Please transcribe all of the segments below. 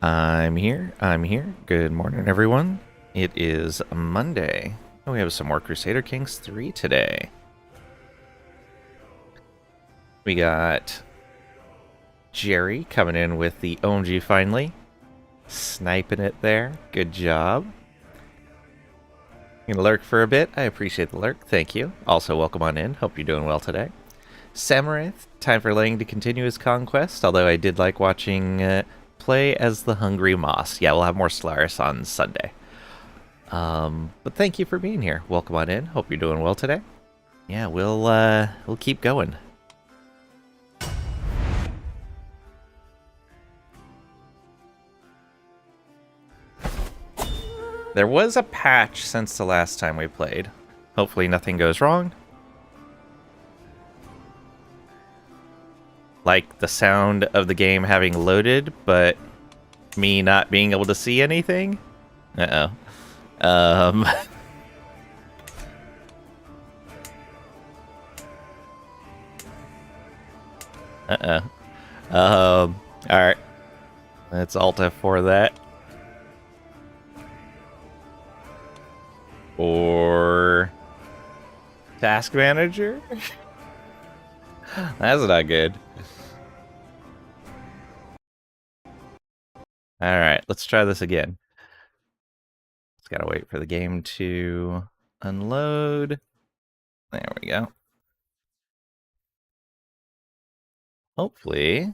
I'm here. I'm here. Good morning, everyone. It is Monday. And we have some more Crusader Kings 3 today. We got Jerry coming in with the OMG finally. Sniping it there. Good job. Gonna lurk for a bit. I appreciate the lurk. Thank you. Also, welcome on in. Hope you're doing well today. Samarith, time for Lang to continue his conquest, although I did like watching play as the Hungry Moss. Yeah, we'll have more Solaris on Sunday. But thank you for being here. Welcome on in. Hope you're doing well today. Yeah, we'll keep going. There was a patch since the last time we played. Hopefully nothing goes wrong. Like the sound of the game having loaded, but me not being able to see anything. Uh-oh. Alright. Let's Alt F4 that. Or Task Manager? That's not good. Alright, let's try this again. Just gotta wait for the game to unload. There we go. Hopefully,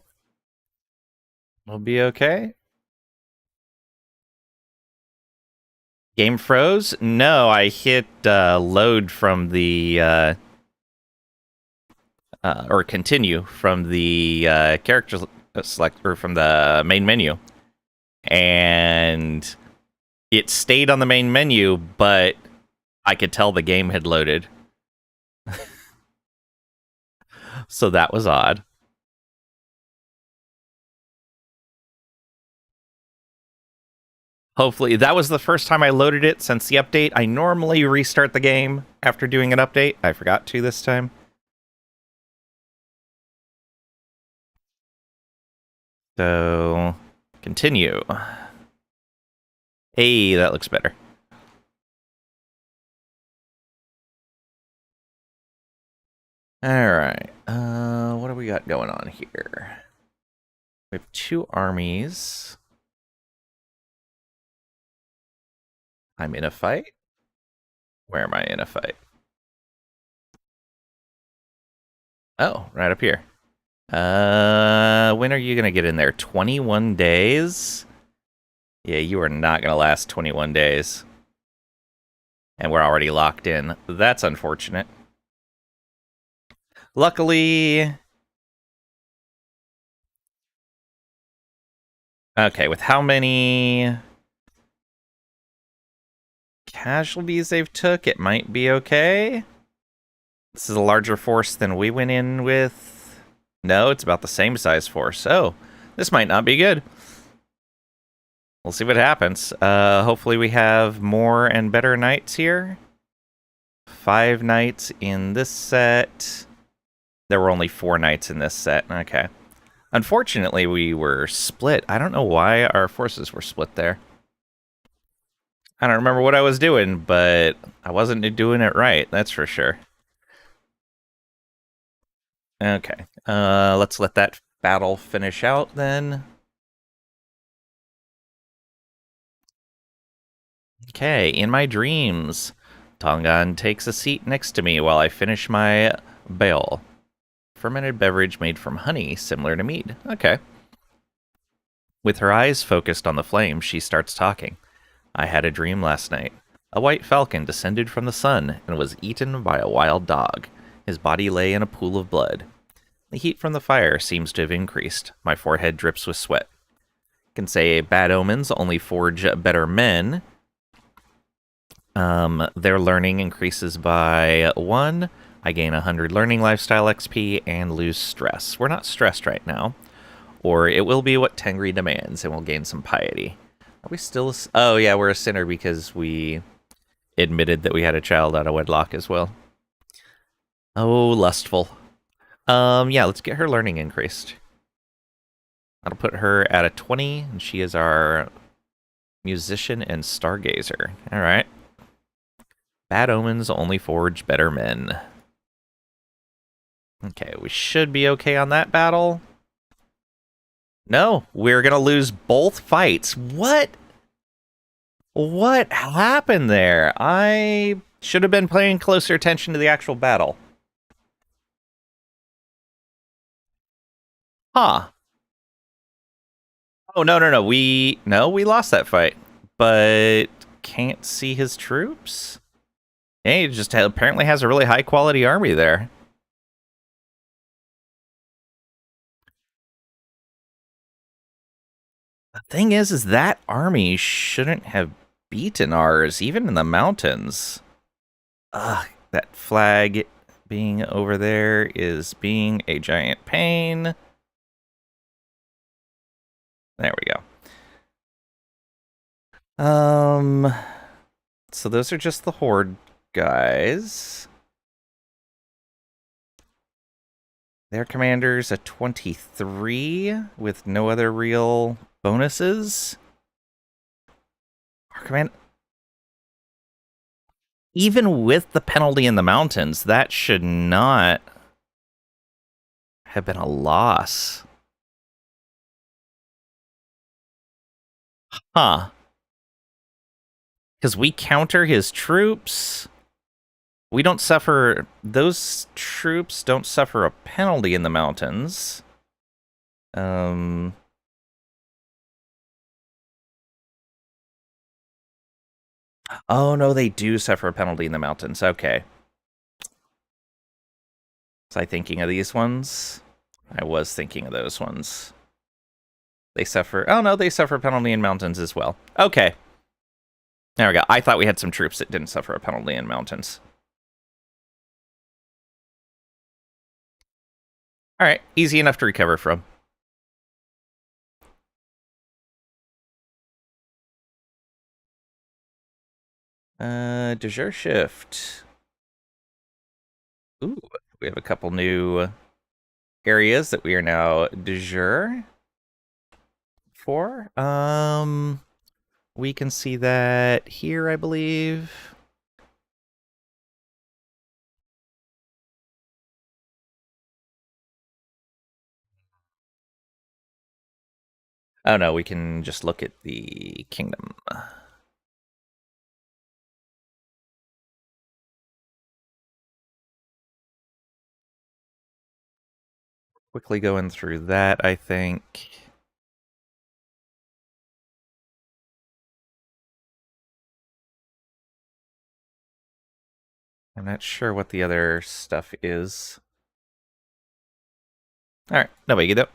we'll be okay. Game froze? No, I hit load from the or continue from the character select or from the main menu, and it stayed on the main menu, but I could tell the game had loaded. So that was odd. Hopefully, that was the first time I loaded it since the update. I normally restart the game after doing an update. I forgot to this time. So, continue. Hey, that looks better. Alright, what do we got going on here? We have 2 armies. I'm in a fight? Where am I in a fight? Oh, right up here. When are you gonna get in there? 21 days? Yeah, you are not gonna last 21 days. And we're already locked in. That's unfortunate. Luckily... Okay, with how many casualties they've took, it might be okay. This is a larger force than we went in with. No, it's about the same size force. Oh, this might not be good. We'll see what happens. Hopefully we have more and better knights here. 5 knights in this set. There were only 4 knights in this set. Okay. Unfortunately, we were split. I don't know why our forces were split there. I don't remember what I was doing, but I wasn't doing it right, that's for sure. Okay, let's let that battle finish out then. Okay, in my dreams, Tongan takes a seat next to me while I finish my bale. Fermented beverage made from honey, similar to mead. Okay. With her eyes focused on the flame, she starts talking. I had a dream last night. A white falcon descended from the sun and was eaten by a wild dog. His body lay in a pool of blood. The heat from the fire seems to have increased. My forehead drips with sweat. Can say bad omens only forge better men. Their learning increases by 1. I gain 100 learning lifestyle XP and lose stress. We're not stressed right now. Or it will be what Tengri demands, and we'll gain some piety. Are we still... Oh, yeah, we're a sinner because we admitted that we had a child out of wedlock as well. Oh, lustful. Yeah, let's get her learning increased. That'll put her at a 20, and she is our musician and stargazer. All right. Bad omens only forge better men. Okay, we should be okay on that battle. No, we're gonna lose both fights. What? What happened there? I should have been paying closer attention to the actual battle. Huh. Oh, no, no, no. We lost that fight. But can't see his troops? Yeah, he just apparently has a really high quality army there. The thing is that army shouldn't have beaten ours, even in the mountains. Ugh, that flag being over there is being a giant pain. There we go. So those are just the horde guys. Their commander's a 23 with no other real bonuses. Our command, even with the penalty in the mountains, that should not have been a loss. Huh. Because we counter his troops. We don't suffer, those troops don't suffer a penalty in the mountains. Oh no, they do suffer a penalty in the mountains. Okay. Was I thinking of these ones? I was thinking of those ones. They suffer, oh no, they suffer a penalty in mountains as well. Okay. There we go. I thought we had some troops that didn't suffer a penalty in mountains. All right, easy enough to recover from. De jure shift. Ooh, we have a couple new areas that we are now de jure for. We can see that here, I believe. Oh no, we can just look at the kingdom. Quickly going through that, I think. I'm not sure what the other stuff is. All right, no biggie though.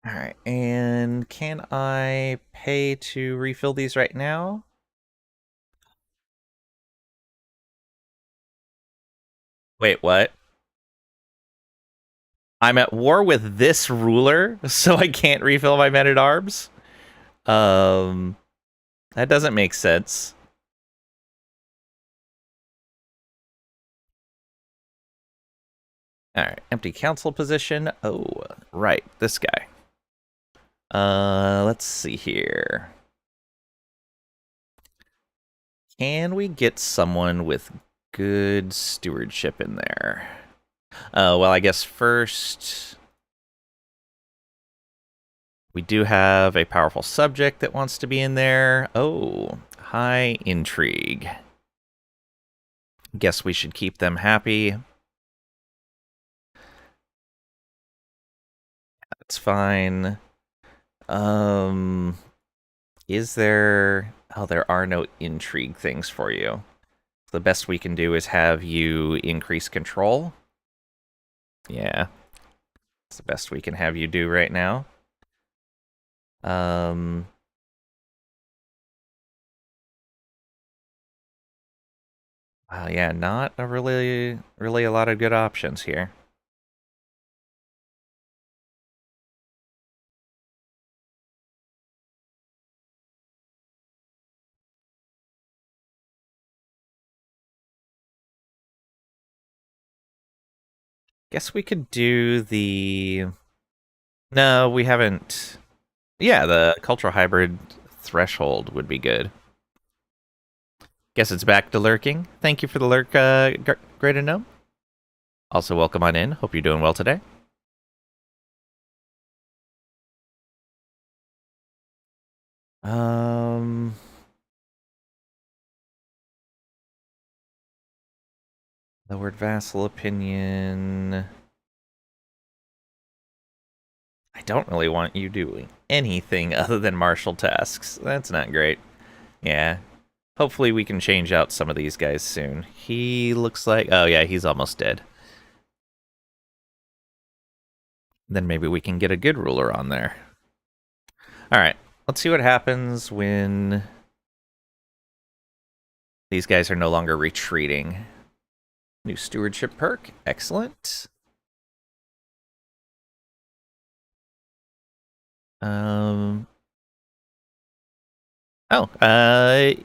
All right, and can I pay to refill these right now? Wait, what? I'm at war with this ruler, so I can't refill my men at arms? Um, that doesn't make sense. All right, empty council position. Oh, right, this guy. Let's see here. Can we get someone with good stewardship in there? Well, I guess first we do have a powerful subject that wants to be in there. Oh, high intrigue. Guess we should keep them happy. That's fine. Is there... Oh, there are no intrigue things for you. The best we can do is have you increase control. Yeah. It's the best we can have you do right now. Wow, yeah, not a really a lot of good options here. Guess we could do the No, we haven't. Yeah, the cultural hybrid threshold would be good. Guess it's back to lurking. Thank you for the lurk, Great Gnome. Also, welcome on in. Hope you're doing well today. The word vassal opinion. I don't really want you doing anything other than martial tasks. That's not great. Yeah. Hopefully we can change out some of these guys soon. He looks like... Oh, yeah, he's almost dead. Then maybe we can get a good ruler on there. Alright, let's see what happens when these guys are no longer retreating. New stewardship perk. Excellent.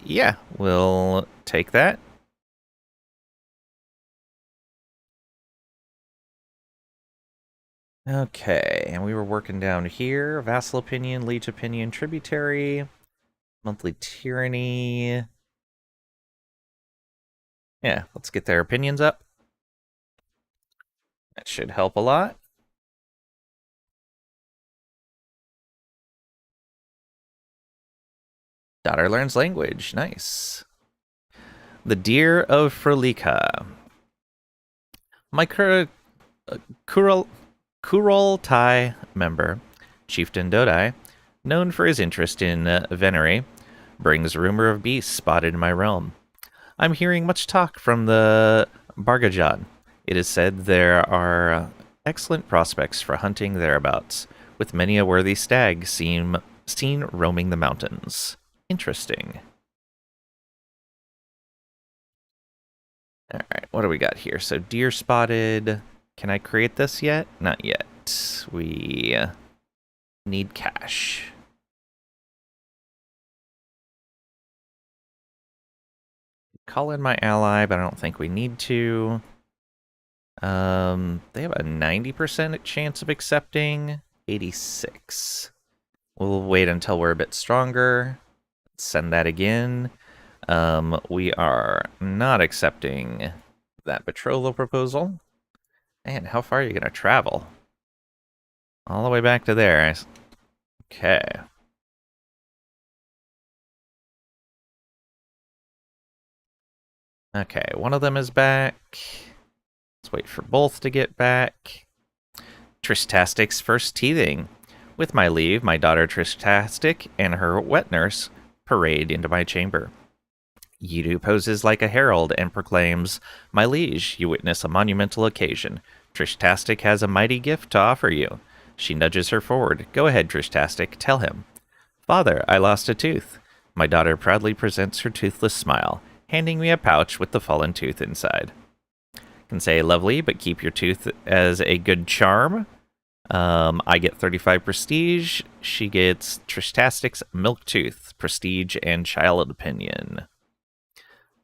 Yeah, we'll take that. Okay, and we were working down here. Vassal opinion, liege opinion, tributary, monthly tyranny. Yeah, let's get their opinions up. That should help a lot. Daughter learns language. Nice. The Deer of Frolika. My Kurultai member, Chieftain Dodai, known for his interest in venery, brings rumor of beasts spotted in my realm. I'm hearing much talk from the Bargajan. It is said there are excellent prospects for hunting thereabouts, with many a worthy stag seen roaming the mountains. Interesting. Alright, what do we got here? So, deer spotted. Can I create this yet? Not yet. We need cash. Call in my ally, but I don't think we need to. They have a 90% chance of accepting. 86. We'll wait until we're a bit stronger. Send that again. We are not accepting that betrothal proposal. Man, how far are you going to travel? All the way back to there. Okay. Okay, one of them is back. Let's wait for both to get back. Tristastic's first teething. With my leave, my daughter Tristastic and her wet nurse parade into my chamber. Yidu poses like a herald and proclaims, "My liege, you witness a monumental occasion. Tristastic has a mighty gift to offer you." She nudges her forward. "Go ahead, Tristastic, tell him." "Father, I lost a tooth." My daughter proudly presents her toothless smile, handing me a pouch with the fallen tooth inside. Can say lovely, but keep your tooth as a good charm. I get 35 prestige. She gets Tristastic's milk tooth, prestige, and child opinion.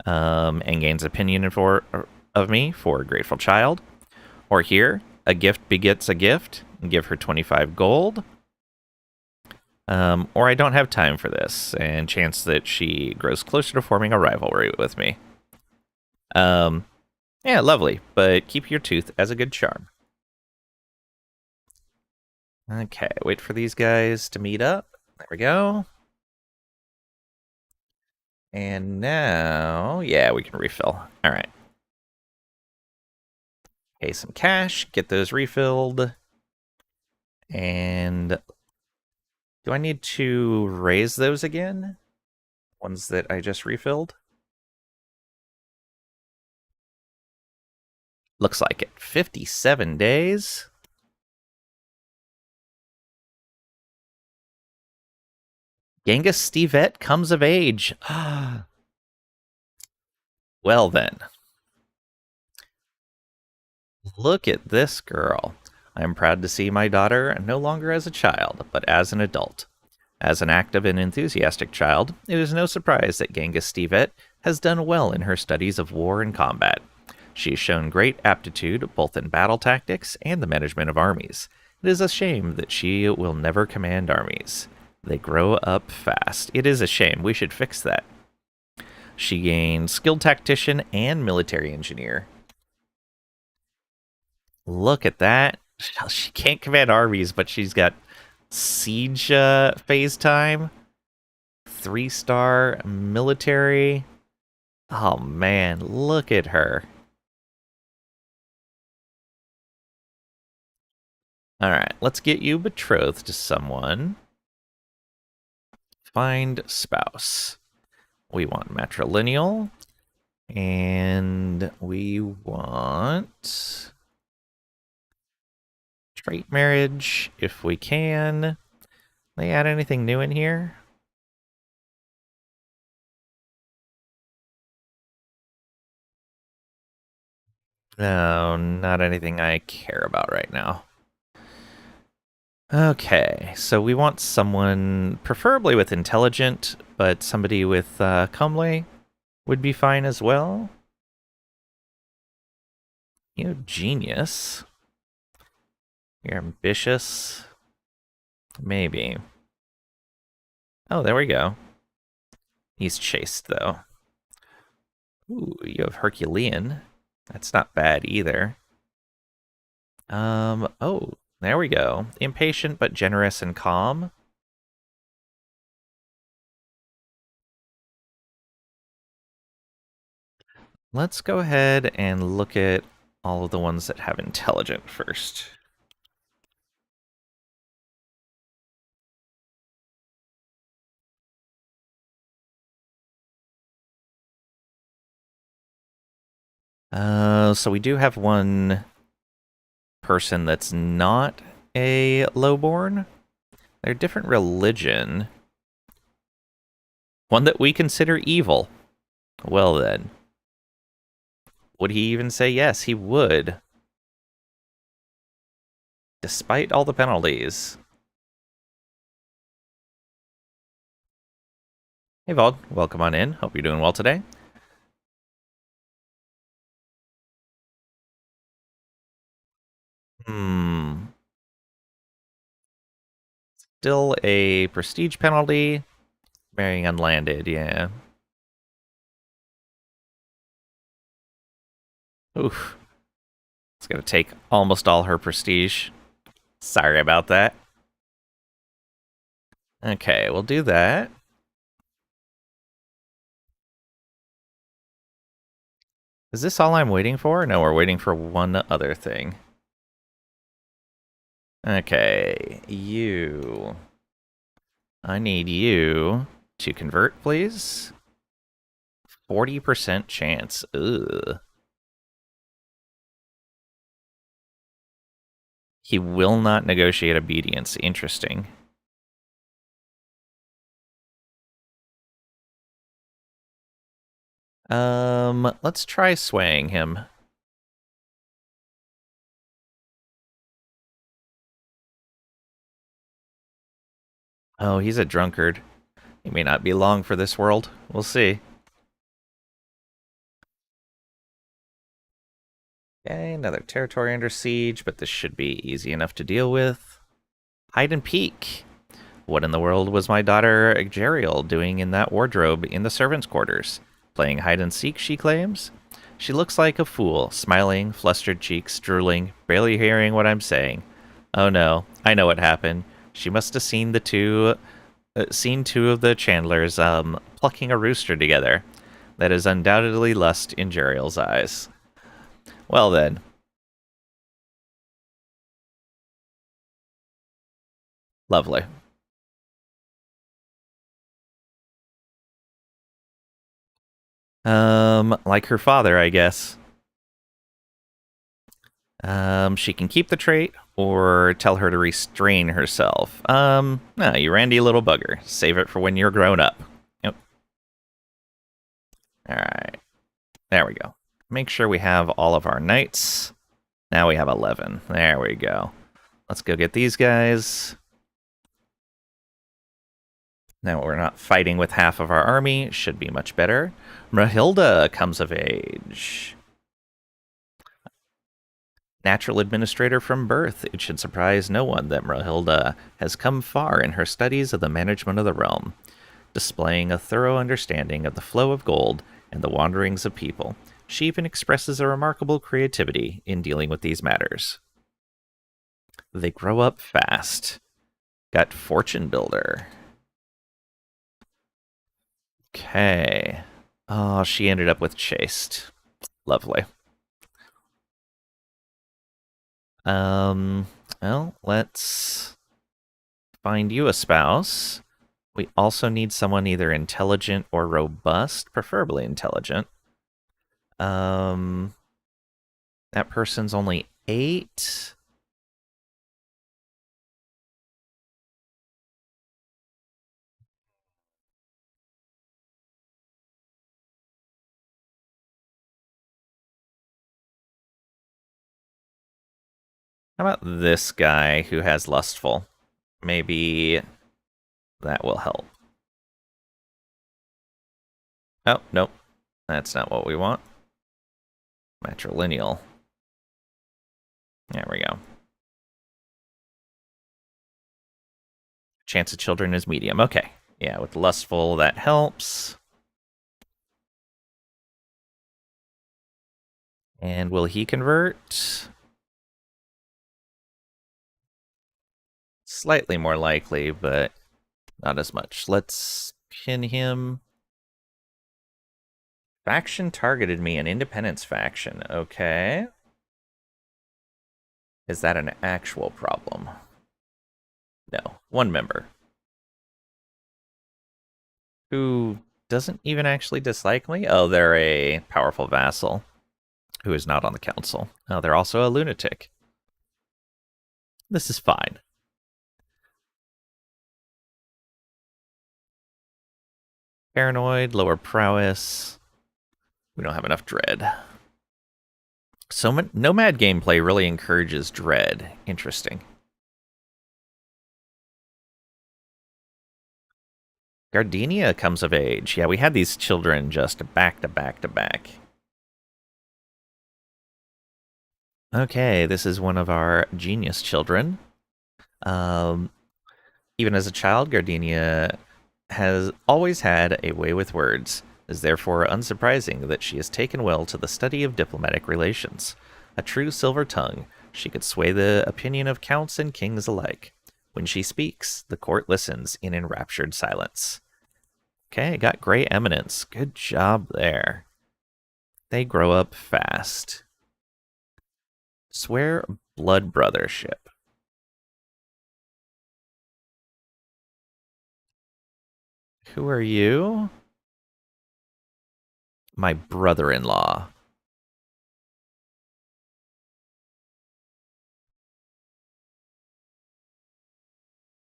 And gains opinion of me for a grateful child. Or here, a gift begets a gift. Give her 25 gold. Or I don't have time for this, and chance that she grows closer to forming a rivalry with me. Yeah, lovely, but keep your tooth as a good charm. Okay, wait for these guys to meet up. There we go. And now, yeah, we can refill. All right. Pay some cash, get those refilled. And do I need to raise those again? Ones that I just refilled? Looks like it. 57 days. Genghis Stevet comes of age. Well then. Look at this girl. I am proud to see my daughter no longer as a child, but as an adult. As an active and enthusiastic child, it is no surprise that Genghis Stevet has done well in her studies of war and combat. She has shown great aptitude both in battle tactics and the management of armies, It is a shame that she will never command armies. They grow up fast. It is a shame. We should fix that. She gained skilled tactician and military engineer. Look at that. She can't command armies, but she's got siege phase time. 3-star military. Oh man, look at her. Alright, let's get you betrothed to someone. Find spouse. We want matrilineal. And we want straight marriage if we can. They add anything new in here? No, not anything I care about right now. Okay, so we want someone preferably with intelligent, but somebody with comely would be fine as well. You're genius. You're ambitious. Maybe. Oh, there we go. He's chaste, though. Ooh, you have Herculean. That's not bad either. Oh, there we go. Impatient but generous and calm. Let's go ahead and look at all of the ones that have intelligent first. So we do have one person that's not a lowborn. They're a different religion. One that we consider evil. Well then. Would he even say yes? He would. Despite all the penalties. Hey Vald, welcome on in. Hope you're doing well today. Still a prestige penalty. Marrying unlanded, yeah. Oof. It's gonna take almost all her prestige. Sorry about that. Okay, we'll do that. Is this all I'm waiting for? No, we're waiting for one other thing. Okay, you. I need you to convert, please. 40% chance. Ugh. He will not negotiate obedience. Interesting. Let's try swaying him. Oh, he's a drunkard. He may not be long for this world. We'll see. Okay, another territory under siege, but this should be easy enough to deal with. Hide and peek. What in the world was my daughter Jeriel doing in that wardrobe in the servants' quarters? Playing hide and seek, she claims. She looks like a fool, smiling, flustered cheeks, drooling, barely hearing what I'm saying. Oh no, I know what happened. She must have seen seen two of the Chandlers, plucking a rooster together. That is undoubtedly lust in Jeriel's eyes. Well then. Lovely. Like her father, I guess. She can keep the trait, or tell her to restrain herself. No, you randy little bugger. Save it for when you're grown up. Yep. Alright. There we go. Make sure we have all of our knights. Now we have 11. There we go. Let's go get these guys. Now we're not fighting with half of our army. Should be much better. Rahilda comes of age. Natural administrator from birth, it should surprise no one that Rohilda has come far in her studies of the management of the realm, displaying a thorough understanding of the flow of gold and the wanderings of people. She even expresses a remarkable creativity in dealing with these matters. They grow up fast. Got Fortune Builder. Okay. Oh, she ended up with Chaste. Lovely. Well, let's find you a spouse. We also need someone either intelligent or robust, preferably intelligent. That person's only 8. How about this guy who has Lustful? Maybe that will help. Oh, nope. That's not what we want. Matrilineal. There we go. Chance of children is medium. Okay. Yeah, with Lustful, that helps. And will he convert? Slightly more likely, but not as much. Let's pin him. Faction targeted me, an independence faction. Okay. Is that an actual problem? No. One member. Who doesn't even actually dislike me? Oh, they're a powerful vassal who is not on the council. Oh, they're also a lunatic. This is fine. Paranoid, lower prowess. We don't have enough dread. So Nomad gameplay really encourages dread. Interesting. Gardenia comes of age. Yeah, we had these children just back to back to back. Okay, this is one of our genius children. Even as a child, Gardenia has always had a way with words. It is therefore unsurprising that she has taken well to the study of diplomatic relations. A true silver tongue, she could sway the opinion of counts and kings alike. When she speaks, the court listens in enraptured silence. Okay, got Grey Eminence. Good job there. They grow up fast. Swear blood brothership. Who are you? My brother-in-law.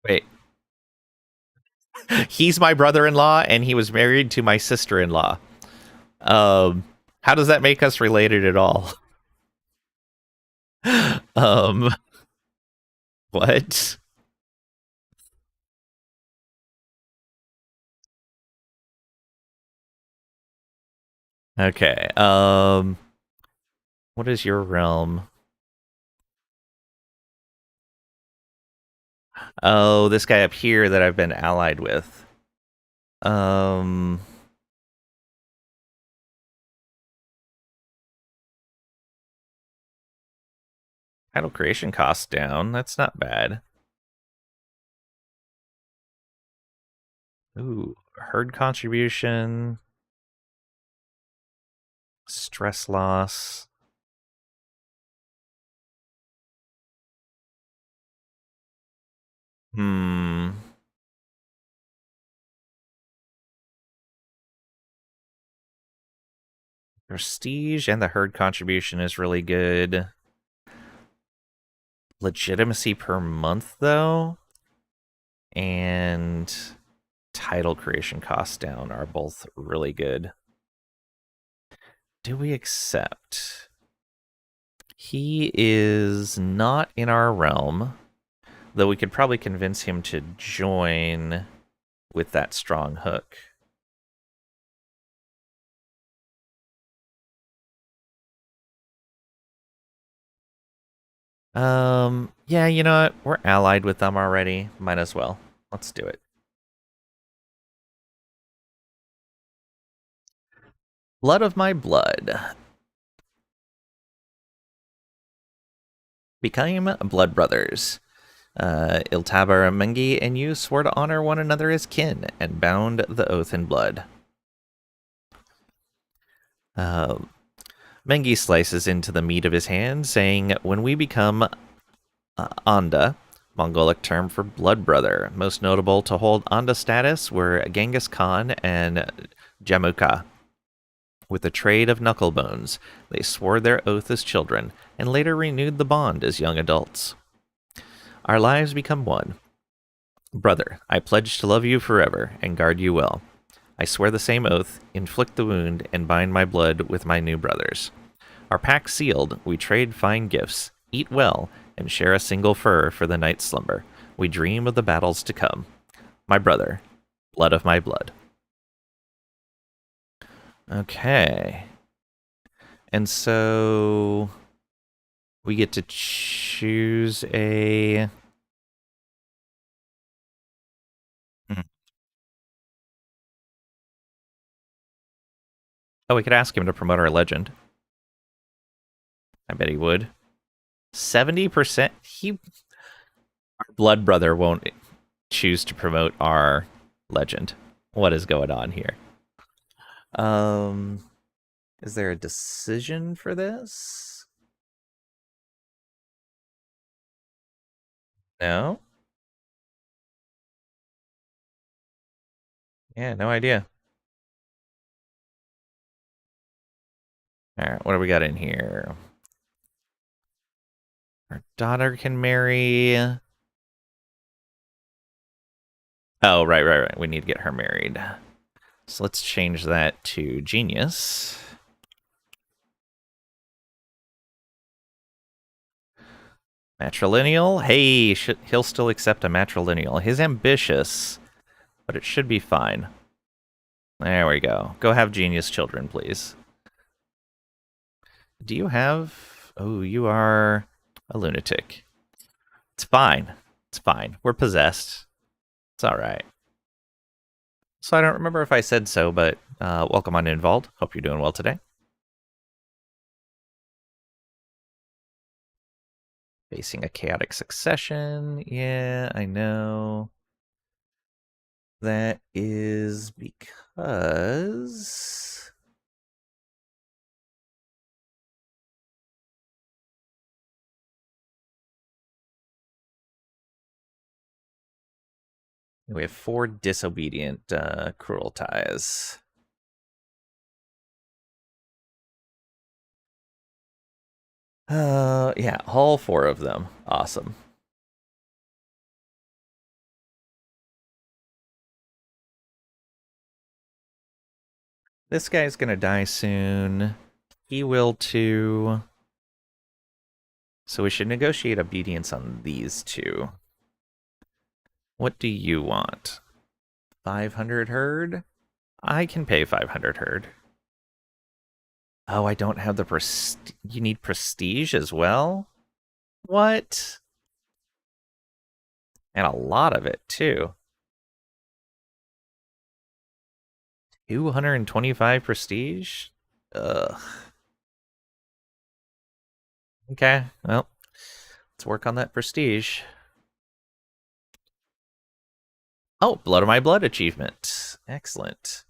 Wait. He's my brother-in-law, and he was married to my sister-in-law. How does that make us related at all? um, what? Okay. What is your realm? Oh, this guy up here that I've been allied with. Um, Title creation cost down. That's not bad. Ooh, herd contribution. Stress loss. Hmm. Prestige and the herd contribution is really good. Legitimacy per month, though, and title creation costs down are both really good. Do we accept? He is not in our realm, though we could probably convince him to join with that strong hook. Yeah, you know what? We're allied with them already. Might as well. Let's do it. Blood of my blood. Became blood brothers. Iltabar Mengi and you swore to honor one another as kin and bound the oath in blood. Mengi slices into the meat of his hand, saying, when we become Anda, Mongolic term for blood brother. Most notable to hold Anda status were Genghis Khan and Jamuka. With a trade of knuckle bones, they swore their oath as children and later renewed the bond as young adults. Our lives become one. Brother, I pledge to love you forever and guard you well. I swear the same oath, inflict the wound, and bind my blood with my new brothers. Our pact sealed, we trade fine gifts, eat well, and share a single fur for the night's slumber. We dream of the battles to come. My brother, blood of my blood. Okay. And so we get to choose a... Oh, we could ask him to promote our legend. I bet he would. 70%? Our blood brother won't choose to promote our legend. What is going on here? Is there a decision for this? No? Yeah, no idea. Alright, what do we got in here? Our daughter can marry... Oh, right. We need to get her married. So let's change that to Genius. Matrilineal? Hey, he'll still accept a matrilineal. He's ambitious, but it should be fine. There we go. Go have Genius children, please. Do you have... Oh, you are a lunatic. It's fine. It's fine. We're possessed. It's alright. So I don't remember if I said so, but welcome on in, Vald. Hope you're doing well today. Facing a chaotic succession. Yeah, I know. That is because... we have 4 disobedient cruel ties. Yeah, all 4 of them. Awesome. This guy's gonna die soon. He will too. So we should negotiate obedience on these 2. What do you want? 500 herd? I can pay 500 herd. Oh, I don't have the prestige. You need prestige as well? What? And a lot of it, too. 225 prestige? Ugh. Okay, well, let's work on that prestige. Oh, Blood of My Blood achievement. Excellent.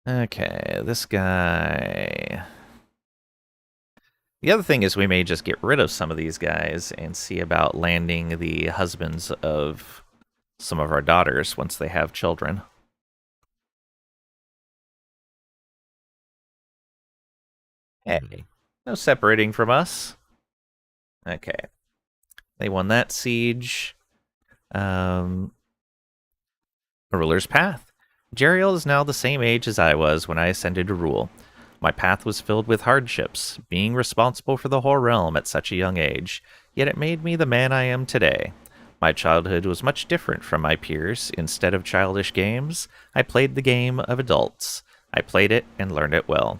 Okay, this guy... The other thing is we may just get rid of some of these guys and see about landing the husbands of some of our daughters once they have children. Hey, no separating from us. Okay. They won that siege. A ruler's path. Jeriel is now the same age as I was when I ascended to rule. My path was filled with hardships, being responsible for the whole realm at such a young age, yet it made me the man I am today. My childhood was much different from my peers. Instead of childish games, I played the game of adults. I played it and learned it well.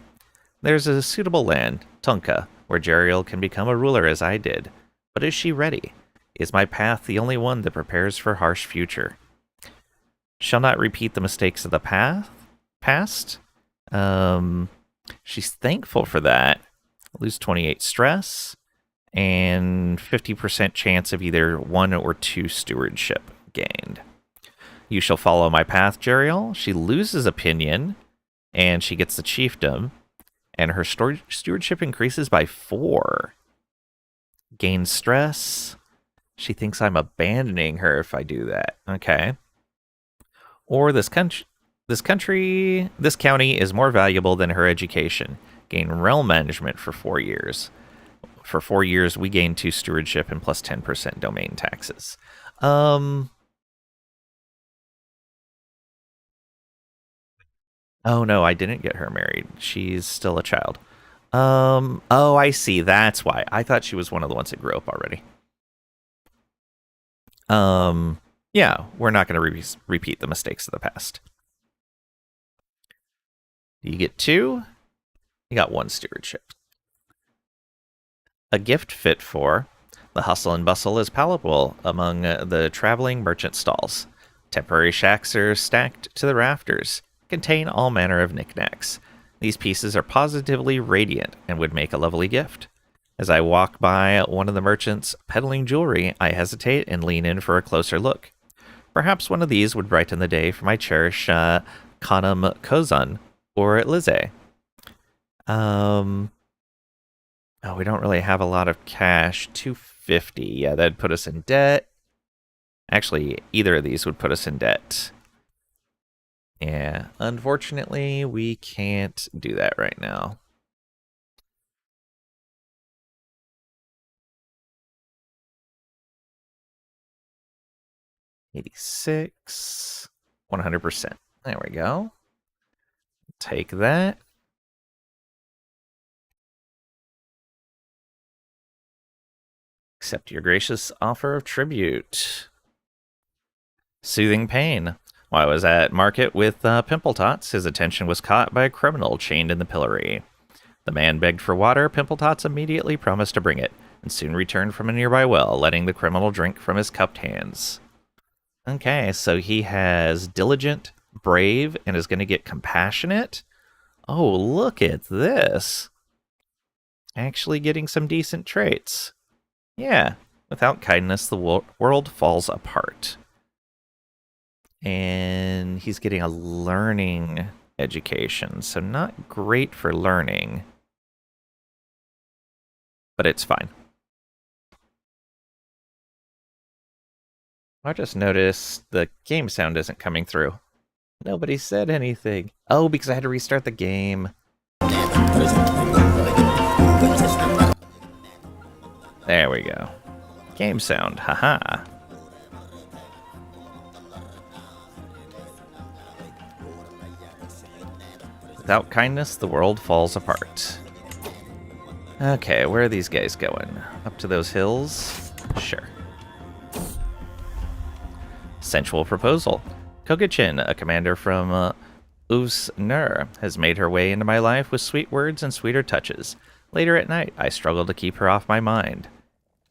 There's a suitable land, Tonka, where Jeriel can become a ruler as I did. But is she ready? Is my path the only one that prepares for harsh future? Shall not repeat the mistakes of the past. She's thankful for that. Lose 28 stress and 50% chance of either 1 or 2 stewardship gained. You shall follow my path, Jeriel. She loses opinion and she gets the chiefdom, and her stewardship increases by 4. Gains stress. She thinks I'm abandoning her if I do that. Okay. Or this county is more valuable than her education. Gain realm management for 4 years. For 4 years, we gain 2 stewardship and plus 10% domain taxes. Oh no, I didn't get her married. She's still a child. Oh, I see. That's why. I thought she was one of the ones that grew up already. Yeah, we're not going to repeat the mistakes of the past. You get 2. You got 1 stewardship. A gift fit for. The hustle and bustle is palatable among the traveling merchant stalls. Temporary shacks are stacked to the rafters, contain all manner of knickknacks. These pieces are positively radiant and would make a lovely gift. As I walk by one of the merchants peddling jewelry, I hesitate and lean in for a closer look. Perhaps one of these would brighten the day for my cherished Kanam Kozan or Lize. Oh, we don't really have a lot of cash. 250. Yeah, that'd put us in debt. Actually, either of these would put us in debt. Yeah, unfortunately, we can't do that right now. $86. 100%. There we go. Take that. Accept your gracious offer of tribute. Soothing pain. While I was at market with Pimple Tots, his attention was caught by a criminal chained in the pillory. The man begged for water. Pimple Tots immediately promised to bring it, and soon returned from a nearby well, letting the criminal drink from his cupped hands. Okay, so he has diligent, brave, and is going to get compassionate. Oh, look at this. Actually getting some decent traits. Yeah, without kindness, the world falls apart. And he's getting a learning education, so not great for learning. But it's fine. I just noticed the game sound isn't coming through. Nobody said anything. Oh, because I had to restart the game. There we go. Game sound, haha. Without kindness, the world falls apart. Okay, where are these guys going? Up to those hills? Sure. Sensual proposal. Kogachin, a commander from Uvs-Nur, has made her way into my life with sweet words and sweeter touches. Later at night, I struggle to keep her off my mind.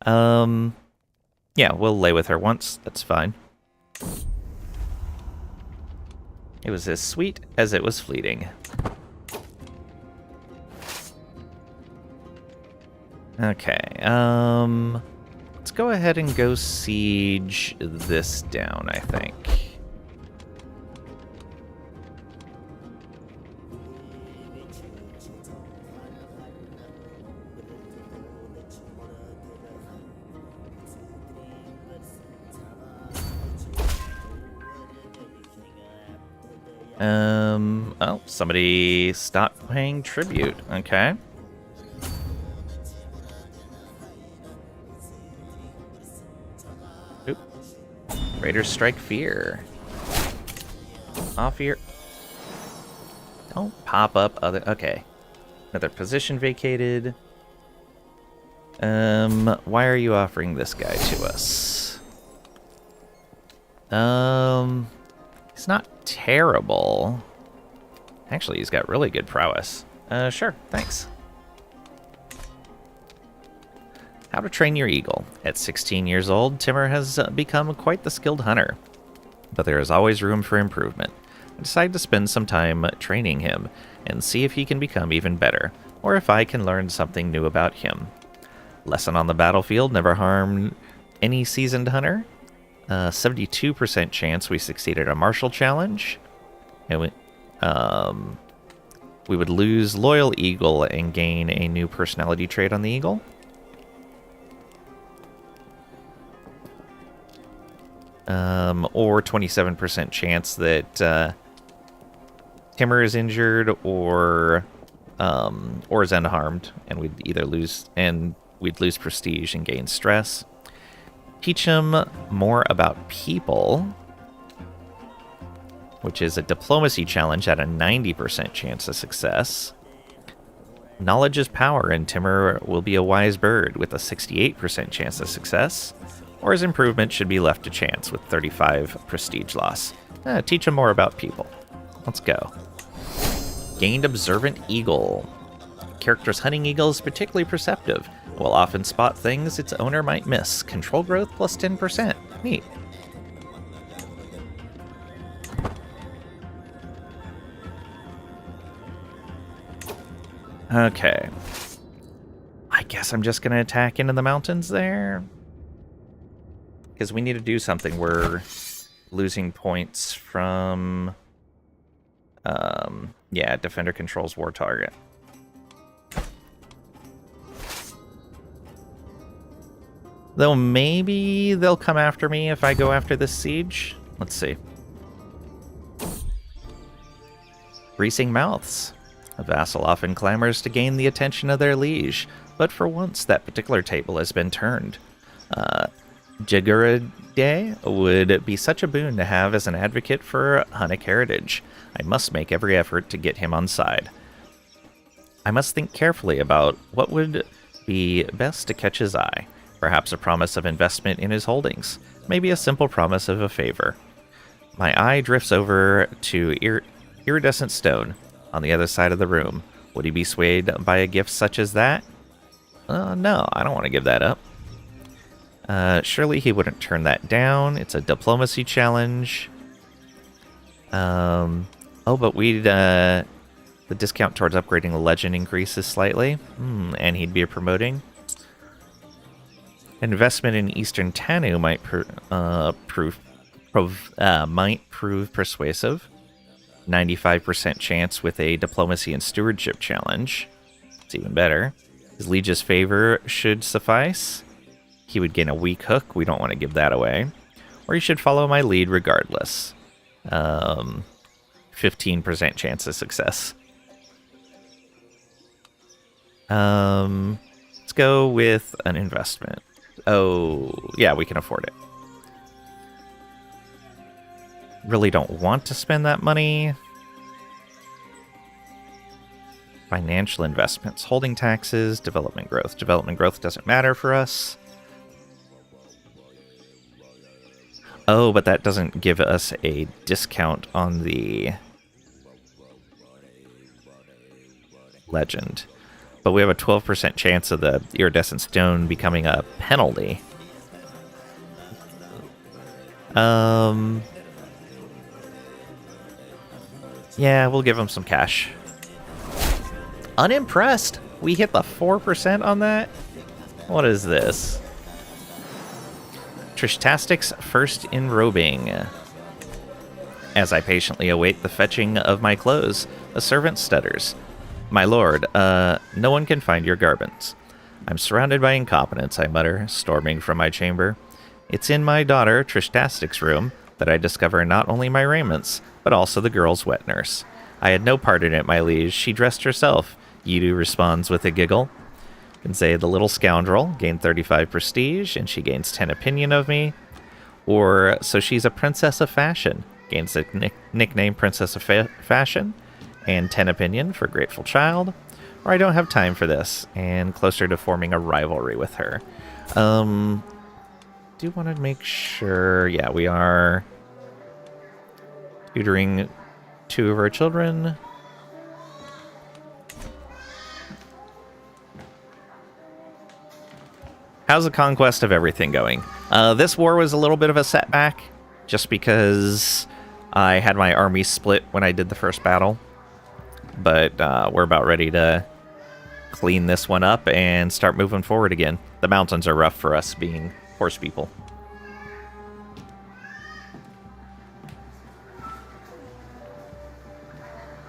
Yeah, we'll lay with her once. That's fine. It was as sweet as it was fleeting. Okay, let's go ahead and go siege this down, I think. Oh, somebody stopped paying tribute. Okay. Oop. Raiders strike fear. Off your... Don't pop up other... Okay. Another position vacated. Why are you offering this guy to us? He's not terrible. Actually, he's got really good prowess. Sure, thanks. How to train your eagle. At 16 years old, Timur has become quite the skilled hunter, but there is always room for improvement. I decided to spend some time training him and see if he can become even better, or if I can learn something new about him. Lesson on the battlefield: never harm any seasoned hunter. 72% chance we succeeded a martial challenge, and we would lose loyal eagle and gain a new personality trait on the eagle. Or 27% chance that Timur is injured or is unharmed, and we'd lose prestige and gain stress. Teach him more about people, which is a diplomacy challenge at a 90% chance of success. Knowledge is power, and Timur will be a wise bird with a 68% chance of success. Or his improvement should be left to chance with 35 prestige loss. Teach him more about people. Let's go. Gained Observant Eagle. Character's hunting eagle is particularly perceptive. It will often spot things its owner might miss. Control growth plus 10%. Neat. Okay. I guess I'm just going to attack into the mountains there. Because we need to do something. We're losing points from... yeah, defender controls war target. Though maybe they'll come after me if I go after this siege. Let's see. Greasing mouths. A vassal often clamors to gain the attention of their liege, but for once that particular table has been turned. Jigurade would be such a boon to have as an advocate for Hunnic heritage. I must make every effort to get him on side. I must think carefully about what would be best to catch his eye. Perhaps a promise of investment in his holdings. Maybe a simple promise of a favor. My eye drifts over to iridescent stone on the other side of the room. Would he be swayed by a gift such as that? No, I don't want to give that up. Surely he wouldn't turn that down. It's a diplomacy challenge. Oh, but the discount towards upgrading the legend increases slightly. And he'd be promoting. Investment in Eastern Tanu might prove persuasive. 95% chance with a diplomacy and stewardship challenge. It's even better. His liege's favor should suffice. He would gain a weak hook. We don't want to give that away. Or he should follow my lead regardless. 15% chance of success. Let's go with an investment. Oh, yeah, we can afford it. Really don't want to spend that money. Financial investments, holding taxes, development growth. Development growth doesn't matter for us. Oh, but that doesn't give us a discount on the legend. But we have a 12% chance of the iridescent stone becoming a penalty. Yeah, we'll give him some cash. Unimpressed. We hit the 4% on that? What is this? Trishtastic's first enrobing. As I patiently await the fetching of my clothes, a servant stutters. My lord, no one can find your garments. I'm surrounded by incompetence, I mutter, storming from my chamber. It's in my daughter Trishtastic's room that I discover not only my raiments, but also the girl's wet nurse. I had no part in it, my liege. She dressed herself. Yidu responds with a giggle. Can say the little scoundrel gained 35 prestige, and she gains 10 opinion of me. Or, so she's a princess of fashion. Gains the nickname Princess of Fashion, and 10 opinion for Grateful Child. Or I don't have time for this, and closer to forming a rivalry with her. Do want to make sure, yeah, we are tutoring 2 of our children. How's the conquest of everything going? This war was a little bit of a setback, just because I had my army split when I did the first battle. But we're about ready to clean this one up and start moving forward again. The mountains are rough for us being horse people.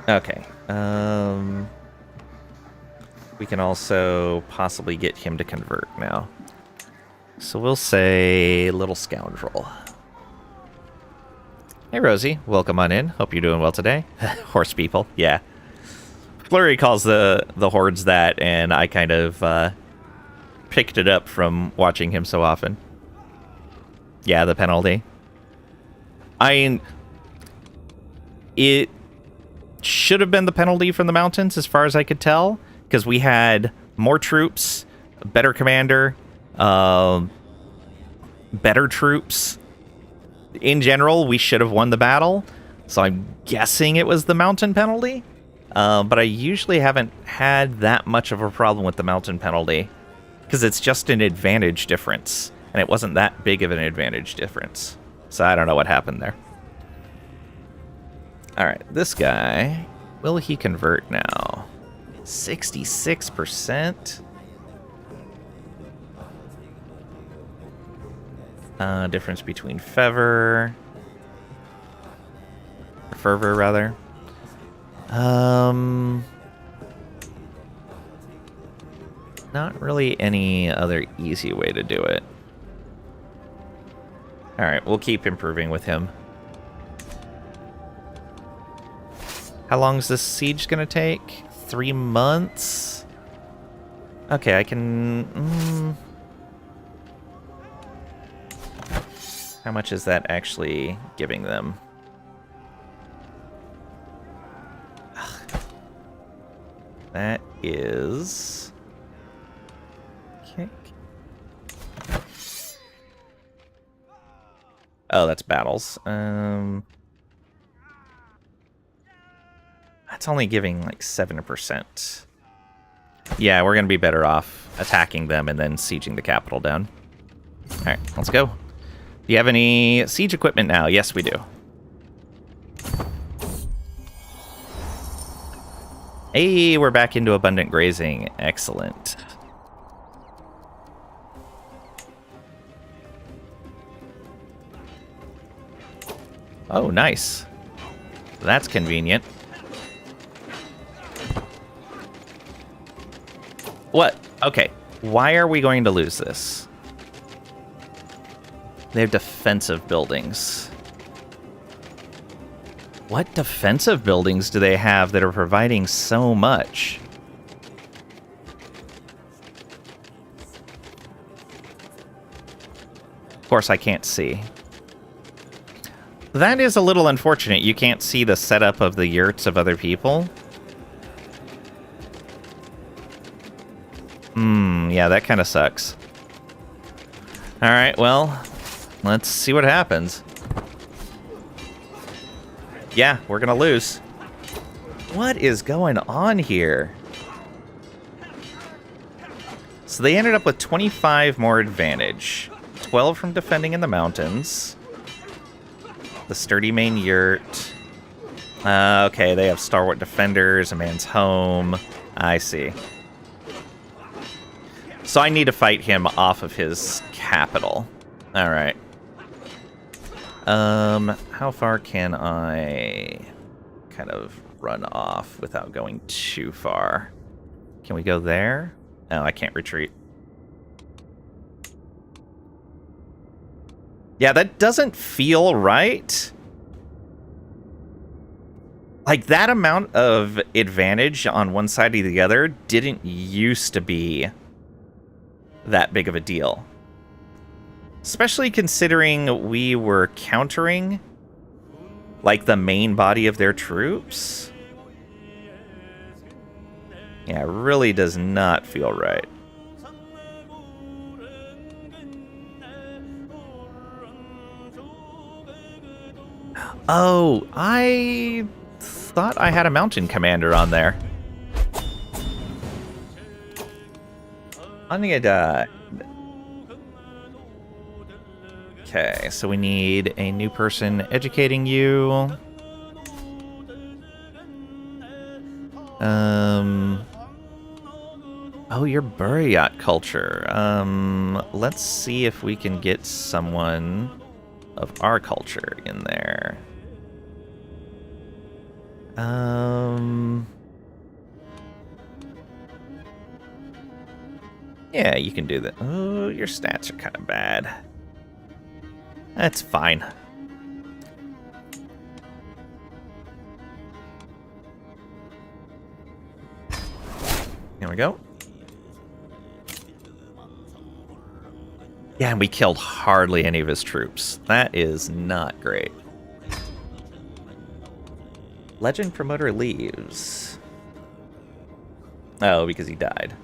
Okay. We can also possibly get him to convert now. So we'll say little scoundrel. Hey Rosie, welcome on in. Hope you're doing well today. Horse people, yeah. Flurry calls the hordes that, and I kind of picked it up from watching him so often. Yeah, the penalty. It should have been the penalty from the mountains, as far as I could tell, because we had more troops, a better commander, better troops. In general, we should have won the battle, so I'm guessing it was the mountain penalty. But I usually haven't had that much of a problem with the mountain penalty, because it's just an advantage difference, and it wasn't that big of an advantage difference. So I don't know what happened there. Alright, this guy, will he convert now? 66%? Difference between fervor, rather. Not really any other easy way to do it. Alright, we'll keep improving with him. How long is this siege gonna take? 3 months? Okay, I can... How much is that actually giving them? That is... Okay. Oh, that's battles. That's only giving like 7%. Yeah, we're gonna be better off attacking them and then sieging the capital down. Alright, let's go. Do you have any siege equipment now? Yes, we do. Hey, we're back into abundant grazing. Excellent. Oh, nice. That's convenient. What? Okay. Why are we going to lose this? They have defensive buildings. What defensive buildings do they have that are providing so much? Of course, I can't see. That is a little unfortunate. You can't see the setup of the yurts of other people. Yeah, that kind of sucks. Alright, well, let's see what happens. Yeah, we're gonna lose. What is going on here? So they ended up with 25 more advantage. 12 from defending in the mountains. The sturdy main yurt. Okay, they have stalwart defenders, a man's home. I see. So I need to fight him off of his capital. Alright. How far can I kind of run off without going too far? Can we go there? No, I can't retreat. Yeah, that doesn't feel right. Like, that amount of advantage on one side or the other didn't used to be that big of a deal. Especially considering we were countering, like, the main body of their troops. Yeah, it really does not feel right. Oh, I thought I had a mountain commander on there. Anya died. Okay, so we need a new person educating you. Oh, you're Buryat culture. Let's see if we can get someone of our culture in there. Yeah, you can do that. Oh, your stats are kind of bad. That's fine. Here we go. Yeah, and we killed hardly any of his troops. That is not great. Legend promoter leaves. Oh, because he died.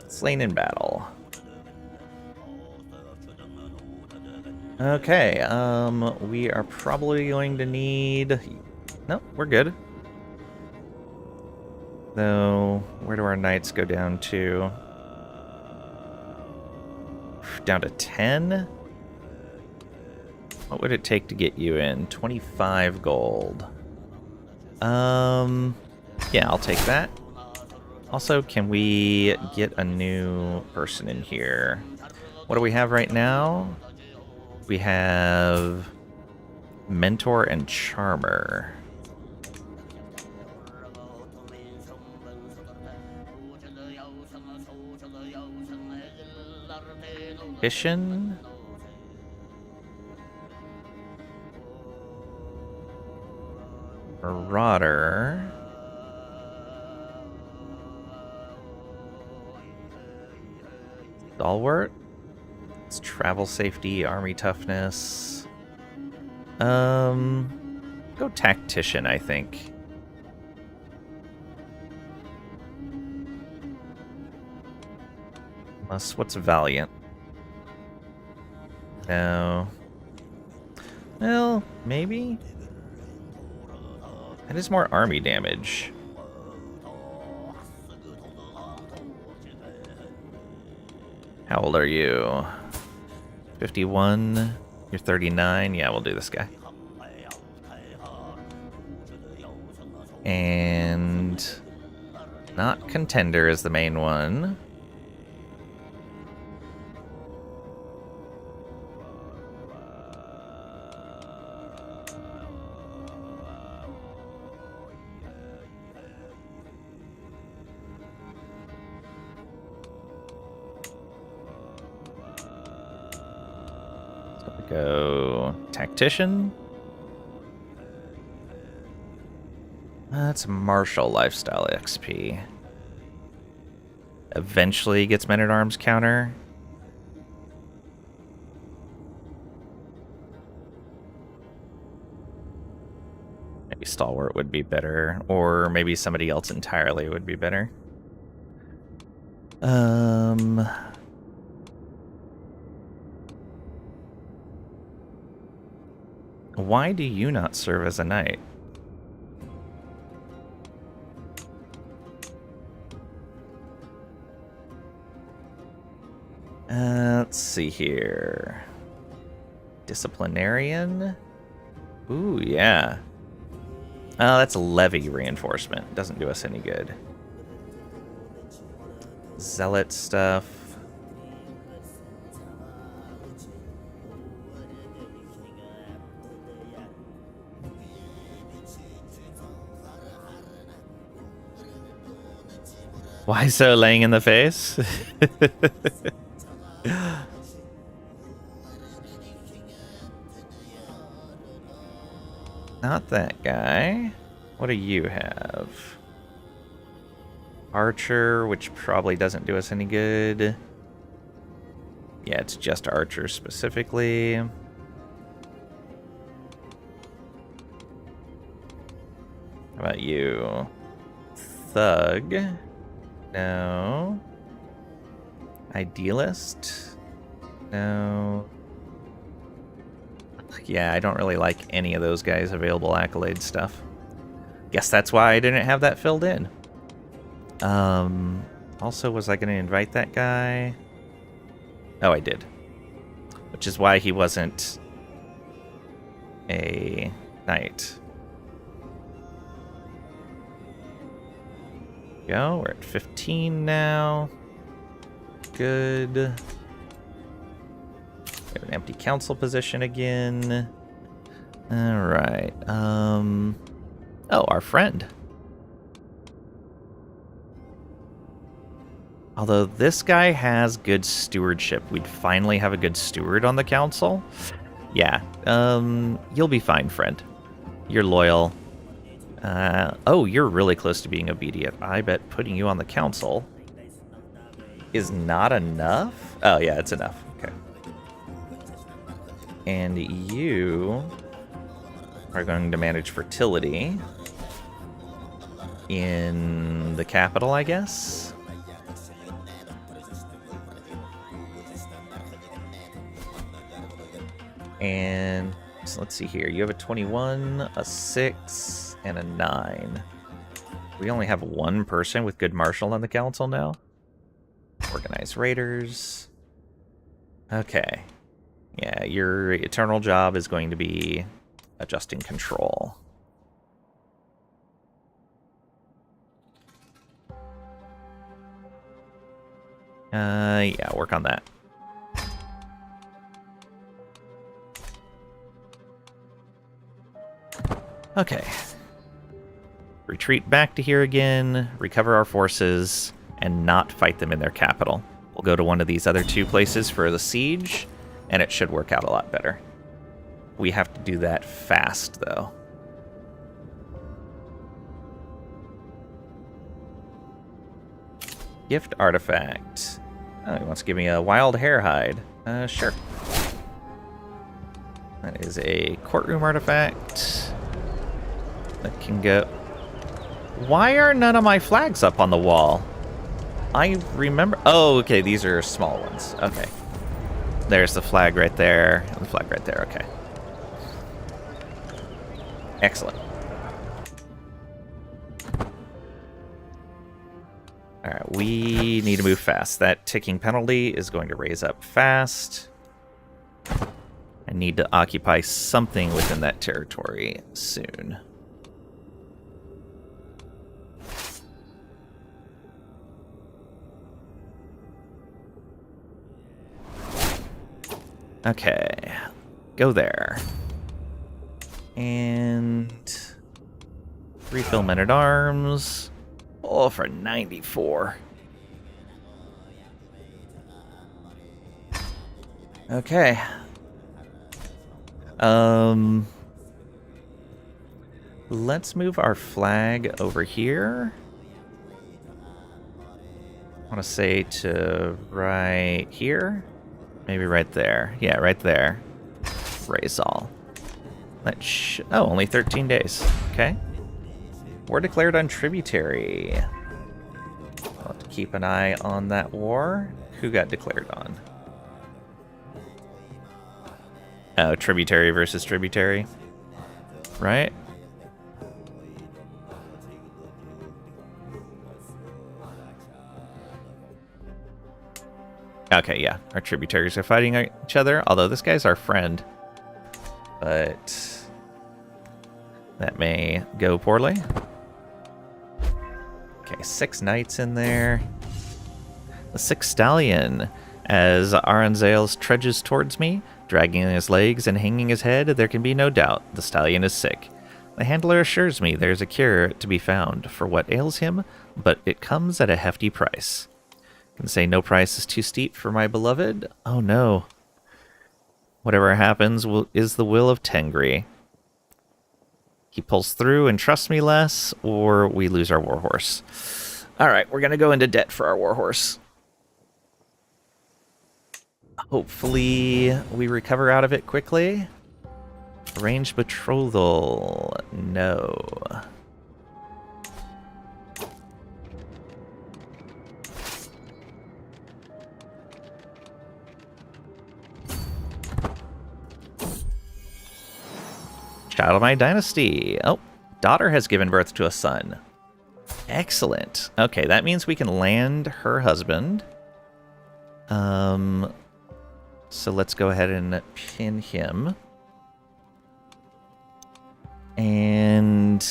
Slain in battle. Okay, we are probably going to need... Nope, we're good. Though, where do our knights go down to? Down to 10? What would it take to get you in? 25 gold. Yeah, I'll take that. Also, can we get a new person in here? What do we have right now? We have Mentor and Charmer. Fission. Marauder. Stalwart. It's travel safety, army toughness. Go tactician, I think. Unless, what's valiant? No. Well, maybe? That is more army damage. How old are you? 51? You're 39? Yeah, we'll do this guy. And... not contender is the main one. Go tactician. That's martial lifestyle XP. Eventually gets men-at-arms counter. Maybe stalwart would be better, or maybe somebody else entirely would be better. Why do you not serve as a knight? Let's see here. Disciplinarian? Ooh, yeah. Oh, that's a levy reinforcement. Doesn't do us any good. Zealot stuff. Why so laying in the face? Not that guy. What do you have? Archer, which probably doesn't do us any good. Yeah, it's just Archer specifically. How about you? Thug. No. Idealist. No. Yeah, I don't really like any of those guys' available accolade stuff. Guess that's why I didn't have that filled in. Also, was I going to invite that guy? Oh, I did. Which is why he wasn't a knight. Go, we're at 15 now. Good. We have an empty council position again. Alright. Oh, our friend. Although this guy has good stewardship. We'd finally have a good steward on the council. Yeah. You'll be fine, friend. You're loyal. Oh, you're really close to being obedient. I bet putting you on the council is not enough? Oh, yeah, it's enough. Okay. And you are going to manage fertility in the capital, I guess? And so let's see here. You have a 21, a 6, and a 9. We only have one person with good martial on the council now. Organize raiders. Okay. Yeah, your eternal job is going to be adjusting control. Yeah, work on that. Okay. Retreat back to here again, recover our forces, and not fight them in their capital. We'll go to one of these other two places for the siege, and it should work out a lot better. We have to do that fast, though. Gift artifact. Oh, he wants to give me a wild hair hide. Sure. That is a courtroom artifact. That can go... Why are none of my flags up on the wall? I remember... Oh, okay, these are small ones. Okay. There's the flag right there, and the flag right there, okay. Excellent. Alright, we need to move fast. That ticking penalty is going to raise up fast. I need to occupy something within that territory soon. Okay, go there. And refill men-at-arms. Oh, for 94. Okay. Let's move our flag over here. I want to say to right here. Maybe right there. Yeah, right there. Raise all. Oh, only 13 days. Okay. War declared on tributary. I'll have to keep an eye on that war. Who got declared on? Oh, tributary versus tributary. Right? Okay, yeah. Our tributaries are fighting each other, although this guy's our friend. But that may go poorly. Okay, 6 knights in there. The 6th stallion. As Aranzales trudges towards me, dragging his legs and hanging his head, there can be no doubt the stallion is sick. The handler assures me there's a cure to be found for what ails him, but it comes at a hefty price. Can say no price is too steep for my beloved. Oh no. Whatever happens is the will of Tengri. He pulls through and trusts me less, or we lose our warhorse. Alright, we're going to go into debt for our warhorse. Hopefully we recover out of it quickly. Arranged betrothal. No. Child of my dynasty. Oh, daughter has given birth to a son. Excellent. Okay, that means we can land her husband. So let's go ahead and pin him. And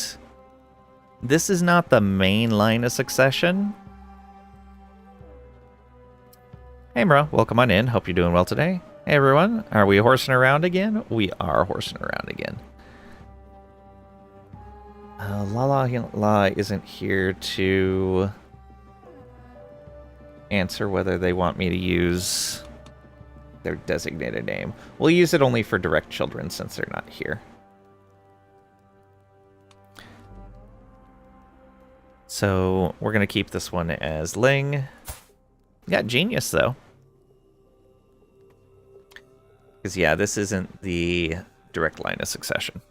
this is not the main line of succession. Hey, bro, welcome on in. Hope you're doing well today. Hey, everyone. Are we horsing around again? We are horsing around again. La isn't here to answer whether they want me to use their designated name. We'll use it only for direct children since they're not here. So we're going to keep this one as Ling. We got Genius, though. Because, yeah, this isn't the direct line of succession.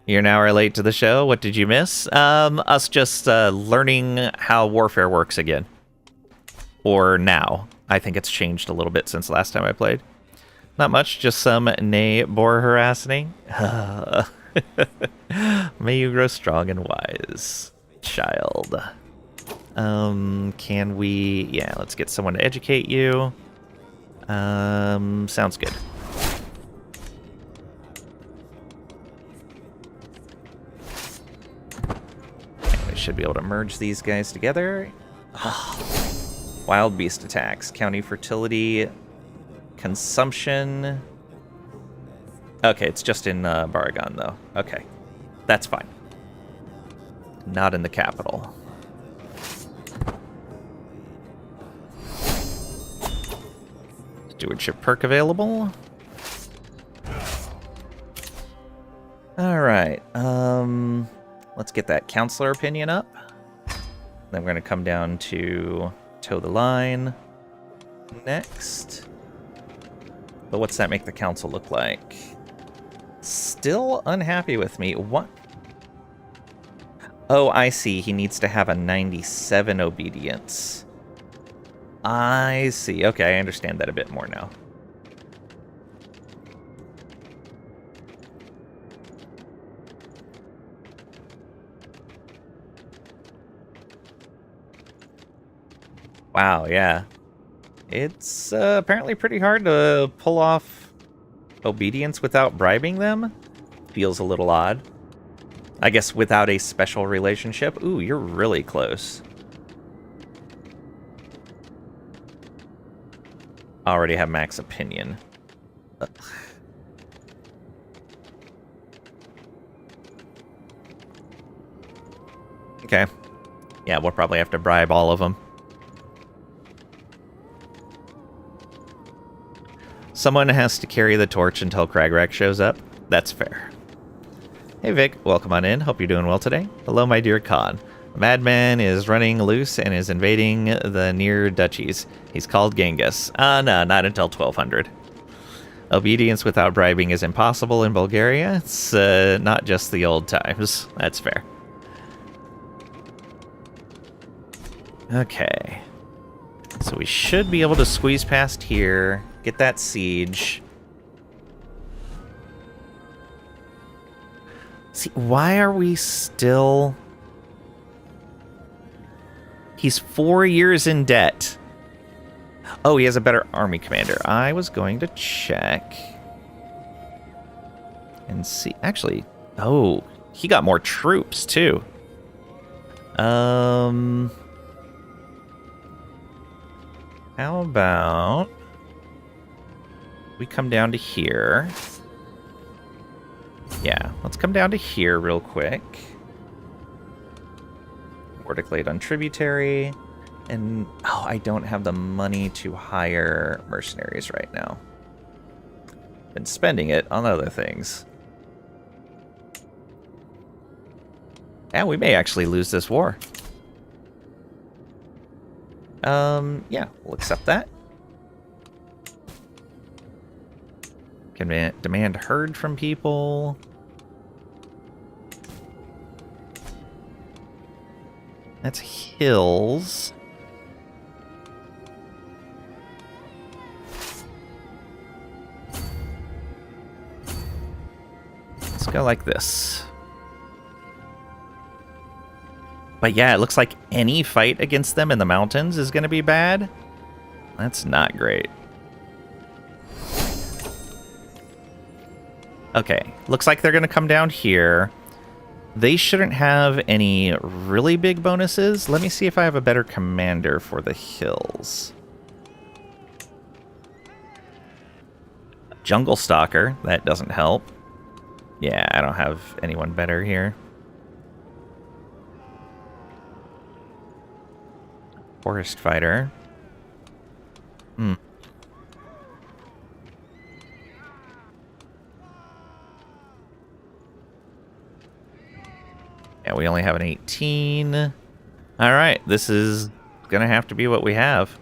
You're an hour late to the show. What did you miss? Us just learning how warfare works again. Or now. I think it's changed a little bit since last time I played. Not much, just some nay bore harassing. May you grow strong and wise, child. Can we... Yeah, let's get someone to educate you. Sounds good. We should be able to merge these guys together. Wild beast attacks. County fertility. Consumption. Okay, it's just in Baragon, though. Okay, that's fine. Not in the capital. Stewardship perk available. All right. Let's get that counselor opinion up. Then we're going to come down to toe the line next. But what's that make the council look like? Still unhappy with me. What? Oh, I see. He needs to have a 97 obedience. I see. Okay, I understand that a bit more now. Wow, yeah. It's apparently pretty hard to pull off obedience without bribing them. Feels a little odd. I guess without a special relationship. Ooh, you're really close. Already have max opinion. Ugh. Okay. Yeah, we'll probably have to bribe all of them. Someone has to carry the torch until Cragrek shows up. That's fair. Hey Vic, welcome on in. Hope you're doing well today. Hello, my dear Khan. A madman is running loose and is invading the near duchies. He's called Chinggis. No, not until 1200. Obedience without bribing is impossible in Bulgaria. It's not just the old times. That's fair. Okay. So we should be able to squeeze past here. Get that siege. See, why are we still... He's 4 years in debt. Oh, he has a better army commander. I was going to check. And see... Actually, oh, he got more troops, too. How about... we come down to here. Yeah, let's come down to here real quick. Vorticlade on tributary. And, oh, I don't have the money to hire mercenaries right now. Been spending it on other things. And we may actually lose this war. Yeah, we'll accept that. Can demand herd from people. That's hills. go like this. But yeah, it looks like any fight against them in the mountains is going to be bad. That's not great. Okay, looks like they're going to come down here. They shouldn't have any really big bonuses. Let me see if I have a better commander for the hills. Jungle Stalker, that doesn't help. Yeah, I don't have anyone better here. Forest Fighter. Yeah, we only have an 18. All right, this is gonna have to be what we have.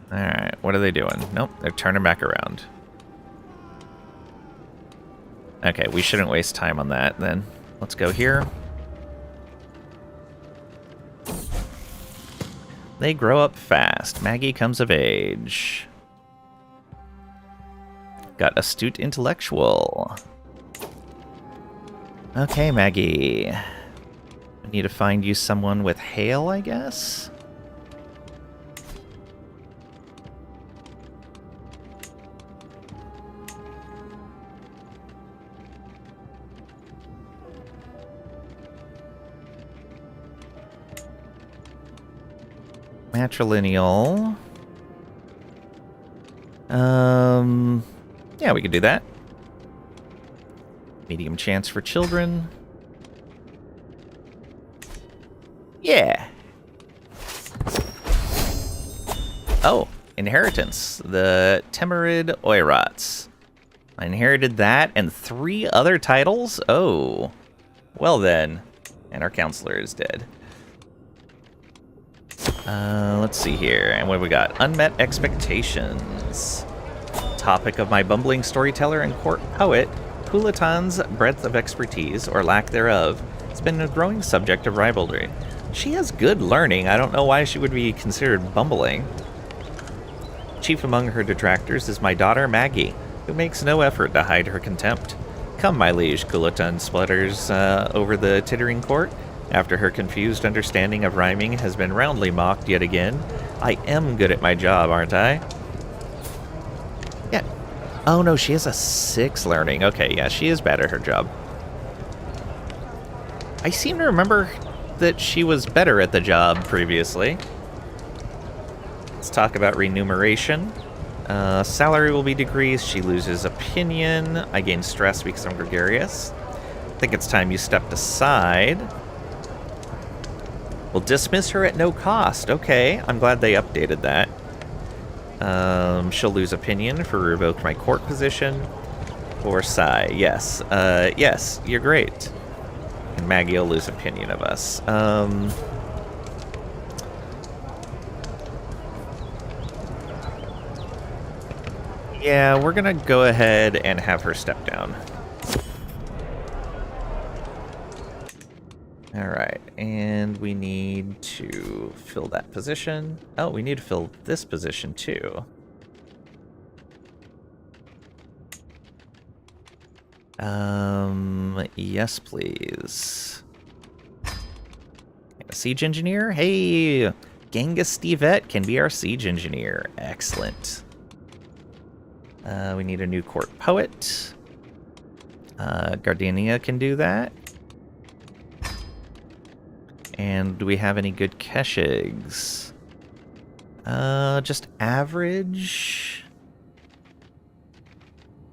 All right, what are they doing? Nope, they're turning back around. Okay, we shouldn't waste time on that then. Let's go here. They grow up fast. Maggie comes of age. Got astute intellectual. Okay, Maggie. I need to find you someone with hail, I guess? Matrilineal. Yeah, we could do that. Medium chance for children. Yeah. Oh, inheritance. The Temerid Oirots. I inherited that and 3 other titles? Oh. Well then. And our counselor is dead. Let's see here. And what have we got? Unmet expectations. Topic of my bumbling storyteller and court poet, Kulatan's breadth of expertise, or lack thereof, has been a growing subject of rivalry. She has good learning. I don't know why she would be considered bumbling. Chief among her detractors is my daughter Maggie, who makes no effort to hide her contempt. Come, my liege, Kulatan splutters over the tittering court. After her confused understanding of rhyming has been roundly mocked yet again. I am good at my job, aren't I? Yeah. Oh no, she has a 6 learning. Okay, yeah, she is bad at her job. I seem to remember that she was better at the job previously. Let's talk about remuneration. Salary will be decreased. She loses opinion. I gain stress because I'm gregarious. I think it's time you stepped aside. We'll dismiss her at no cost. Okay, I'm glad they updated that. She'll lose opinion for revoked my court position. Or Sai, yes. Yes, you're great. And Maggie will lose opinion of us. Yeah, we're gonna go ahead and have her step down. Alright, and we need to fill that position. Oh, we need to fill this position too. Yes, please. A siege engineer? Hey, Genghis Stevette can be our siege engineer. Excellent. We need a new court poet. Gardenia can do that. And do we have any good Keshigs? Just average.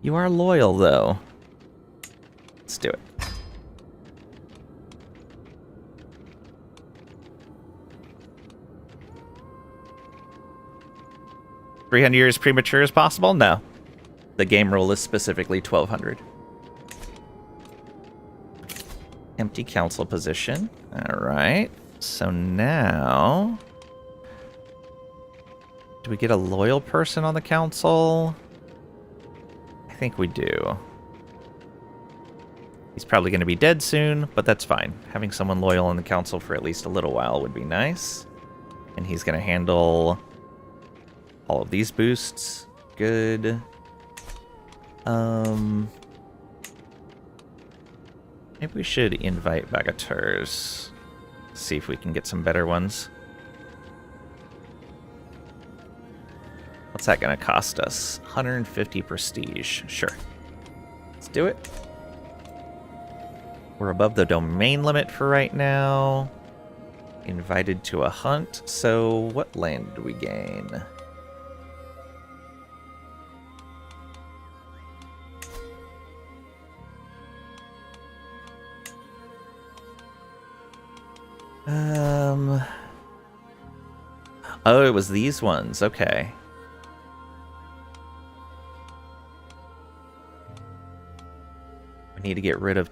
You are loyal, though. Let's do it. $300 years premature as possible? No. The game rule is specifically 1200. Empty council position. Alright. So now... do we get a loyal person on the council? I think we do. He's probably going to be dead soon, but that's fine. Having someone loyal in the council for at least a little while would be nice. And he's going to handle all of these boosts. Good. Maybe we should invite bagateurs. See if we can get some better ones. What's that going to cost us? 150 prestige. Sure. Let's do it. We're above the domain limit for right now. Invited to a hunt. So what land do we gain? Oh, it was these ones. Okay. We need to get rid of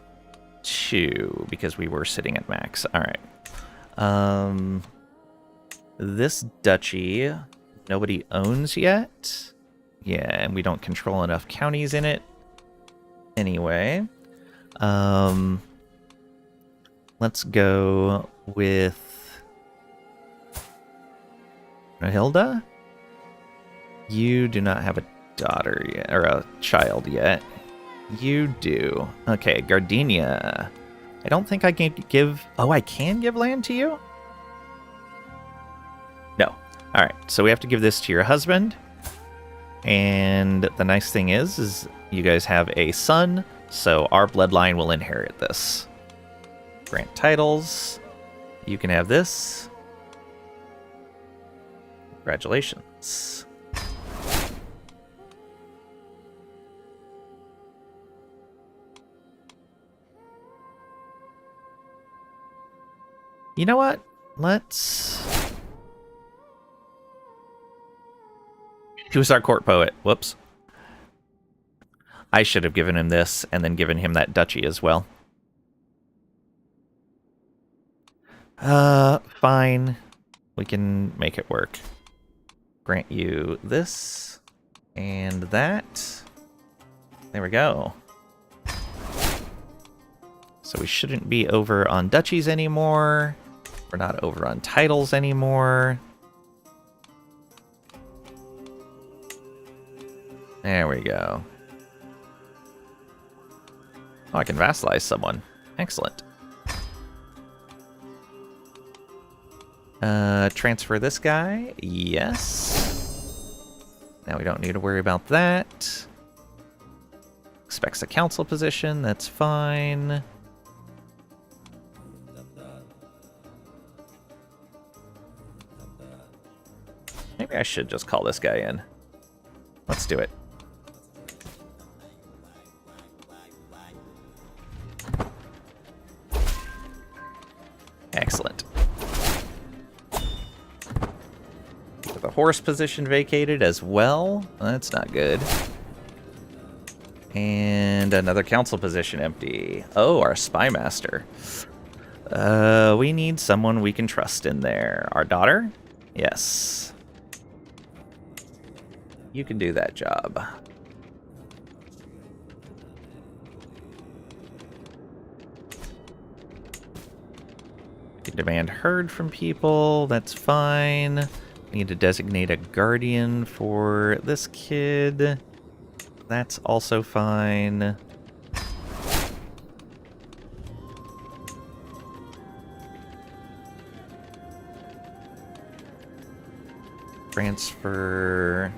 2 because we were sitting at max. All right. This duchy nobody owns yet. Yeah, and we don't control enough counties in it. Anyway, let's go with Hilda. You do not have a daughter yet, or a child yet. You do. Okay, Gardenia. I don't think I can give... Oh, I can give land to you? No. Alright, so we have to give this to your husband. And the nice thing is you guys have a son, so our bloodline will inherit this. Grant titles. You can have this. Congratulations. You know what? Let's... He was our court poet. Whoops. I should have given him this and then given him that duchy as well. Fine. We can make it work. Grant you this and that. There we go. So we shouldn't be over on duchies anymore. We're not over on titles anymore. There we go. Oh, I can vassalize someone. Excellent. Transfer this guy. Yes. Now we don't need to worry about that. Expects a council position. That's fine. Maybe I should just call this guy in. Let's do it. Excellent. The horse position vacated as well. That's not good. And another council position empty. Oh, our spy master. We need someone we can trust in there. Our daughter? Yes. You can do that job. You can demand herd from people. That's fine. Need to designate a guardian for this kid. That's also fine. Transfer.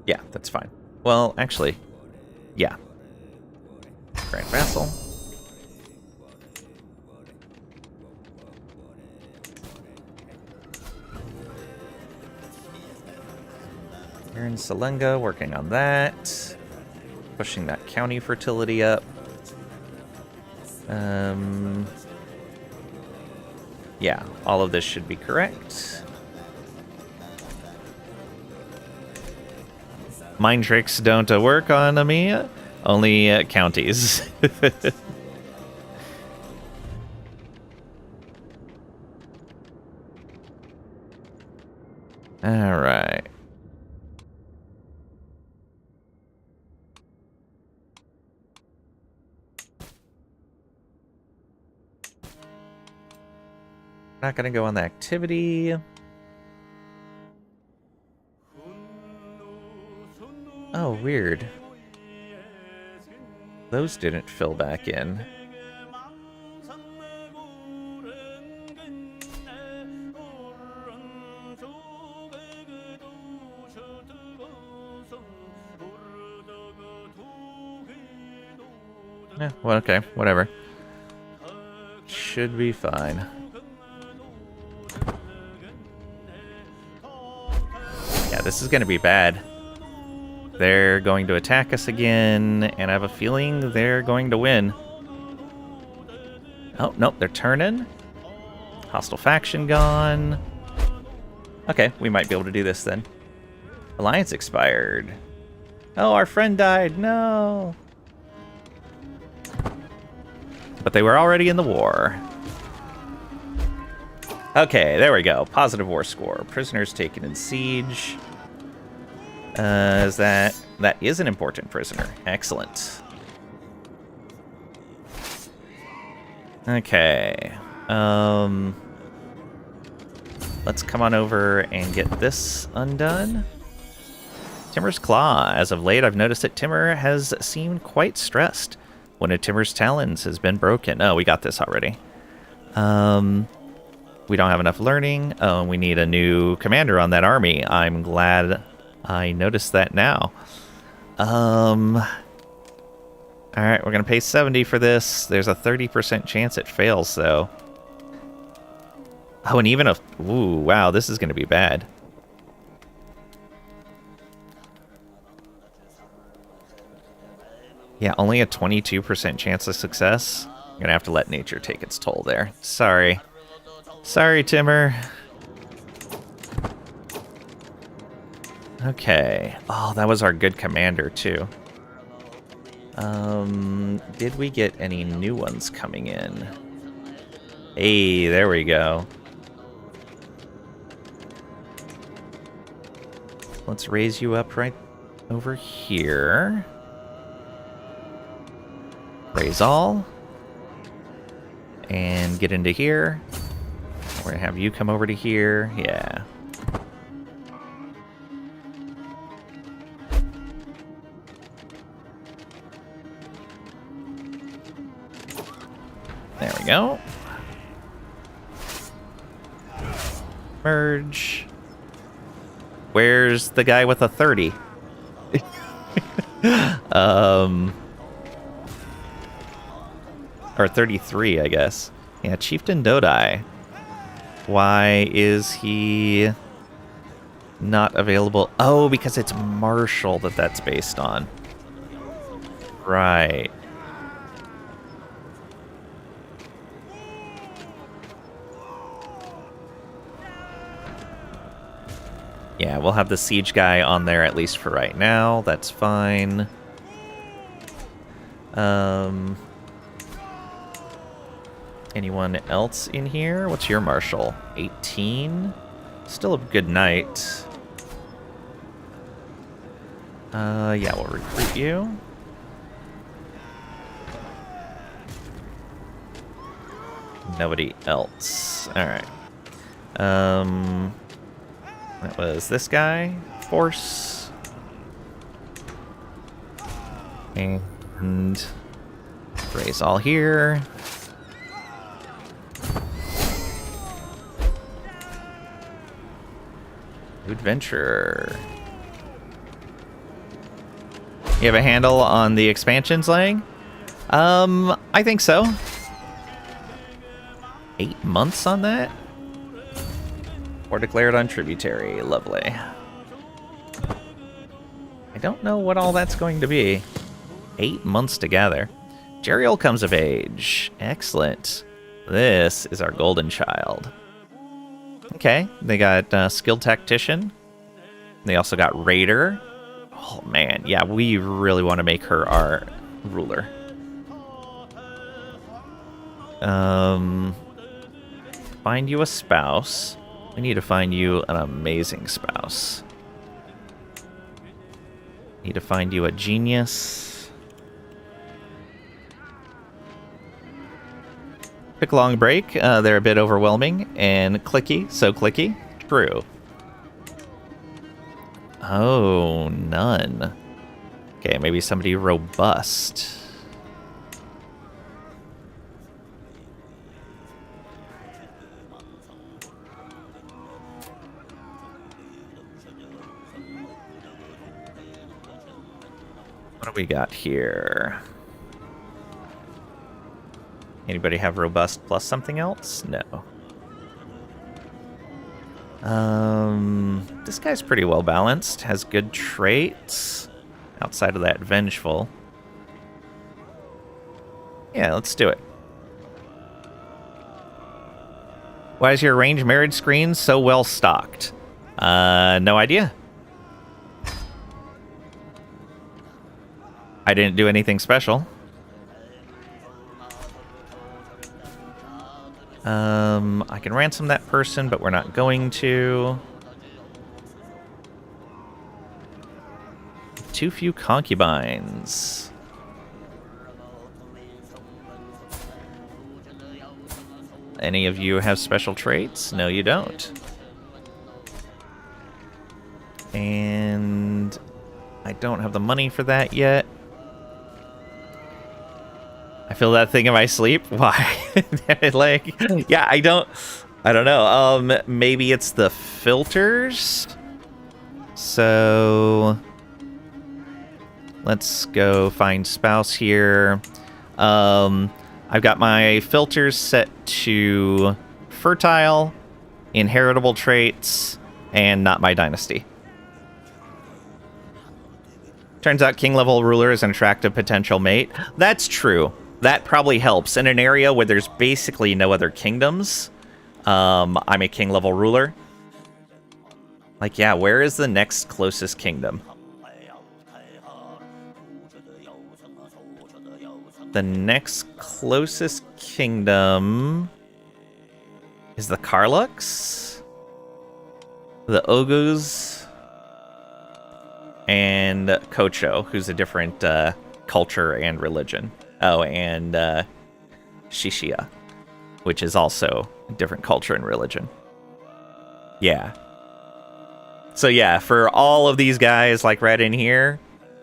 Yeah, that's fine. Well, actually, yeah. Grand Vassal. Here in Salenga, working on that. Pushing that county fertility up. Yeah, all of this should be correct. Mind tricks don't work on me. Only counties. All right. Not gonna go on the activity. Oh, weird. Those didn't fill back in. Well, okay, whatever. Should be fine. Yeah, this is gonna be bad. They're going to attack us again, and I have a feeling they're going to win. Oh, nope, they're turning. Hostile faction gone. Okay, we might be able to do this then. Alliance expired. Oh, our friend died. No. But they were already in the war. Okay, there we go. Positive war score. Prisoners taken in siege. That is an important prisoner. Excellent. Okay. Let's come on over and get this undone. Timur's Claw. As of late, I've noticed that Timur has seemed quite stressed. One of Timur's talons has been broken. Oh, we got this already. We don't have enough learning. Oh, we need a new commander on that army. I'm glad I noticed that now. Alright, we're going to pay 70 for this. There's a 30% chance it fails, though. Oh, and even a... Ooh, wow, this is going to be bad. Yeah, only a 22% chance of success. I'm going to have to let nature take its toll there. Sorry. Sorry, Timur. Okay. Oh, that was our good commander, too. Did we get any new ones coming in? Hey, there we go. Let's raise you up right over here. Raise all. And get into here. We're gonna have you come over to here. Yeah. There we go. Merge. Where's the guy with a 30? Or 33, I guess. Yeah, Chieftain Dodai. Why is he not available? Oh, because it's Marshall that's based on. Right. Yeah, we'll have the siege guy on there at least for right now. That's fine. Anyone else in here? What's your marshal? 18? Still a good night. Yeah, we'll recruit you. Nobody else. Alright. That was this guy. Force. And raise all here. Adventure. You have a handle on the expansions, Lang? I think so. 8 months on that? Or declared on tributary. Lovely. I don't know what all that's going to be. 8 months to gather. Jerial comes of age. Excellent. This is our golden child. Okay, they got skilled tactician. They also got raider. Oh man, yeah, we really want to make her our ruler. Find you a spouse. We need to find you an amazing spouse. Need to find you a genius. Quick long break. They're a bit overwhelming and clicky, so clicky. True. Oh, none. Okay, maybe somebody robust. What do we got here? Anybody have robust plus something else? No. This guy's pretty well balanced, has good traits. Outside of that, vengeful. Yeah, let's do it. Why is your arranged marriage screen so well stocked? No idea. I didn't do anything special. I can ransom that person, but we're not going to. Too few concubines. Any of you have special traits? No, you don't. And I don't have the money for that yet. I feel that thing in my sleep. Why? Like, yeah, I don't know. Maybe it's the filters. So let's go find spouse here. I've got my filters set to fertile, inheritable traits, and not my dynasty. Turns out king level ruler is an attractive potential mate. That's true. That probably helps. In an area where there's basically no other kingdoms, I'm a king level ruler. Like, yeah, where is the next closest kingdom? The next closest kingdom is the Karluks, the Oghuz, and Kocho, who's a different culture and religion. Oh, and Shishia, which is also a different culture and religion. Yeah. So yeah, for all of these guys, like right in here,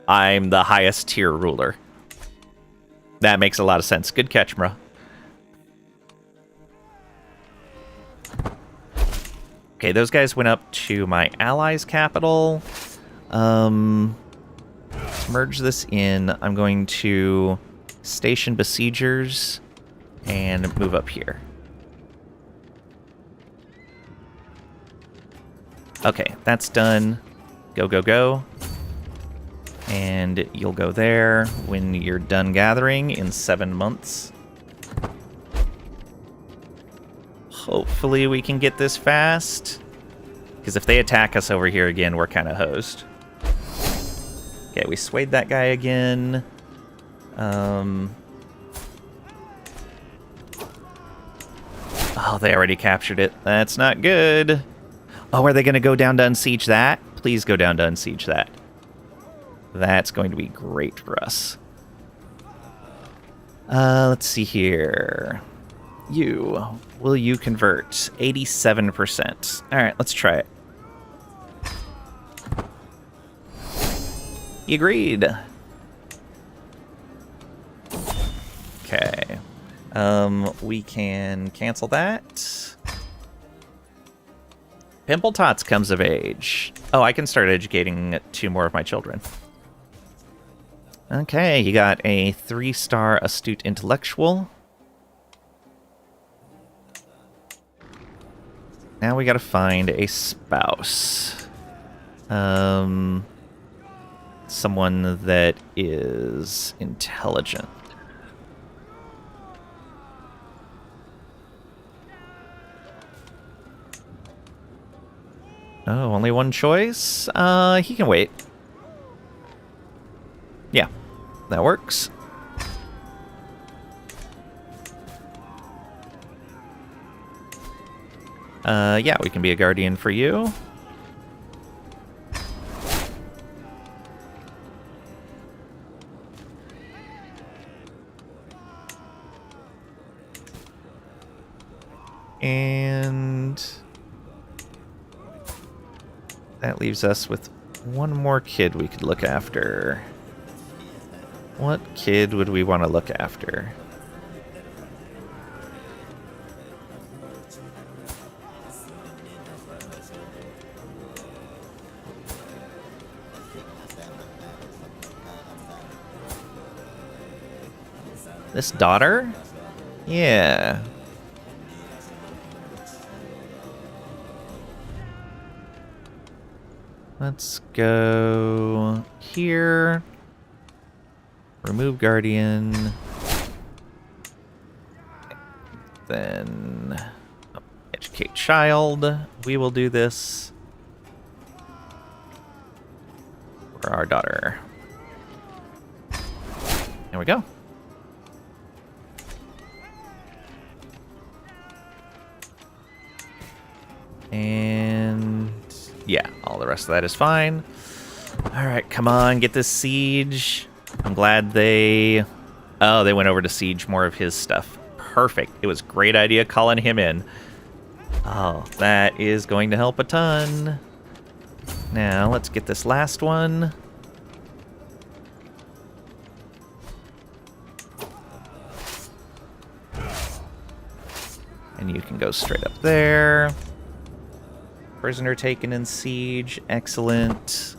I'm the highest tier ruler. That makes a lot of sense. Good catch, bro. Okay, those guys went up to my allies' capital. Merge this in. I'm going to station besiegers and move up here. Okay, that's done. Go, go, go. And you'll go there when you're done gathering in 7 months. Hopefully we can get this fast. Because if they attack us over here again, we're kind of hosed. Okay, we swayed that guy again. Oh, they already captured it. That's not good. Oh, are they going to go down to unsiege that? Please go down to unsiege that. That's going to be great for us. Let's see here. Will you convert? 87%. All right, let's try it. He agreed. Okay. We can cancel that. Pimple Tots comes of age. Oh, I can start educating 2 more of my children. Okay, you got a 3-star astute intellectual. Now we gotta find a spouse. Someone that is intelligent. Oh, only one choice? He can wait. Yeah, that works. Yeah, we can be a guardian for you. And that leaves us with one more kid we could look after. What kid would we want to look after? This daughter? Yeah. Let's go here. Remove guardian. Then educate child. We will do this for our daughter. There we go. And yeah, all the rest of that is fine. All right, come on, get this siege. I'm glad they... Oh, they went over to siege more of his stuff. Perfect. It was a great idea calling him in. Oh, that is going to help a ton. Now, let's get this last one. And you can go straight up there. Prisoner taken in siege. Excellent.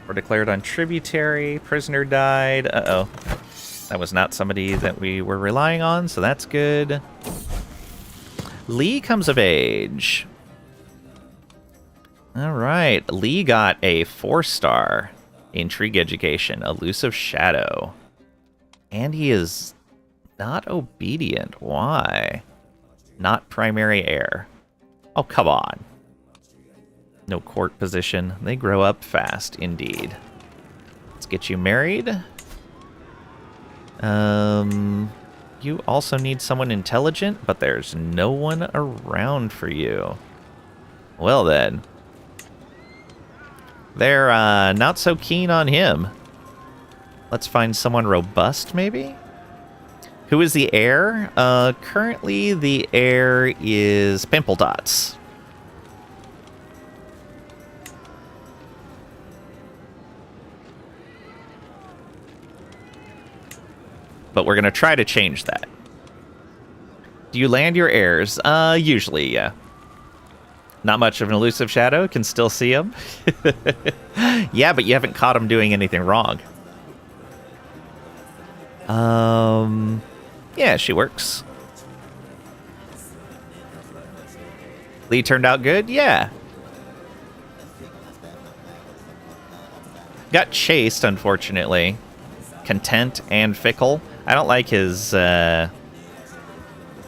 We're declared on tributary. Prisoner died. Uh-oh. That was not somebody that we were relying on, so that's good. Lee comes of age. All right. Lee got a 4-star. Intrigue education. Elusive shadow. And he is not obedient. Why? Not primary heir. Oh, come on. No court position. They grow up fast, indeed. Let's get you married. You also need someone intelligent, but there's no one around for you. Well then. They're not so keen on him. Let's find someone robust, maybe? Who is the heir? Currently the heir is Pimple Dots. But we're going to try to change that. Do you land your heirs? Usually, yeah. Not much of an elusive shadow. Can still see them. Yeah, but you haven't caught them doing anything wrong. Yeah, she works. Lee turned out good? Yeah. Got chased, unfortunately. Content and fickle. I don't like his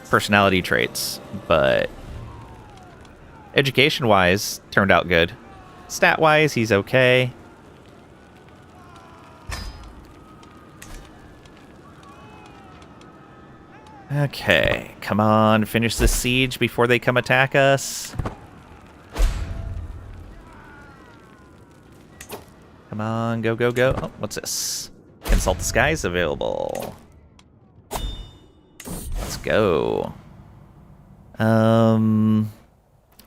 personality traits, but education-wise, turned out good. Stat-wise, he's okay. Okay, come on, finish this siege before they come attack us. Come on, go, go, go. Oh, what's this? Consult the skies available. Let's go.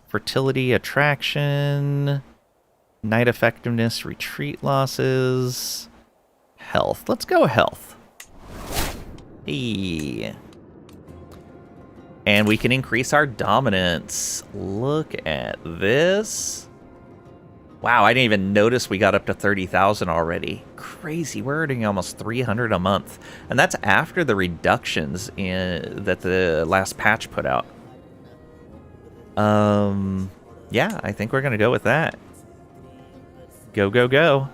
Fertility, attraction, night effectiveness, retreat losses, health. Let's go health. Hey. And we can increase our dominance. Look at this. Wow, I didn't even notice we got up to 30,000 already. Crazy, we're earning almost 300 a month. And that's after the reductions that the last patch put out. Yeah, I think we're going to go with that. Go, go, go.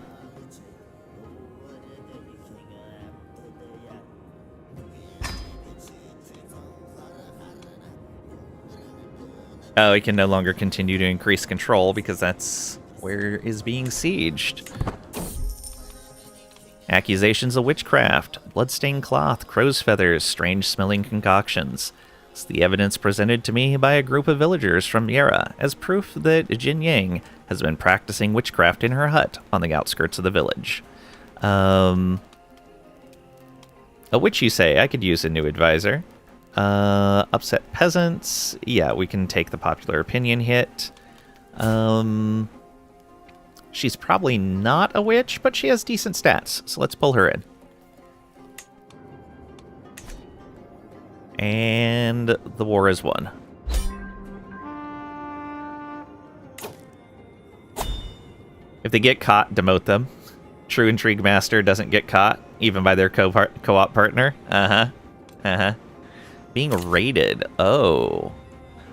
Oh, he can no longer continue to increase control because that's where is being sieged. Accusations of witchcraft, bloodstained cloth, crow's feathers, strange smelling concoctions. It's the evidence presented to me by a group of villagers from Yara as proof that Jin Yang has been practicing witchcraft in her hut on the outskirts of the village. A witch, you say? I could use a new advisor. Upset peasants. Yeah, we can take the popular opinion hit. She's probably not a witch, but she has decent stats, so let's pull her in. And the war is won. If they get caught, demote them. True Intrigue Master doesn't get caught, even by their co-op partner. Being raided. Oh.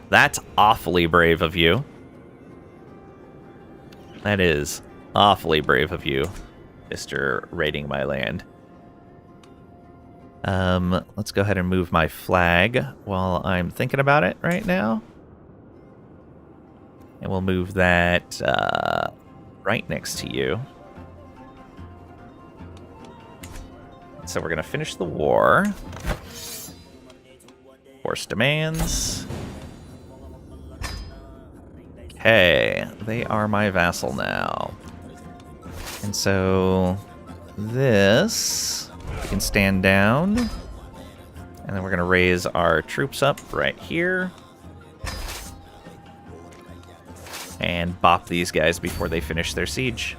That's awfully brave of you. That is awfully brave of you, Mr. Raiding My Land. Let's go ahead and move my flag while I'm thinking about it right now. And we'll move that right next to you. So we're going to finish the war. Force demands. Okay, they are my vassal now. And so this, we can stand down. And then we're going to raise our troops up right here. And bop these guys before they finish their siege.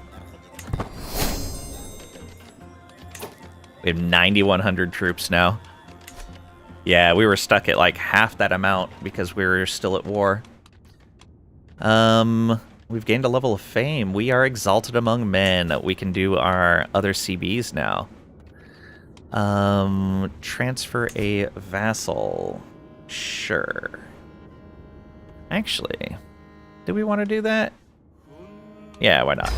We have 9,100 troops now. Yeah, we were stuck at like half that amount because we were still at war. We've gained a level of fame. We are exalted among men. We can do our other CBs now. Transfer a vassal. Sure. Actually, do we want to do that? Yeah, why not?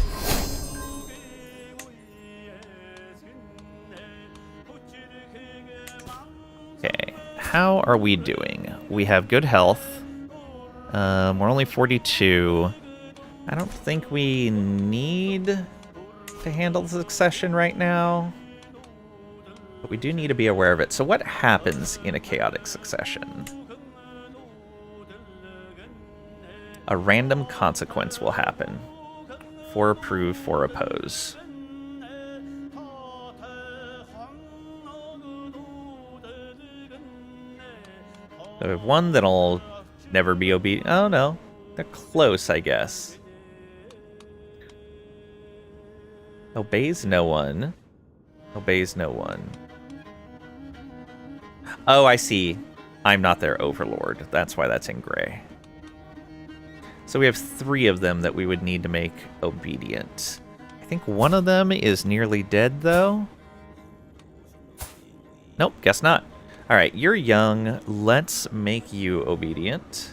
Okay, how are we doing? We have good health. We're only 42. I don't think we need to handle the succession right now. But we do need to be aware of it. So what happens in a chaotic succession? A random consequence will happen. 4 approve, 4 oppose. So we have one that'll never be obedient. Oh no, they're close, I guess. Obeys no one. Obeys no one. Oh, I see. I'm not their overlord. That's why that's in gray. So we have 3 of them that we would need to make obedient. I think one of them is nearly dead, though. Nope, guess not. All right, you're young. Let's make you obedient.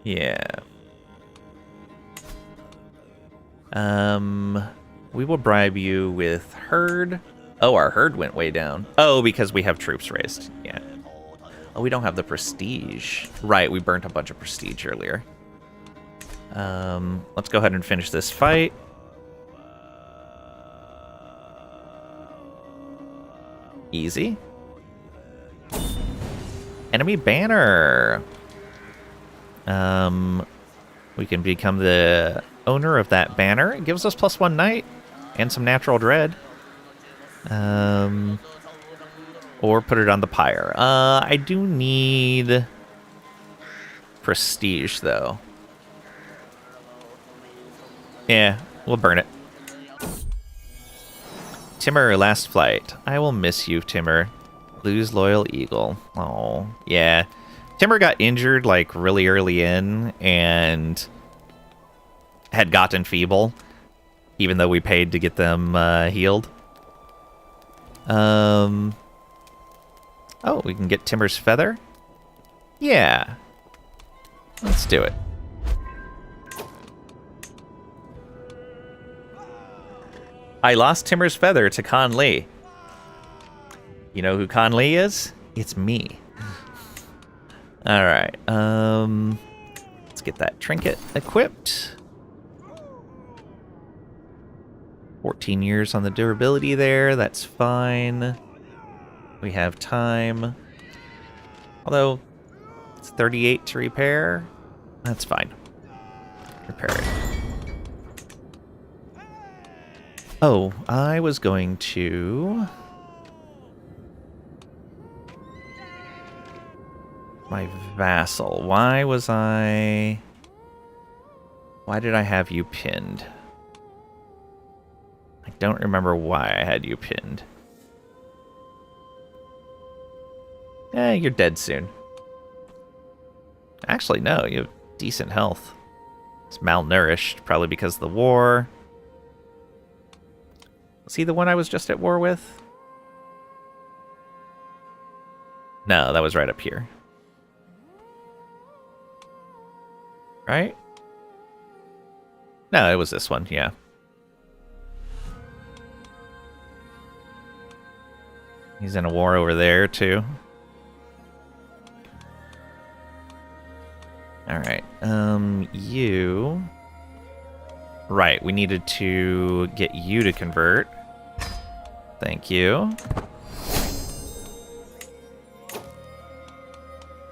Yeah. We will bribe you with herd. Oh, our herd went way down. Oh, because we have troops raised. Yeah. Oh, we don't have the prestige. Right, we burnt a bunch of prestige earlier. Let's go ahead and finish this fight. Easy. Enemy banner. We can become the owner of that banner. It gives us +1 knight and some natural dread. Or put it on the pyre. I do need prestige, though. Yeah, we'll burn it. Timur, last flight. I will miss you, Timur. Lose loyal eagle. Oh, yeah. Timur got injured, like, really early in, and had gotten feeble, even though we paid to get them healed. Oh, we can get Timur's feather? Yeah. Let's do it. I lost Timur's feather to Khan Lee. You know who Khan Lee is? It's me. Alright, let's get that trinket equipped. 14 years on the durability there. That's fine. We have time. Although, it's 38 to repair. That's fine. Repair it. Oh, I was going to... My vassal. Why was I... Why did I have you pinned? I don't remember why I had you pinned. You're dead soon. Actually, no, you have decent health. It's malnourished, probably because of the war. Was he the one I was just at war with? No, that was right up here. Right? No, it was this one, yeah. He's in a war over there, too. Alright, you... Right, we needed to get you to convert. Thank you.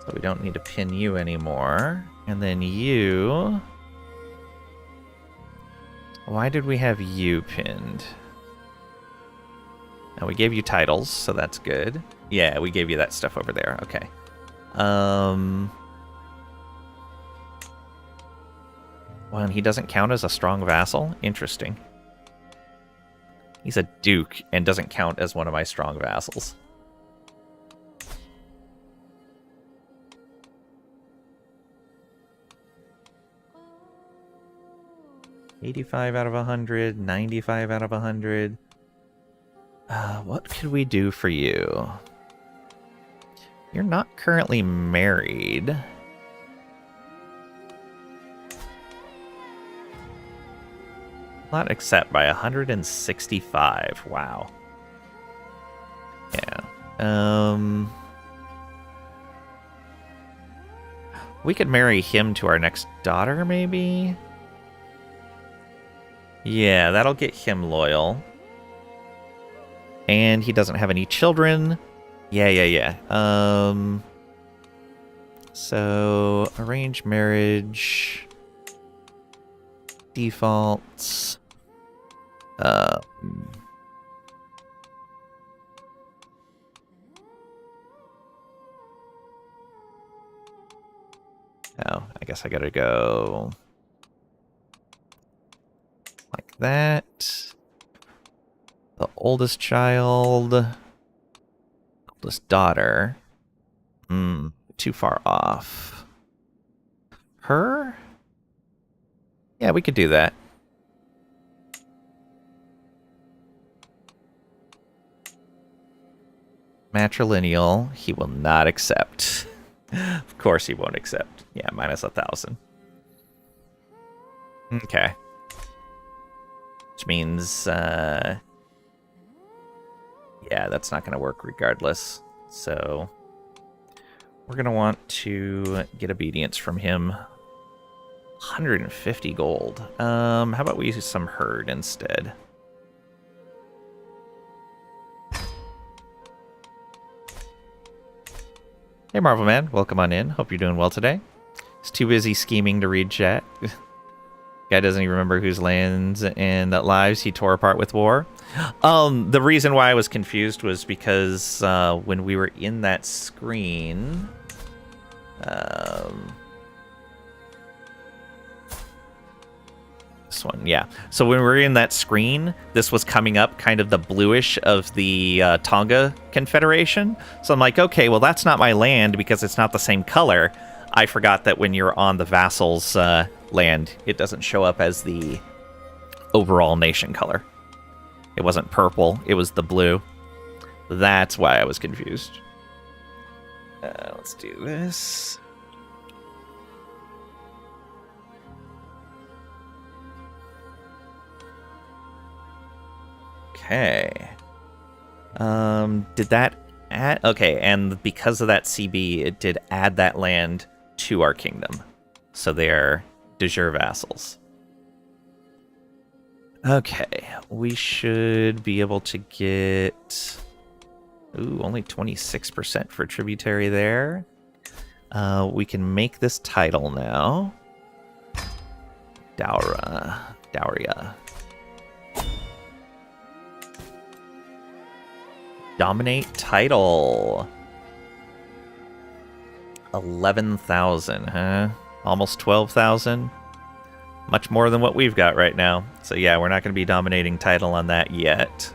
So we don't need to pin you anymore. And then you... Why did we have you pinned? Now, we gave you titles, so that's good. Yeah, we gave you that stuff over there. Okay. Well, and he doesn't count as a strong vassal? Interesting. He's a duke and doesn't count as one of my strong vassals. $85 out of 100, 95 out of 100. What could we do for you? You're not currently married. Not accept by 165. Wow. Yeah. We could marry him to our next daughter, maybe? Yeah, that'll get him loyal. And he doesn't have any children. Yeah. So, arranged marriage. Defaults. Oh, I guess I gotta go like that. The oldest child, oldest daughter. Too far off. Her? Yeah, we could do that. Matrilineal, he will not accept. Of course he won't accept. Yeah, minus 1,000. Okay. Which means, yeah, that's not going to work regardless. So, we're going to want to get obedience from him. 150 gold. How about we use some herd instead? Hey, Marvel Man, welcome on in. Hope you're doing well today. He's too busy scheming to read chat. Guy doesn't even remember whose lands and lives he tore apart with war. The reason why I was confused was because when we were in that screen, this one, yeah. So when we were in that screen, this was coming up kind of the bluish of the Tonga Confederation. So I'm like, okay, well, that's not my land because it's not the same color. I forgot that when you're on the vassal's land, it doesn't show up as the overall nation color. It wasn't purple, it was the blue. That's why I was confused. Let's do this. Okay. Did that add... Okay, and because of that CB, it did add that land to our kingdom. So they are de jure vassals. Okay, we should be able to get... Ooh, only 26% for tributary there. We can make this title now. Dauria. Dominate title. 11,000, huh? Almost 12,000. Much more than what we've got right now. So yeah, we're not going to be dominating title on that yet.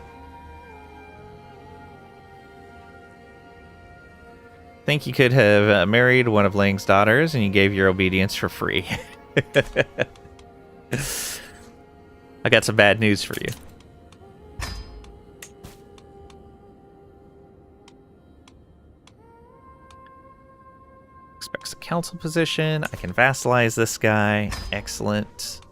Think you could have married one of Lang's daughters and you gave your obedience for free. I got some bad news for you. Expects a council position. I can vassalize this guy. Excellent.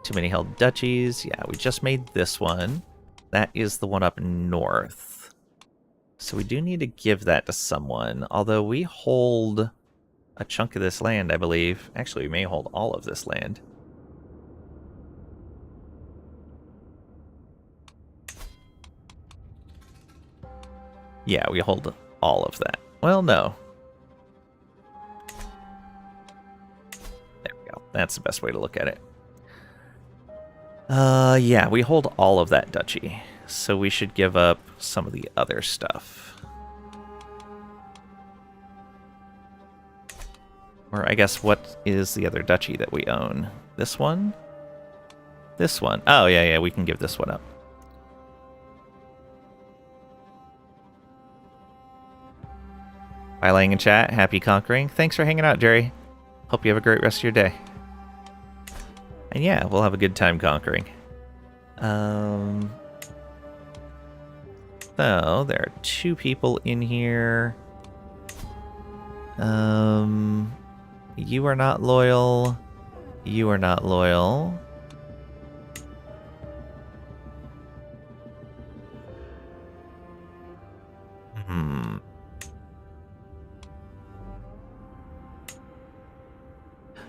Too many held duchies. Yeah, we just made this one. That is the one up north. So we do need to give that to someone. Although we hold a chunk of this land, I believe. Actually, we may hold all of this land. Yeah, we hold all of that. Well, no. There we go. That's the best way to look at it. Yeah, we hold all of that duchy. So we should give up some of the other stuff. Or I guess what is the other duchy that we own? This one? This one. Oh, yeah, we can give this one up. Bye, Lang in chat. Happy conquering. Thanks for hanging out, Jerry. Hope you have a great rest of your day. And yeah, we'll have a good time conquering. So, there are 2 people in here. You are not loyal. You are not loyal.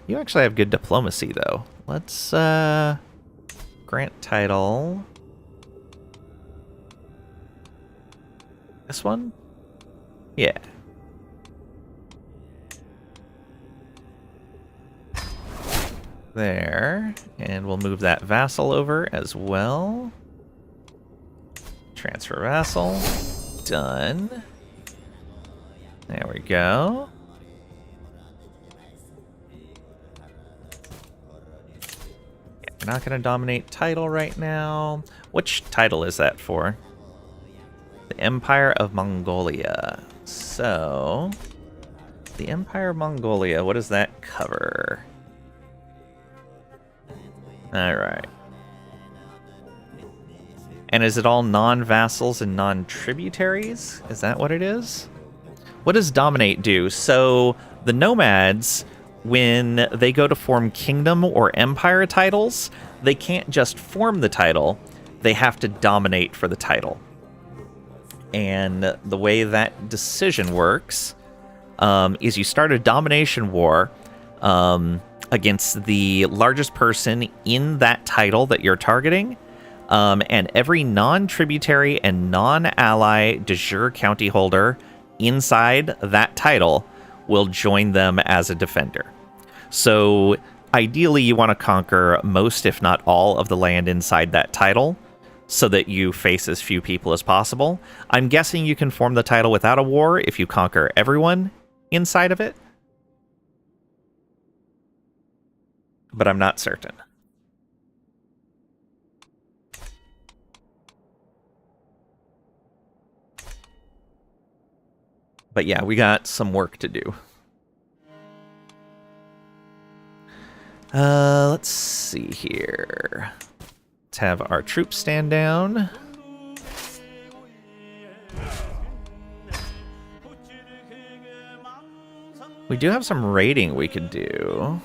You actually have good diplomacy, though. Let's, grant title. This one? Yeah. There. And we'll move that vassal over as well. Transfer vassal. Done. There we go. We're not going to dominate title right now. Which title is that for? The Empire of Mongolia. So, the Empire of Mongolia, what does that cover? Alright. And is it all non-vassals and non-tributaries? Is that what it is? What does dominate do? So, the nomads, when they go to form kingdom or empire titles, they can't just form the title, they have to dominate for the title. And the way that decision works is you start a domination war against the largest person in that title that you're targeting, and every non-tributary and non-ally de jure county holder inside that title will join them as a defender. So ideally you want to conquer most, if not all, of the land inside that title so that you face as few people as possible. I'm guessing you can form the title without a war if you conquer everyone inside of it, but I'm not certain. But yeah, we got some work to do. Let's see here. Let's have our troops stand down. We do have some raiding we could do.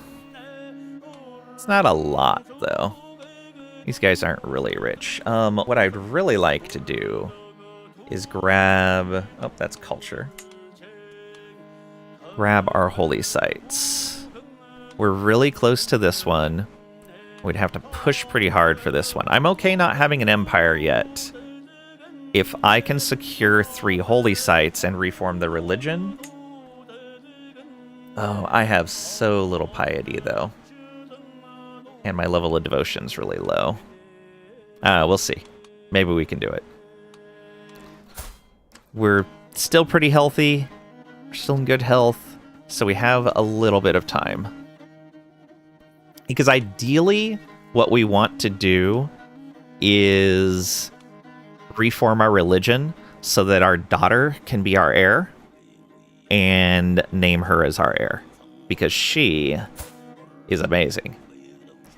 It's not a lot, though. These guys aren't really rich. What I'd really like to do is grab... Oh, that's culture. Grab our holy sites. We're really close to this one. We'd have to push pretty hard for this one. I'm okay not having an empire yet. If I can secure 3 holy sites and reform the religion... Oh, I have so little piety, though. And my level of devotion's really low. We'll see. Maybe we can do it. We're still pretty healthy. We're still in good health. So we have a little bit of time. Because ideally, what we want to do is reform our religion so that our daughter can be our heir and name her as our heir. Because she is amazing.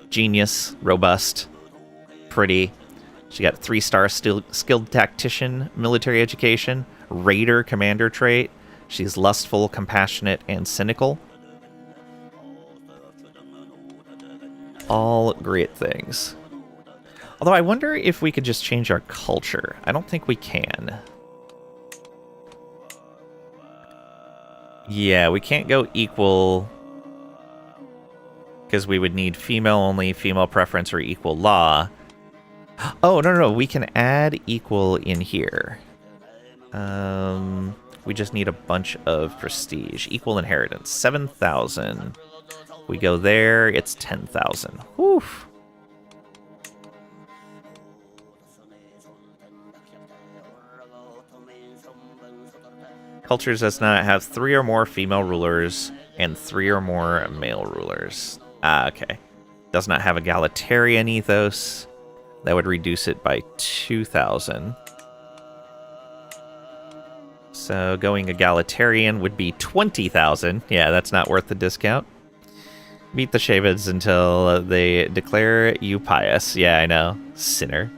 Genius, robust, pretty. She got 3-star skilled tactician, military education, raider commander trait. She's lustful, compassionate, and cynical. All great things. Although I wonder if we could just change our culture. I don't think we can. Yeah, we can't go equal because we would need female only, female preference, or equal law. Oh, no. We can add equal in here. We just need a bunch of prestige. Equal inheritance, 7,000. We go there, it's 10,000. Whew. Cultures does not have 3 or more female rulers and 3 or more male rulers. Okay. Does not have egalitarian ethos. That would reduce it by 2,000. So going egalitarian would be 20,000. Yeah, that's not worth the discount. Beat the Shavids until they declare you pious. Yeah, I know. Sinner.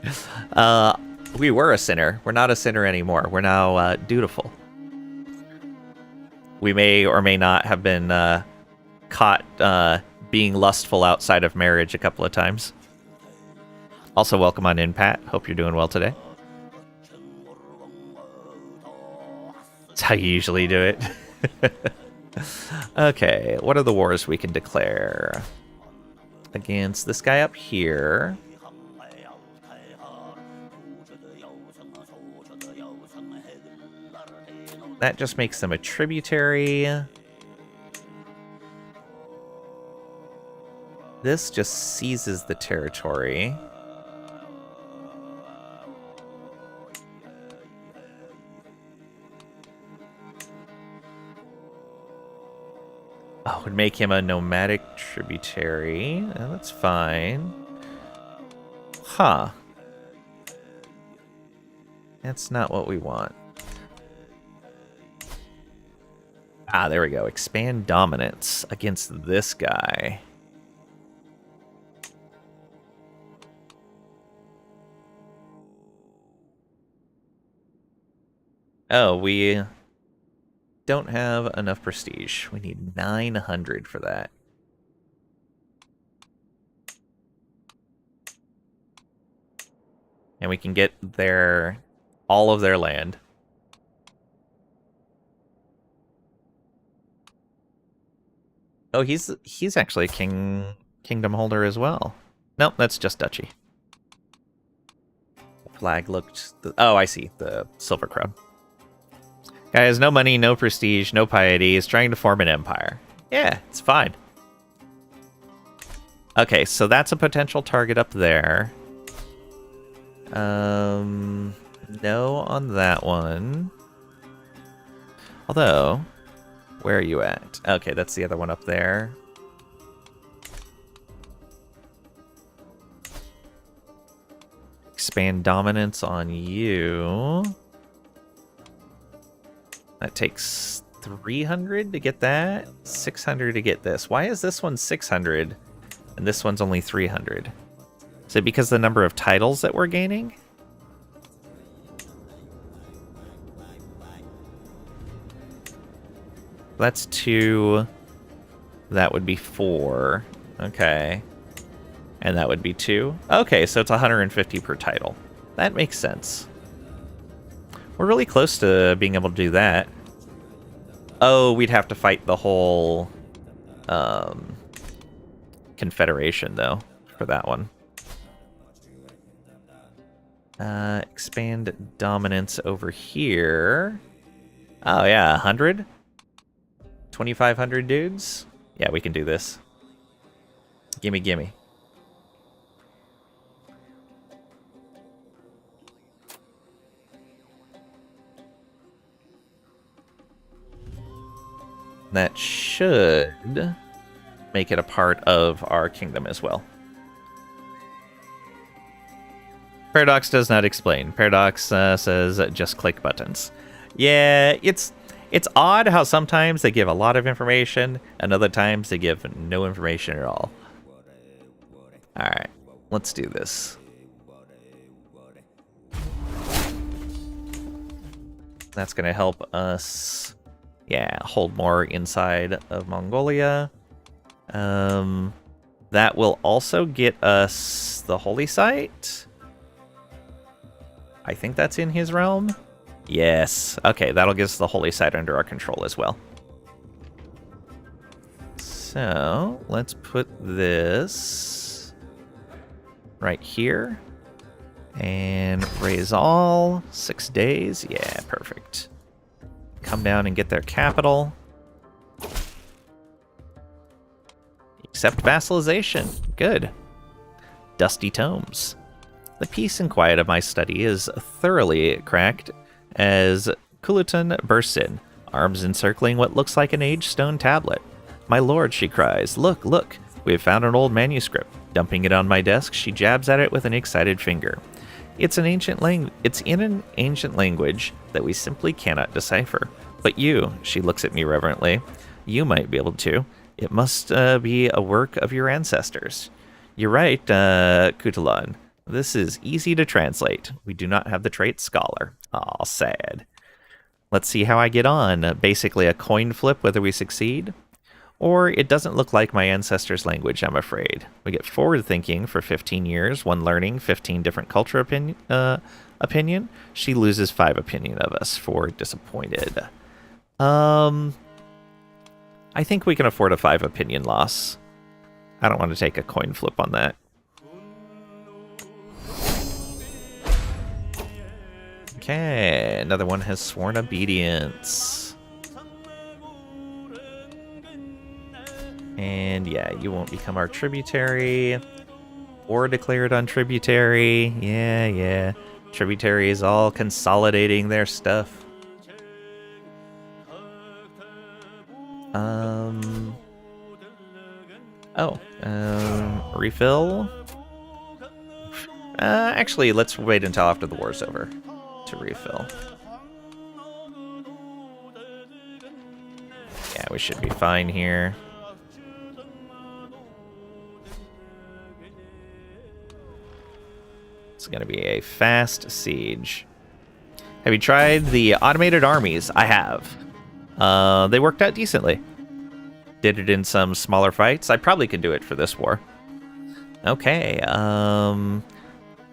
We were a sinner. We're not a sinner anymore. We're now dutiful. We may or may not have been caught being lustful outside of marriage a couple of times. Also, welcome on in, Pat. Hope you're doing well today. That's how you usually do it. Okay, what are the wars we can declare? Against this guy up here. That just makes them a tributary. This just seizes the territory. Oh, would make him a nomadic tributary. That's fine. Huh. That's not what we want. Ah, there we go. Expand dominance against this guy. Oh, we don't have enough prestige. We need 900 for that. And we can get all of their land. Oh, he's actually a kingdom holder as well. Nope, that's just duchy. The flag looked... Oh, I see. The silver crown. Guy has no money, no prestige, no piety. He's trying to form an empire. Yeah, it's fine. Okay, so that's a potential target up there. No on that one. Although, where are you at? Okay, that's the other one up there. Expand dominance on you. That takes 300 to get that, 600 to get this. Why is this one 600 and this one's only 300? Is it because of the number of titles that we're gaining? That's 2. That would be 4. Okay. And that would be 2. Okay, so it's 150 per title. That makes sense. We're really close to being able to do that. Oh, we'd have to fight the whole confederation, though. for that one. Expand dominance over here. Oh yeah, 100? 2,500 dudes? Yeah, we can do this. Gimme, gimme. That should make it a part of our kingdom as well. Paradox does not explain. Paradox says just click buttons. Yeah, it's odd how sometimes they give a lot of information and other times they give no information at all. Alright, let's do this. That's going to help us, yeah, hold more inside of Mongolia. That will also get us the holy site. I think that's in his realm. Yes. Okay, that'll get us the holy site under our control as well. So, let's put this right here. And raise all. 6 days. Yeah, perfect. Come down and get their capital. Accept vassalization. Good. Dusty tomes. The peace and quiet of my study is thoroughly cracked as Kulutan bursts in, arms encircling what looks like an aged stone tablet. My lord, she cries, look, look, we have found an old manuscript. Dumping it on my desk, she jabs at it with an excited finger. It's in an ancient language that we simply cannot decipher. But you, she looks at me reverently, you might be able to. It must be a work of your ancestors. You're right, Kutalan. This is easy to translate. We do not have the trait scholar. Aw, sad. Let's see how I get on. Basically a coin flip whether we succeed. Or it doesn't look like my ancestors' language, I'm afraid. We get forward thinking for 15 years, 1 learning, 15 different culture opinion. She loses 5 opinion of us for disappointed. I think we can afford a 5 opinion loss. I don't want to take a coin flip on that. Okay, another one has sworn obedience. And yeah, you won't become our tributary. Or declared untributary. Yeah. Tributary is all consolidating their stuff. Refill? Actually, let's wait until after the war's over to refill. Yeah, we should be fine here. It's going to be a fast siege. Have you tried the automated armies? I have. They worked out decently. Did it in some smaller fights. I probably could do it for this war. Okay,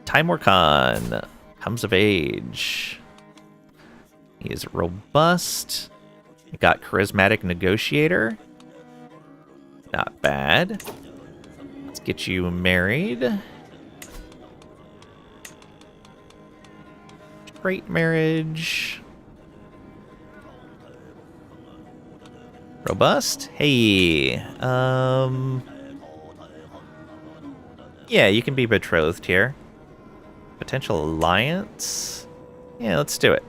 Timur Khan comes of age. He is robust. Got charismatic negotiator. Not bad. Let's get you married. Great marriage. Robust? Hey. Yeah, you can be betrothed here. Potential alliance? Yeah, let's do it.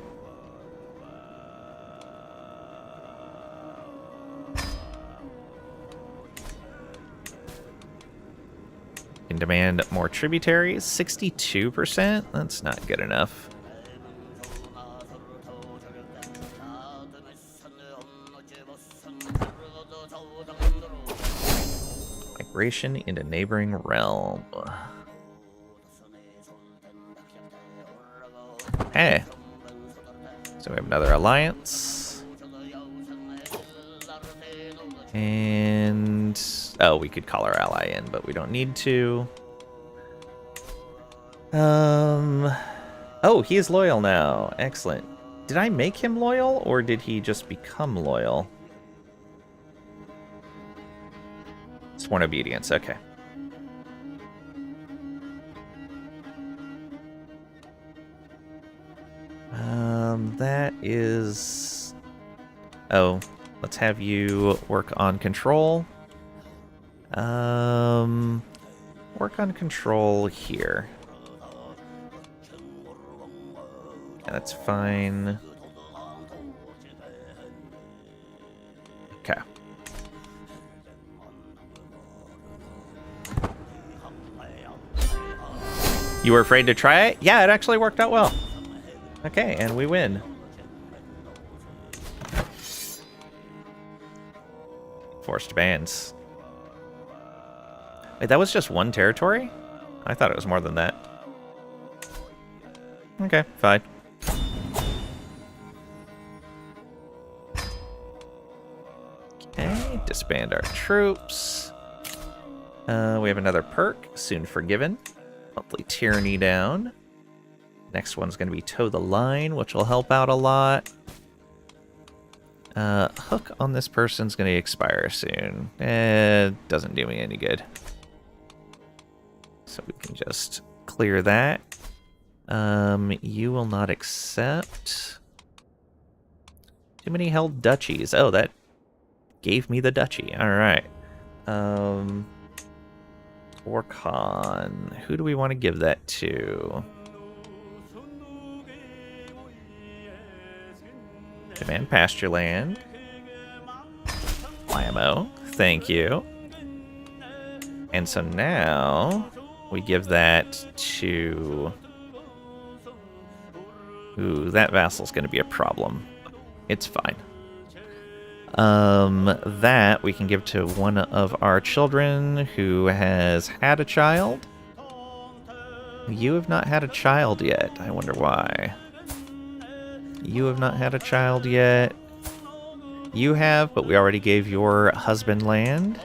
Can demand more tributaries. 62%? That's not good enough. Migration into neighboring realm. Hey. So we have another alliance. And oh, we could call our ally in, but we don't need to. Oh, he is loyal now. Excellent. Did I make him loyal, or did he just become loyal? Sworn obedience, okay. that is... Oh, let's have you work on control. Work on control here. Yeah, that's fine. Okay. You were afraid to try it? Yeah, it actually worked out well. Okay, and we win. Forced bans. Wait, that was just one territory? I thought it was more than that. Okay, fine. Okay, disband our troops. We have another perk, soon forgiven. Monthly tyranny down. Next one's going to be toe the line, which will help out a lot. Hook on this person's going to expire soon. Doesn't do me any good. So we can just clear that. You will not accept. Too many held duchies. Oh, that gave me the duchy. All right. Orkhan. Who do we want to give that to? Demand pasture land. Lamo. Thank you. And so now we give that to... Ooh, that vassal's going to be a problem. It's fine. That we can give to one of our children who has had a child. You have not had a child yet. I wonder why. You have not had a child yet. You have, but we already gave your husband land.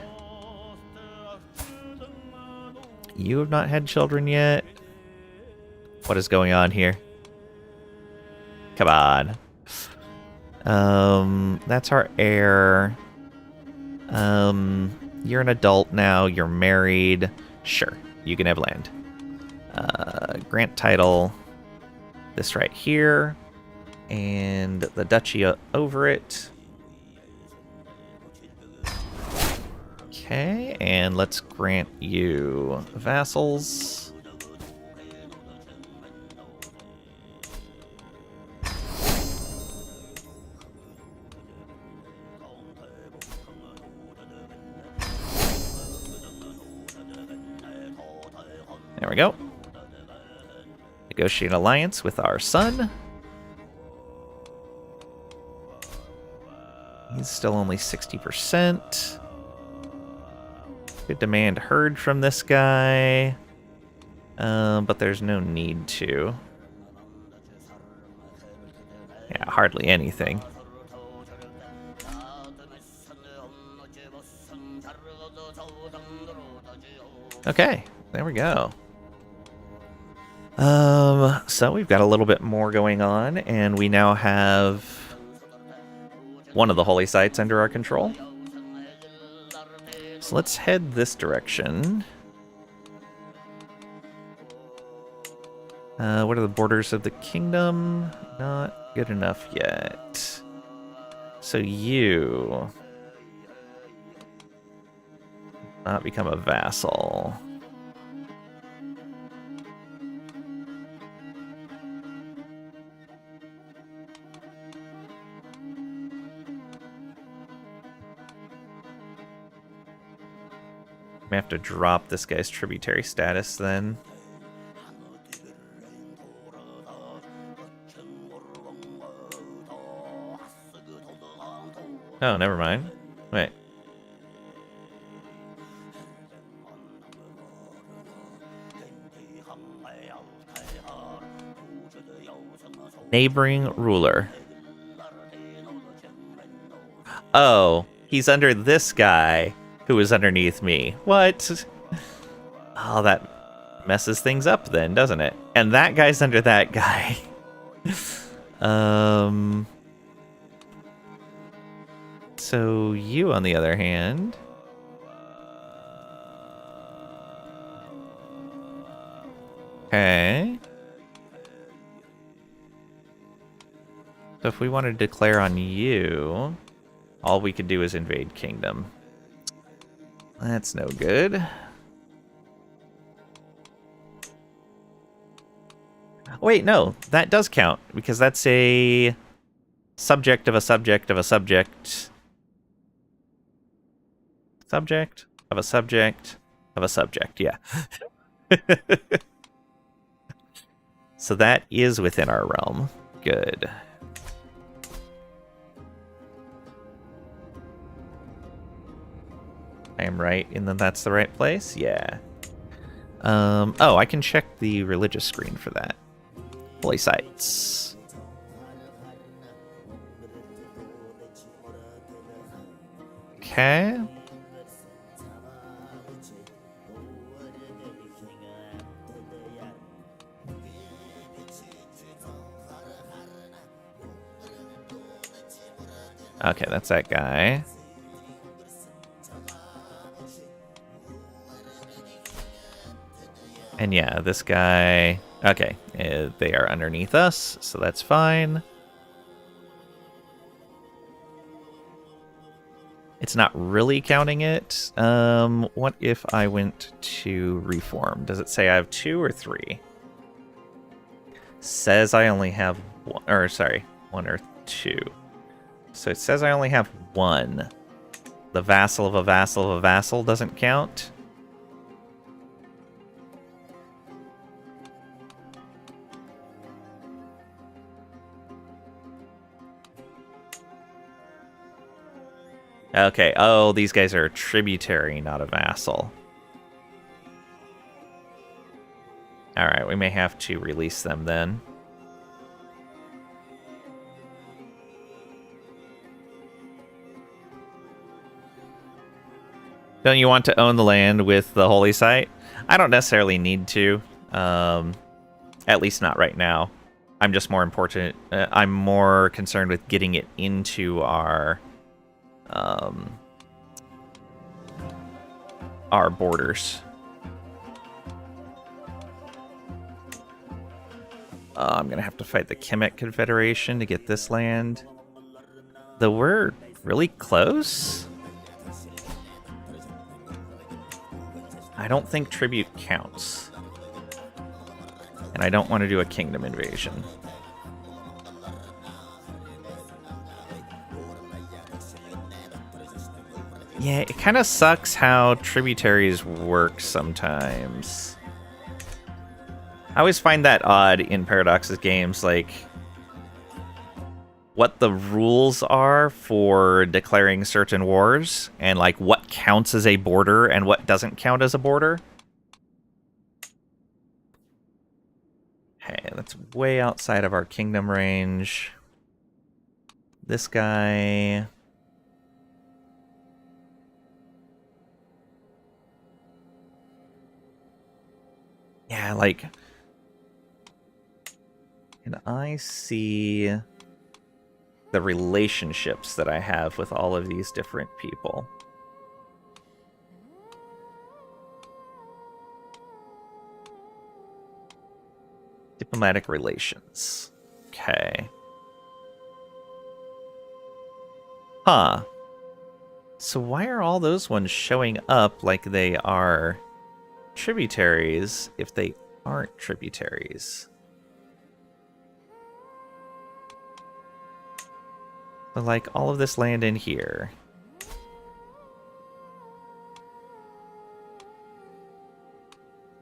You have not had children yet. What is going on here? Come on. That's our heir. You're an adult now. You're married. Sure, you can have land. Grant title. This right here. And the duchy over it. Okay, and let's grant you vassals. There we go. Negotiate an alliance with our son. He's still only 60%. Could demand herd from this guy. But there's no need to. Yeah, hardly anything. Okay, there we go. So we've got a little bit more going on, and we now have one of the holy sites under our control. So let's head this direction. What are the borders of the kingdom? Not good enough yet. So you not become a vassal. We have to drop this guy's tributary status then. Oh, never mind. Wait. Neighboring ruler. Oh, he's under this guy who is underneath me. What? Oh, that messes things up then, doesn't it? And that guy's under that guy. So you, on the other hand... Okay. So if we wanted to declare on you, all we could do is invade kingdom. That's no good. Wait, no, that does count, because that's a subject of a subject of a subject. Subject of a subject of a subject, yeah. So that is within our realm. Good. I am right in that that's the right place? Yeah. Oh, I can check the religious screen for that. Holy sites. Okay. Okay, that's that guy. And yeah, this guy... Okay, they are underneath us, so that's fine. It's not really counting it. What if I went to reform? Does it say I have 2 or 3? Says I only have 1, or sorry, 1 or 2. So it says I only have 1. The vassal of a vassal of a vassal doesn't count. Okay, oh, these guys are a tributary, not a vassal. Alright, we may have to release them then. Don't you want to own the land with the holy site? I don't necessarily need to. At least not right now. I'm just more important. I'm more concerned with getting it into our borders. I'm gonna have to fight the Kemet Confederation to get this land. Though we're really close. I don't think tribute counts. And I don't want to do a kingdom invasion. Yeah, it kind of sucks how tributaries work sometimes. I always find that odd in Paradox's games, like what the rules are for declaring certain wars, and like what counts as a border and what doesn't count as a border. Okay, that's way outside of our kingdom range. This guy... Yeah, like... Can I see the relationships that I have with all of these different people? Diplomatic relations. Okay. Huh. So why are all those ones showing up like they are tributaries if they aren't tributaries? So like all of this land in here.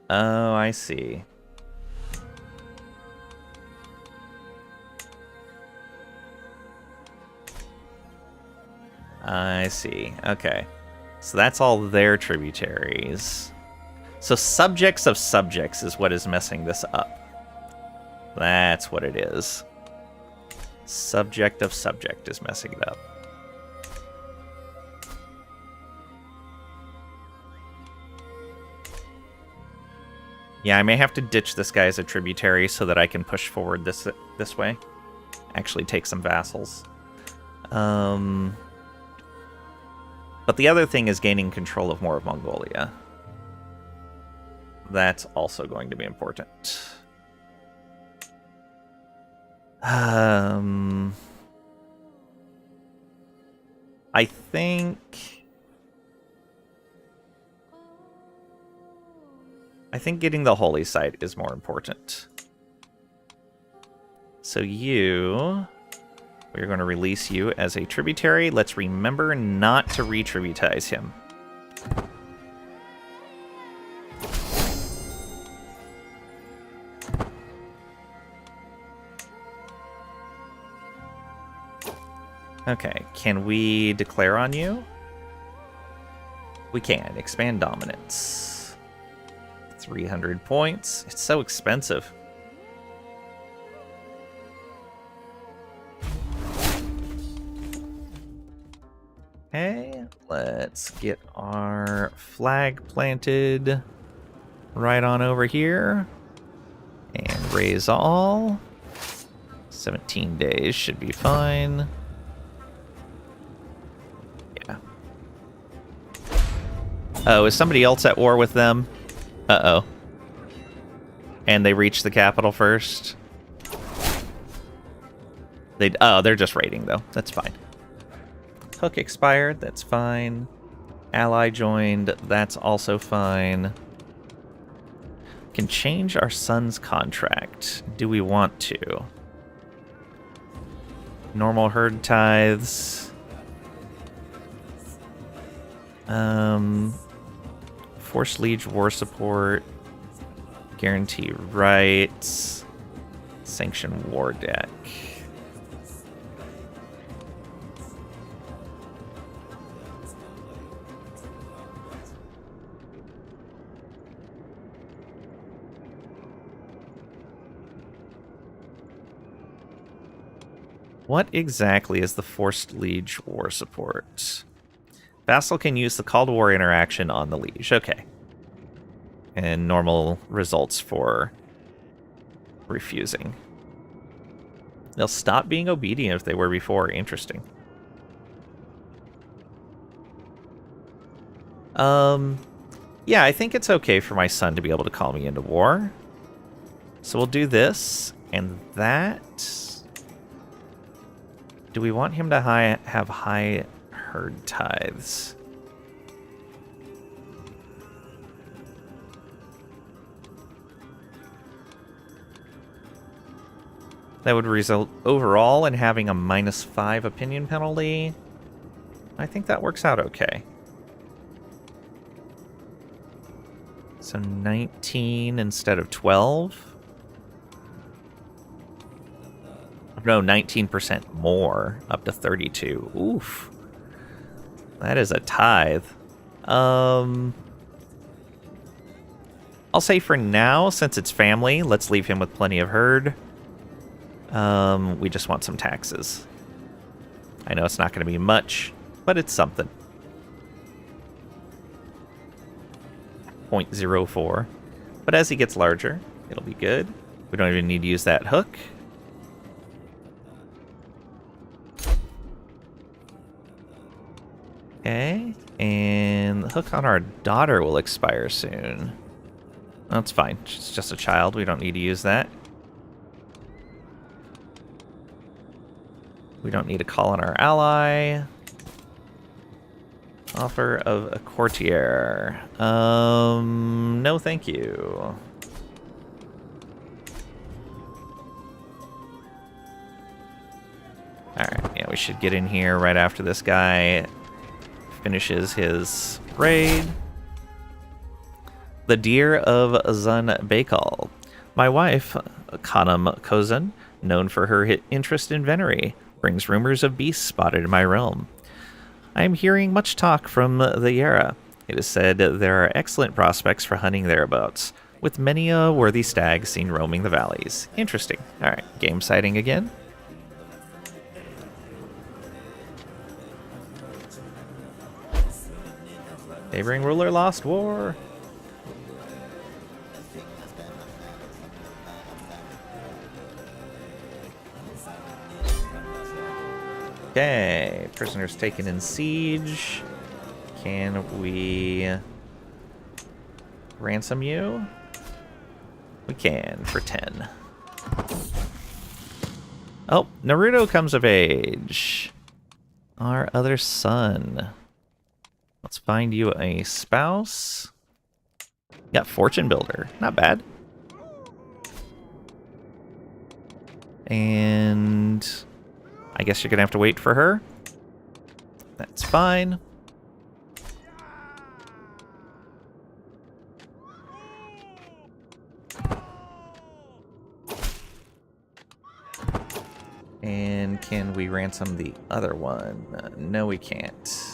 Oh, I see. I see. Okay. So that's all their tributaries. So subjects of subjects is what is messing this up. That's what it is. Subject of subject is messing it up. Yeah, I may have to ditch this guy as a tributary so that I can push forward this way. Actually take some vassals. But the other thing is gaining control of more of Mongolia. That's also going to be important. I think getting the holy site is more important. So we're going to release you as a tributary. Let's remember not to retributize him. Okay, can we declare on you? We can. Expand dominance. 300 points. It's so expensive. Okay, let's get our flag planted right on over here. And raise all. 17 days should be fine. Yeah. Oh, is somebody else at war with them? Uh-oh. And they reached the capital first? They're just raiding, though. That's fine. Hook expired. That's fine. Ally joined. That's also fine. Can change our son's contract. Do we want to? Normal herd tithes. Forced liege war support. Guarantee rights. Sanction war deck. What exactly is the Forced Liege War support? Vassal can use the Call to War interaction on the liege. Okay. And normal results for refusing. They'll stop being obedient if they were before. Interesting. Yeah, I think it's okay for my son to be able to call me into war. So we'll do this and that. Do we want him to have high herd tithes? That would result overall in having a -5 opinion penalty. I think that works out okay. So 19 instead of 12? No, 19% more, up to 32. Oof. That is a tithe. I'll say for now, since it's family, let's leave him with plenty of herd. We just want some taxes. I know it's not going to be much, but it's something. 0.04. But as he gets larger, it'll be good. We don't even need to use that hook. Okay, and the hook on our daughter will expire soon. That's fine. She's just a child. We don't need to use that. We don't need a call on our ally. Offer of a courtier. No thank you. Alright, yeah, we should get in here right after this guy finishes his raid. The Deer of Zun Baikal. My wife, Khanum Kozan, known for her interest in venery, brings rumors of beasts spotted in my realm. I am hearing much talk from the Yara. It is said there are excellent prospects for hunting thereabouts, with many a worthy stag seen roaming the valleys. Interesting. Alright, game sighting again. Neighboring ruler lost war. Okay, prisoners taken in siege. Can we ransom you? We can for 10. Oh, Naruto comes of age. our other son. Let's find you a spouse. Got Fortune Builder. Not bad. And I guess you're going to have to wait for her. That's fine. And can we ransom the other one? No, we can't.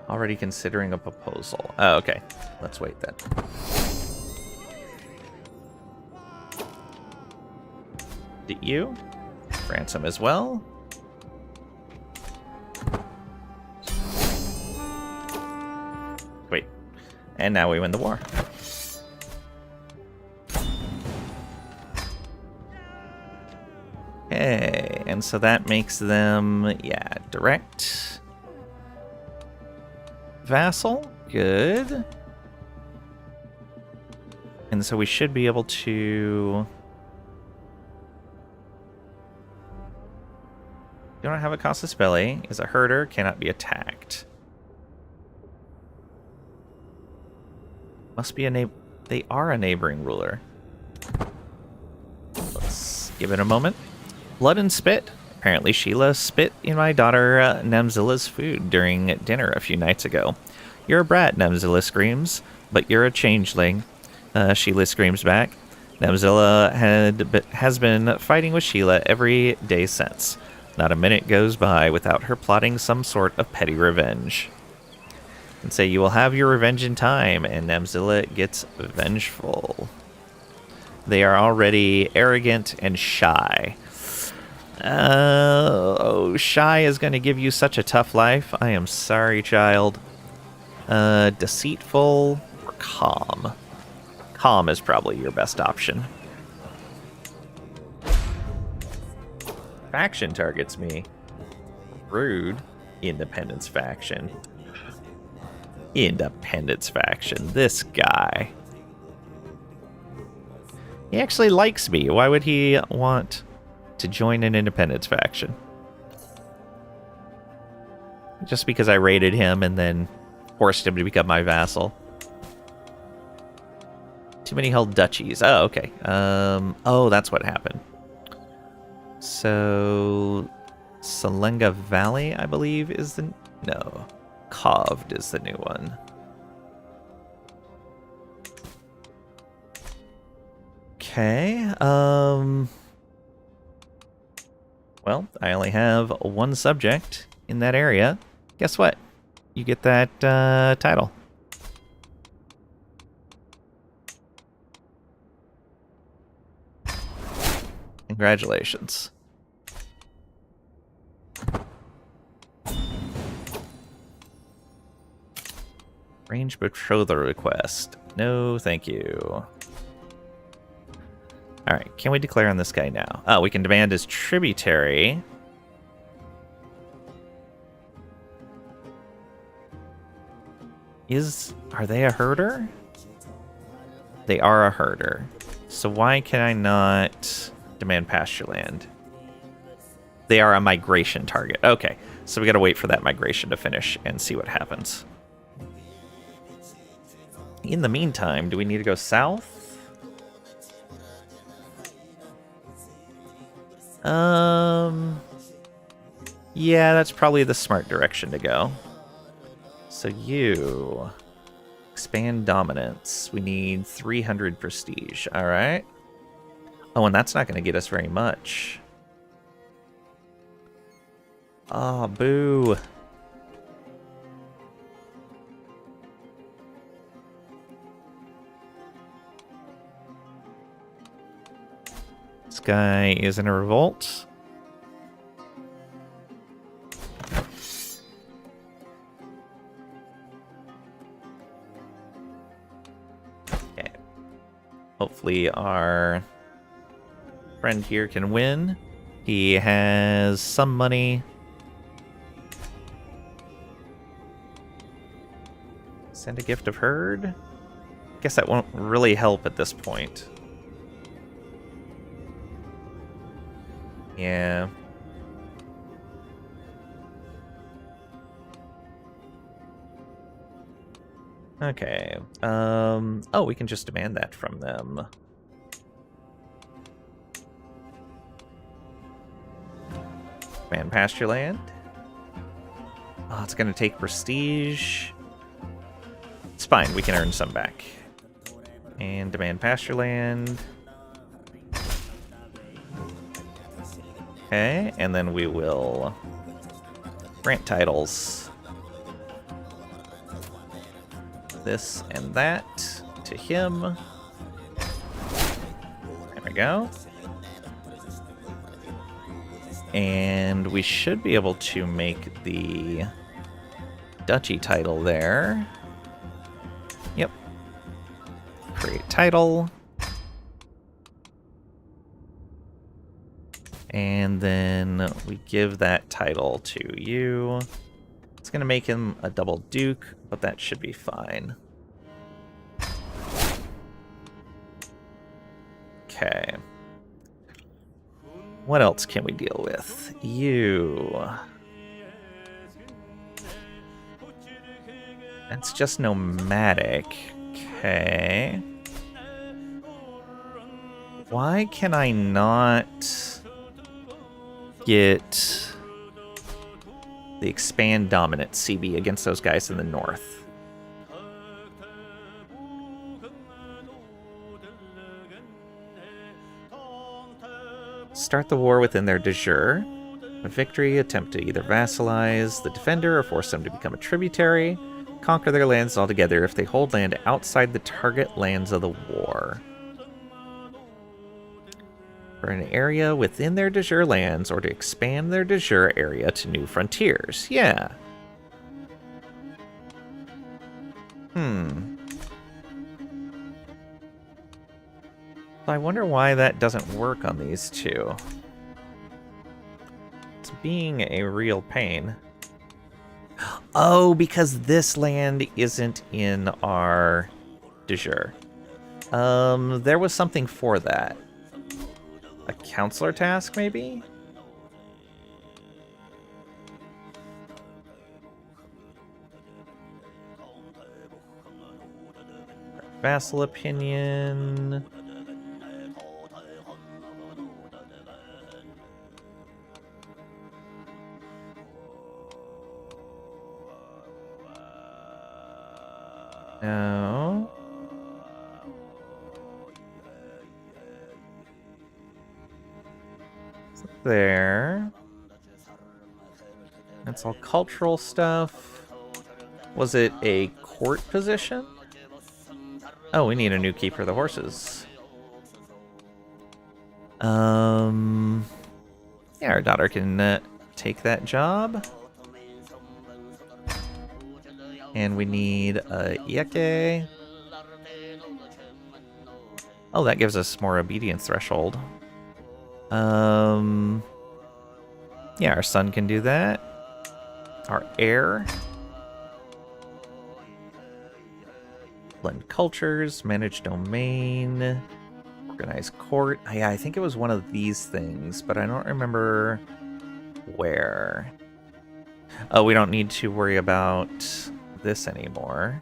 Already considering a proposal. Oh, okay. Let's wait then. Did you? Ransom as well. Wait. And now we win the war. Okay, and so that makes them, yeah, direct vassal. Good. And so we should be able to... You don't have a casus belli. Is a herder, cannot be attacked. Must be a they are a neighboring ruler. Let's give it a moment. Blood and spit. Apparently Sheila spit in my daughter Namzilla's food during dinner a few nights ago. You're a brat, Namzilla screams, but you're a changeling. Sheila screams back. Namzilla has been fighting with Sheila every day since. Not a minute goes by without her plotting some sort of petty revenge. And say you will have your revenge in time, and Namzilla gets vengeful. They are already arrogant and shy. Oh, shy is going to give you such a tough life. I am sorry, child. Deceitful or calm? Calm is probably your best option. Faction targets me. Rude. Independence faction. Independence faction. This guy. He actually likes me. Why would he want to join an independence faction? Just because I raided him and then forced him to become my vassal. Too many held duchies. Oh, okay. Oh, that's what happened. So, Salenga Valley, I believe, is the... No. Kovd is the new one. Okay, well, I only have one subject in that area. Guess what? You get that title. Congratulations. Range betrothal request. No, thank you. Alright, can we declare on this guy now? Oh, we can demand his tributary. Are they a herder? They are a herder. So why can I not demand pasture land? They are a migration target. Okay, so we gotta wait for that migration to finish and see what happens. In the meantime, do we need to go south? Yeah, that's probably the smart direction to go. So you expand dominance. We need 300 prestige. All right. Oh, and that's not going to get us very much. Oh, boo. This guy is in a revolt. Okay. Hopefully our friend here can win. He has some money. Send a gift of herd? Guess that won't really help at this point. Yeah. Okay. Oh, we can just demand that from them. Demand pasture land. Oh, it's gonna take prestige. It's fine, we can earn some back. And demand pasture land. Okay, and then we will grant titles. This and that to him. There we go. And we should be able to make the duchy title there. Yep. Create title. And then we give that title to you. It's going to make him a double duke, but that should be fine. Okay. What else can we deal with? You. That's just nomadic. Okay. Why can I not get the expand dominant CB against those guys in the north? Start the war within their de jure. A victory, attempt to either vassalize the defender or force them to become a tributary. Conquer their lands altogether if they hold land outside the target lands of the war. For an area within their de jure lands, or to expand their de jure area to new frontiers. Yeah. I wonder why that doesn't work on these two. It's being a real pain. Oh, because this land isn't in our de jure. There was something for that. A counselor task, maybe? Vassal opinion. No. There. That's all cultural stuff. Was it a court position? Oh, we need a new keeper of the horses. Yeah, our daughter can take that job. And we need a Yeke. Oh, that gives us more obedience threshold. Yeah, our son can do that. Our heir. Blend cultures, manage domain, organize court. Yeah, I think it was one of these things, but I don't remember where. Oh, we don't need to worry about this anymore.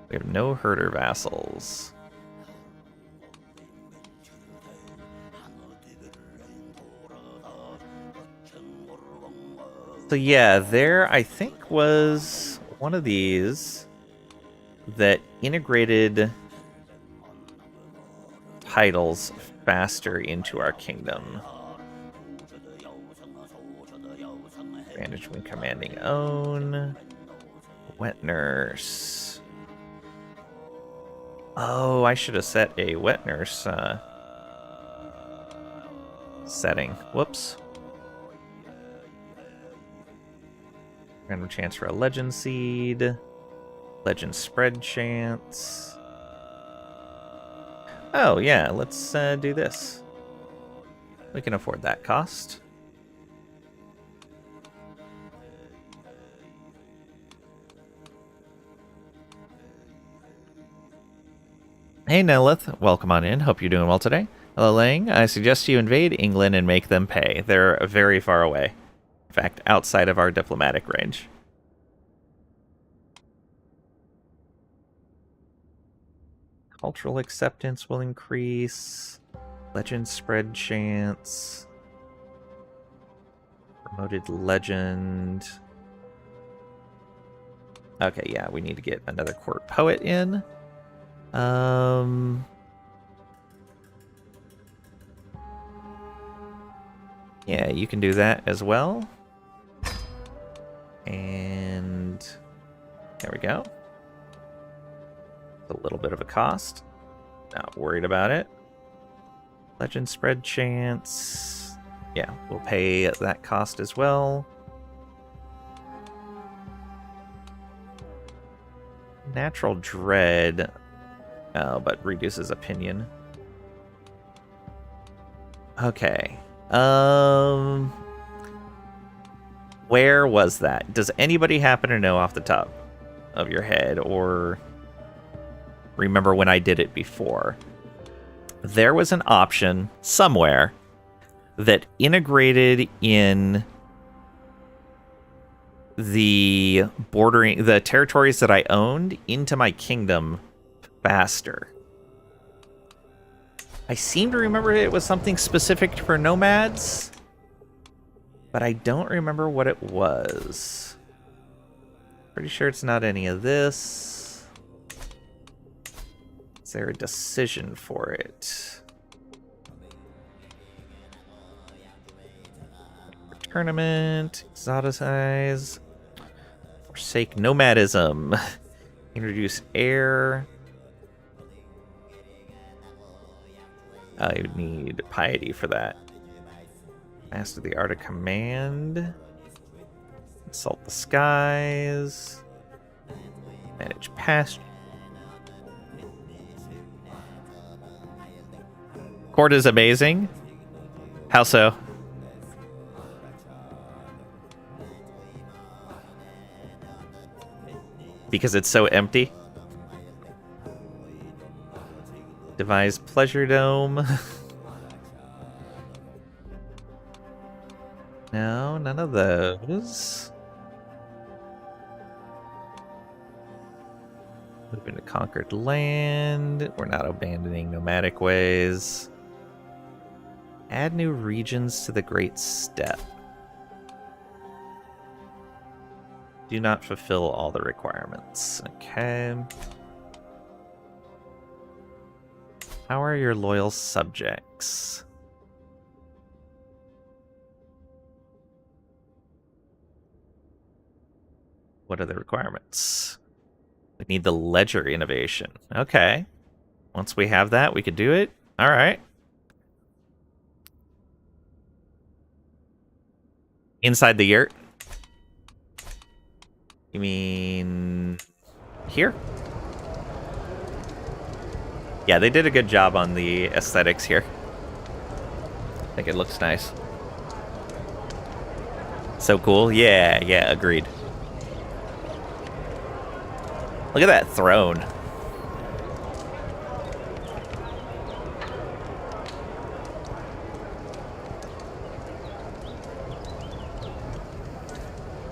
We have no herder vassals. So yeah, there I think was one of these that integrated titles faster into our kingdom. Advantage when commanding own. Wet nurse. Oh, I should have set a wet nurse setting. Whoops. Random chance for a legend seed. Legend spread chance. Oh, yeah, let's do this. We can afford that cost. Hey Nelith, welcome on in. Hope you're doing well today. Hello Lang, I suggest you invade England and make them pay. They're very far away. In fact, outside of our diplomatic range. Cultural acceptance will increase. Legend spread chance. Promoted legend. Okay, yeah, we need to get another court poet in. Yeah, you can do that as well. And there we go. A little bit of a cost. Not worried about it. Legend spread chance. Yeah, we'll pay that cost as well. Natural dread. Oh, but reduces opinion. Okay. Where was that? Does anybody happen to know off the top of your head or remember when I did it before? There was an option somewhere that integrated in the territories that I owned into my kingdom faster. I seem to remember it was something specific for nomads, but I don't remember what it was. Pretty sure it's not any of this. Is there a decision for it? Tournament, exoticize, forsake nomadism, introduce air. I would need piety for that. Master the art of command. Consult the skies. Manage pasture. Court is amazing. How so? Because it's so empty. Devise Pleasure Dome. No, none of those. Move into conquered land. We're not abandoning nomadic ways. Add new regions to the Great Steppe. Do not fulfill all the requirements. Okay. How are your loyal subjects? What are the requirements? We need the ledger innovation. Okay. Once we have that, we could do it. All right. Inside the yurt? You mean here? Yeah, they did a good job on the aesthetics here. I think it looks nice. So cool. Yeah, agreed. Look at that throne.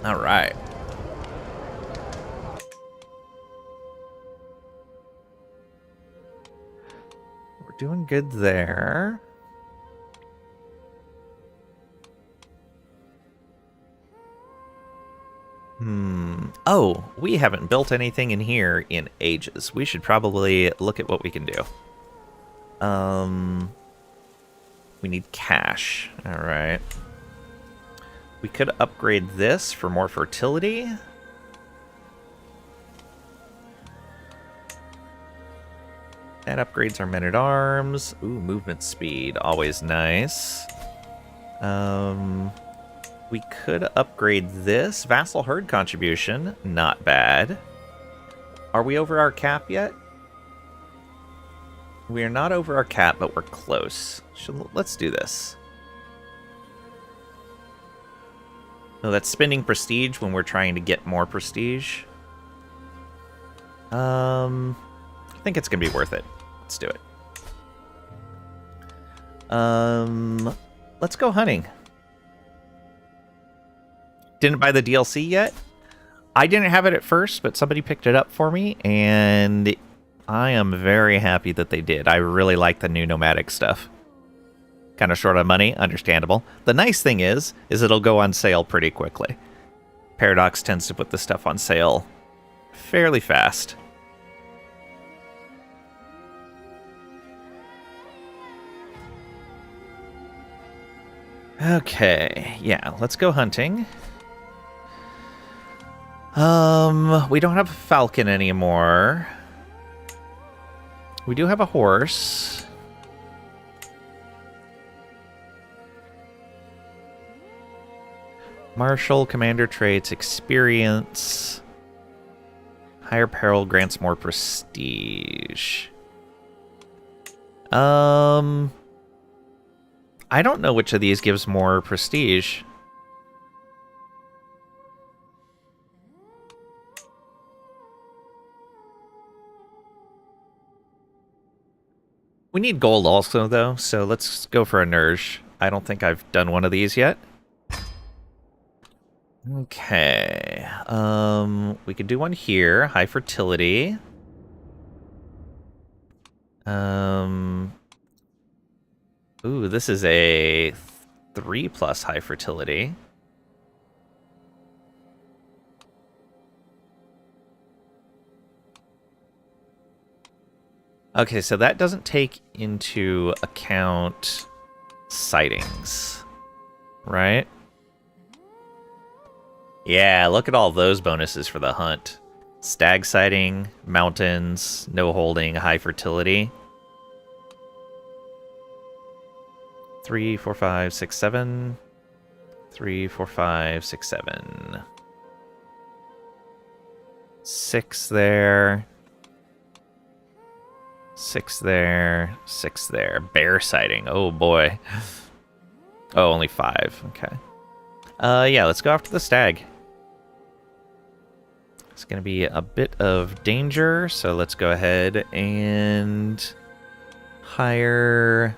All right. We're doing good there. Oh, we haven't built anything in here in ages. We should probably look at what we can do. We need cash. All right. We could upgrade this for more fertility. That upgrades our men-at-arms. Ooh, movement speed. Always nice. We could upgrade this. Vassal herd contribution. Not bad. Are we over our cap yet? We are not over our cap, but we're close. Let's do this. No, that's spending prestige when we're trying to get more prestige. I think it's gonna be worth it. Let's do it. Let's go hunting. Didn't buy the DLC yet. I didn't have it at first, but somebody picked it up for me, and I am very happy that they did. I really like the new nomadic stuff. Kind of short on money, understandable. The nice thing is it'll go on sale pretty quickly. Paradox tends to put the stuff on sale fairly fast. Okay, yeah, let's go hunting. We don't have a falcon anymore. We do have a horse. Martial, commander traits, experience. Higher peril grants more prestige. I don't know which of these gives more prestige. We need gold also, though, so let's go for a Nerge. I don't think I've done one of these yet. Okay. We could do one here. High fertility. Ooh, this is a 3+ high fertility. Okay, so that doesn't take into account sightings, right? Yeah, look at all those bonuses for the hunt. Stag sighting, mountains, no holding, high fertility. 3, 4, 5, 6, 7. 3, 4, 5, 6, 7. 6 there. 6 there. 6 there. Bear sighting. Oh boy. Oh, only 5. Okay. Yeah, let's go after the stag. It's going to be a bit of danger, so let's go ahead and hire...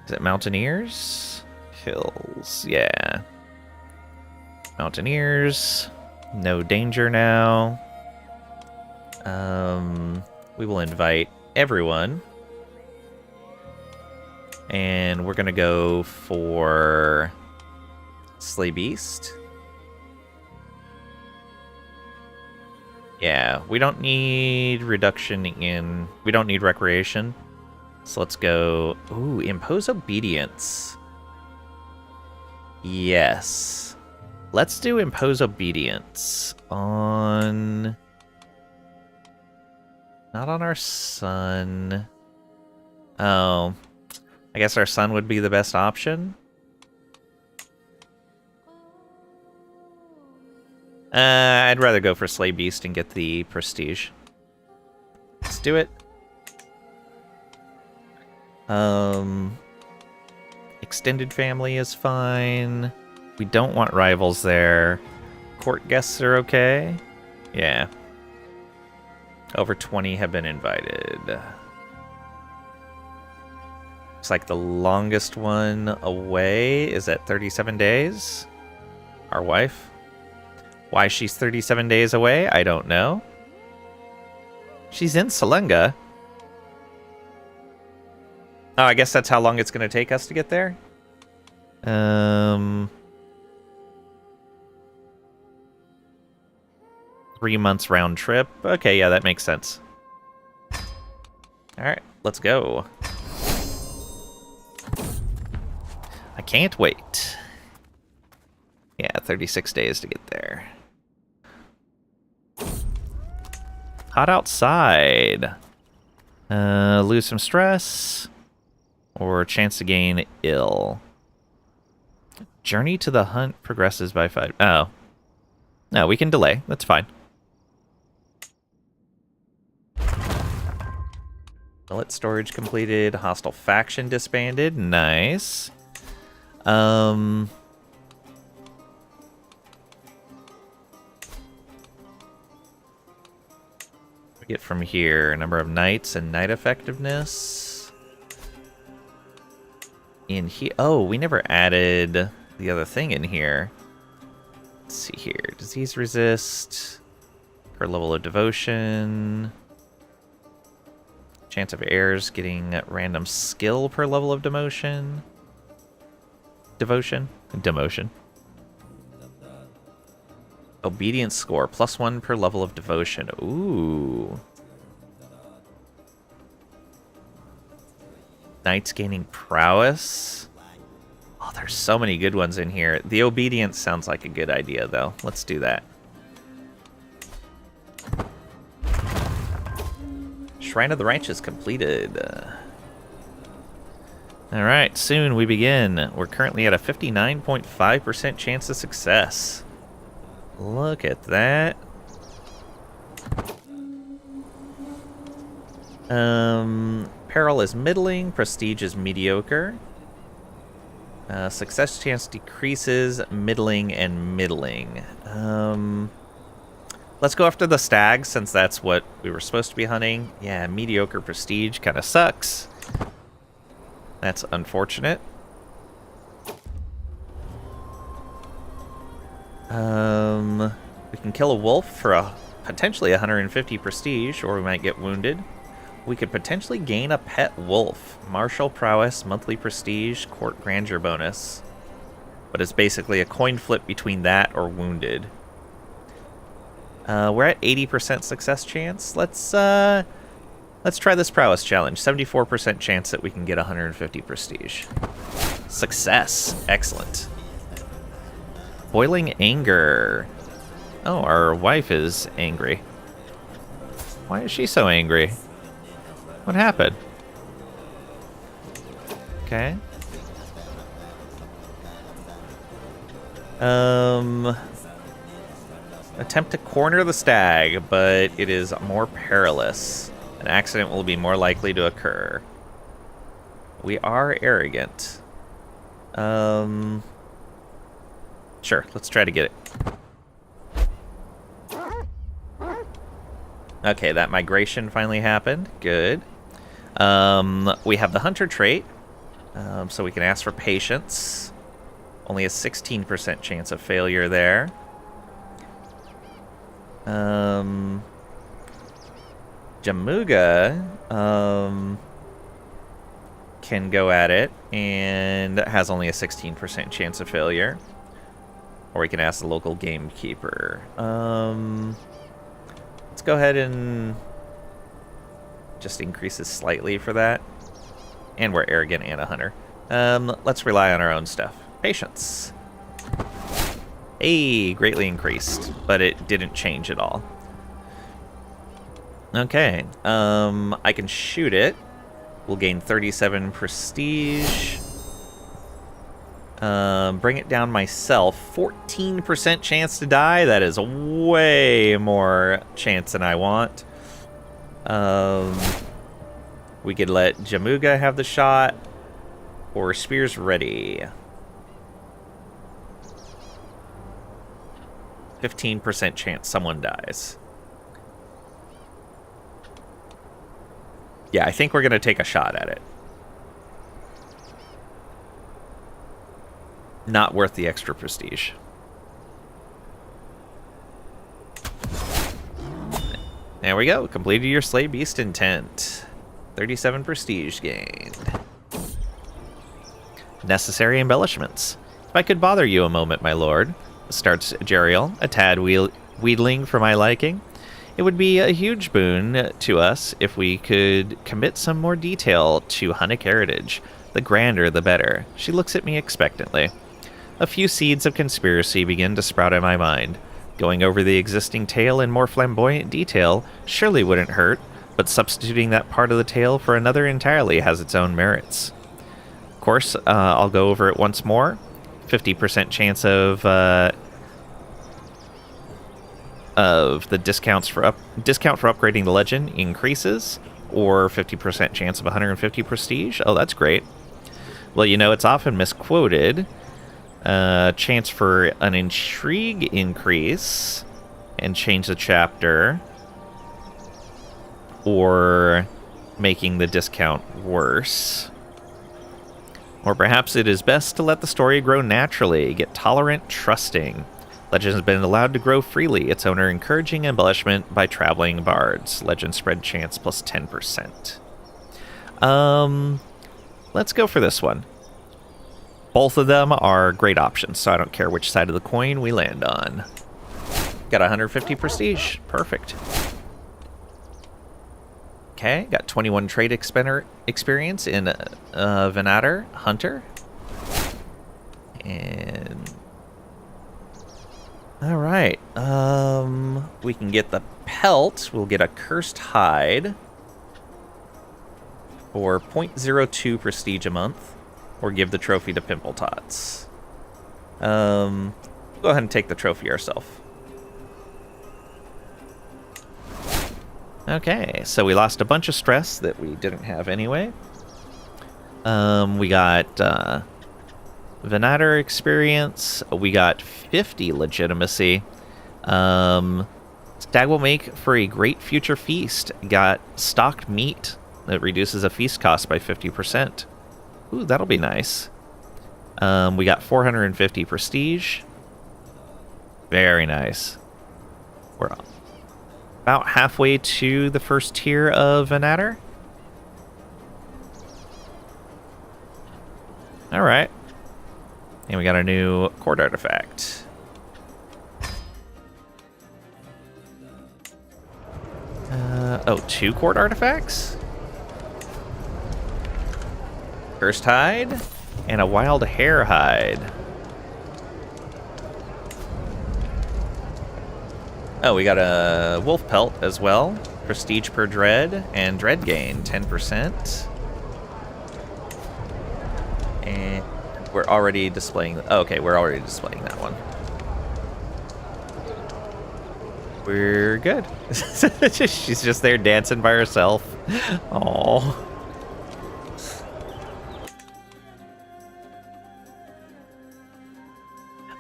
Is it Mountaineers? Hills, yeah. Mountaineers. No danger now. We will invite everyone. And we're going to go for Slay Beast. Yeah, we don't need reduction in... We don't need recreation. So let's go... Ooh, impose obedience. Yes. Let's do impose obedience on... Not on our son. Oh. I guess our son would be the best option. I'd rather go for Slay Beast and get the prestige. Let's do it. Extended family is fine. We don't want rivals there. Court guests are okay. Yeah. Over 20 have been invited. Looks like the longest one away is at 37 days. Our wife. Why she's 37 days away, I don't know. She's in Salenga. Oh, I guess that's how long it's going to take us to get there. 3 months round trip. Okay, yeah, that makes sense. Alright, let's go. I can't wait. Yeah, 36 days to get there. Hot outside. Lose some stress. Or chance to gain ill. Journey to the hunt progresses by 5. Oh. No, we can delay. That's fine. Millet storage completed. Hostile faction disbanded. Nice. We get from here number of knights and knight effectiveness. In here, oh, we never added the other thing in here. Let's see here, disease resist, per level of devotion, chance of heirs getting random skill per level of demotion. Demotion. Obedience score, +1 per level of devotion. Ooh. Knights gaining prowess. Oh, there's so many good ones in here. The obedience sounds like a good idea, though. Let's do that. Shrine of the Righteous completed. Alright, soon we begin. We're currently at a 59.5% chance of success. Look at that. Peril is middling, prestige is mediocre. Success chance decreases, middling, and middling. Let's go after the stag, since that's what we were supposed to be hunting. Yeah, mediocre prestige kind of sucks. That's unfortunate. We can kill a wolf for a potentially 150 prestige, or we might get wounded. We could potentially gain a pet wolf. Martial prowess, monthly prestige, court grandeur bonus. But it's basically a coin flip between that or wounded. We're at 80% success chance. Let's try this prowess challenge. 74% chance that we can get 150 prestige. Success. Excellent. Boiling anger. Oh, our wife is angry. Why is she so angry? What happened? Okay. Attempt to corner the stag, but it is more perilous. An accident will be more likely to occur. We are arrogant. Sure, let's try to get it. Okay, that migration finally happened. Good. We have the hunter trait, so we can ask for patience. Only a 16% chance of failure there. Jamuga can go at it and has only a 16% chance of failure. Or we can ask the local gamekeeper. Let's go ahead and just increase this slightly for that. And we're arrogant and a hunter. Let's rely on our own stuff. Patience. Hey, greatly increased, but it didn't change at all. Okay, I can shoot it. We'll gain 37 prestige. Bring it down myself. 14% chance to die. That is way more chance than I want. We could let Jamuga have the shot. Or spears ready. 15% chance someone dies. Yeah, I think we're going to take a shot at it. Not worth the extra prestige. There we go. Completed your Slay Beast intent. 37 prestige gained. Necessary embellishments. If I could bother you a moment, my lord, starts Jeriel, a tad wheedling for my liking. It would be a huge boon to us if we could commit some more detail to Hunnic heritage. The grander, the better. She looks at me expectantly. A few seeds of conspiracy begin to sprout in my mind. Going over the existing tale in more flamboyant detail surely wouldn't hurt, but substituting that part of the tale for another entirely has its own merits. Of course, I'll go over it once more. 50% chance of the discount for upgrading the legend increases, or 50% chance of 150 prestige. Oh, that's great. Well, you know, it's often misquoted. Chance for an intrigue increase, and change the chapter. or making the discount worse. Or perhaps it is best to let the story grow naturally, get tolerant, trusting. Legend has been allowed to grow freely, its owner encouraging embellishment by traveling bards. Legend spread chance plus 10%. Let's go for this one. Both of them are great options, so I don't care which side of the coin we land on. Got 150 prestige. Perfect. Okay, got 21 trade experience in Venator Hunter. And... alright. We can get the pelt. We'll get a cursed hide for 0.02 prestige a month. Or give the trophy to Pimple Tots. We'll go ahead and take the trophy ourselves. Okay, so we lost a bunch of stress that we didn't have anyway. We got Venator experience. We got 50 legitimacy. Stag will make for a great future feast. Got stocked meat that reduces a feast cost by 50%. Ooh, that'll be nice. We got 450 prestige. Very nice. We're about halfway to the first tier of Venator. Alright. And we got a new court artifact. Oh, 2 court artifacts? Cursed hide and a wild hare hide. Oh, we got a wolf pelt as well. Prestige per dread and dread gain 10%. And we're already displaying. Oh, okay, we're already displaying that one. We're good. She's just there dancing by herself. Aww.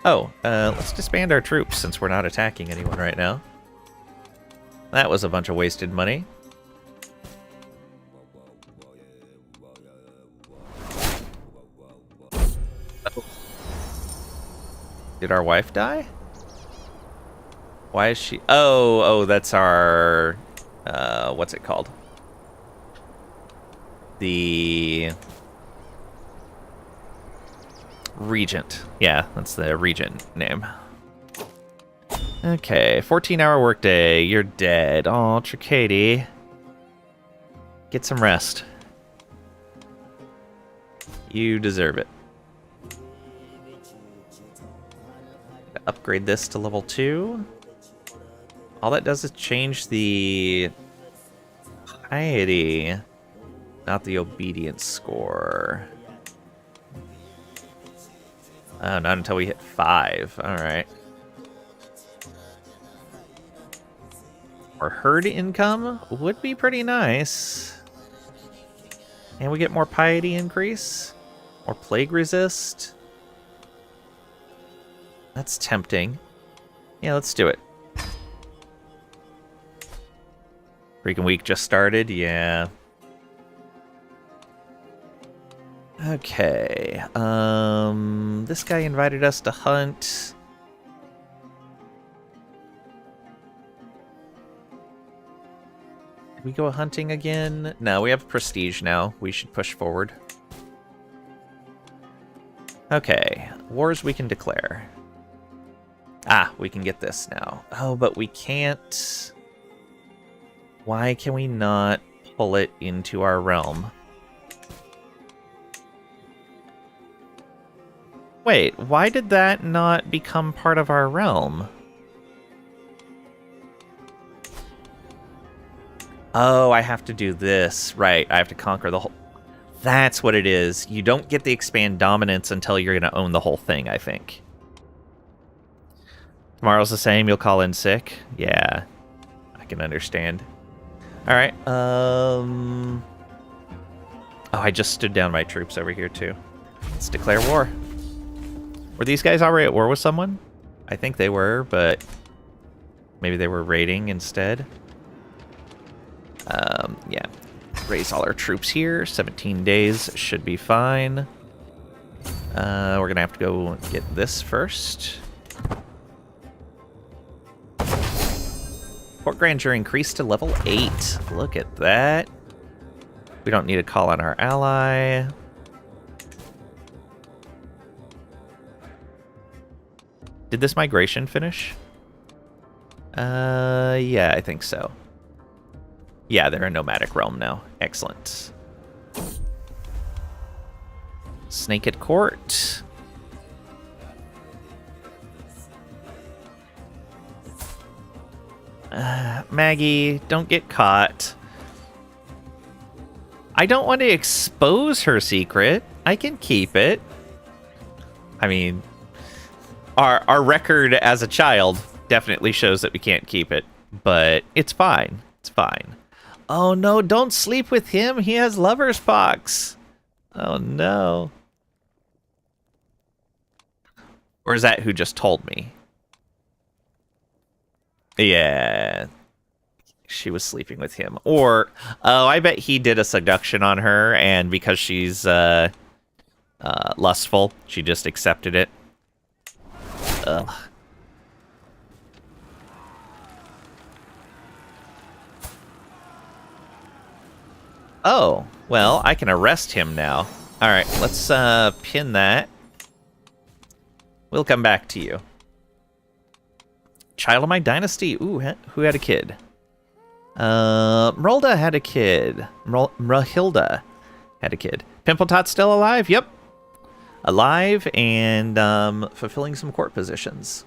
Oh, let's disband our troops since we're not attacking anyone right now. That was a bunch of wasted money. Oh. Did our wife die? Why is she... Oh, that's our... what's it called? The... Regent. Yeah, that's the Regent name. Okay, 14-hour workday. You're dead. Aw, Tricady. Get some rest. You deserve it. Upgrade this to level 2. All that does is change the piety, not the obedience score. Oh, not until we hit 5. Alright. Or herd income would be pretty nice. And we get more piety increase. More plague resist. That's tempting. Yeah, let's do it. Freaking week just started, yeah. Okay, this guy invited us to hunt. Did we go hunting again? No, we have prestige now. We should push forward. Okay, wars we can declare. Ah, we can get this now. Oh, but we can't... Why can we not pull it into our realm? Wait, why did that not become part of our realm? Oh, I have to do this. Right, I have to conquer the whole... That's what it is. You don't get the expand dominance until you're going to own the whole thing, I think. Tomorrow's the same, you'll call in sick? Yeah, I can understand. Alright, Oh, I just stood down my troops over here, too. Let's declare war. Were these guys already at war with someone? I think they were, but maybe they were raiding instead. Yeah. Raise all our troops here. 17 days should be fine. We're gonna have to go get this first. Fort Grandeur increased to level 8. Look at that. We don't need to call on our ally. Did this migration finish? Yeah, I think so. Yeah, they're a nomadic realm now. Excellent. Snake at court. Maggie, don't get caught. I don't want to expose her secret. I can keep it. I mean, our record as a child definitely shows that we can't keep it, but it's fine. It's fine. Oh no, don't sleep with him. He has lover's pox. Oh no. Or is that who just told me? Yeah. She was sleeping with him. Or, oh, I bet he did a seduction on her, and because she's lustful, she just accepted it. Ugh. Oh, well, I can arrest him now. Alright, let's pin that. We'll come back to you. Child of my dynasty. Ooh, who had a kid? Mrolda had a kid. Mrahilda had a kid. Pimpletot's still alive? Yep. Alive and fulfilling some court positions.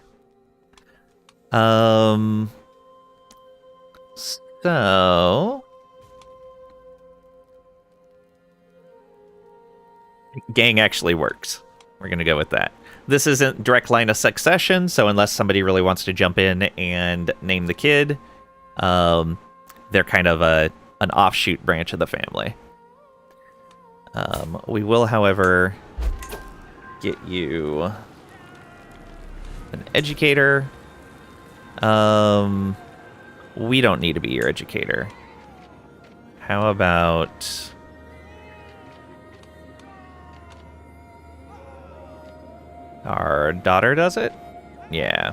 So gang actually works. We're gonna go with that. This isn't direct line of succession, so unless somebody really wants to jump in and name the kid, they're kind of an offshoot branch of the family. We will, however, get you an educator. We don't need to be your educator. How about... our daughter does it? Yeah.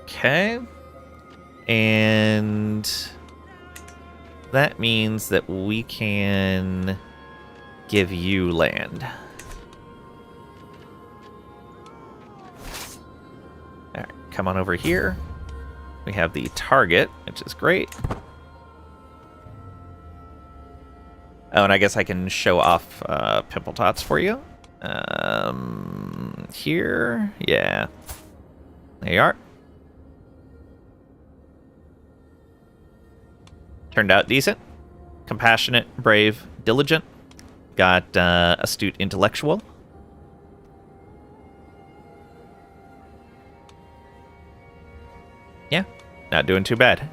Okay. And that means that we can give you land. All right, come on over here. We have the target, which is great. Oh, and I guess I can show off Pimpletots for you. Here, yeah. There you are. Turned out decent. Compassionate, brave, diligent. Got astute intellectual. Yeah, not doing too bad.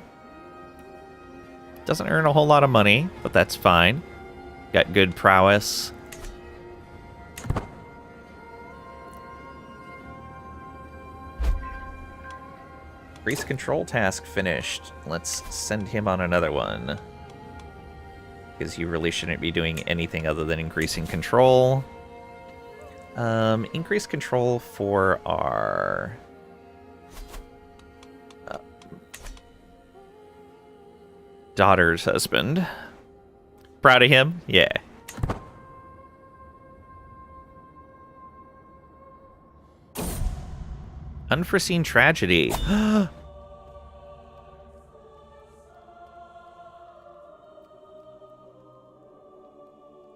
Doesn't earn a whole lot of money, but that's fine. Got good prowess. Increase control task finished. Let's send him on another one. Because you really shouldn't be doing anything other than increasing control. Increase control for our... daughter's husband. Proud of him? Yeah. Unforeseen tragedy.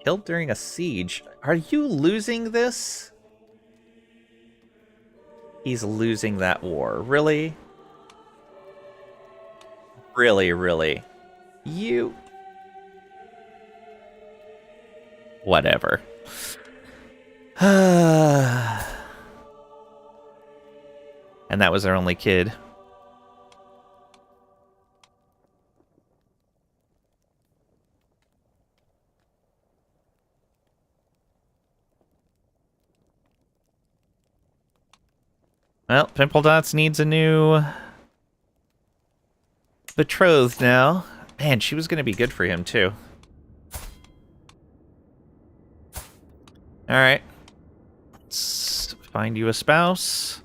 Killed during a siege. Are you losing this? He's losing that war. Really? Really, really. You... whatever. And that was our only kid. Well, Pimple Dots needs a new betrothed now. Man, she was going to be good for him, too. Alright. Let's find you a spouse.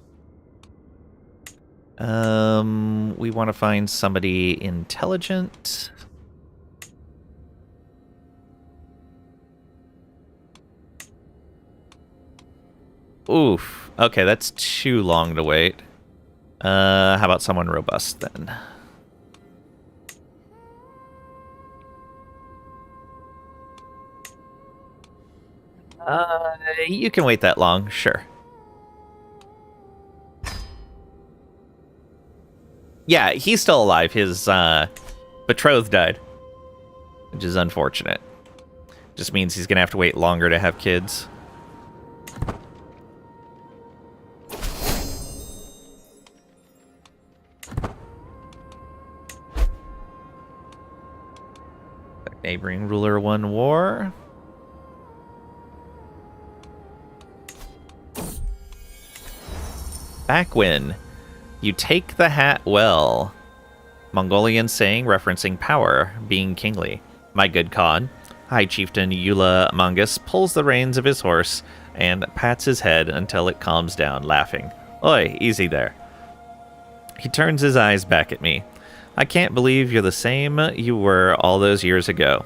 We want to find somebody intelligent. Oof. Okay, that's too long to wait. How about someone robust, then? You can wait that long, sure. Yeah, he's still alive. His, betrothed died. Which is unfortunate. Just means he's gonna have to wait longer to have kids. Neighboring ruler won war. Back when you take the hat well. Mongolian saying referencing power, being kingly. My good Khan, High Chieftain Eula Mangus pulls the reins of his horse and pats his head until it calms down, laughing. Oi, easy there. He turns his eyes back at me. I can't believe you're the same you were all those years ago.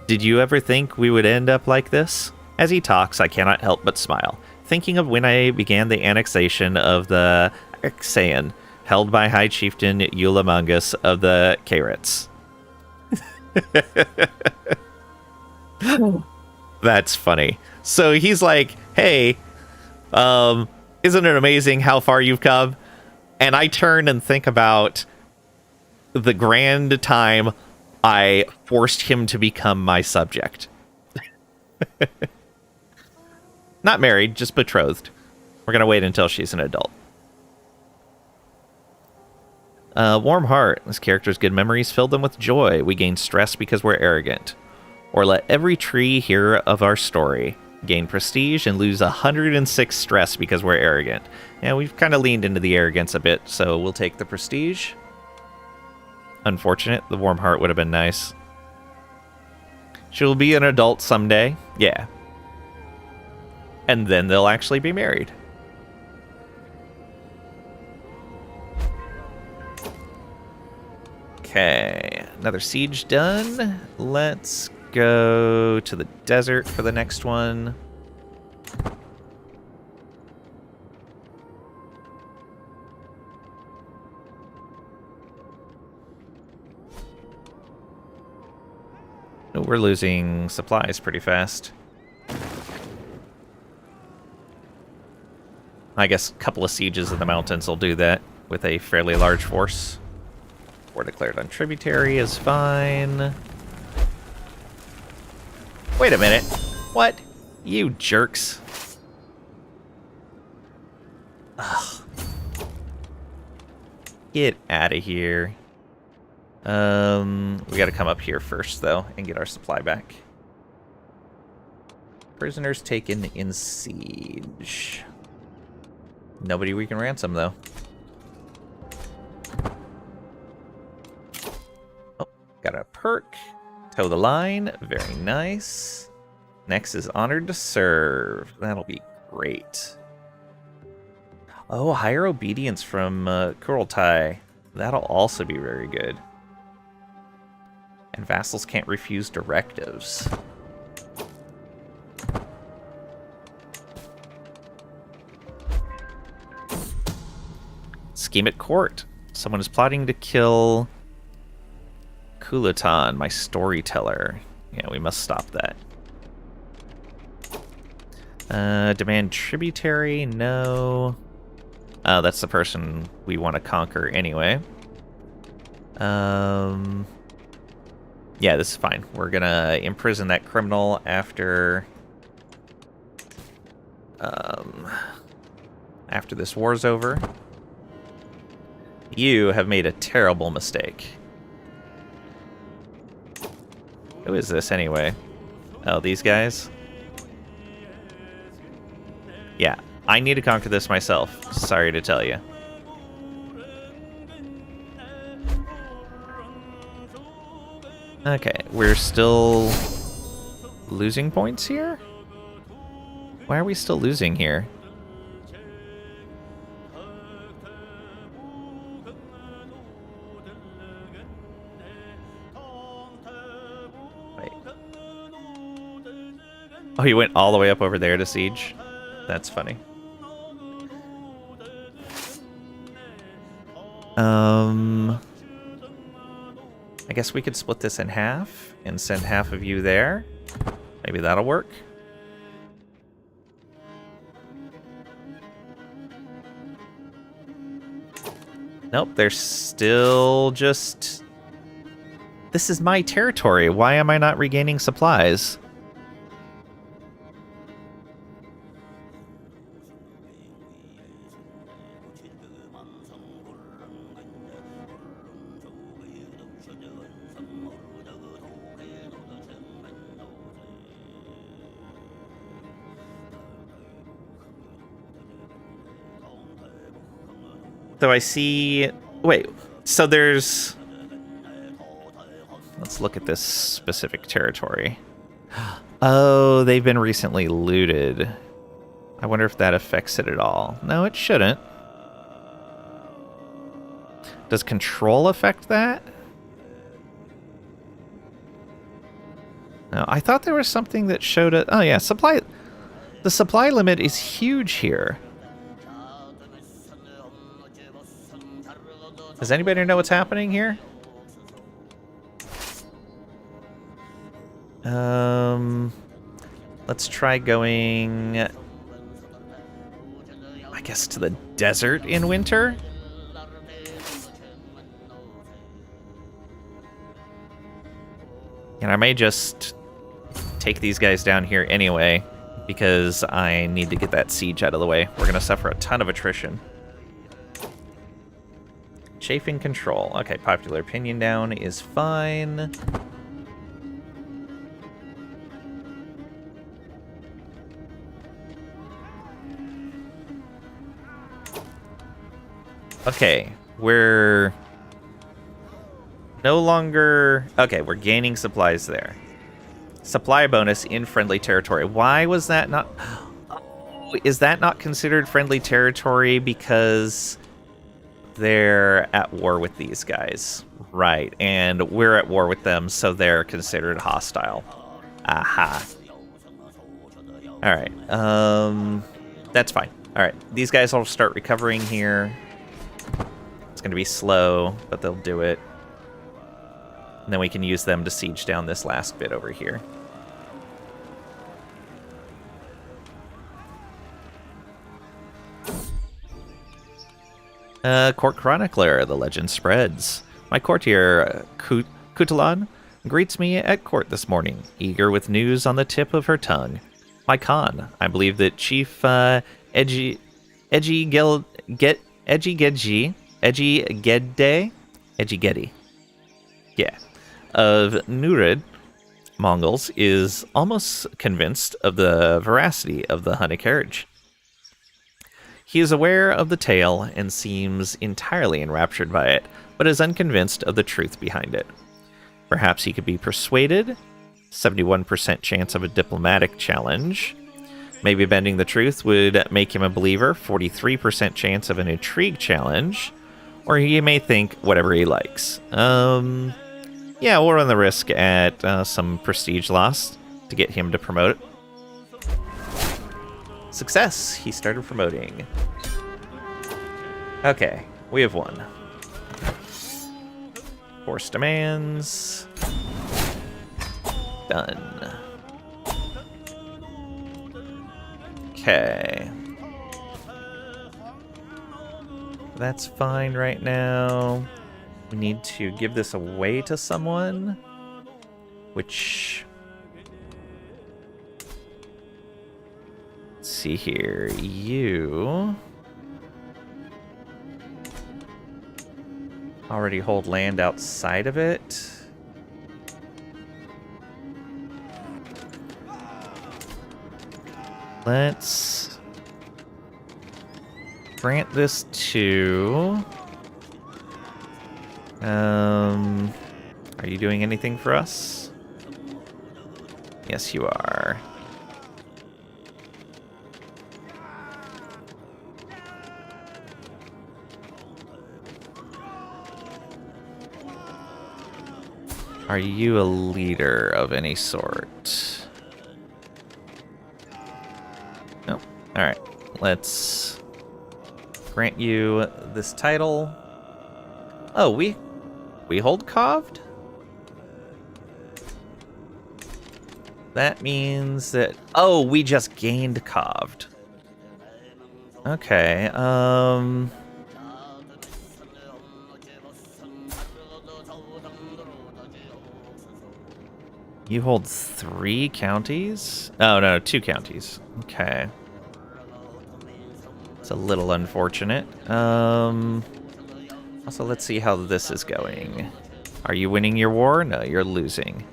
Did you ever think we would end up like this? As he talks, I cannot help but smile, thinking of when I began the annexation of the Xayan, held by High Chieftain Eula Mangus of the Carrots. That's funny. So he's like, hey, isn't it amazing how far you've come? And I turn and think about the grand time I forced him to become my subject. Not married, just betrothed. We're going to wait until she's an adult. Warm heart. This character's good memories filled them with joy. We gain stress because we're arrogant. Or let every tree hear of our story. Gain prestige and lose 106 stress because we're arrogant. Yeah, we've kind of leaned into the arrogance a bit, so we'll take the prestige. Unfortunate. The warm heart would have been nice. She'll be an adult someday. Yeah. And then they'll actually be married. Okay, another siege done. Let's go to the desert for the next one. Oh, we're losing supplies pretty fast. I guess a couple of sieges in the mountains will do that with a fairly large force. War declared on tributary is fine. Wait a minute. What? You jerks. Ugh. Get out of here. We gotta come up here first, though, and get our supply back. Prisoners taken in siege. Nobody we can ransom, though. Oh, got a perk. Toe the line. Very nice. Next is honored to serve. That'll be great. Oh, higher obedience from Kurultai. That'll also be very good. And vassals can't refuse directives. Scheme at court. Someone is plotting to kill Kulatan, my storyteller. Yeah, we must stop that. Demand tributary? No. That's the person we want to conquer anyway. Yeah, this is fine. We're gonna imprison that criminal after this war's over. You have made a terrible mistake. Who is this anyway? Oh, these guys? Yeah, I need to conquer this myself. Sorry to tell you. Okay, we're still losing points here? Why are we still losing here? Wait. Oh, he went all the way up over there to siege? That's funny. I guess we could split this in half and send half of you there. Maybe that'll work. Nope, they're still just... This is my territory. Why am I not regaining supplies? So I see... Wait, so there's... Let's look at this specific territory. Oh, they've been recently looted. I wonder if that affects it at all. No, it shouldn't. Does control affect that? No, I thought there was something that showed it. Oh yeah, supply... The supply limit is huge here. Does anybody know what's happening here? Let's try going, I guess, to the desert in winter? And I may just take these guys down here anyway, because I need to get that siege out of the way. We're going to suffer a ton of attrition. Chafing control. Okay, popular opinion down is fine. Okay, we're no longer... Okay, we're gaining supplies there. Supply bonus in friendly territory. Why was that not... Oh, is that not considered friendly territory because they're at war with these guys? Right, and we're at war with them, so they're considered hostile. Aha. Alright, that's fine. Alright, these guys will start recovering here. It's going to be slow, but they'll do it. And then we can use them to siege down this last bit over here. Court Chronicler, the legend spreads. My courtier, Kutalan, greets me at court this morning, eager with news on the tip of her tongue. My Khan, I believe that Chief Edgy Geddy, yeah, of Nurid, Mongols, is almost convinced of the veracity of the Hunnic carriage. He is aware of the tale and seems entirely enraptured by it, but is unconvinced of the truth behind it. Perhaps he could be persuaded. 71% chance of a diplomatic challenge. Maybe bending the truth would make him a believer. 43% chance of an intrigue challenge. Or he may think whatever he likes. Yeah, we'll run the risk at some prestige loss to get him to promote it. Success! He started promoting. Okay, we have won. Force demands. Done. Okay. That's fine right now. We need to give this away to someone, which... Let's see here. You already hold land outside of it. Let's grant this to... Are you doing anything for us? Yes, you are. Are you a leader of any sort? No. Alright. Let's grant you this title. Oh, we hold Coved? That means that... Oh, we just gained Coved. Okay, you hold 3 counties? Oh, no, 2 counties. Okay. It's a little unfortunate. Also, let's see how this is going. Are you winning your war? No, you're losing.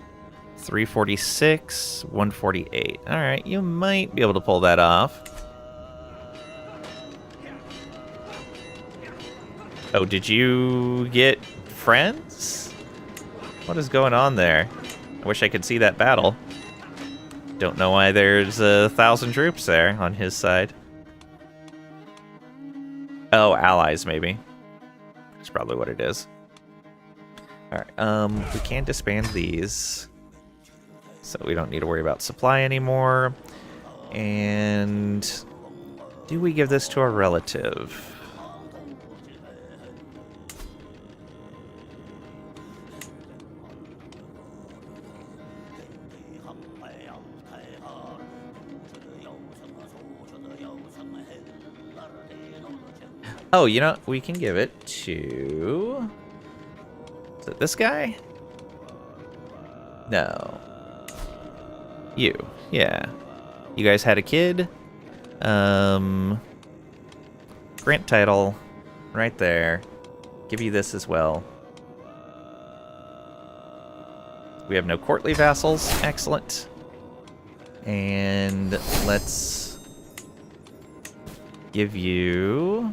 346, 148. Alright, you might be able to pull that off. Oh, did you get friends? What is going on there? I wish I could see that battle. Don't know why there's 1,000 troops there on his side. Oh, allies, maybe. That's probably what it is. Alright, we can disband these. So we don't need to worry about supply anymore. And... do we give this to a relative? Oh, you know, we can give it to... is it this guy? No. You. Yeah. You guys had a kid. Grant title. Right there. Give you this as well. We have no courtly vassals. Excellent. And let's give you...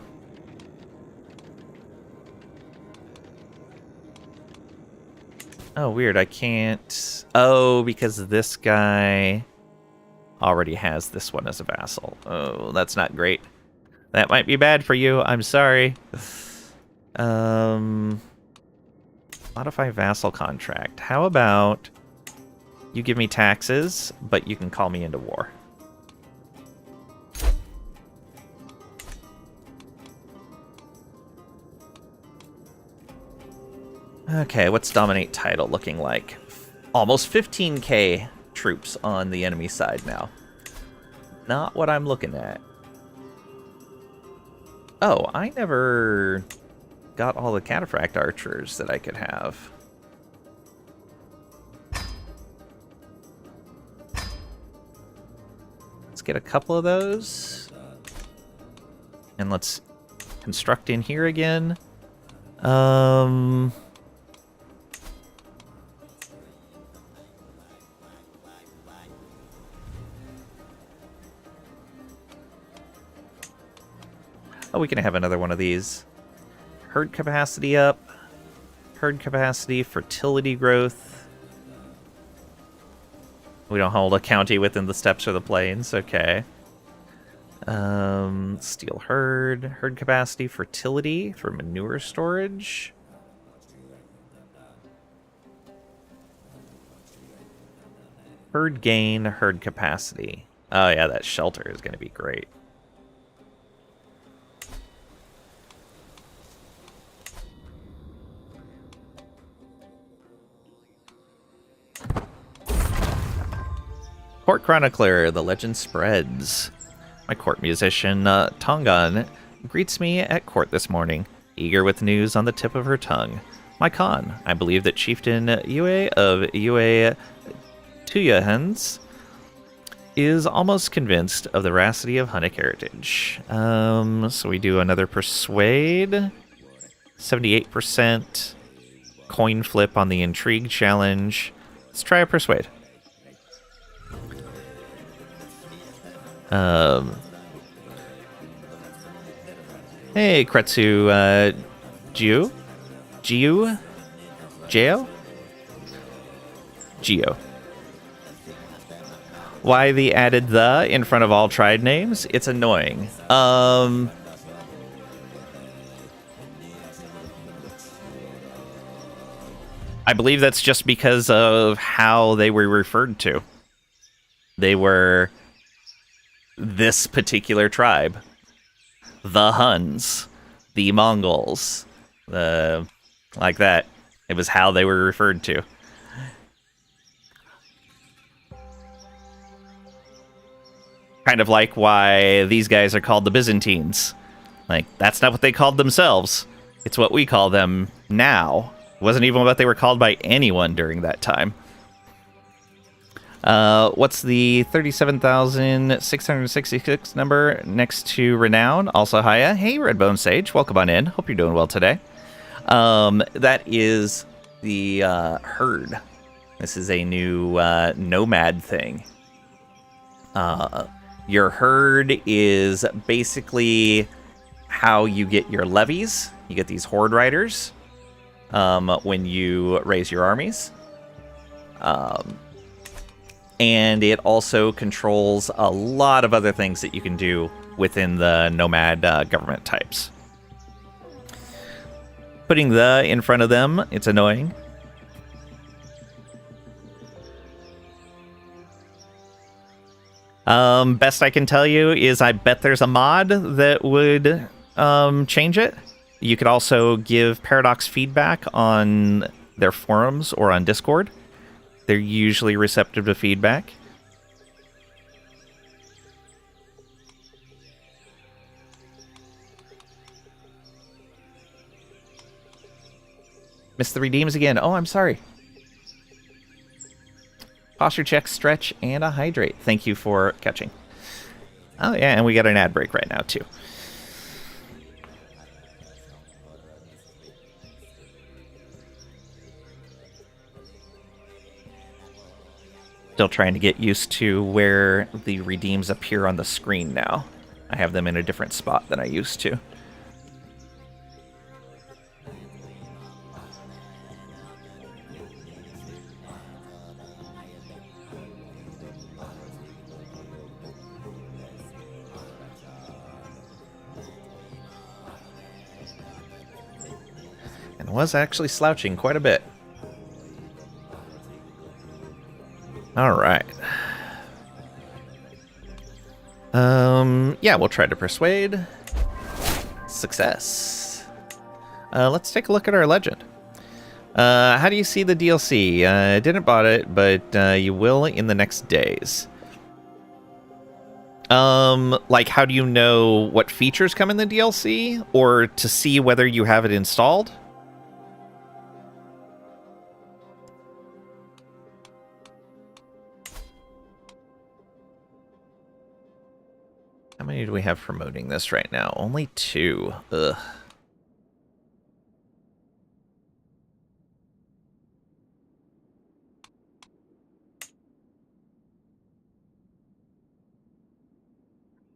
oh, weird, I can't... oh, because this guy already has this one as a vassal. Oh, that's not great. That might be bad for you, I'm sorry. Modify vassal contract. How about you give me taxes, but you can call me into war. Okay, what's dominate title looking like? Almost 15k troops on the enemy side now. Not what I'm looking at. Oh, I never got all the cataphract archers that I could have. Let's get a couple of those. And let's construct in here again. Oh, we can have another one of these. Herd capacity up. Herd capacity, fertility growth. We don't hold a county within the steppes or the plains. Okay. Steel herd. Herd capacity, fertility for manure storage. Herd gain, herd capacity. Oh yeah, that shelter is going to be great. Court Chronicler, the legend spreads. My court musician, Tongan, greets me at court this morning, eager with news on the tip of her tongue. My Khan, I believe that Chieftain Yue of Yue Tuyahens is almost convinced of the veracity of Hunnic heritage. So we do another persuade. 78%. Coin flip on the intrigue challenge. Let's try a persuade. Hey, Kretsu, Geo? Geo? Geo? Geo. Why the added the in front of all tried names? It's annoying. I believe that's just because of how they were referred to. They were this particular tribe. The Huns. The Mongols. Like that. It was how they were referred to. Kind of like why these guys are called the Byzantines. Like, that's not what they called themselves. It's what we call them now. It wasn't even what they were called by anyone during that time. What's the 37,666 number next to Renown? Also, hiya. Hey, Redbone Sage. Welcome on in. Hope you're doing well today. That is the herd. This is a new nomad thing. Your herd is basically how you get your levies. You get these horde riders when you raise your armies. And it also controls a lot of other things that you can do within the nomad government types. Putting the in front of them, it's annoying. Best I can tell you is I bet there's a mod that would change it. You could also give Paradox feedback on their forums or on Discord. They're usually receptive to feedback. Missed the redeems again. Oh, I'm sorry. Posture check, stretch, and a hydrate. Thank you for catching. Oh, yeah, and we got an ad break right now, too. Still trying to get used to where the redeems appear on the screen now. I have them in a different spot than I used to. And was actually slouching quite a bit. All right. Yeah, we'll try to persuade. Success. Let's take a look at our legend. How do you see the DLC? Didn't bought it, but you will in the next days. Like, how do you know what features come in the DLC, or to see whether you have it installed? How many do we have promoting this right now? Only 2. Ugh.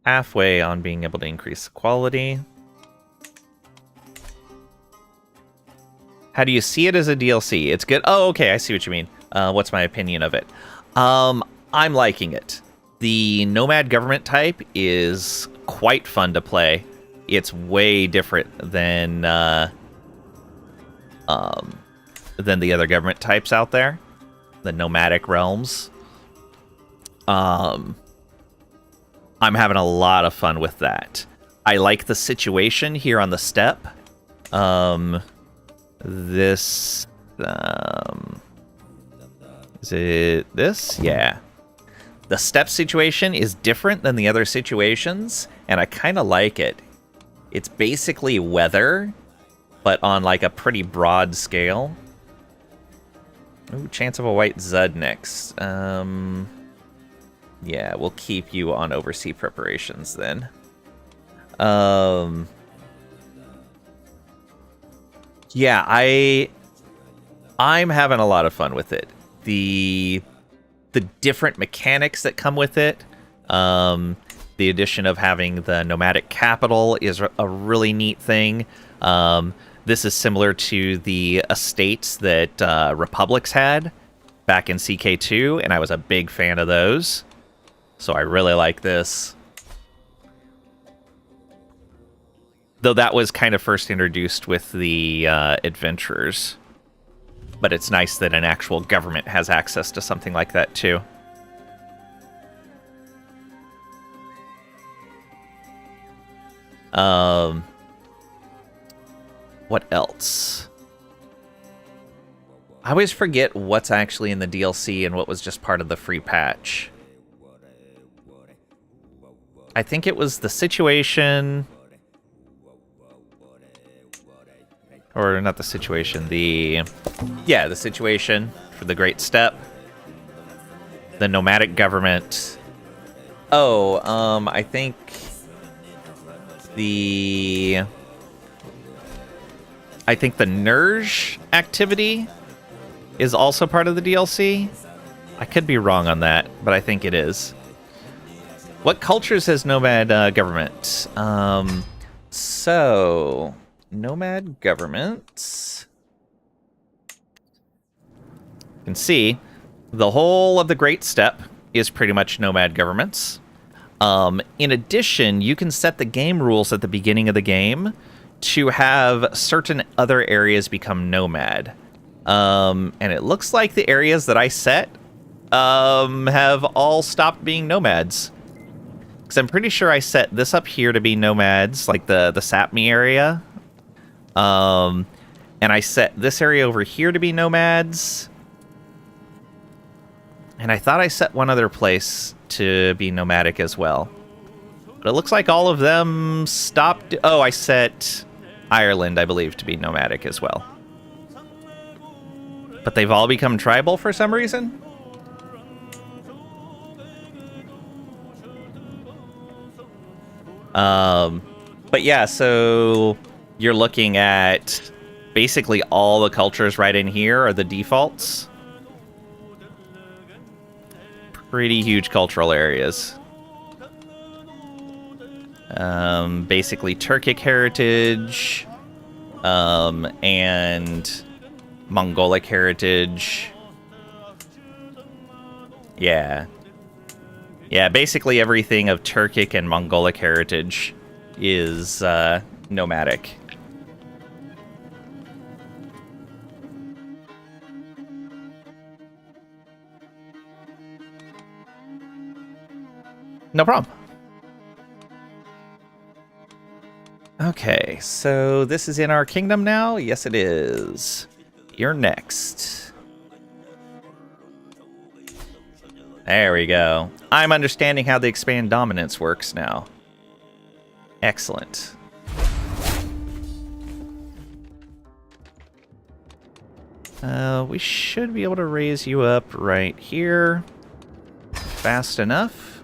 Halfway on being able to increase the quality. How do you see it as a DLC? It's good. Oh, okay, I see what you mean. What's my opinion of it? I'm liking it. The Nomad government type is quite fun to play. It's way different than the other government types out there, the nomadic realms. I'm having a lot of fun with that. I like the situation here on the steppe. Is it this? Yeah. The steppe situation is different than the other situations, and I kind of like it. It's basically weather, but on like a pretty broad scale. Ooh, chance of a white Zud next. Yeah, we'll keep you on oversea preparations then. Yeah, I'm having a lot of fun with it. The different mechanics that come with it. The addition of having the nomadic capital is a really neat thing. This is similar to the estates that republics had back in CK2, and I was a big fan of those. So I really like this. Though that was kind of first introduced with the adventurers. But it's nice that an actual government has access to something like that, too. What else? I always forget what's actually in the DLC and what was just part of the free patch. I think it was the situation... Or not the situation, yeah, the situation for the Great Steppe. The nomadic government. Oh, I think the Nerj activity is also part of the DLC. I could be wrong on that, but I think it is. What cultures has nomad government? So... Nomad governments. You can see the whole of the Great Steppe is pretty much nomad governments. In addition, you can set the game rules at the beginning of the game to have certain other areas become nomad. And it looks like the areas that I set have all stopped being nomads. Because I'm pretty sure I set this up here to be nomads, like the Sapmi area. And I set this area over here to be nomads. And I thought I set one other place to be nomadic as well. But it looks like all of them stopped. Oh, I set Ireland, I believe, to be nomadic as well. But they've all become tribal for some reason. But yeah, so... You're looking at basically all the cultures right in here are the defaults. Pretty huge cultural areas. Basically Turkic heritage, and Mongolic heritage. Yeah. Yeah, basically everything of Turkic and Mongolic heritage is nomadic. No problem. Okay, so this is in our kingdom now? Yes, it is. You're next. There we go. I'm understanding how the expand dominance works now. Excellent. We should be able to raise you up right here. Fast enough.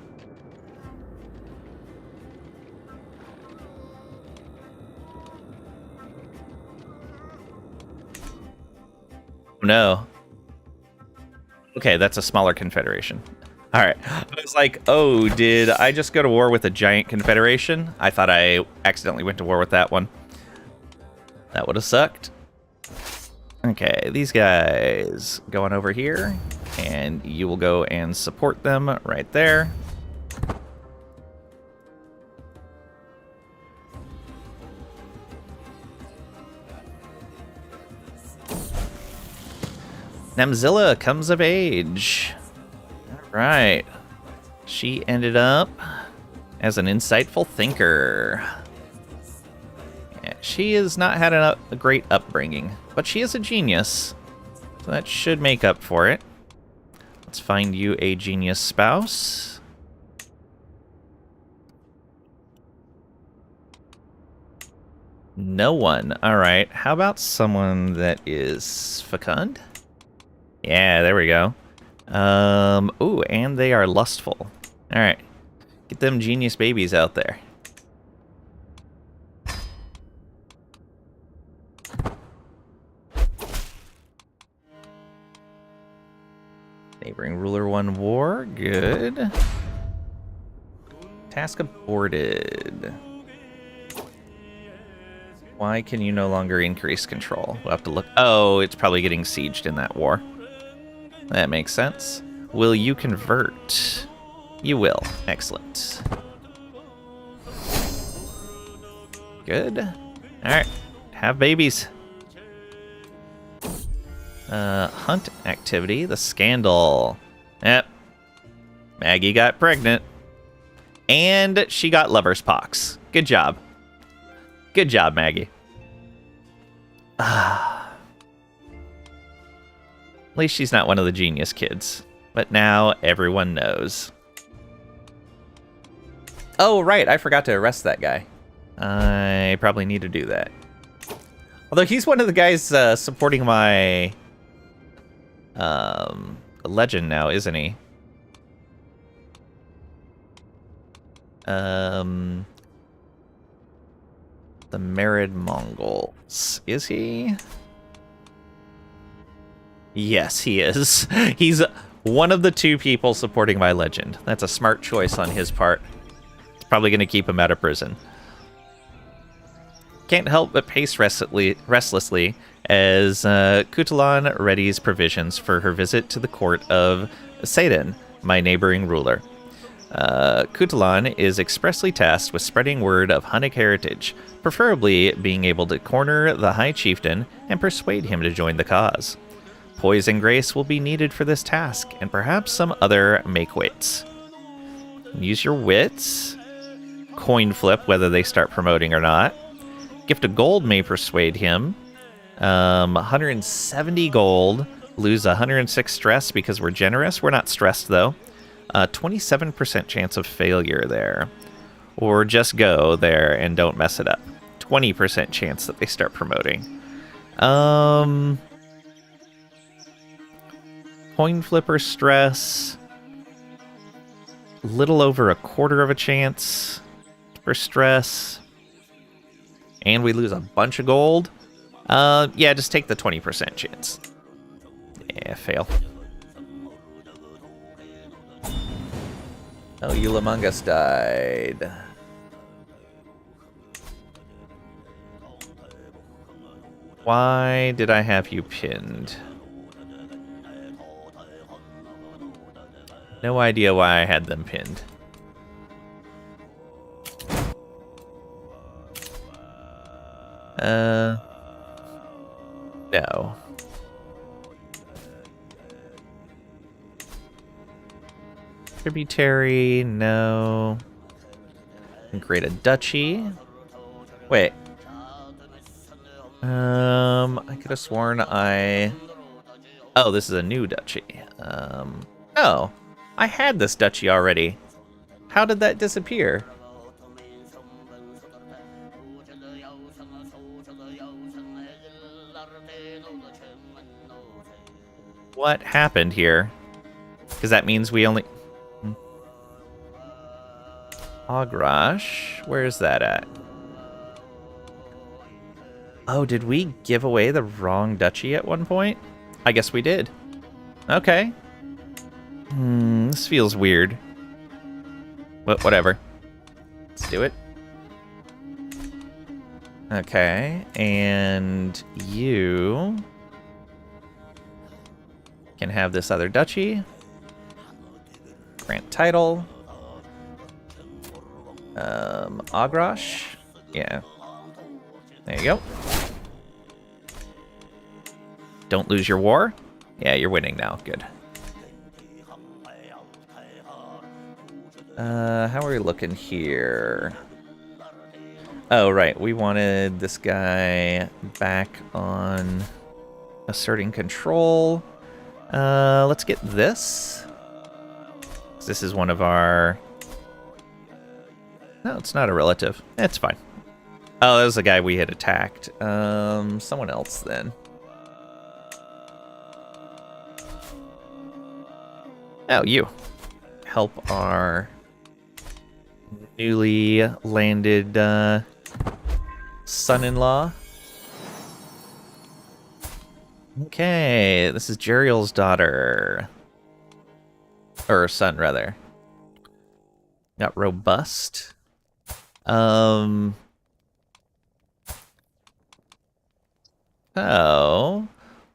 No. Okay, that's a smaller confederation. Alright. I was like, oh, did I just go to war with a giant confederation? I thought I accidentally went to war with that one. That would have sucked. Okay, these guys going over here, and you will go and support them right there. Namzilla comes of age. Alright. She ended up as an insightful thinker. Yeah, she has not had a great upbringing, but she is a genius. So that should make up for it. Let's find you a genius spouse. No one. Alright, how about someone that is fecund? Yeah, there we go. Ooh, and they are lustful. Alright. Get them genius babies out there. Neighboring ruler won war. Good. Task aborted. Why can you no longer increase control? We'll have to look. Oh, it's probably getting sieged in that war. That makes sense. Will you convert? You will. Excellent. Good. Alright. Have babies. Hunt activity. The scandal. Yep. Maggie got pregnant. And she got lover's pox. Good job. Good job, Maggie. At least she's not one of the genius kids. But now everyone knows. Oh, right. I forgot to arrest that guy. I probably need to do that. Although he's one of the guys supporting my legend now, isn't he? The married Mongols. Is he? Yes, he is. He's one of the two people supporting my legend. That's a smart choice on his part. It's probably going to keep him out of prison. Can't help but pace restlessly as Kutulan readies provisions for her visit to the court of Seidan, my neighboring ruler. Kutulan is expressly tasked with spreading word of Hunnic heritage, preferably being able to corner the High Chieftain and persuade him to join the cause. Poise and grace will be needed for this task, and perhaps some other make-weights. Use your wits. Coin flip whether they start promoting or not. Gift of gold may persuade him. 170 gold. Lose 106 stress because we're generous. We're not stressed, though. 27% chance of failure there. Or just go there and don't mess it up. 20% chance that they start promoting. Coin flipper stress. Little over a quarter of a chance for stress. And we lose a bunch of gold. Yeah, just take the 20% chance. Yeah, fail. Oh, Eulamungus died. Why did I have you pinned? No idea why I had them pinned. No. Tributary, no. Create a duchy. Wait. I could have sworn I... Oh, this is a new duchy. No. I had this duchy already. How did that disappear? What happened here? Because that means we only... Ogrash, where is that at? Oh, did we give away the wrong duchy at one point? I guess we did. Okay. This feels weird. But whatever. Let's do it. Okay, and you can have this other duchy. Grant title. Ogrash. Yeah. There you go. Don't lose your war. Yeah, you're winning now. Good. How are we looking here? Oh, right. We wanted this guy back on asserting control. Let's get this. This is one of our... No, it's not a relative. It's fine. Oh, that was the guy we had attacked. Someone else then. Oh, you. Help our newly landed son-in-law. Okay, this is Jeriel's daughter. Or son, rather. Got robust. So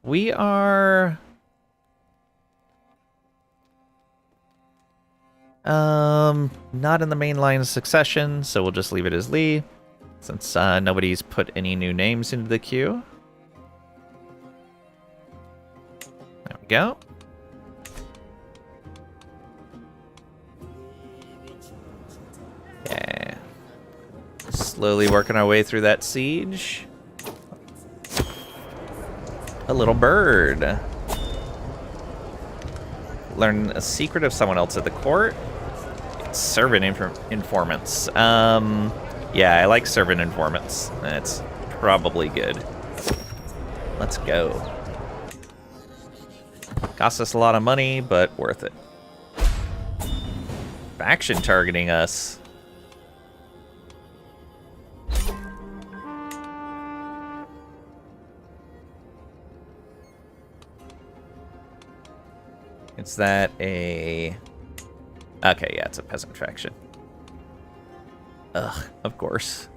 we are not in the main line of succession, so we'll just leave it as Lee, since nobody's put any new names into the queue. There we go. Yeah. Slowly working our way through that siege. A little bird. Learn a secret of someone else at the court. Servant informants. Yeah, I like servant informants. That's probably good. Let's go. Costs us a lot of money, but worth it. Faction targeting us. Is that a... Okay, yeah, it's a peasant faction. Ugh, of course.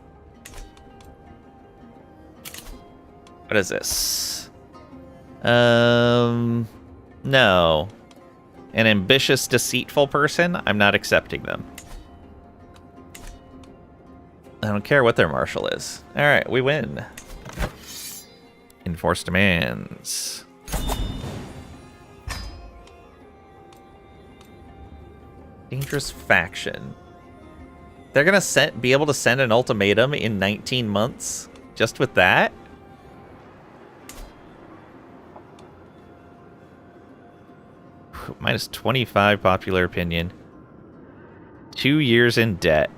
What is this? No. An ambitious, deceitful person? I'm not accepting them. I don't care what their marshal is. Alright, we win. Enforce demands. Dangerous faction. They're gonna be able to send an ultimatum in 19 months? Just with that? Minus 25 popular opinion. 2 years in debt.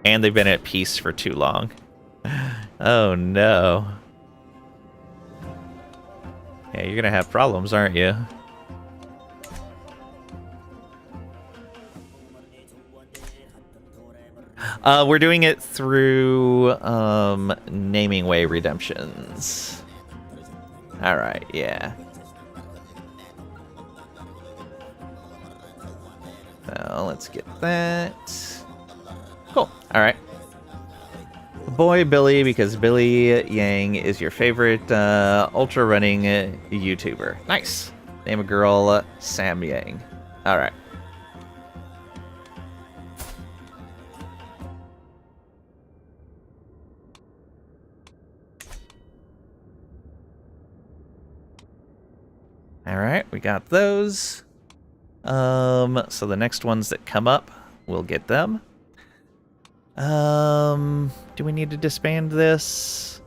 And they've been at peace for too long. Oh no. Yeah, you're gonna have problems, aren't you? We're doing it through naming way redemptions. Alright, yeah. Well, let's get that. Cool. Alright. Boy Billy, because Billy Yang is your favorite ultra running YouTuber. Nice. Name a girl Sam Yang. Alright. Alright, we got those. So the next ones that come up, we'll get them. Do we need to disband this?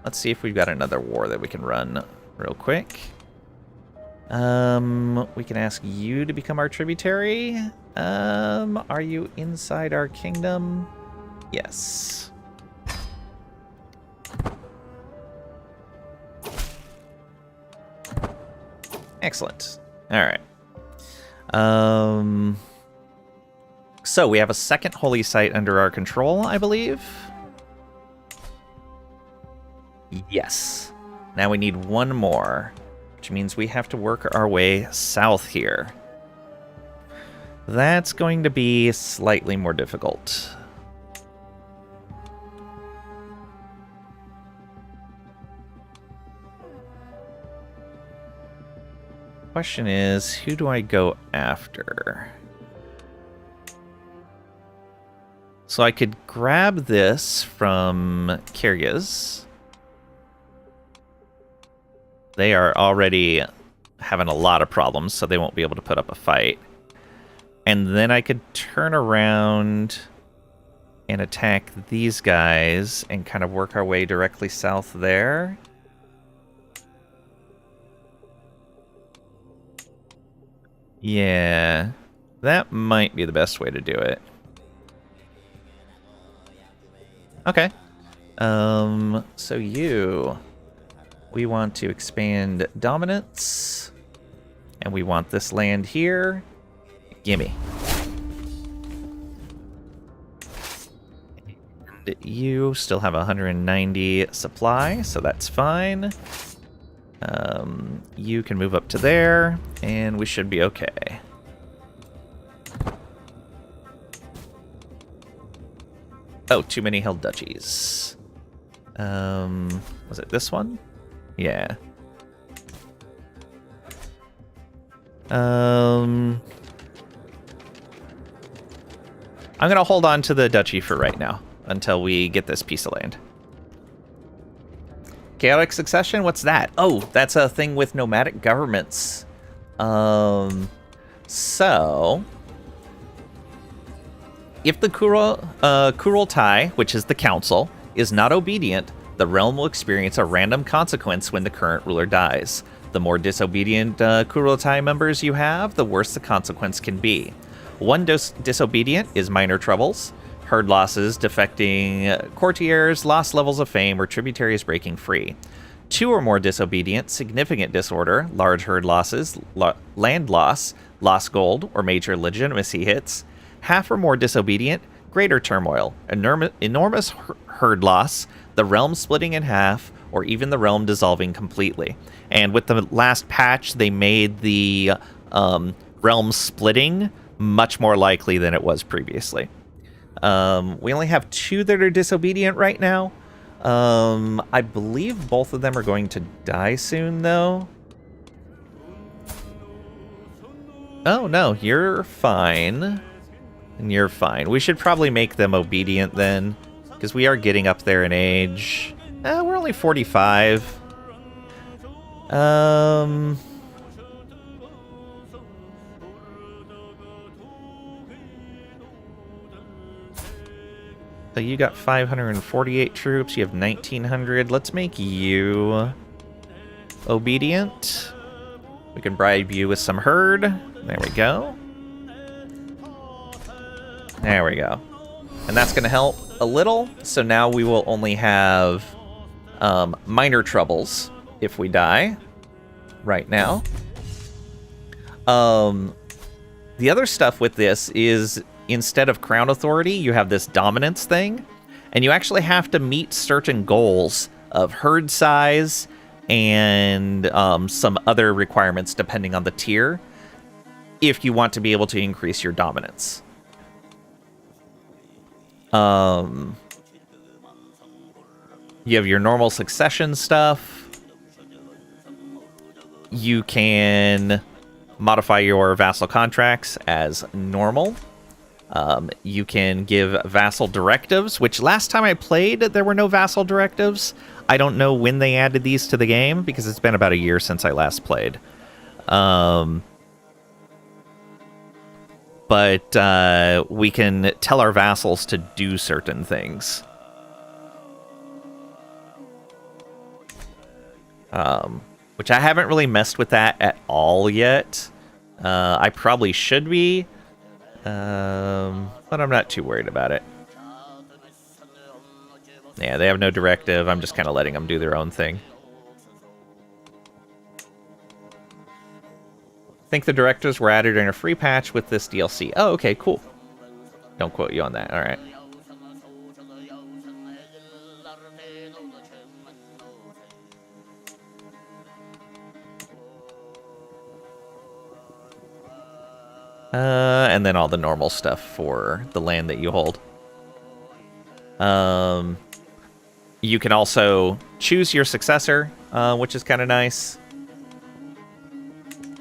Let's see if we've got another war that we can run real quick. We can ask you to become our tributary. Are you inside our kingdom? Yes. Excellent. Alright. So we have a second holy site under our control, I believe. Yes. Now we need one more, which means we have to work our way south here. That's going to be slightly more difficult. Question is, who do I go after? So I could grab this from Chinggis. They are already having a lot of problems, so they won't be able to put up a fight. And then I could turn around and attack these guys and kind of work our way directly south there. Yeah, that might be the best way to do it. Okay. So we want to expand dominance, and we want this land here. Gimme. And you still have 190 supply, so that's fine. You can move up to there, and we should be okay. Oh, too many held duchies. Was it this one? Yeah. I'm gonna hold on to the duchy for right now until we get this piece of land. Chaotic succession? What's that? Oh, that's a thing with nomadic governments. So if the Kurultai, which is the council, is not obedient, the realm will experience a random consequence when the current ruler dies. The more disobedient Kurultai members you have, the worse the consequence can be. One disobedient is minor troubles, herd losses, defecting courtiers, lost levels of fame, or tributaries breaking free. 2 or more disobedient, significant disorder, large herd losses, land loss, lost gold, or major legitimacy hits. Half or more disobedient, greater turmoil, enormous herd loss, the realm splitting in half, or even the realm dissolving completely. And with the last patch, they made the realm splitting much more likely than it was previously. We only have 2 that are disobedient right now. I believe both of them are going to die soon, though. Oh, no, you're fine. And you're fine. We should probably make them obedient then, because we are getting up there in age. We're only 45. So you got 548 troops, you have 1,900. Let's make you obedient. We can bribe you with some herd. There we go. There we go. And that's going to help a little. So now we will only have minor troubles if we die right now. The other stuff with this is instead of crown authority, you have this dominance thing. And you actually have to meet certain goals of herd size and some other requirements depending on the tier if you want to be able to increase your dominance. You have your normal succession stuff. You can modify your vassal contracts as normal. You can give vassal directives, which last time I played, there were no vassal directives. I don't know when they added these to the game, because it's been about a year since I last played. But we can tell our vassals to do certain things. Which I haven't really messed with that at all yet. I probably should be. But I'm not too worried about it. Yeah, they have no directive. I'm just kind of letting them do their own thing. I think the directives were added in a free patch with this DLC. Oh, okay, cool. Don't quote you on that. All right. And then all the normal stuff for the land that you hold. You can also choose your successor, which is kind of nice.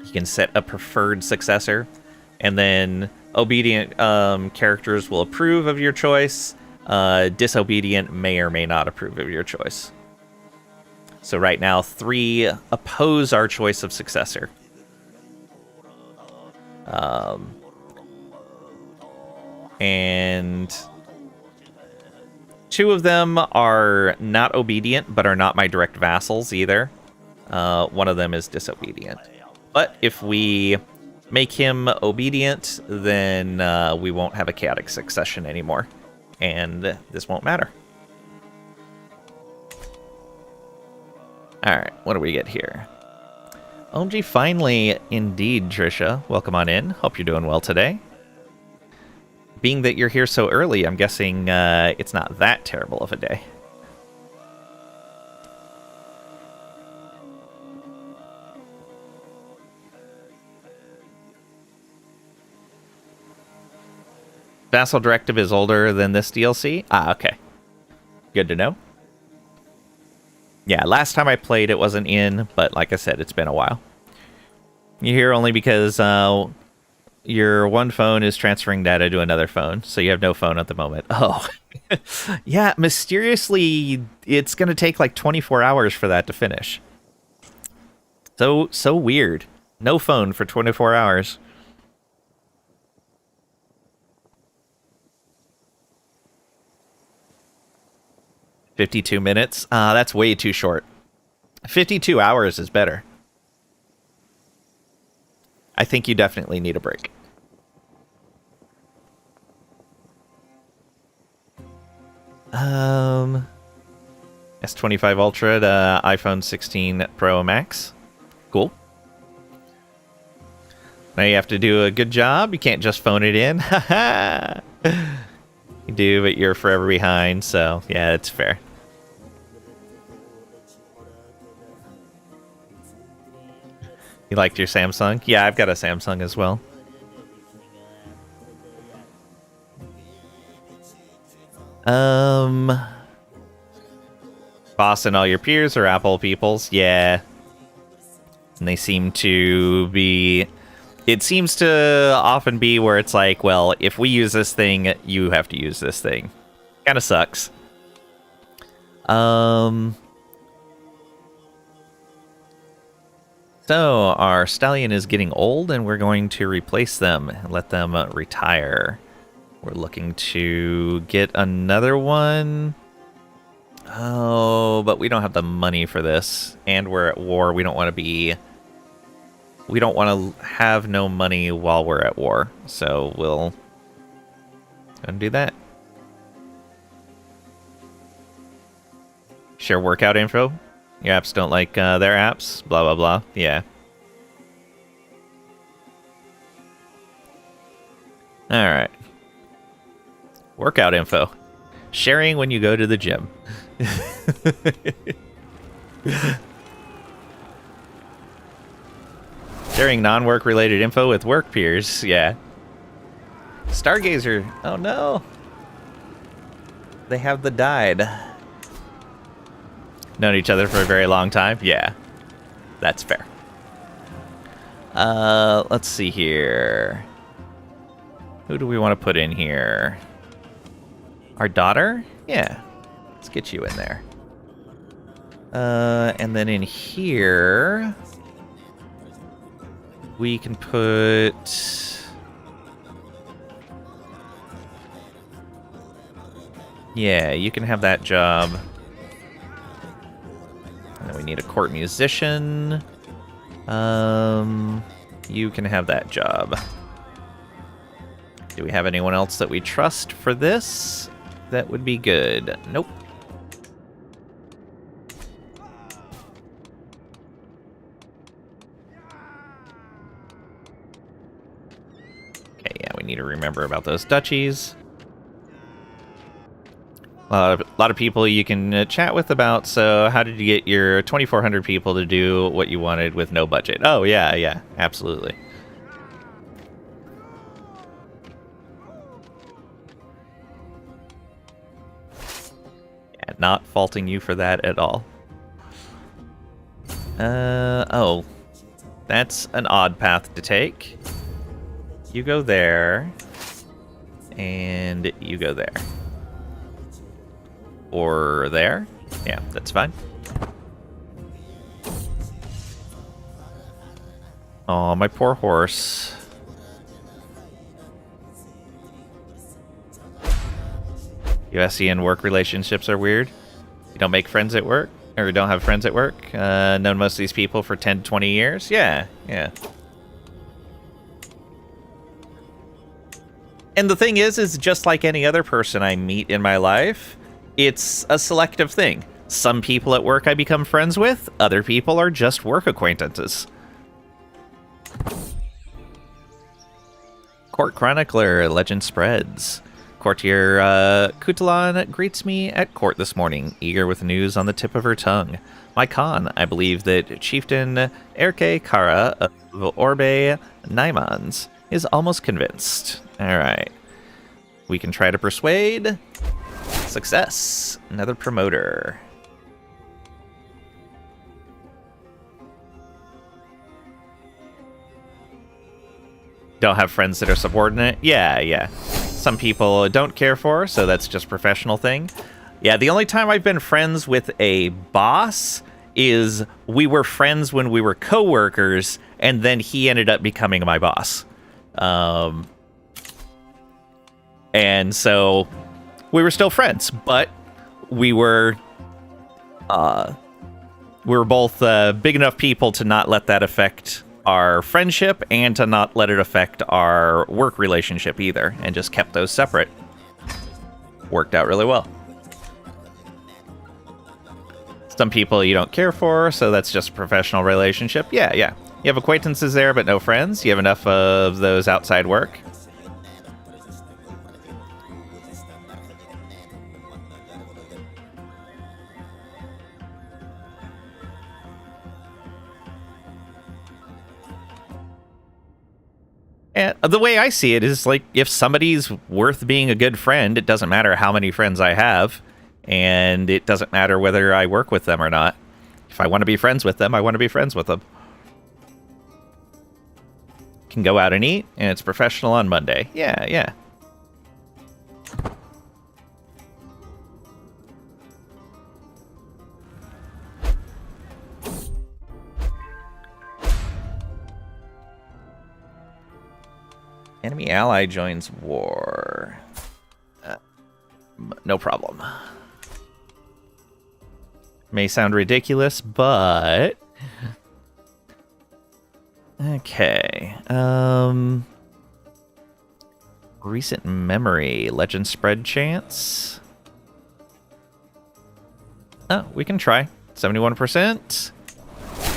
You can set a preferred successor, and then obedient characters will approve of your choice. Disobedient may or may not approve of your choice. So right now, 3 oppose our choice of successor. And 2 of them are not obedient, but are not my direct vassals either. One of them is disobedient. But if we make him obedient, then we won't have a chaotic succession anymore. And this won't matter. Alright, what do we get here? OMG, finally, indeed, Trisha. Welcome on in. Hope you're doing well today. Being that you're here so early, I'm guessing it's not that terrible of a day. Vassal Directive is older than this DLC? Ah, okay. Good to know. Yeah, last time I played it wasn't in, but like I said, it's been a while. You're here only because your one phone is transferring data to another phone, so you have no phone at the moment. Oh. Yeah, mysteriously, it's going to take like 24 hours for that to finish. So weird. No phone for 24 hours. $52 minutes? That's way too short. 52 hours is better. I think you definitely need a break. S25 Ultra to iPhone 16 Pro Max. Cool. Now you have to do a good job. You can't just phone it in. You do, but you're forever behind, so yeah, it's fair. You liked your Samsung? Yeah, I've got a Samsung as well. Boss and all your peers are Apple peoples. Yeah. And they seem to be... It seems to often be where it's like, well, if we use this thing, you have to use this thing. Kind of sucks. So, our stallion is getting old, and we're going to replace them and let them retire. We're looking to get another one. Oh, but we don't have the money for this, and we're at war. We don't want to be... We don't want to have no money while we're at war, so we'll undo that. Share workout info. Your apps don't like their apps. Blah, blah, blah. Yeah. Alright. Workout info. Sharing when you go to the gym. Sharing non-work related info with work peers. Yeah. Stargazer. Oh no. They have the died. Known each other for a very long time? Yeah. That's fair. Let's see here. Who do we want to put in here? Our daughter? Yeah. Let's get you in there. And then in here... We can put... Yeah, you can have that job. And then we need a court musician. You can have that job. Do we have anyone else that we trust for this? That would be good. Nope. Okay, yeah, we need to remember about those duchies. A lot of people you can chat with about, so how did you get your 2,400 people to do what you wanted with no budget? Oh, yeah, absolutely. Yeah, not faulting you for that at all. Oh. That's an odd path to take. You go there, and you go there. Or there. Yeah, that's fine. Oh, my poor horse. USC and work relationships are weird. You don't make friends at work? Or you don't have friends at work? Known most of these people for 10 to 20 years? Yeah. And the thing is just like any other person I meet in my life, it's a selective thing. Some people at work I become friends with, other people are just work acquaintances. Court Chronicler, legend spreads. Courtier Kutalan greets me at court this morning, eager with news on the tip of her tongue. My Khan, I believe that Chieftain Erke Kara of Orbe Naimans is almost convinced. Alright. We can try to persuade. Success. Another promoter. Don't have friends that are subordinate? Yeah. Some people don't care for, so that's just a professional thing. Yeah, the only time I've been friends with a boss is we were friends when we were co-workers, and then he ended up becoming my boss. And so we were still friends, but we were both big enough people to not let that affect our friendship and to not let it affect our work relationship either, and just kept those separate. Worked out really well. Some people you don't care for, so that's just a professional relationship. Yeah. You have acquaintances there, but no friends. You have enough of those outside work. And the way I see it is, like, if somebody's worth being a good friend, it doesn't matter how many friends I have, and it doesn't matter whether I work with them or not. If I want to be friends with them, I want to be friends with them. Can go out and eat, and it's professional on Monday. Yeah. Enemy ally joins war. No problem. May sound ridiculous, but... Okay. Recent memory. Legend spread chance. Oh, we can try. 71%.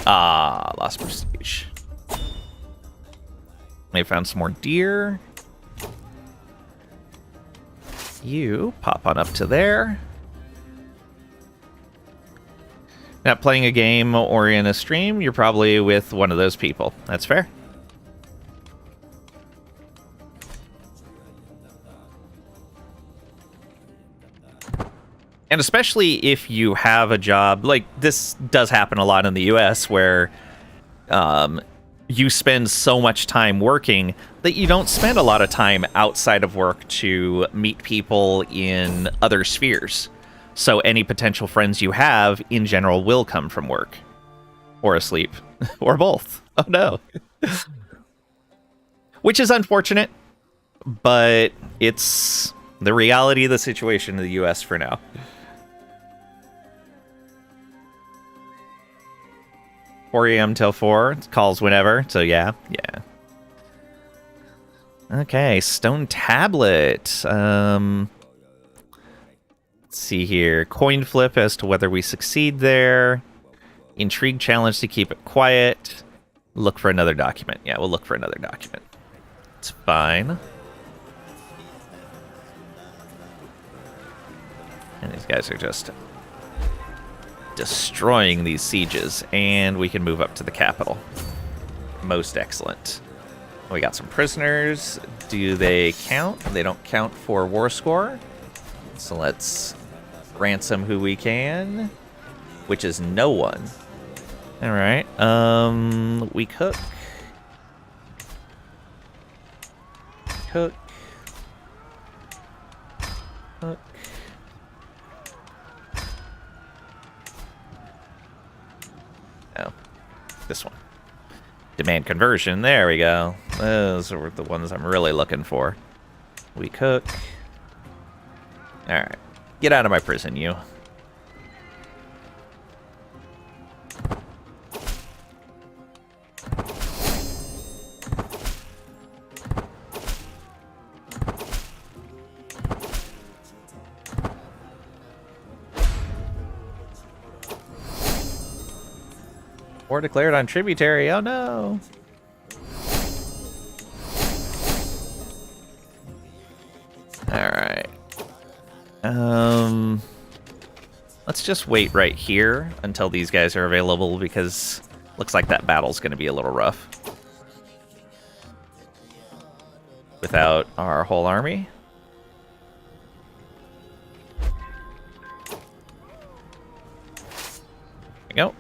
Ah, lost prestige. They found some more deer. You pop on up to there. Not playing a game or in a stream, you're probably with one of those people. That's fair. And especially if you have a job, like this does happen a lot in the US, where you spend so much time working that you don't spend a lot of time outside of work to meet people in other spheres. So any potential friends you have, in general, will come from work. Or asleep. Or both. Oh no. Which is unfortunate, but it's the reality of the situation in the US for now. $4 a.m. till 4. Calls whenever, so yeah. Okay, stone tablet. Let's see here. Coin flip as to whether we succeed there. Intrigue challenge to keep it quiet. Look for another document. Yeah, we'll look for another document. It's fine. And these guys are just destroying these sieges, and we can move up to the capital. Most excellent. We got some prisoners. Do they count? They don't count for war score. So let's ransom who we can, which is no one. All right. We cook. Cook. Oh, this one. Demand conversion. There we go. Those are the ones I'm really looking for. We cook. All right. Get out of my prison, you. War declared on tributary. Oh no. All right. Let's just wait right here until these guys are available, because looks like that battle's going to be a little rough without our whole army. we go.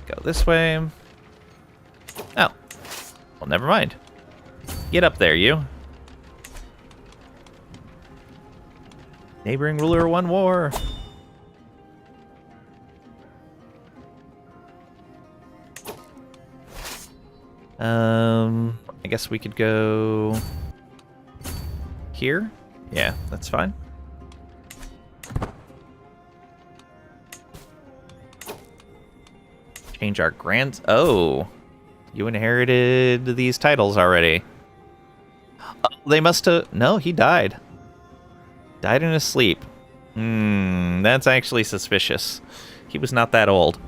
Go this way. Oh. Well, never mind. Get up there, you. Neighboring ruler won war. I guess we could go here. Yeah, that's fine. Change our grand... Oh, you inherited these titles already. Oh, they must have... No, he died. Died in his sleep. That's actually suspicious. He was not that old.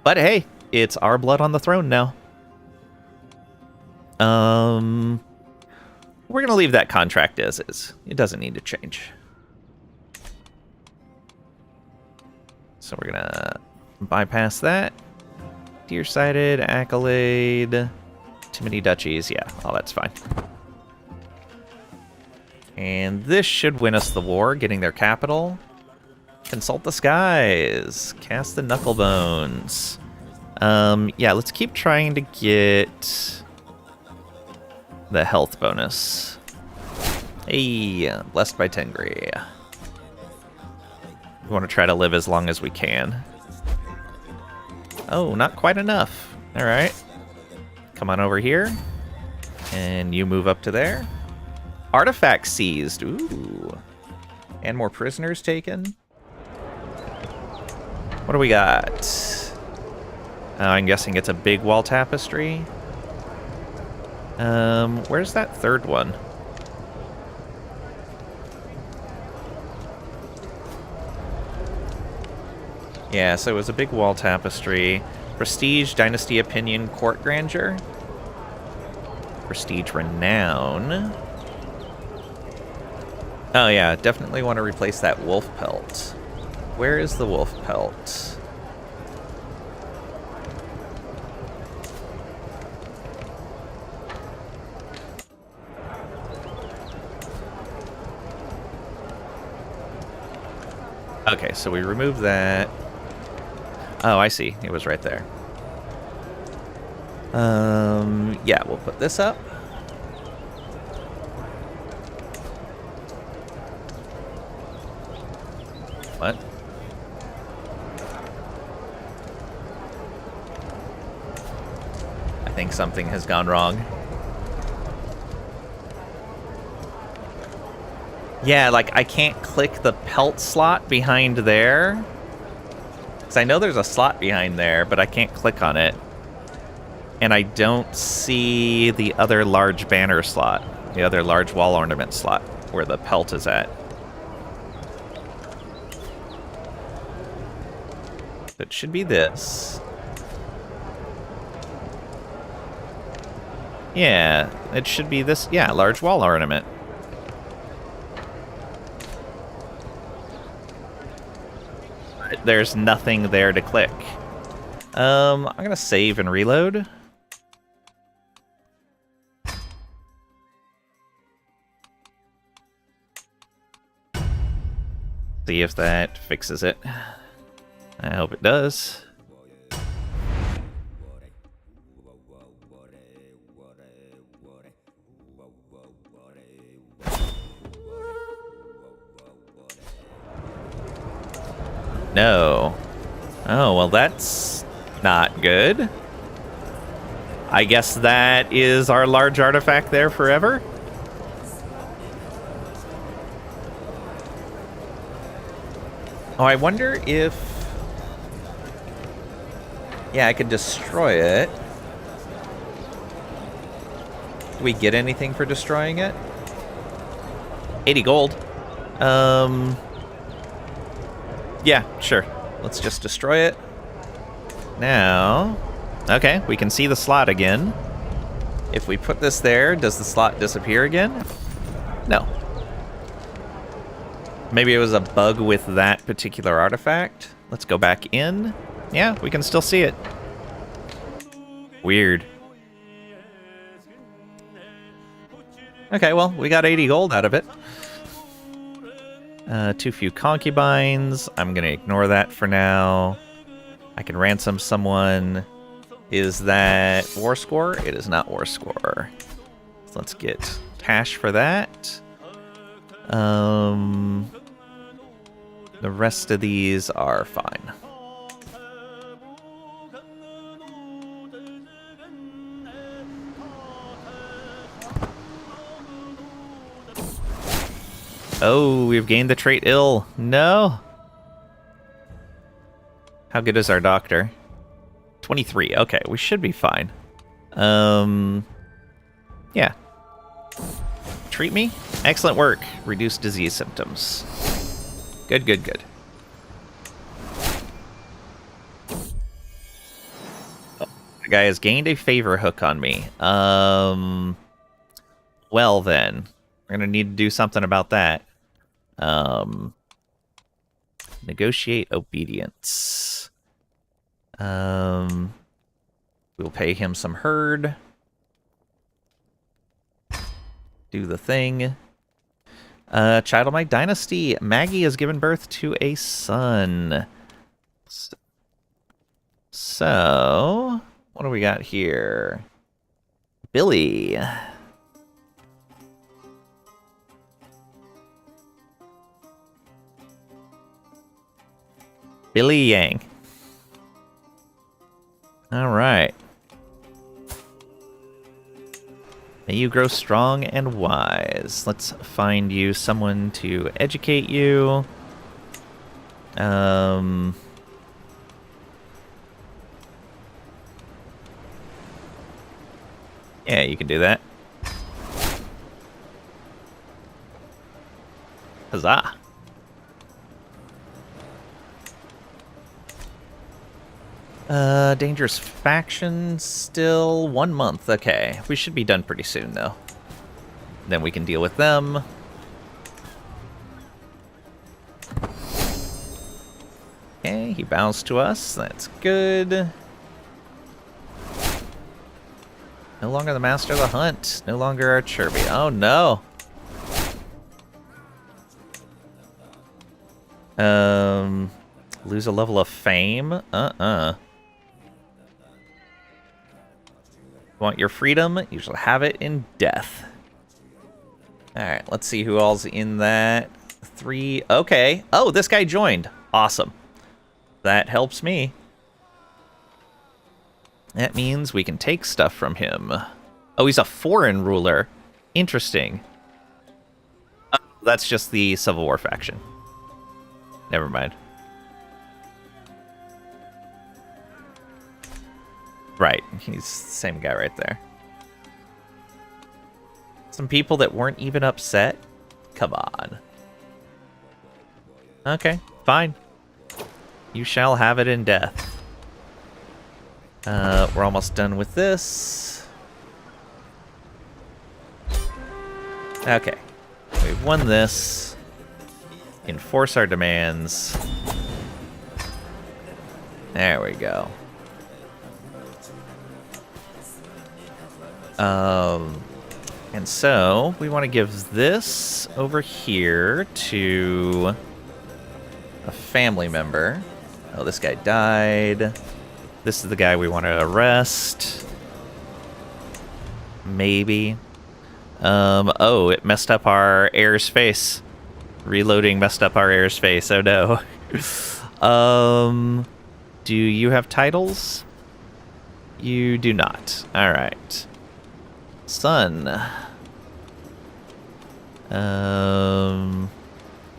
But hey, it's our blood on the throne now. We're gonna leave that contract as is. It doesn't need to change. So we're gonna bypass that. Deer-sided, accolade, too many duchies. Yeah, all that's fine. And this should win us the war, getting their capital. Consult the skies. Cast the knucklebones. Yeah, let's keep trying to get the health bonus. Hey, blessed by Tengri. We want to try to live as long as we can. Oh, not quite enough. All right. Come on over here. And you move up to there. Artifact seized. Ooh. And more prisoners taken. What do we got? I'm guessing it's a big wall tapestry. Where's that third one? Yeah, so it was a big wall tapestry. Prestige, Dynasty Opinion, Court Grandeur. Prestige Renown. Oh yeah, definitely want to replace that wolf pelt. Where is the wolf pelt? Okay, so we remove that. Oh, I see. It was right there. Yeah, we'll put this up. What? I think something has gone wrong. Yeah, like, I can't click the pelt slot behind there. Because I know there's a slot behind there, but I can't click on it. And I don't see the other large banner slot. The other large wall ornament slot where the pelt is at. It should be this. Yeah, it should be this. Yeah, large wall ornament. There's nothing there to click. I'm gonna save and reload. See if that fixes it. I hope it does. No. Oh, well, that's not good. I guess that is our large artifact there forever. Oh, I wonder if... Yeah, I could destroy it. Do we get anything for destroying it? 80 gold. Yeah, sure. Let's just destroy it. Now... Okay, we can see the slot again. If we put this there, does the slot disappear again? No. Maybe it was a bug with that particular artifact. Let's go back in. Yeah, we can still see it. Weird. Okay, well, we got 80 gold out of it. Too few concubines. I'm gonna ignore that for now. I can ransom someone. Is that war score? It is not war score. So let's get cash for that. The rest of these are fine. Oh, we've gained the trait ill. No. How good is our doctor? 23. Okay, we should be fine. Yeah. Treat me. Excellent work. Reduce disease symptoms. Good, good, good. Oh, the guy has gained a favor hook on me. Well then, we're gonna need to do something about that. Negotiate obedience. We'll pay him some herd. Do the thing. Child of my dynasty. Maggie has given birth to a son. So, what do we got here? Billy. Billy Yang. All right. May you grow strong and wise. Let's find you someone to educate you. Yeah, you can do that. Huzzah. Dangerous faction still 1 month. Okay, we should be done pretty soon though. Then we can deal with them. Okay, he bows to us. That's good. No longer the master of the hunt. No longer our Chirby. Oh no. Lose a level of fame? Want your freedom? You shall have it in death. Alright, let's see who all's in that. 3. Okay. Oh, this guy joined. Awesome. That helps me. That means we can take stuff from him. Oh, he's a foreign ruler. Interesting. Oh, that's just the Civil War faction. Never mind. Right, he's the same guy right there. Some people that weren't even upset? Come on. Okay, fine. You shall have it in death. We're almost done with this. Okay, we've won this. Enforce our demands. There we go. And so we want to give this over here to a family member. Oh, this guy died. This is the guy we want to arrest. Maybe. Oh, it messed up our heir's face. Reloading messed up our heir's face. Oh no. Do you have titles? You do not. All right. Son.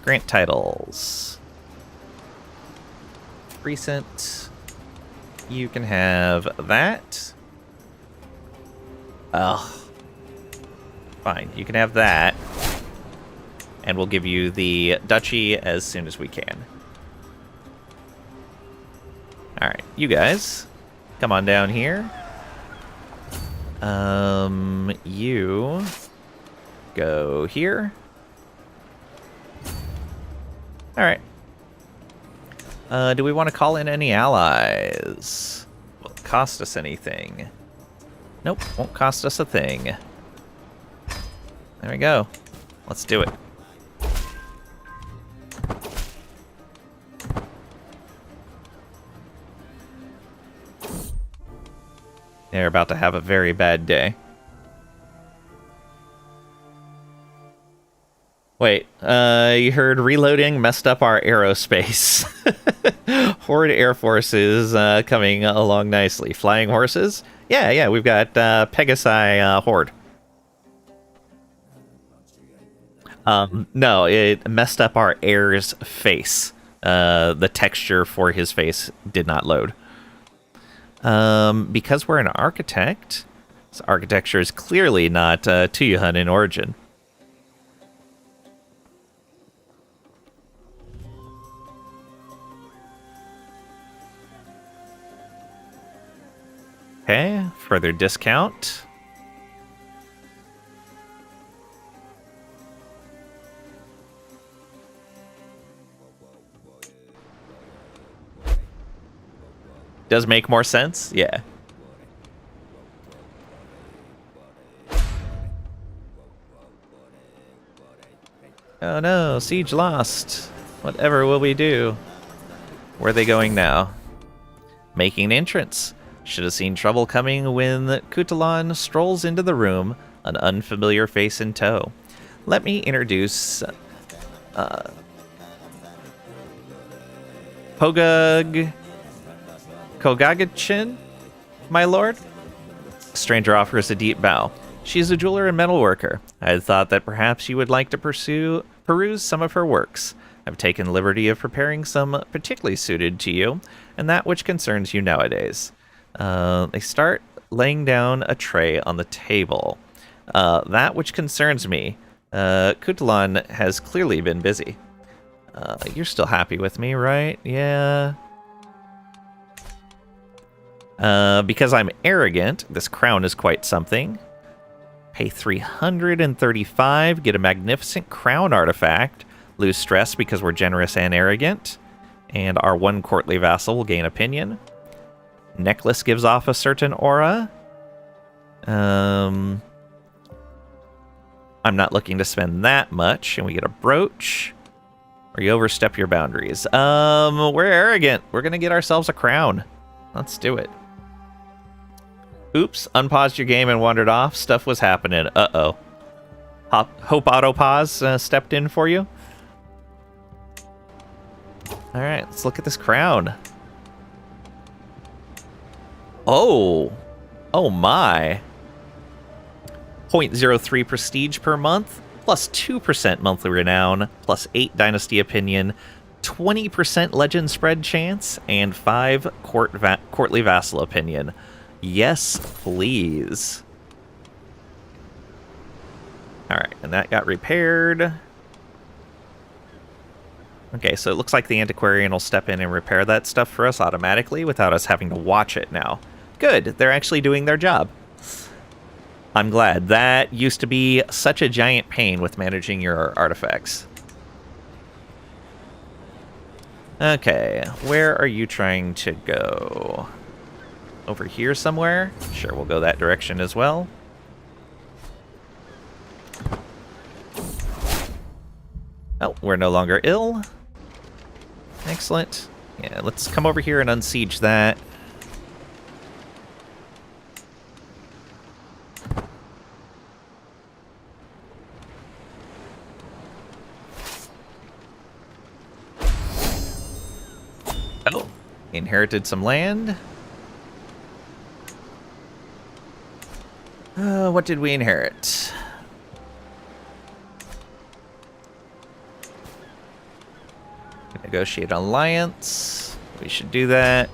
Grant titles. Recent. You can have that. Ugh. Fine, you can have that. And we'll give you the duchy as soon as we can. Alright, you guys. Come on down here. You go here. Alright. Do we want to call in any allies? Will it cost us anything? Nope, won't cost us a thing. There we go. Let's do it. They're about to have a very bad day. Wait, you heard reloading messed up our aerospace. Horde Air Forces coming along nicely. Flying horses? Yeah, we've got Pegasi Horde. No, it messed up our air's face. The texture for his face did not load. Because we're an architect, this architecture is clearly not Tuyuhun in origin. Okay, further discount. Does make more sense? Yeah. Oh no, siege lost. Whatever will we do? Where are they going now? Making an entrance. Should have seen trouble coming when Kutalon strolls into the room, an unfamiliar face in tow. Let me introduce Kogagachin, my lord. Stranger offers a deep bow. She is a jeweler and metalworker. I had thought that perhaps you would like to peruse some of her works. I've taken liberty of preparing some particularly suited to you, and that which concerns you nowadays. They start laying down a tray on the table. That which concerns me. Kutalon has clearly been busy. You're still happy with me, right? Yeah. Because I'm arrogant, this crown is quite something. Pay 335, get a magnificent crown artifact. Lose stress because we're generous and arrogant. And our one courtly vassal will gain opinion. Necklace gives off a certain aura. I'm not looking to spend that much. And we get a brooch. Or you overstep your boundaries. We're arrogant. We're gonna get ourselves a crown. Let's do it. Oops, unpaused your game and wandered off. Stuff was happening. Uh-oh. Hope Autopause stepped in for you. Alright, let's look at this crown. Oh. Oh my. 0.03 prestige per month, plus 2% monthly renown, plus 8 dynasty opinion, 20% legend spread chance, and 5 courtly vassal opinion. Yes, please. Alright, and that got repaired. Okay, so it looks like the antiquarian will step in and repair that stuff for us automatically without us having to watch it now. Good, they're actually doing their job. I'm glad. That used to be such a giant pain with managing your artifacts. Okay, where are you trying to go? Over here somewhere? Sure, we'll go that direction as well. Oh, we're no longer ill. Excellent. Yeah, let's come over here and unsiege that. Oh, inherited some land. What did we inherit? Negotiate alliance. We should do that.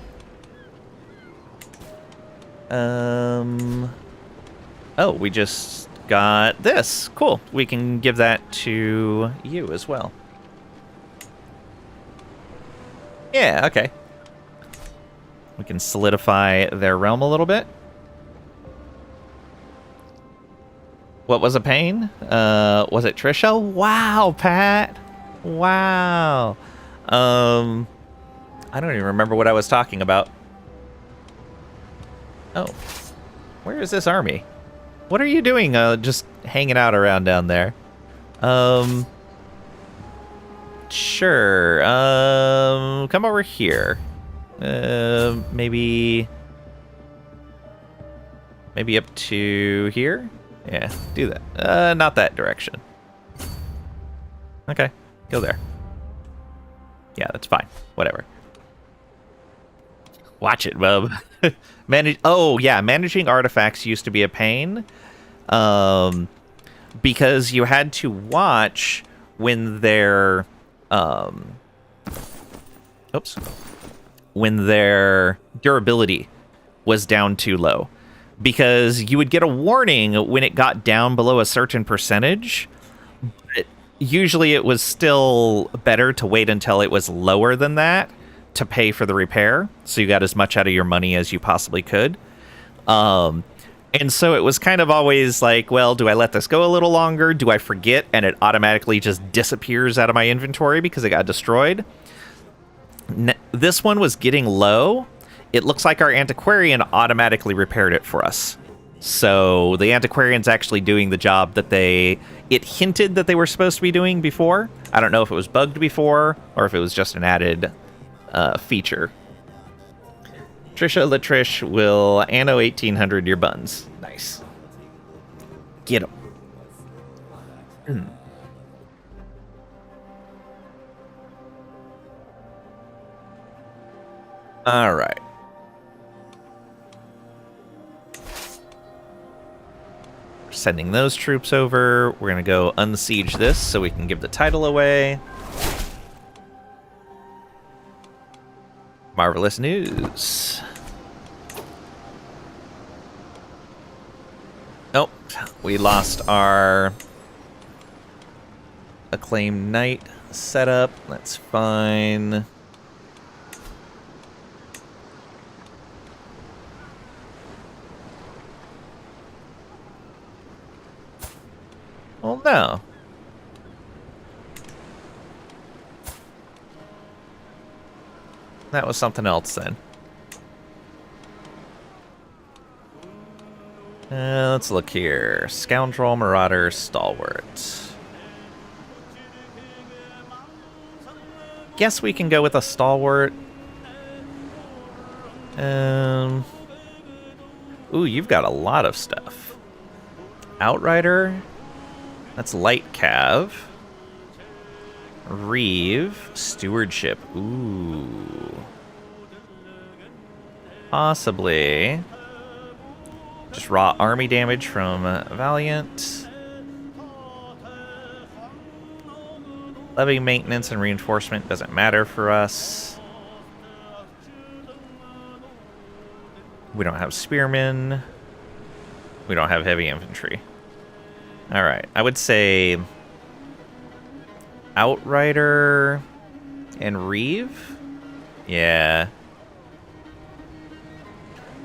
Oh, we just got this. Cool. We can give that to you as well. Yeah, okay. We can solidify their realm a little bit. What was a pain? Was it Trisha? Wow, Pat. Wow. I don't even remember what I was talking about. Oh. Where is this army? What are you doing just hanging out around down there? Sure. Come over here. Maybe... Maybe up to here? Yeah, do that. Not that direction. Okay, go there. Yeah, that's fine. Whatever. Watch it, bub. Oh, yeah, managing artifacts used to be a pain. Because you had to watch when their... oops. When their durability was down too low. Because you would get a warning when it got down below a certain percentage. But usually it was still better to wait until it was lower than that to pay for the repair. So you got as much out of your money as you possibly could. And so it was kind of always like, well, do I let this go a little longer? Do I forget and it automatically just disappears out of my inventory because it got destroyed? This one was getting low. It looks like our antiquarian automatically repaired it for us. So the antiquarian's actually doing the job that it hinted that they were supposed to be doing before. I don't know if it was bugged before or if it was just an added feature. Trisha Latrish will anno 1800 your buns. Nice. Get them. All right. Sending those troops over. We're going to go unsiege this so we can give the title away. Marvelous news. Nope. We lost our acclaimed knight setup. That's fine. Well, no. That was something else then. Let's look here. Scoundrel, Marauder, Stalwart. Guess we can go with a Stalwart. Ooh, you've got a lot of stuff. Outrider. That's Light Cav. Reeve. Stewardship. Ooh. Possibly. Just raw army damage from Valiant. Levy maintenance and reinforcement doesn't matter for us. We don't have spearmen. We don't have heavy infantry. Alright, I would say Outrider and Reeve? Yeah.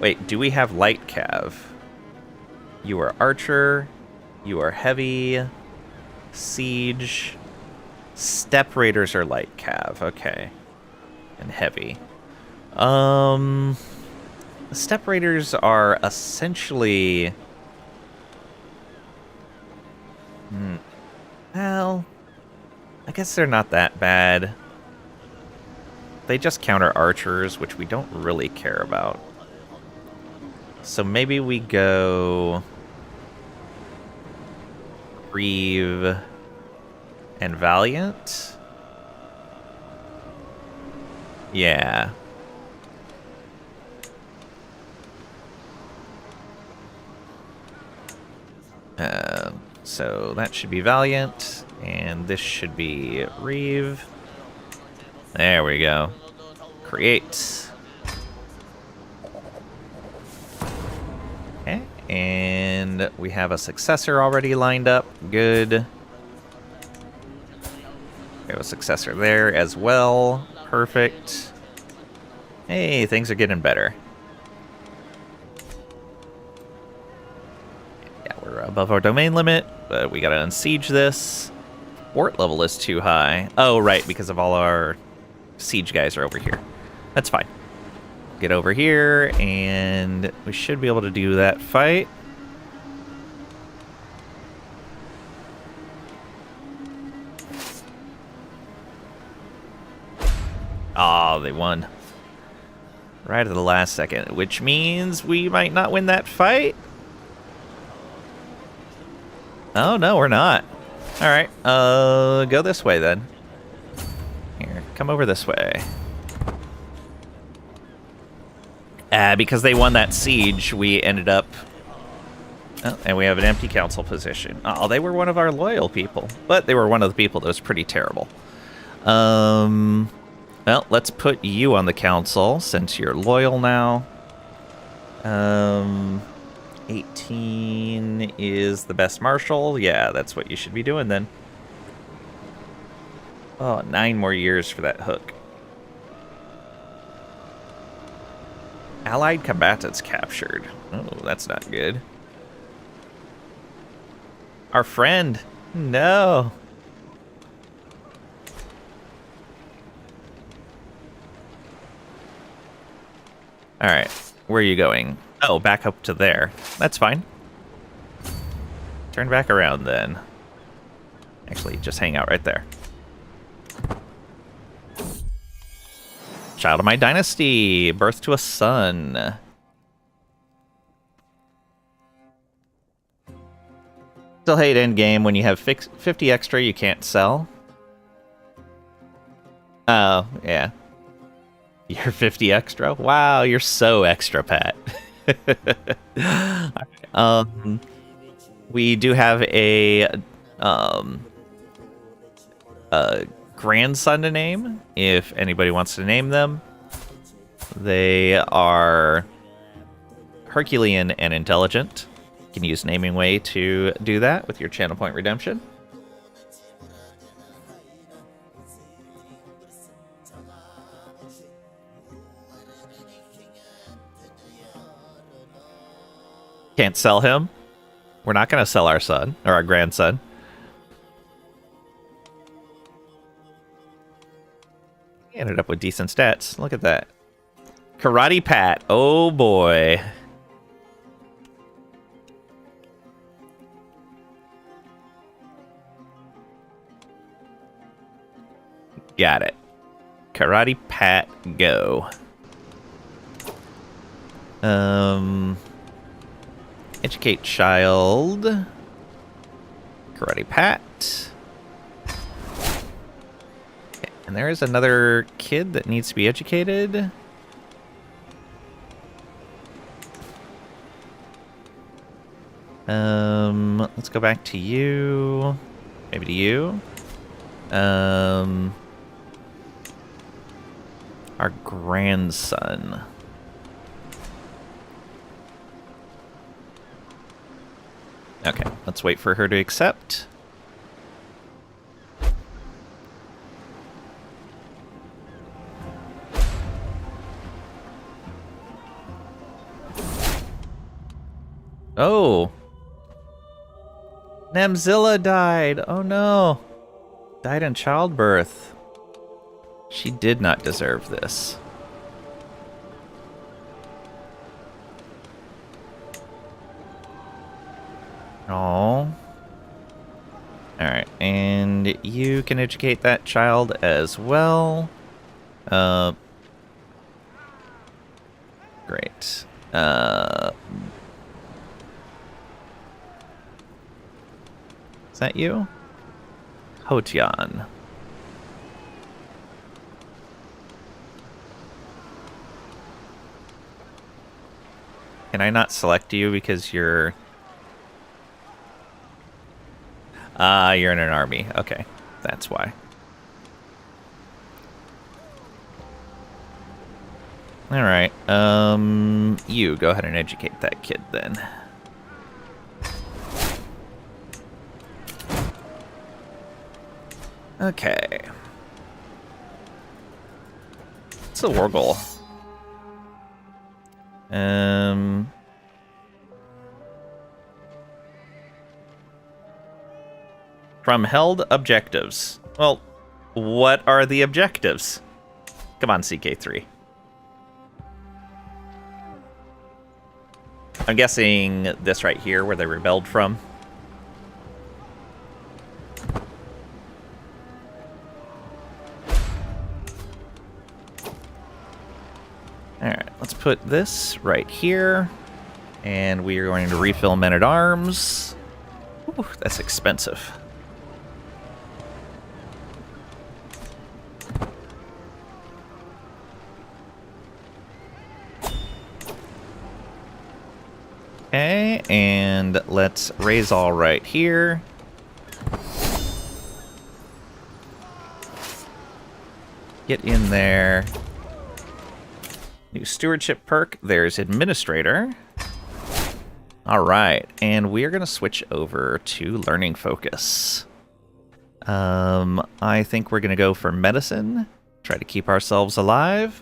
Wait, do we have Light Cav? You are Archer. You are Heavy. Siege. Steppe Raiders are Light Cav. Okay. And Heavy. The Steppe Raiders are essentially... Well, I guess they're not that bad. They just counter archers, which we don't really care about. So maybe we go Reeve and Valiant. Yeah. So that should be Valiant, and this should be Reeve. There we go. Create. Okay, and we have a successor already lined up. Good. We have a successor there as well. Perfect. Hey, things are getting better. Yeah, we're above our domain limit, but we gotta unsiege this. Fort level is too high. Oh, right, because of all our siege guys are over here. That's fine. Get over here, and we should be able to do that fight. Oh, they won. Right at the last second, which means we might not win that fight. Oh, no, we're not. All right, go this way then. Here, come over this way. Because they won that siege, we ended up... Oh, and we have an empty council position. Oh, they were one of our loyal people. But they were one of the people that was pretty terrible. Well, let's put you on the council, since you're loyal now. 18 is the best marshal. Yeah, that's what you should be doing then. Oh, 9 more years for that hook. Allied combatants captured. Oh, that's not good. Our friend. No. All right. Where are you going? Oh, back up to there. That's fine. Turn back around then. Actually, just hang out right there. Child of my dynasty. Birth to a son. Still hate endgame when you have 50 extra you can't sell. Oh, yeah. You're 50 extra? Wow, you're so extra, Pat. We do have a grandson to name, if anybody wants to name them. They are Herculean and intelligent. You can use Naming Way to do that with your channel point redemption. Can't sell him. We're not going to sell our son, or our grandson. He ended up with decent stats. Look at that. Karate Pat. Oh boy. Got it. Karate Pat, go. Educate child. Karate Pat. Okay, and there is another kid that needs to be educated. Let's go back to you. Maybe to you. Our grandson. Okay, let's wait for her to accept. Oh. Namzilla died. Oh no. Died in childbirth. She did not deserve this. Oh. Alright, and you can educate that child as well. Great. Is that you? Hotian. Can I not select you because you're... you're in an army. Okay, that's why. Alright, you go ahead and educate that kid then. Okay. What's the war goal? From held objectives. Well, what are the objectives? Come on, CK3. I'm guessing this right here, where they rebelled from. Alright, let's put this right here. And we are going to refill men-at-arms. Ooh, that's expensive. Okay, and let's raise all right here. Get in there. New stewardship perk. There's administrator. All right, and we're gonna switch over to learning focus. I think we're gonna go for medicine. Try to keep ourselves alive.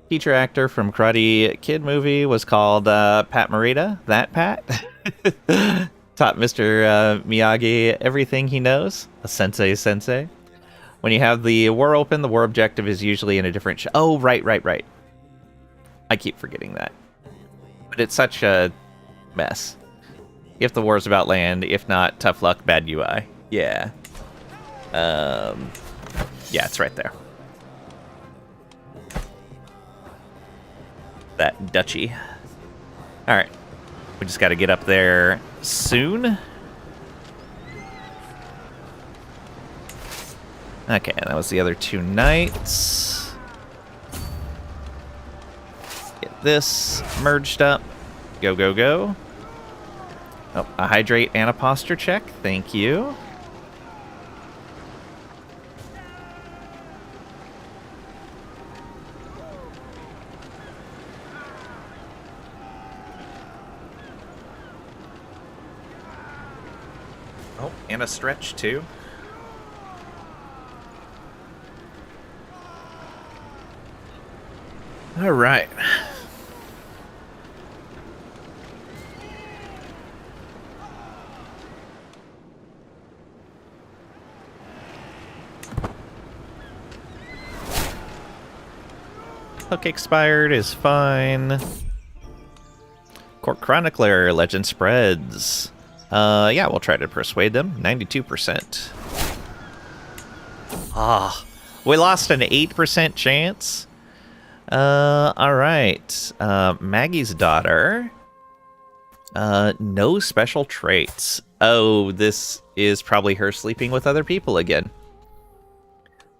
Teacher actor from Karate Kid movie was called Pat Morita. That Pat taught Mr. Miyagi everything he knows. A sensei. When you have the war open, the war objective is usually in a different... oh, right. I keep forgetting that. But it's such a mess. If the war's about land, if not, tough luck, bad UI. Yeah. Yeah, it's right there. That duchy. Alright. We just gotta get up there soon. Okay, that was the other 2 knights. Get this merged up. Go. Oh, a hydrate and a posture check. Thank you. Oh, and a stretch too. All right. Hook expired is fine. Court Chronicler, legend spreads. Yeah, we'll try to persuade them. 92%. Ah, we lost an 8% chance. Alright. Maggie's daughter. No special traits. Oh, this is probably her sleeping with other people again.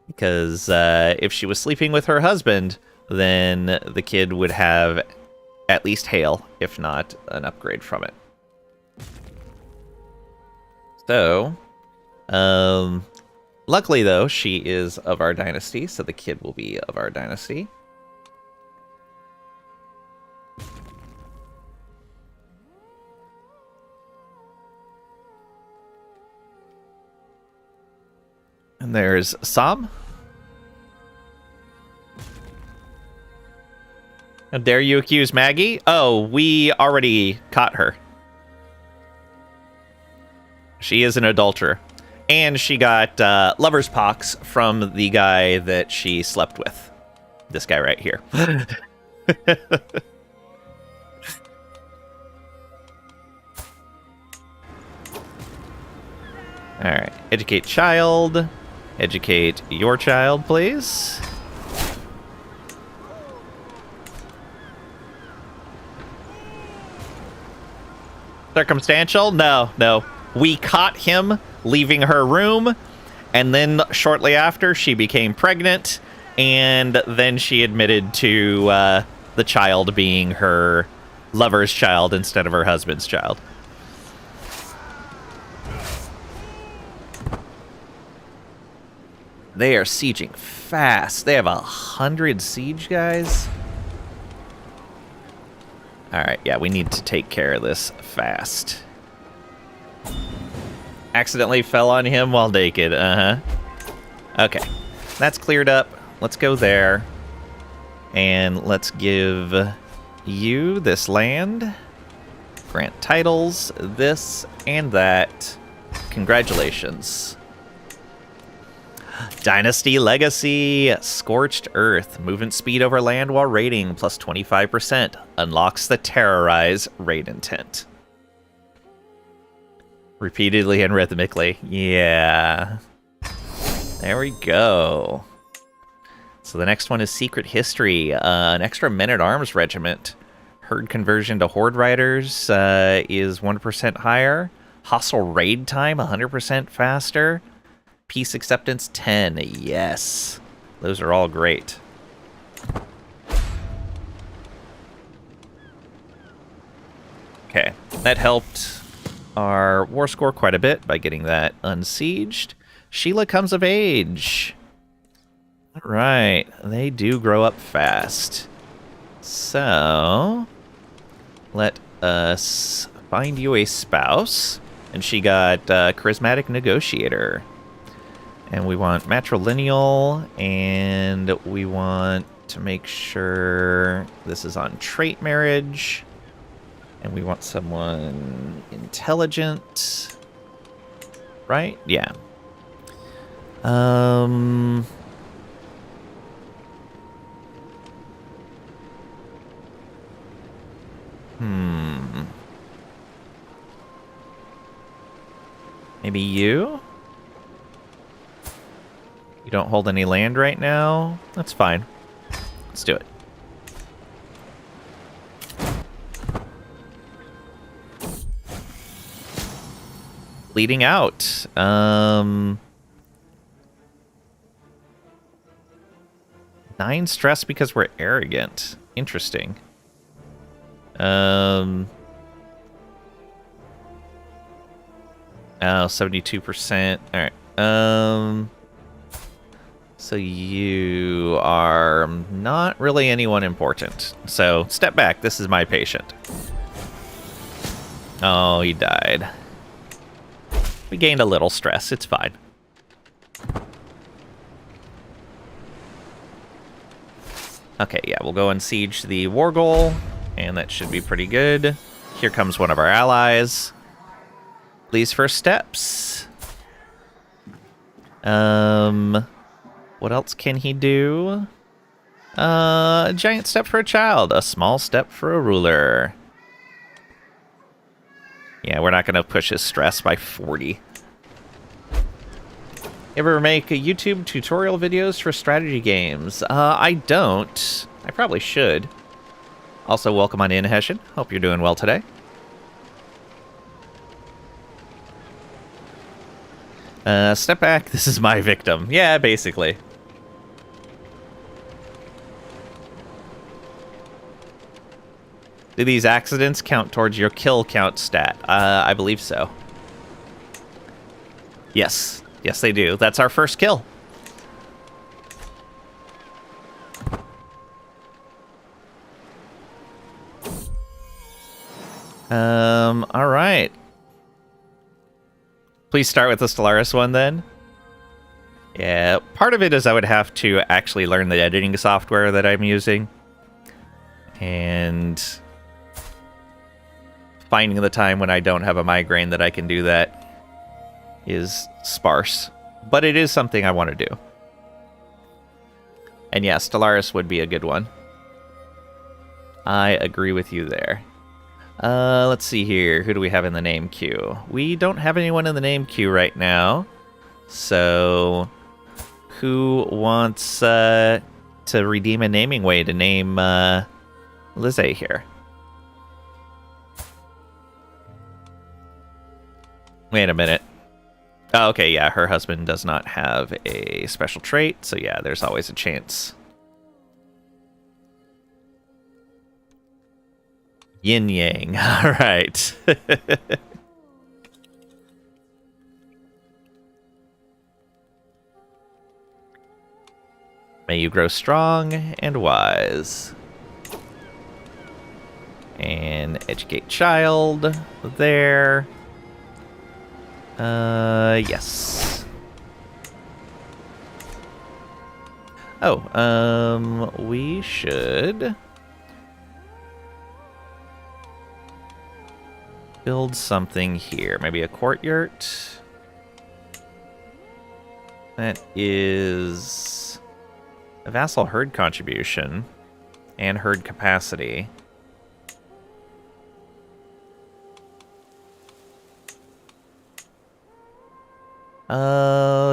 Because, if she was sleeping with her husband, then the kid would have at least hail, if not an upgrade from it. So, luckily though, she is of our dynasty, so the kid will be of our dynasty. And there's Sam. How dare you accuse Maggie? Oh, we already caught her. She is an adulterer. And she got lover's pox from the guy that she slept with. This guy right here. Alright. Educate child. Educate your child, please. Circumstantial? No. We caught him leaving her room, and then shortly after, she became pregnant, and then she admitted to the child being her lover's child instead of her husband's child. They are sieging fast. They have 100 siege guys. Alright, yeah, we need to take care of this fast. Accidentally fell on him while naked, Okay, that's cleared up. Let's go there. And let's give you this land. Grant titles, this and that. Congratulations. Dynasty Legacy, Scorched Earth, movement speed over land while raiding, plus 25%, unlocks the Terrorize raid intent. Repeatedly and rhythmically, yeah. There we go. So the next one is Secret History, an extra men-at-arms regiment Herd conversion to horde riders is 1% higher. Hostile raid time 100% faster. Peace acceptance 10. Yes. Those are all great. Okay, that helped our war score quite a bit by getting that unsieged. Sheila comes of age. All right, they do grow up fast. So, let us find you a spouse. And she got charismatic negotiator. And we want matrilineal, and we want to make sure this is on trait marriage. And we want someone intelligent. Right? Yeah. Maybe you? You don't hold any land right now? That's fine. Let's do it. Leading out. 9 stress because we're arrogant. Interesting. Oh, 72%. Alright. So you are not really anyone important. So step back. This is my patient. Oh, he died. We gained a little stress. It's fine. Okay, yeah, we'll go and siege the war goal, and that should be pretty good. Here comes one of our allies. Please first steps. What else can he do? A giant step for a child, a small step for a ruler. Yeah, we're not going to push his stress by 40. Ever make YouTube tutorial videos for strategy games? I don't. I probably should. Also, welcome on in, Hessian. Hope you're doing well today. Step back. This is my victim. Yeah, basically. Do these accidents count towards your kill count stat? I believe so. Yes. Yes, they do. That's our first kill. All right. Please start with the Stellaris one, then. Yeah, part of it is I would have to actually learn the editing software that I'm using. And finding the time when I don't have a migraine that I can do that is sparse. But it is something I want to do. And yeah, Stellaris would be a good one. I agree with you there. Let's see here. Who do we have in the name queue? We don't have anyone in the name queue right now. So, who wants to redeem a naming way to name Lizzie here? Wait a minute. Oh, okay, yeah, her husband does not have a special trait, so yeah, there's always a chance. Yin Yang, alright. May you grow strong and wise. And educate child there. Yes. Oh, we should build something here. Maybe a courtyard. That is a vassal herd contribution and herd capacity.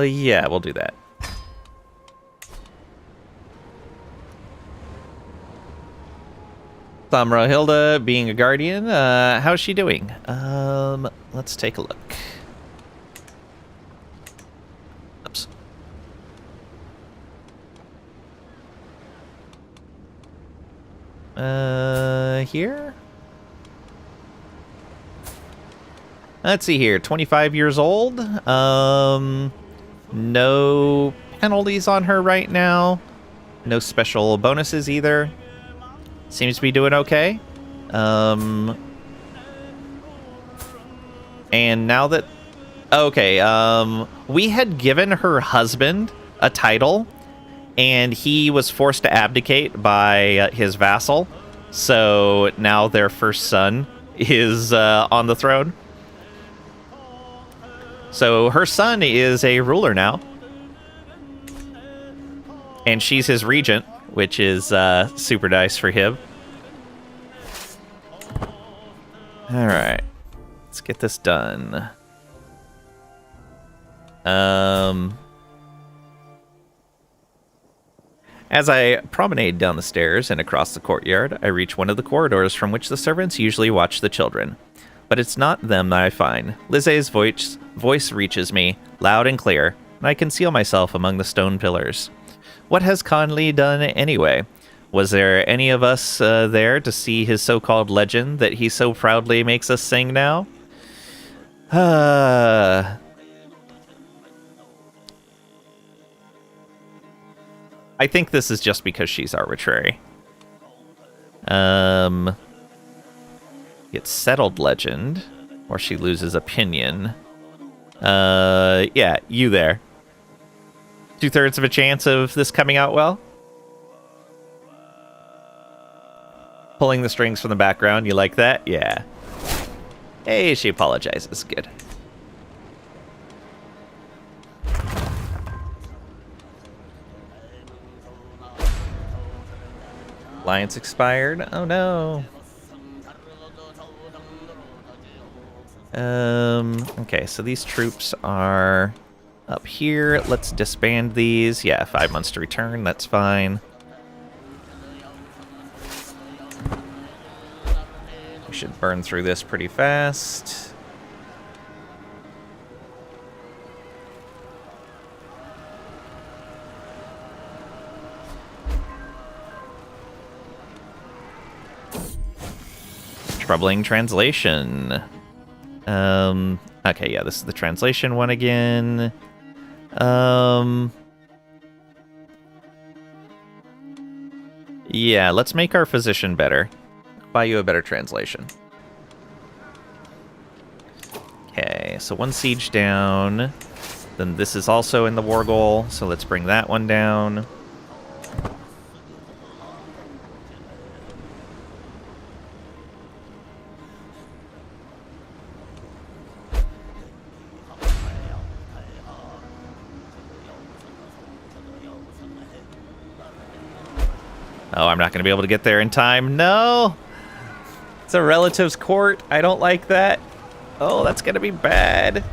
Yeah, we'll do that. Thumrohilda being a guardian. How's she doing? Let's take a look. Oops. Here? Let's see here. 25 years old. No penalties on her right now. No special bonuses either. Seems to be doing okay. And now that... Okay, we had given her husband a title, and he was forced to abdicate by his vassal. So now their first son is on the throne. So her son is a ruler now. And she's his regent, which is super nice for him. Alright. Let's get this done. As I promenade down the stairs and across the courtyard, I reach one of the corridors from which the servants usually watch the children. But it's not them that I find. Lizzie's voice reaches me, loud and clear, and I conceal myself among the stone pillars. What has Conley done anyway? Was there any of us there to see his so-called legend that he so proudly makes us sing now? I think this is just because she's arbitrary. Gets settled legend, or she loses opinion. Yeah, you there. 2/3 of a chance of this coming out well. Pulling the strings from the background, you like that? Yeah. Hey, she apologizes. Good. Alliance expired. Oh no. Okay, so these troops are up here. Let's disband these. Yeah, 5 months to return. That's fine. We should burn through this pretty fast. Troubling translation. Okay, yeah, this is the translation one again. Yeah, let's make our physician better. Buy you a better translation. Okay, so 1 siege down. Then this is also in the war goal, so let's bring that one down. Oh, I'm not going to be able to get there in time. No! It's a relative's court. I don't like that. Oh, that's going to be bad.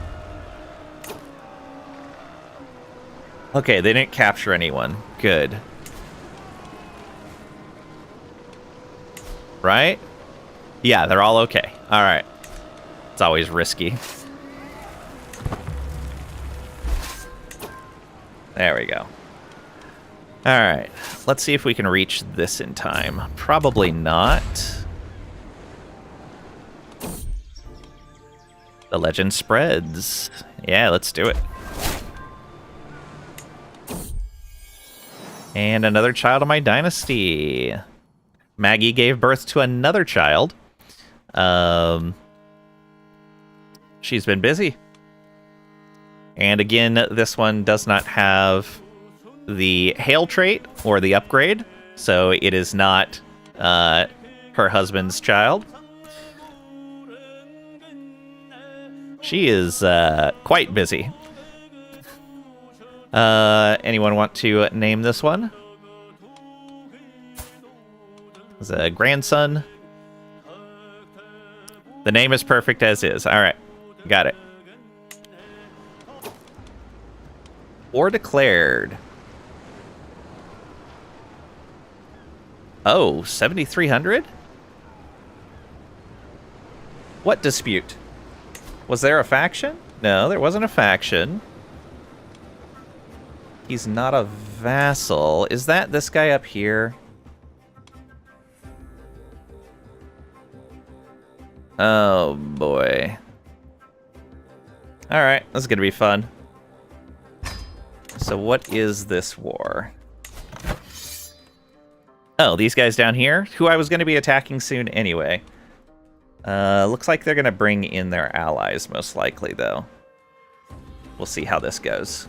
Okay, they didn't capture anyone. Good. Right? Yeah, they're all okay. All right. It's always risky. There we go. All right, let's see if we can reach this in time. Probably not. The legend spreads. Yeah, let's do it. And another child of my dynasty. Maggie gave birth to another child. She's been busy. And again, this one does not have the hail trait or the upgrade, so it is not her husband's child. She is quite busy. Anyone want to name this one? It's a grandson. The name is perfect as is. All right, got it. Or declared. Oh, 7,300? What dispute? Was there a faction? No, there wasn't a faction. He's not a vassal. Is that this guy up here? Oh, boy. Alright, this is gonna be fun. So what is this war? Oh, these guys down here, who I was gonna be attacking soon anyway. Looks like they're gonna bring in their allies, most likely, though. We'll see how this goes.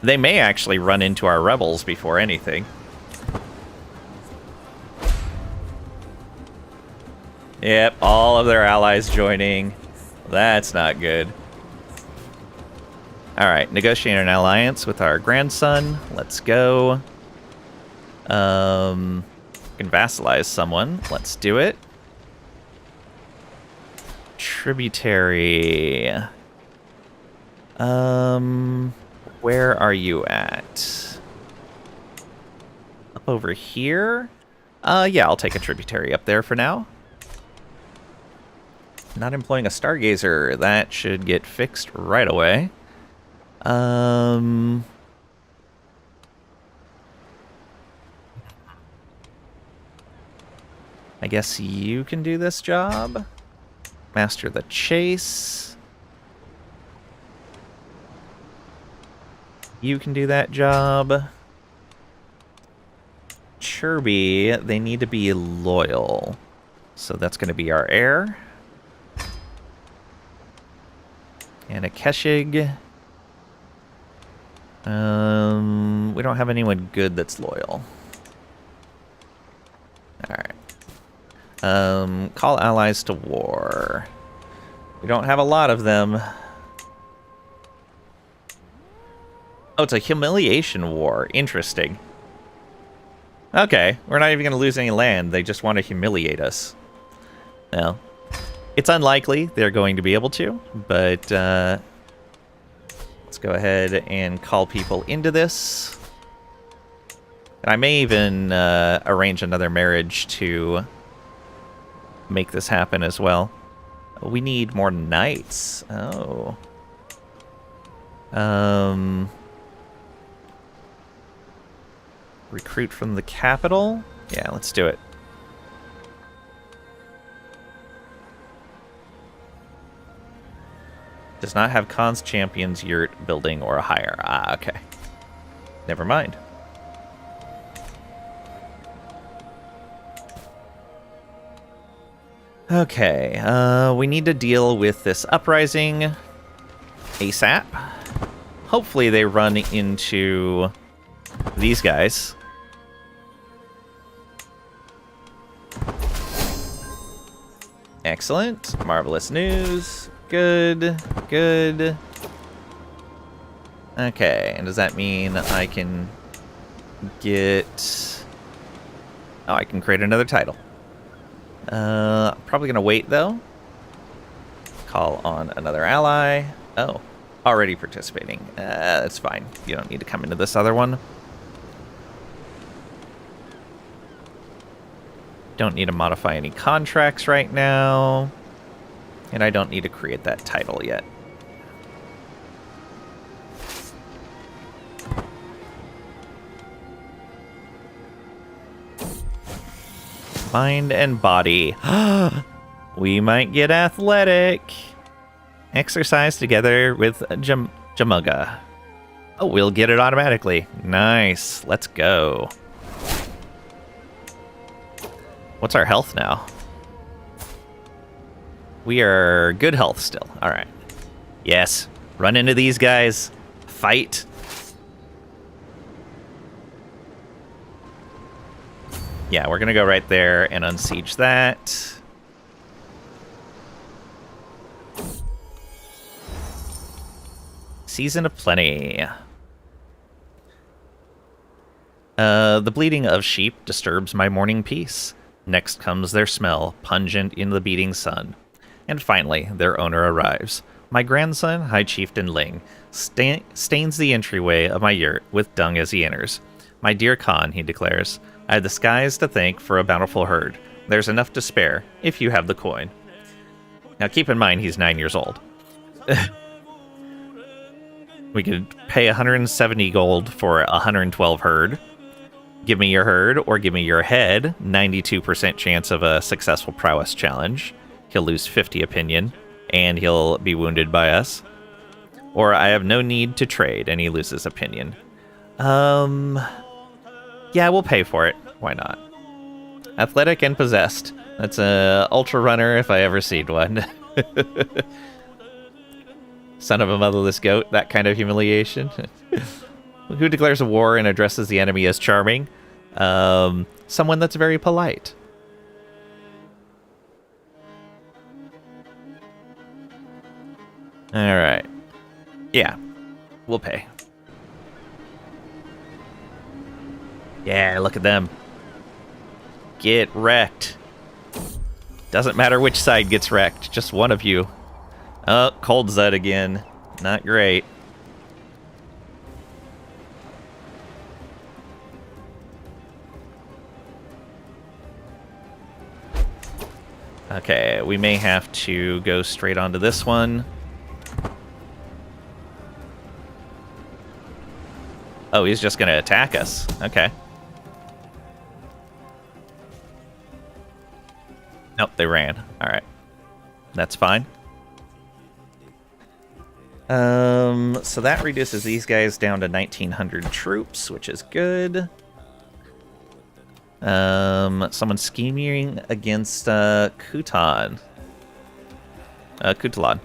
They may actually run into our rebels before anything. Yep, all of their allies joining. That's not good. Alright, negotiate an alliance with our grandson. Let's go. Can vassalize someone. Let's do it. Tributary. Where are you at? Up over here? Yeah, I'll take a tributary up there for now. Not employing a stargazer. That should get fixed right away. I guess you can do this job. Master the chase. You can do that job. Chirby, they need to be loyal. So that's going to be our heir. And a Keshig. We don't have anyone good that's loyal. Alright. Call allies to war. We don't have a lot of them. Oh, it's a humiliation war. Interesting. Okay, we're not even going to lose any land. They just want to humiliate us. Well, it's unlikely they're going to be able to, but let's go ahead and call people into this. And I may even arrange another marriage to make this happen as well. We need more knights. Oh. Recruit from the capital? Yeah, let's do it. Does not have cons, champions, yurt, building, or hire. Ah, okay. Never mind. Okay, we need to deal with this uprising ASAP. Hopefully they run into these guys. Excellent. Marvelous news. Good. Good. Okay, and does that mean I can get... Oh, I can create another title. Probably gonna wait, though. Call on another ally. Oh, already participating. That's fine. You don't need to come into this other one. Don't need to modify any contracts right now. And I don't need to create that title yet. Mind and body. We might get athletic. Exercise together with Jamuga. Oh, we'll get it automatically. Nice. Let's go. What's our health now? We are good health still. All right. Yes. Run into these guys. Fight. Yeah, we're going to go right there and unsiege that. Season of Plenty. The bleating of sheep disturbs my morning peace. Next comes their smell, pungent in the beating sun. And finally, their owner arrives. My grandson, High Chieftain Ling, stains the entryway of my yurt with dung as he enters. My dear Khan, he declares, I have the skies to thank for a bountiful herd. There's enough to spare, if you have the coin. Now keep in mind, he's 9 years old. We could pay 170 gold for 112 herd. Give me your herd, or give me your head. 92% chance of a successful prowess challenge. He'll lose 50 opinion, and he'll be wounded by us. Or I have no need to trade, and he loses opinion. Yeah, we'll pay for it. Why not? Athletic and possessed. That's a ultra runner if I ever seen one. Son of a motherless goat, that kind of humiliation. Who declares a war and addresses the enemy as charming? Someone that's very polite. Alright. Yeah, we'll pay. Yeah, look at them. Get wrecked. Doesn't matter which side gets wrecked, just one of you. Oh, cold Zud again. Not great. Okay, we may have to go straight onto this one. Oh, he's just going to attack us. Okay. Nope, they ran. All right. That's fine. So that reduces these guys down to 1,900 troops, which is good. Someone's scheming against Kutan. Kutalon.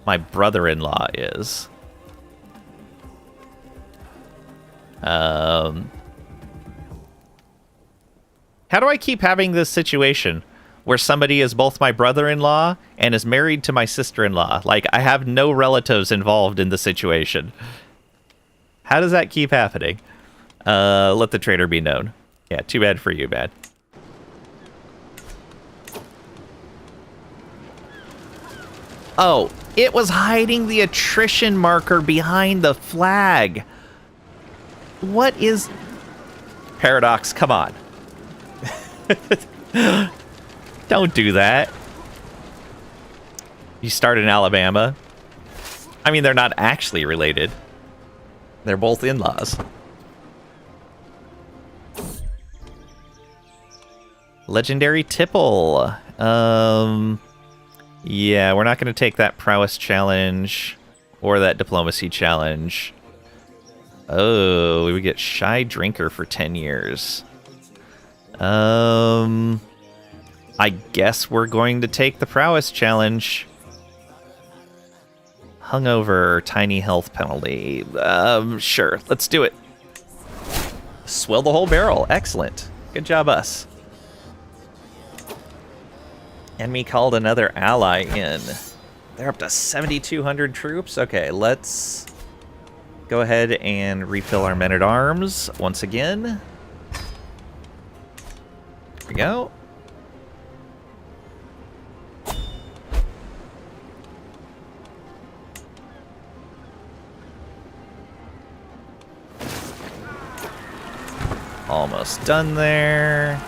My brother-in-law is. How do I keep having this situation where somebody is both my brother-in-law and is married to my sister-in-law? Like, I have no relatives involved in the situation. How does that keep happening? Let the traitor be known. Yeah, too bad for you, bad. Oh, it was hiding the attrition marker behind the flag. What is... Paradox, come on. Don't do that. You start in Alabama. I mean, they're not actually related. They're both in-laws. Legendary Tipple. Yeah, we're not going to take that prowess challenge or that diplomacy challenge. Oh, we would get shy drinker for 10 years. I guess we're going to take the prowess challenge. Hungover, tiny health penalty. Sure, let's do it. Swill the whole barrel. Excellent. Good job, us. Enemy called another ally in. They're up to 7,200 troops. Okay, let's go ahead and refill our men-at-arms once again. There we go. Almost done there.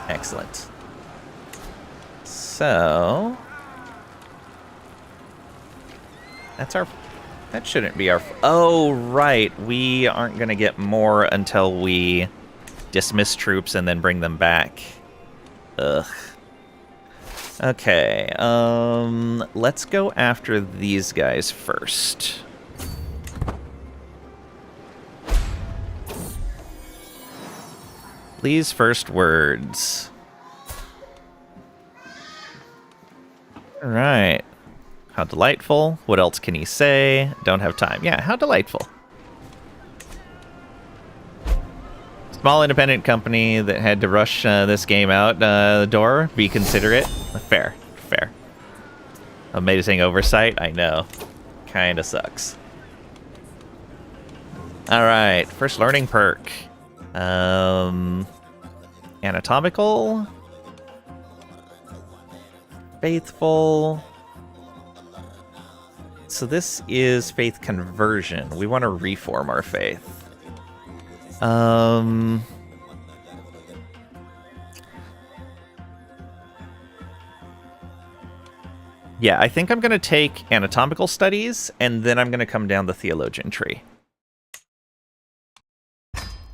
Excellent. So that's our... That shouldn't be our... Oh, right. We aren't going to get more until we dismiss troops and then bring them back. Ugh. Okay. Let's go after these guys first. Please, first words. All right. How delightful. What else can he say? Don't have time. Yeah, how delightful. Small independent company that had to rush this game out the door. Be considerate. Fair. Fair. Amazing oversight. I know. Kinda sucks. Alright. First learning perk. Anatomical. Faithful. So this is faith conversion. We want to reform our faith. Yeah, I think I'm going to take anatomical studies, and then I'm going to come down the theologian tree.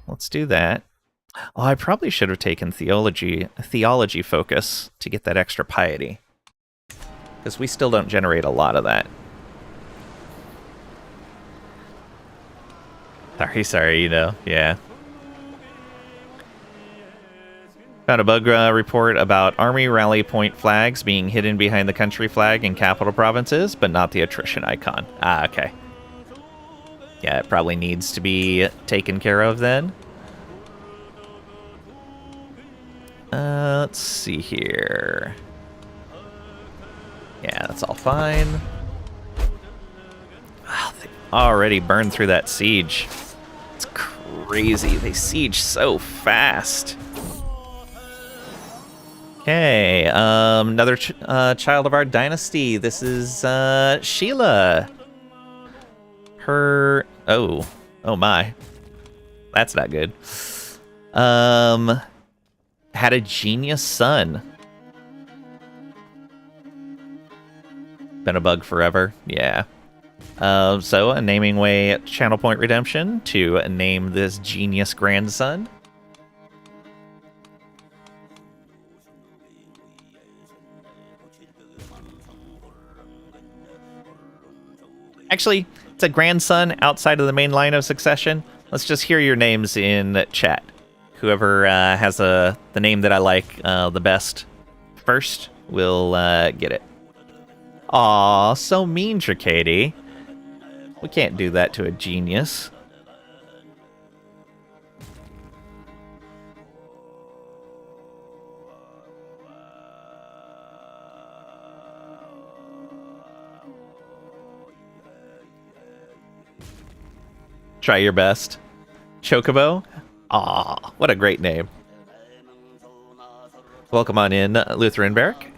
Let's do that. Oh, I probably should have taken theology focus to get that extra piety. Because we still don't generate a lot of that. Sorry, you know, yeah. Found a bug report about Army rally point flags being hidden behind the country flag in capital provinces, but not the attrition icon. Ah, okay. Yeah, it probably needs to be taken care of then. Let's see here. Yeah, that's all fine. Oh, they already burned through that siege. It's crazy. They siege so fast. Okay, another child of our dynasty. This is Sheila. Her... Oh my. That's not good. Had a genius son. Been a bug forever. Yeah. So, a naming way channel point redemption to name this genius grandson. Actually, it's a grandson outside of the main line of succession. Let's just hear your names in chat. Whoever has the name that I like the best first will get it. Aw, so mean, Tricady. We can't do that to a genius. Try your best. Chocobo? Aw, what a great name. Welcome on in, Lutheran Barrack.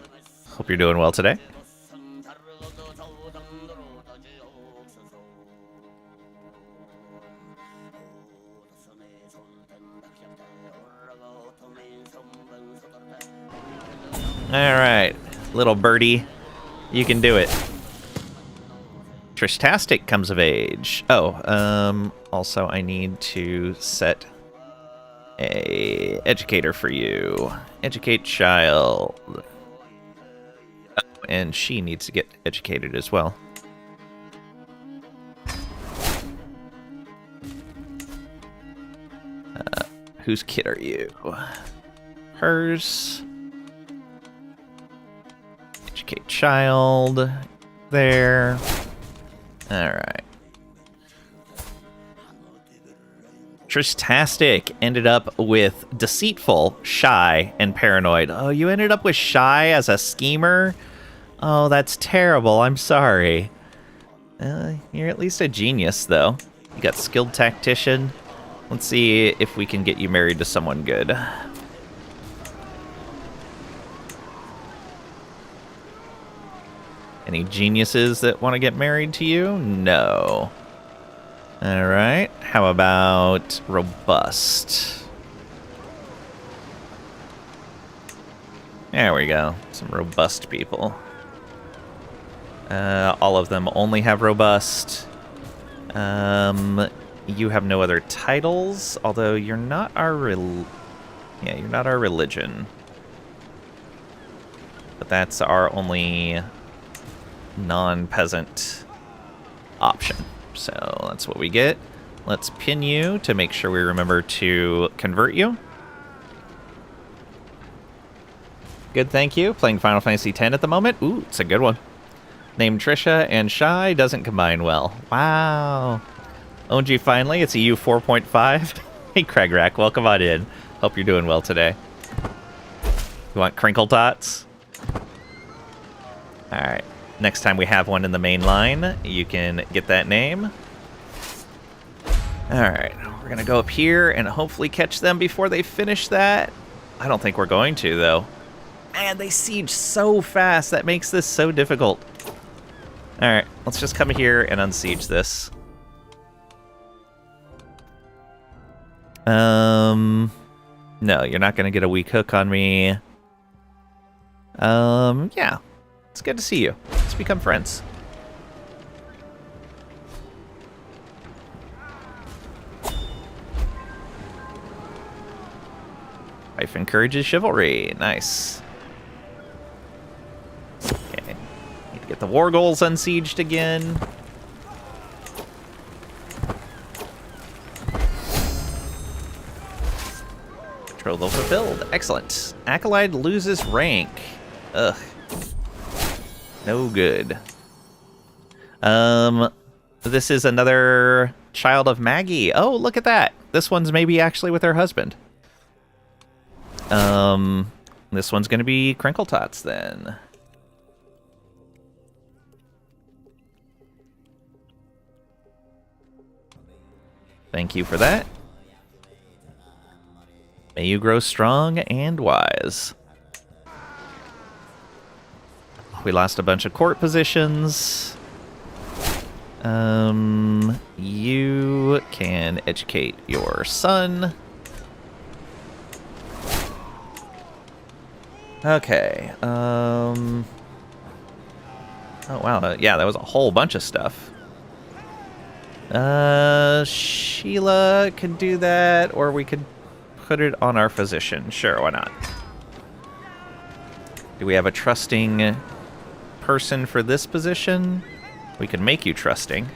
Hope you're doing well today. Alright, little birdie, you can do it. Trishtastic comes of age. Oh, also I need to set a educator for you. Educate child. Oh, and she needs to get educated as well. Whose kid are you? Hers. Educate child. There. Alright. Trishtastic ended up with deceitful, shy, and paranoid. Oh, you ended up with shy as a schemer? Oh, that's terrible. I'm sorry. You're at least a genius, though. You got skilled tactician. Let's see if we can get you married to someone good. Any geniuses that want to get married to you? No. Alright, how about robust? There we go, some robust people. All of them only have robust. You have no other titles, although you're not our you're not our religion. But that's our only non-peasant option. So that's what we get. Let's pin you to make sure we remember to convert you. Good, thank you. Playing Final Fantasy X at the moment. Ooh, it's a good one. Named Trisha and Shy doesn't combine well. Wow. OG finally, it's a U 4.5. Hey, Craig Rack, welcome on in. Hope you're doing well today. You want Crinkle Tots? Alright. Next time we have one in the main line, you can get that name. Alright, we're going to go up here and hopefully catch them before they finish that. I don't think we're going to, though. Man, they siege so fast. That makes this so difficult. Alright, let's just come here and unsiege this. No, you're not gonna get a weak hook on me. Yeah. It's good to see you. Let's become friends. Wife encourages chivalry. Nice. Okay. Need to get the war goals unsieged again. Betrothal fulfilled. Excellent. Acolyte loses rank. Ugh. No good. This is another child of Maggie. Oh, look at that. This one's maybe actually with her husband. This one's gonna be Crinkle Tots then. Thank you for that. May you grow strong and wise. We lost a bunch of court positions. You can educate your son. Okay, oh wow, yeah, that was a whole bunch of stuff. Sheila could do that, or we could put it on our physician. Sure, why not? Do we have a trusting person for this position? We can make you trusting.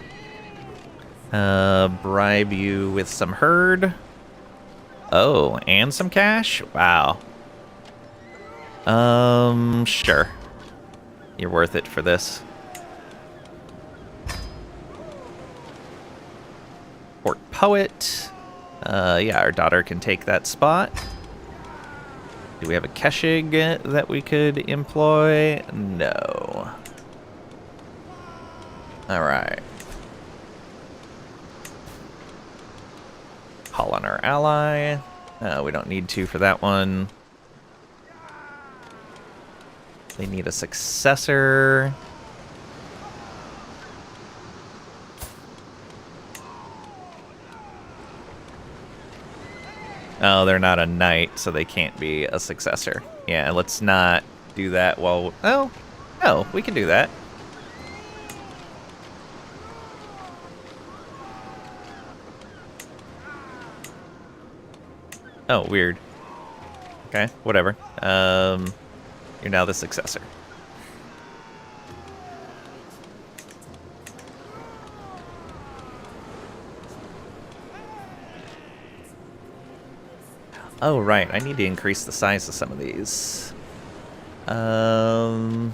Bribe you with some herd. Oh, and some cash? Wow. Sure. You're worth it for this. Court poet. Yeah, our daughter can take that spot. Do we have a Keshig that we could employ? No. Alright. Call on our ally. We don't need to for that one. They need a successor. Oh, they're not a knight, so they can't be a successor. Yeah, let's not do that while... Oh, no, we can do that. Oh, weird. Okay, whatever. You're now the successor. Oh, right. I need to increase the size of some of these. Yeah,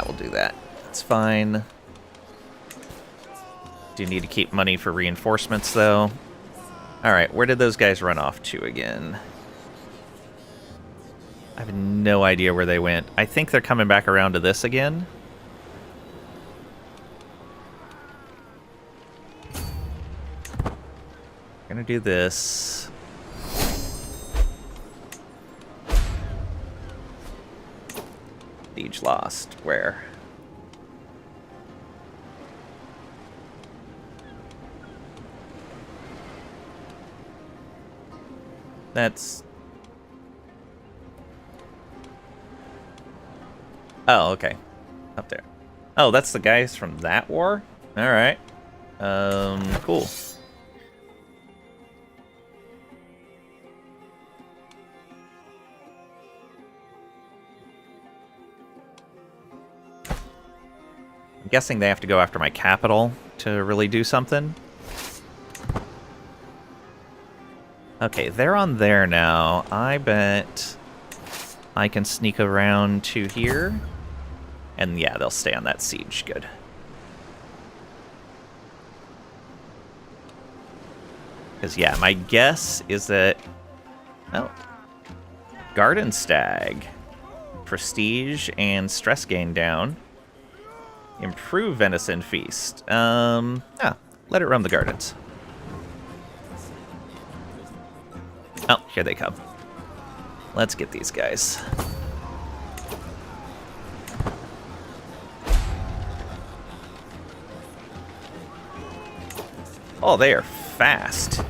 we'll do that. That's fine. Do need to keep money for reinforcements, though. Alright, where did those guys run off to again? I have no idea where they went. I think they're coming back around to this again. Gonna do this. Siege lost. Where? That's... Oh, okay. Up there. Oh, that's the guys from that war? Alright. Cool. I'm guessing they have to go after my capital to really do something. Okay, they're on there now. I bet I can sneak around to here. And yeah, they'll stay on that siege. Good. Because yeah, my guess is that... Oh. Garden Stag. Prestige and stress gain down. Improve Venison Feast. Yeah, let it roam the gardens. Oh, here they come. Let's get these guys. Oh, they are fast.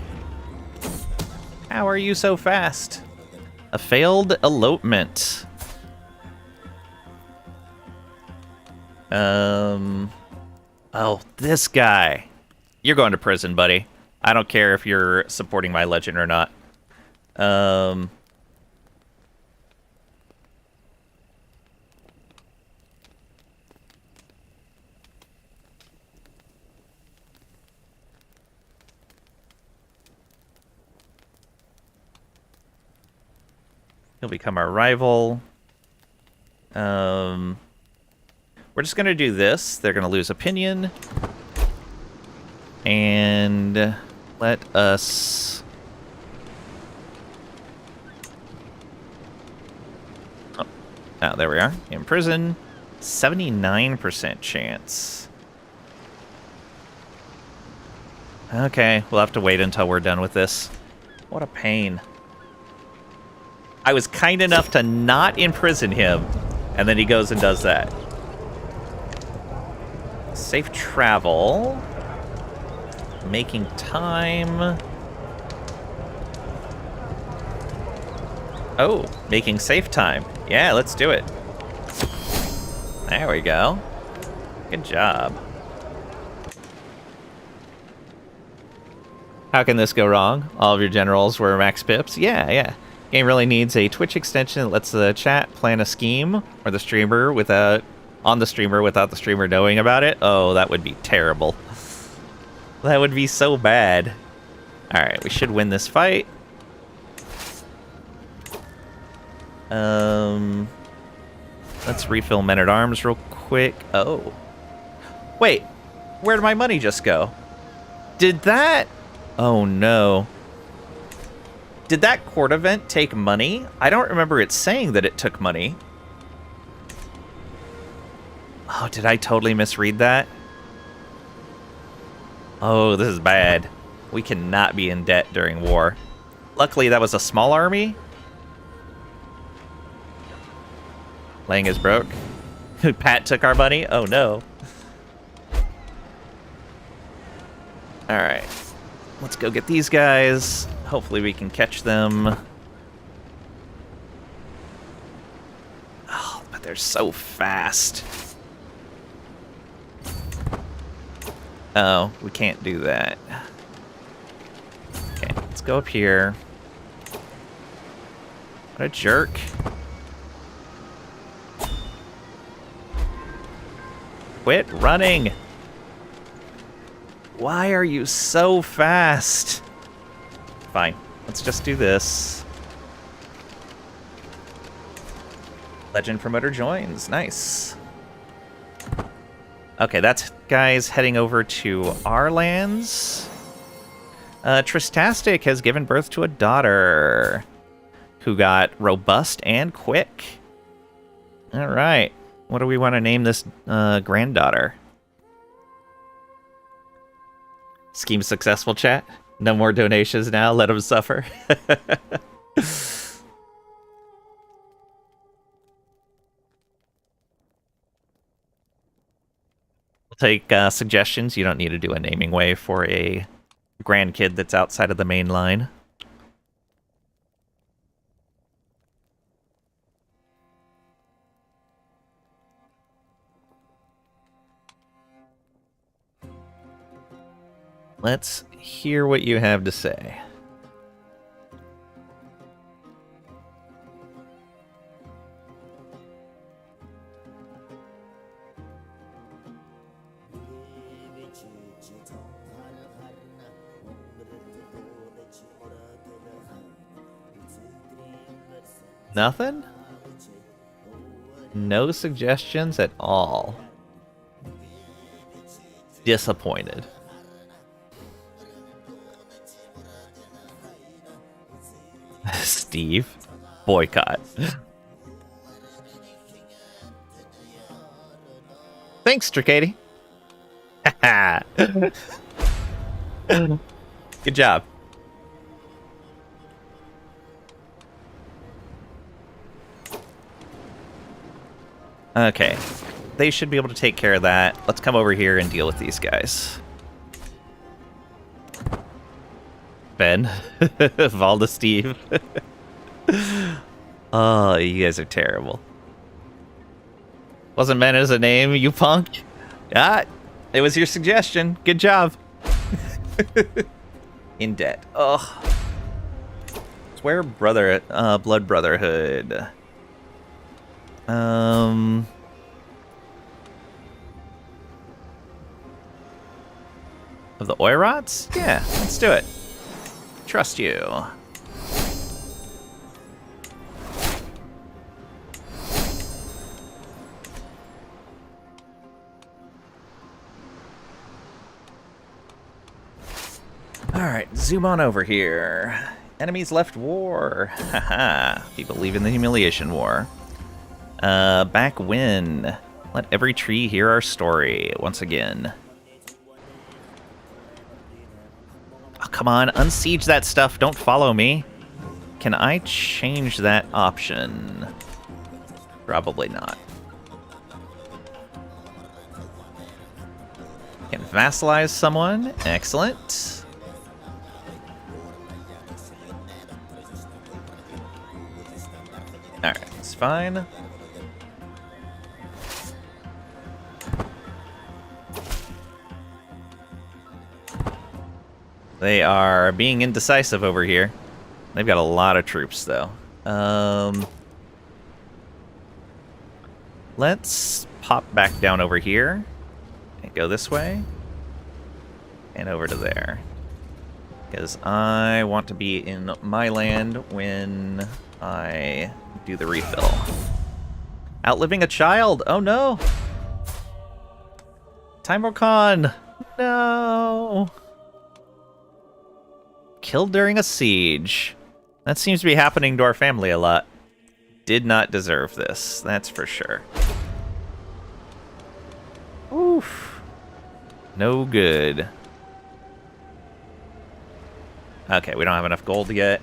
How are you so fast? A failed elopement. Oh, this guy. You're going to prison, buddy. I don't care if you're supporting my legend or not. He'll become our rival. We're just going to do this. They're going to lose opinion. And let us... Oh, there we are. In prison. 79% chance. Okay, we'll have to wait until we're done with this. What a pain. I was kind enough to not imprison him, and then he goes and does that. Safe travel. Making time. Oh, making safe time. Yeah, let's do it. There we go. Good job. How can this go wrong? All of your generals were max pips? Yeah. Game really needs a Twitch extension that lets the chat plan a scheme or the streamer without the streamer knowing about it. Oh, that would be terrible. That would be so bad. Alright, we should win this fight. Let's refill men-at-arms real quick. Oh. Wait, where did my money just go? Did that... Oh no. Did that court event take money? I don't remember it saying that it took money. Oh, did I totally misread that? Oh, this is bad. We cannot be in debt during war. Luckily, that was a small army. Lang is broke. Pat took our money? Oh, no. Alright. Let's go get these guys. Hopefully we can catch them. Oh, but they're so fast. Oh, we can't do that. Okay, let's go up here. What a jerk. Quit running! Why are you so fast? Fine, let's just do this. Legend promoter joins, nice. Okay, that's guys heading over to our lands. Tristastic has given birth to a daughter who got robust and quick. All right, what do we want to name this granddaughter? Scheme successful, chat. No more donations now. Let them suffer. We'll take suggestions. You don't need to do a naming wave for a grandkid that's outside of the main line. Let's hear what you have to say. Nothing? No suggestions at all. Disappointed. Steve, boycott. Thanks, Tricady. Good job. Okay, they should be able to take care of that. Let's come over here and deal with these guys. Ben. Valda Steve. Oh, you guys are terrible. Wasn't meant as a name, you punk. Ah, it was your suggestion. Good job. In debt. Ugh. Swear brother, blood brotherhood. Of the Oirots? Yeah, let's do it. Trust you. Alright, zoom on over here. Enemies left war. Haha. People leaving the humiliation war. Back when? Let every tree hear our story once again. Oh, come on, unsiege that stuff. Don't follow me. Can I change that option? Probably not. Can vassalize someone. Excellent. Alright, it's fine. They are being indecisive over here. They've got a lot of troops, though. Let's pop back down over here. And go this way. And over to there. Because I want to be in my land when I do the refill. Outliving a child! Oh no! Timor Khan! No! Killed during a siege. That seems to be happening to our family a lot. Did not deserve this, that's for sure. Oof. No good. Okay, we don't have enough gold yet.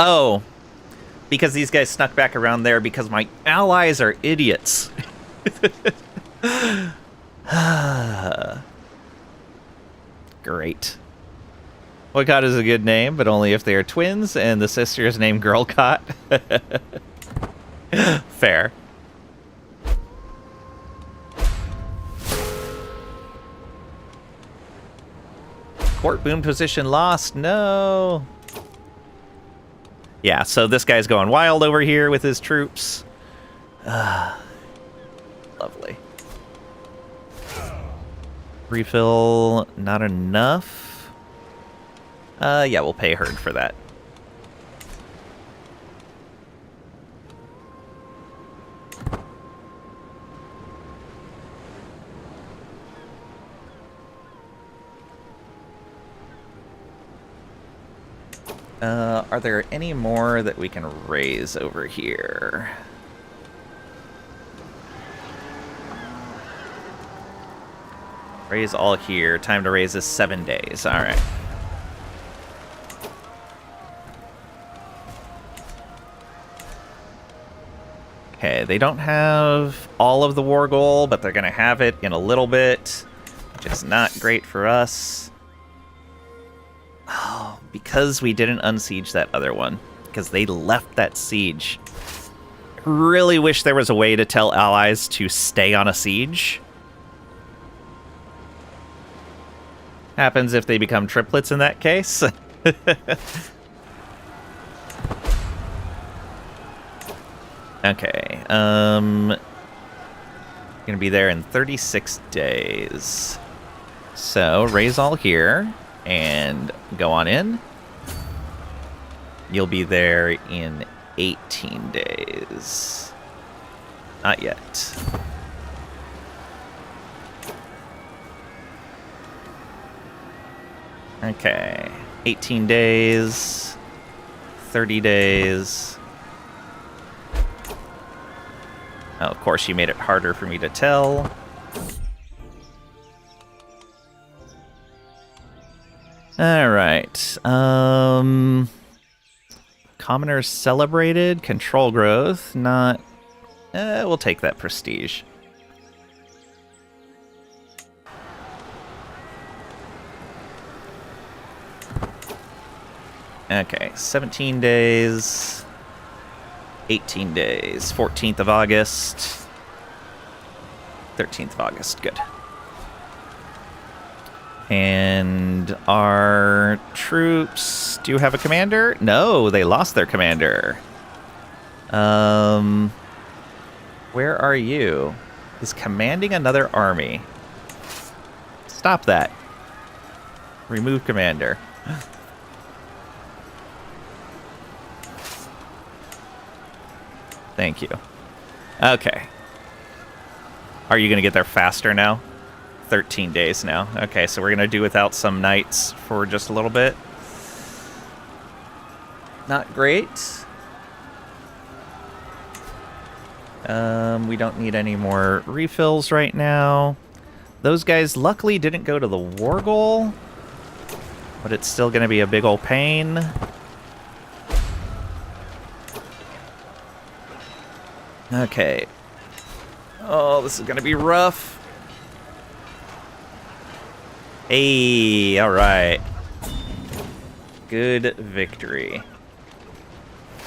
Oh. Because these guys snuck back around there because my allies are idiots. Great. Boycott is a good name, but only if they are twins and the sister is named Girlcott. Fair. Court boom position lost. No. Yeah, so this guy's going wild over here with his troops. Lovely. Refill, not enough. Yeah, we'll pay Herd for that. Are there any more that we can raise over here? Raise all here. Time to raise is 7 days. All right. Okay, they don't have all of the war goal, but they're going to have it in a little bit, which is not great for us. Oh, because we didn't unsiege that other one, because they left that siege. I really wish there was a way to tell allies to stay on a siege. Happens if they become triplets in that case. Okay, gonna be there in 36 days. So, raise all here, and go on in. You'll be there in 18 days. Not yet. Okay, 18 days, 30 days. Oh, of course, you made it harder for me to tell. Alright. Commoners celebrated. Control growth. Not We'll take that prestige. Okay, 17 days, 18 days, 14th of August, 13th of August, good. And our troops do have a commander? No, they lost their commander. Where are you? He's commanding another army. Stop that. Remove commander. Thank you. Okay. Are you going to get there faster now? 13 days now. Okay, so we're going to do without some knights for just a little bit. Not great. We don't need any more refills right now. Those guys luckily didn't go to the war goal, but it's still going to be a big old pain. Okay. Oh, this is going to be rough. Hey, all right. Good victory.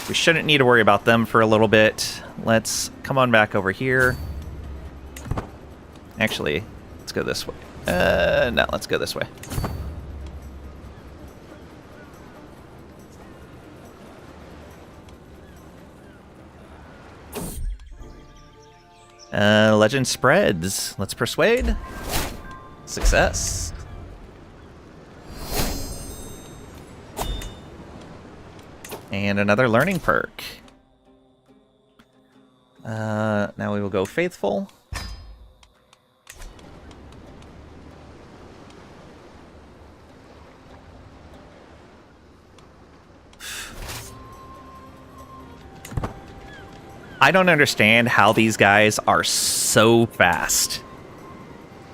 We shouldn't need to worry about them for a little bit. Let's come on back over here. Actually, let's go this way. No, let's go this way. Legend spreads. Let's persuade. Success. And another learning perk. Now we will go faithful. I don't understand how these guys are so fast.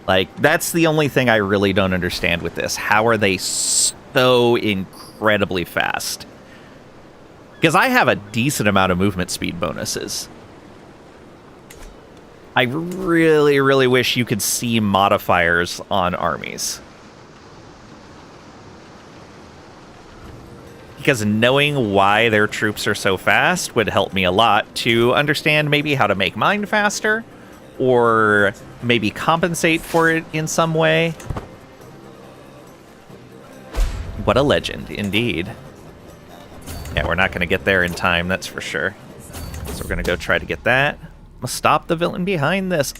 Like, that's the only thing I really don't understand with this. How are they so incredibly fast? Because I have a decent amount of movement speed bonuses. I really, really wish you could see modifiers on armies. Because knowing why their troops are so fast would help me a lot to understand maybe how to make mine faster, or maybe compensate for it in some way. What a legend, indeed. Yeah, we're not going to get there in time, that's for sure. So we're going to go try to get that. Must stop the villain behind this.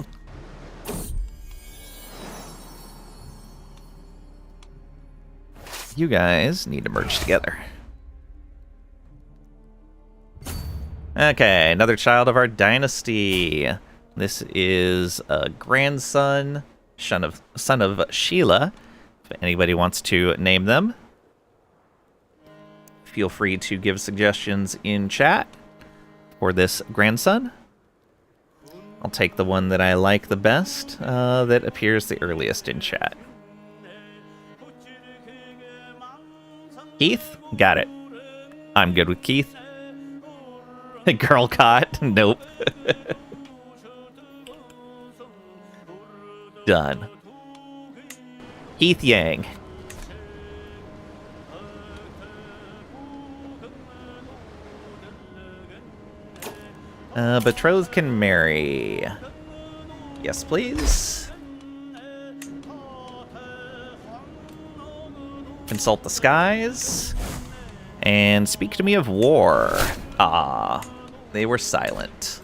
You guys need to merge together. Okay, another child of our dynasty. This is a grandson, son of Sheila. If anybody wants to name them, feel free to give suggestions in chat for this grandson. I'll take the one that I like the best, that appears the earliest in chat. Keith? Got it. I'm good with Keith. Girl caught? Nope. Done. Keith Yang. Betrothed can marry. Yes, please. Consult the skies. And speak to me of war. Ah, they were silent.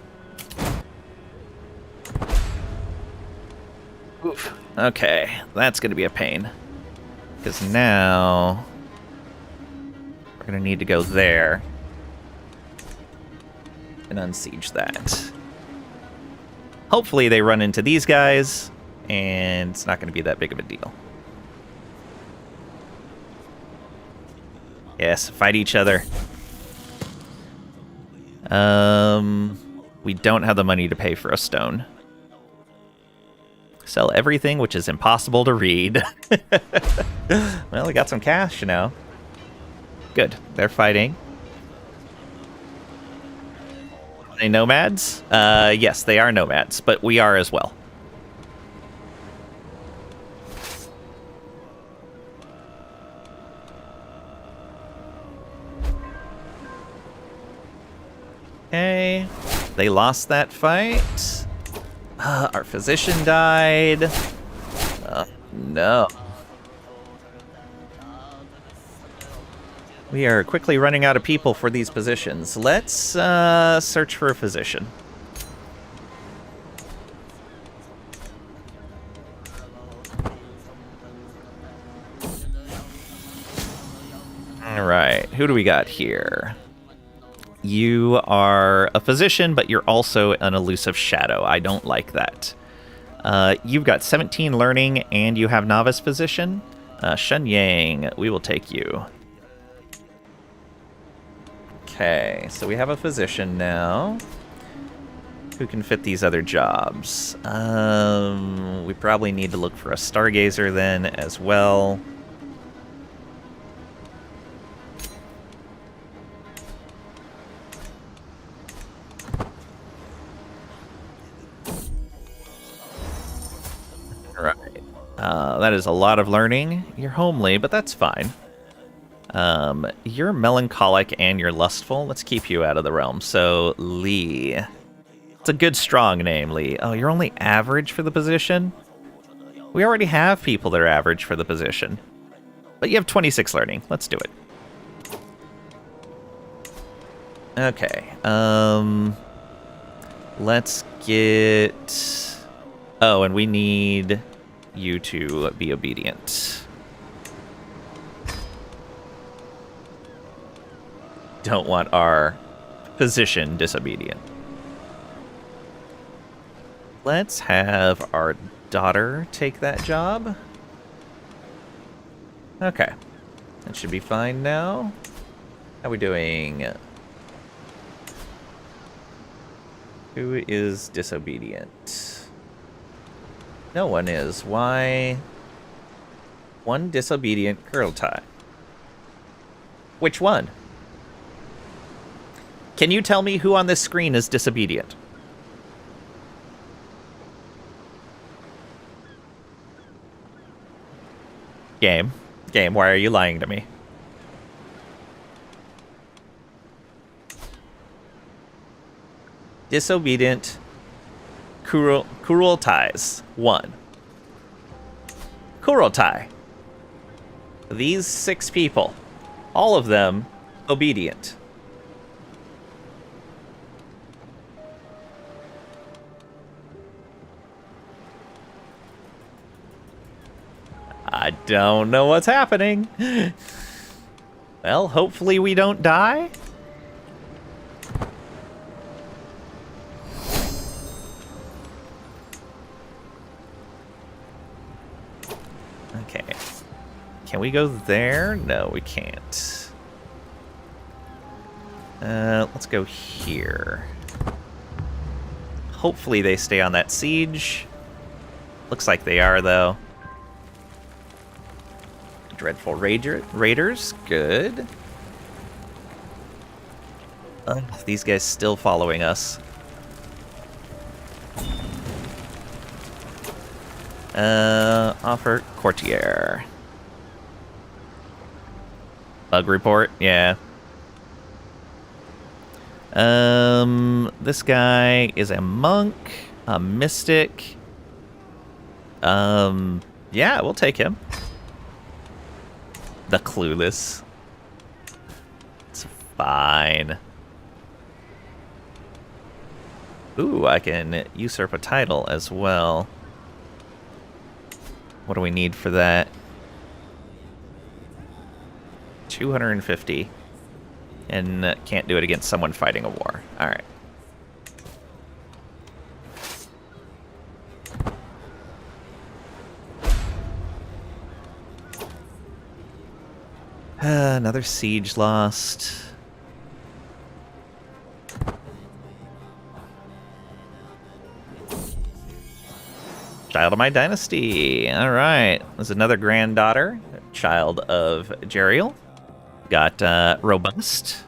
Oof. Okay, that's going to be a pain. Because now we're going to need to go there and unsiege that. Hopefully they run into these guys, and it's not going to be that big of a deal. Yes, fight each other. We don't have the money to pay for a stone. Sell everything which is impossible to read. Well, we got some cash now. Good, they're fighting. they nomads? Yes, they are nomads, but we are as well. Okay, they lost that fight. Our physician died. No. We are quickly running out of people for these positions. Let's search for a physician. All right, who do we got here? You are a physician, but you're also an elusive shadow. I don't like that. You've got 17 learning, and you have novice physician. Shun Yang, we will take you. Okay, so we have a physician now. Who can fit these other jobs? We probably need to look for a stargazer then as well. Right. That is a lot of learning. You're homely, but that's fine. You're melancholic and you're lustful. Let's keep you out of the realm. So, Lee. It's a good, strong name, Lee. Oh, you're only average for the position? We already have people that are average for the position. But you have 26 learning. Let's do it. Okay. Let's get... Oh, and we need you to be obedient. Don't want our position disobedient. Let's have our daughter take that job. Okay. That should be fine now. How are we doing? Who is disobedient? No one is. Why? One disobedient curl tie. Which one? Can you tell me who on this screen is disobedient? Game, why are you lying to me? Disobedient, Kurultais, 1. Kurultai. These 6 people, all of them obedient. I don't know what's happening. Well, hopefully we don't die. Okay. Can we go there? No, we can't. Let's go here. Hopefully they stay on that siege. Looks like they are, though. Dreadful Raiders, good. These guys still following us. Offer courtier. Bug report, yeah. This guy is a monk, a mystic. Yeah, we'll take him. The clueless. It's fine. Ooh, I can usurp a title as well. What do we need for that? 250. And can't do it against someone fighting a war. Alright. Another siege lost. Child of my dynasty. All right. There's another granddaughter, child of Jeriel. Got robust.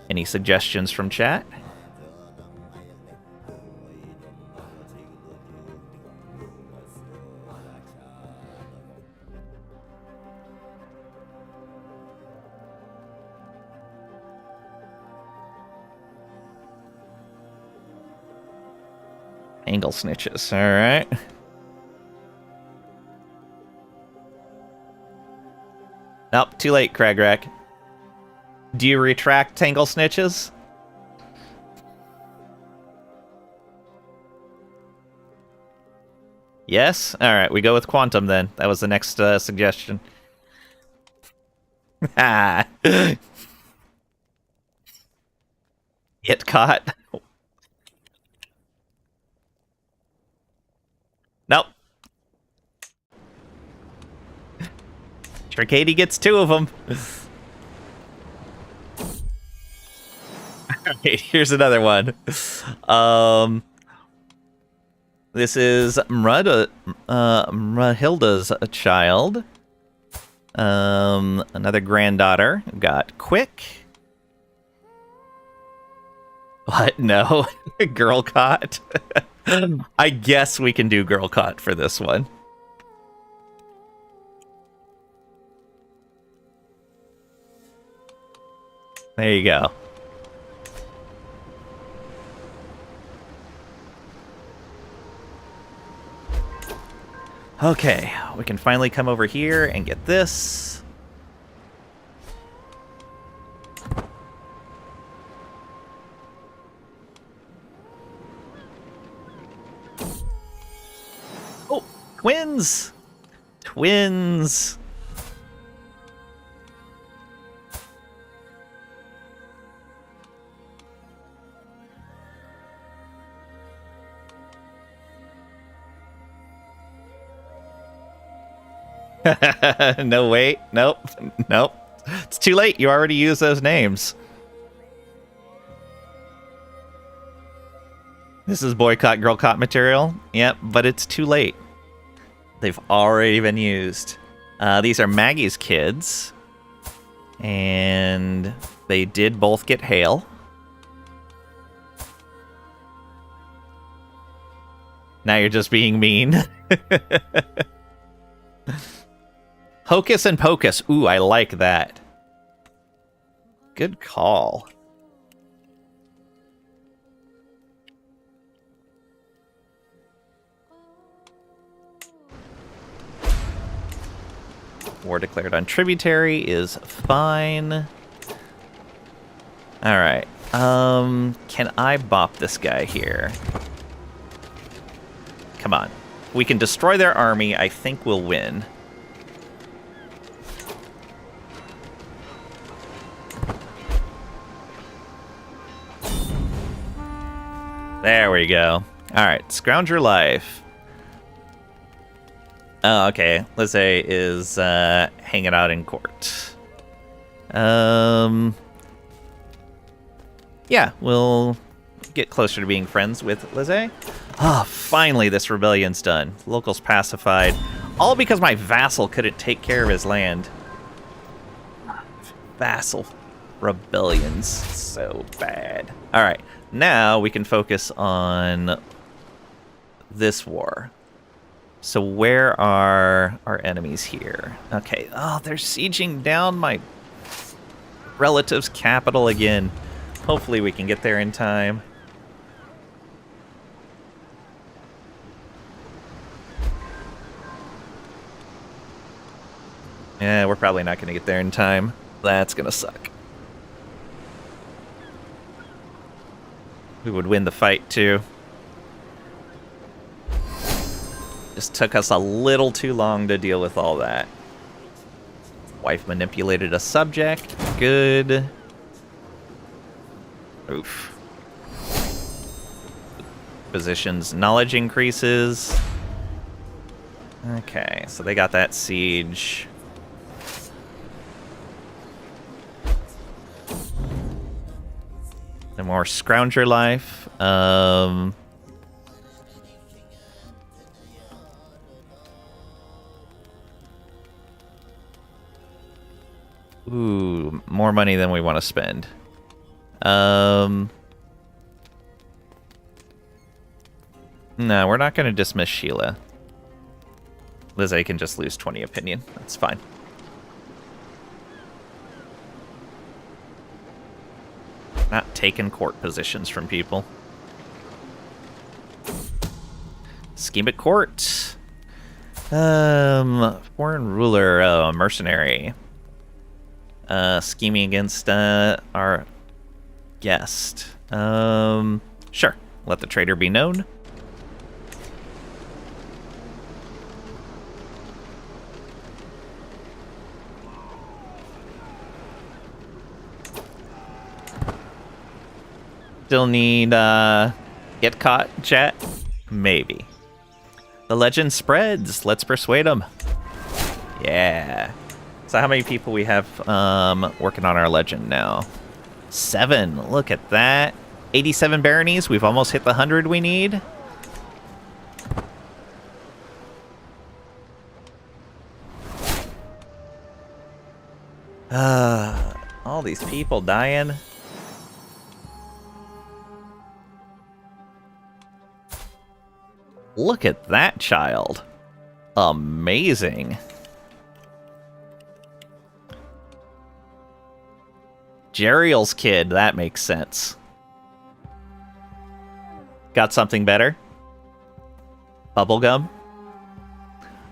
Any suggestions from chat? angle snitches. All right. Nope, too late, Cragrack. Do you retract Tangle Snitches? Yes? Alright, we go with Quantum then. That was the next suggestion. Get caught. Nope. Tricady gets 2 of them. Alright, here's another one. This is Mrahilda's child. Another granddaughter. We've got Quick. What? No. Girl caught. I guess we can do girl caught for this one. There you go. Okay, we can finally come over here and get this. Oh, twins! Twins! No, wait. Nope. Nope. It's too late. You already used those names. This is boycott, girl caught material. Yep, but it's too late. They've already been used. These are Maggie's kids. And they did both get hail. Now you're just being mean. Hocus and Pocus. Ooh, I like that. Good call. War declared on tributary is fine. Alright. Can I bop this guy here? Come on. We can destroy their army. I think we'll win. There we go. Alright, scrounge your life. Oh, okay. Lizzie is hanging out in court. Yeah, we'll get closer to being friends with Lizzie. Ah, finally this rebellion's done. Locals pacified. All because my vassal couldn't take care of his land. Vassal rebellions. So bad. Alright, now we can focus on this war. So where are our enemies here? Okay, oh, they're sieging down my relative's capital again. Hopefully we can get there in time. Yeah, we're probably not going to get there in time. That's going to suck. We would win the fight, too. Just took us a little too long to deal with all that. Wife manipulated a subject. Good. Oof. Position's knowledge increases. Okay, so they got that siege. No more scrounger life. Ooh, more money than we want to spend. No, we're not going to dismiss Sheila. Lizzie can just lose 20 opinion. That's fine. Not taking court positions from people. Scheme at court. Foreign ruler, mercenary. Scheming against our guest. Sure. Let the traitor be known. Still need, get caught, chat? Maybe. The legend spreads. Let's persuade them. Yeah. So how many people we have, working on our legend now? 7. Look at that. 87 baronies. We've almost hit the 100 we need. All these people dying. Look at that child. Amazing. Jeriel's kid, that makes sense. Got something better? Bubblegum?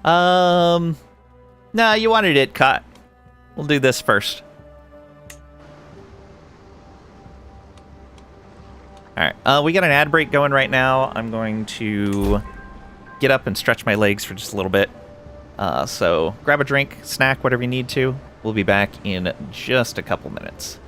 Nah, you wanted it cut. We'll do this first. Alright, we got an ad break going right now. I'm going to get up and stretch my legs for just a little bit. So grab a drink, snack, whatever you need to. We'll be back in just a couple minutes.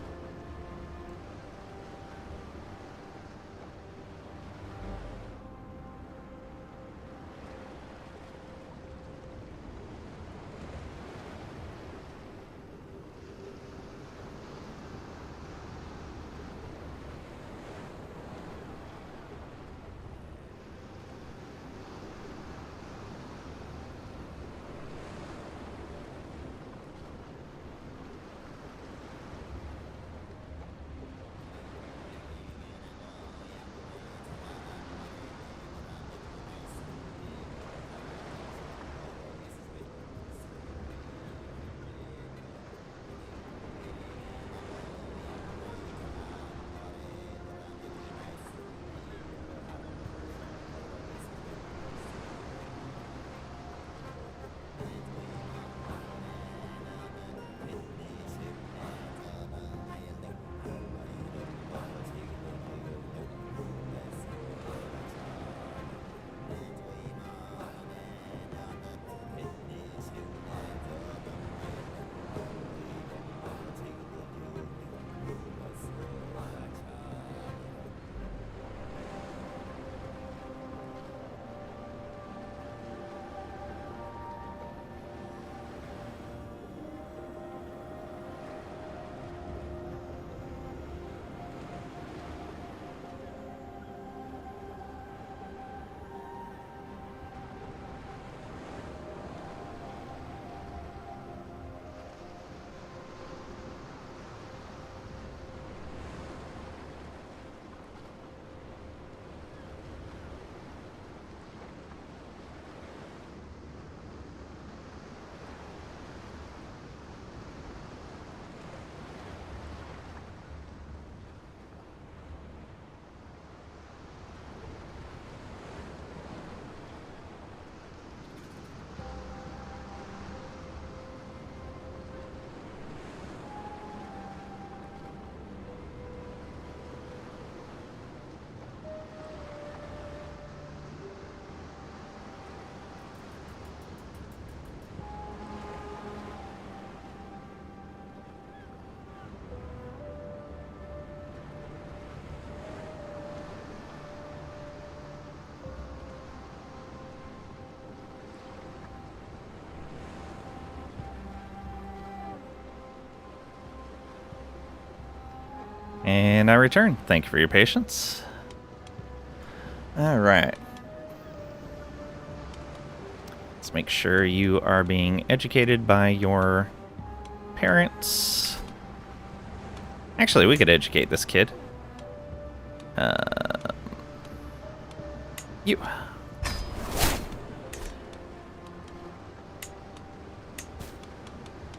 And I return. Thank you for your patience. Alright. Let's make sure you are being educated by your parents. Actually, we could educate this kid. You.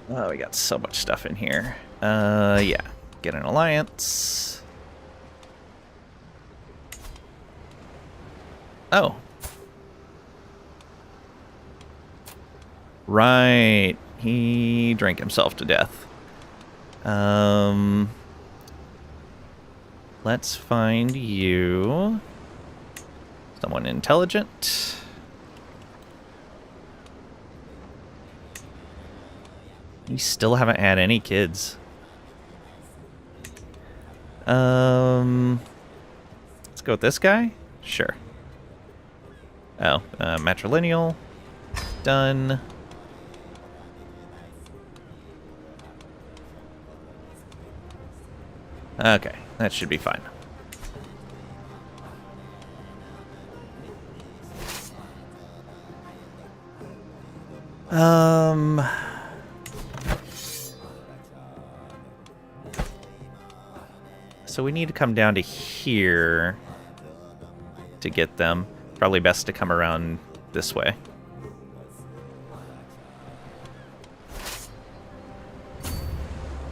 Oh, we got so much stuff in here. Yeah. Get an alliance. Oh. Right. He drank himself to death. Let's find you someone intelligent. You still haven't had any kids. Let's go with this guy? Sure. Oh, matrilineal. Done. Okay, that should be fine. So we need to come down to here to get them. Probably best to come around this way.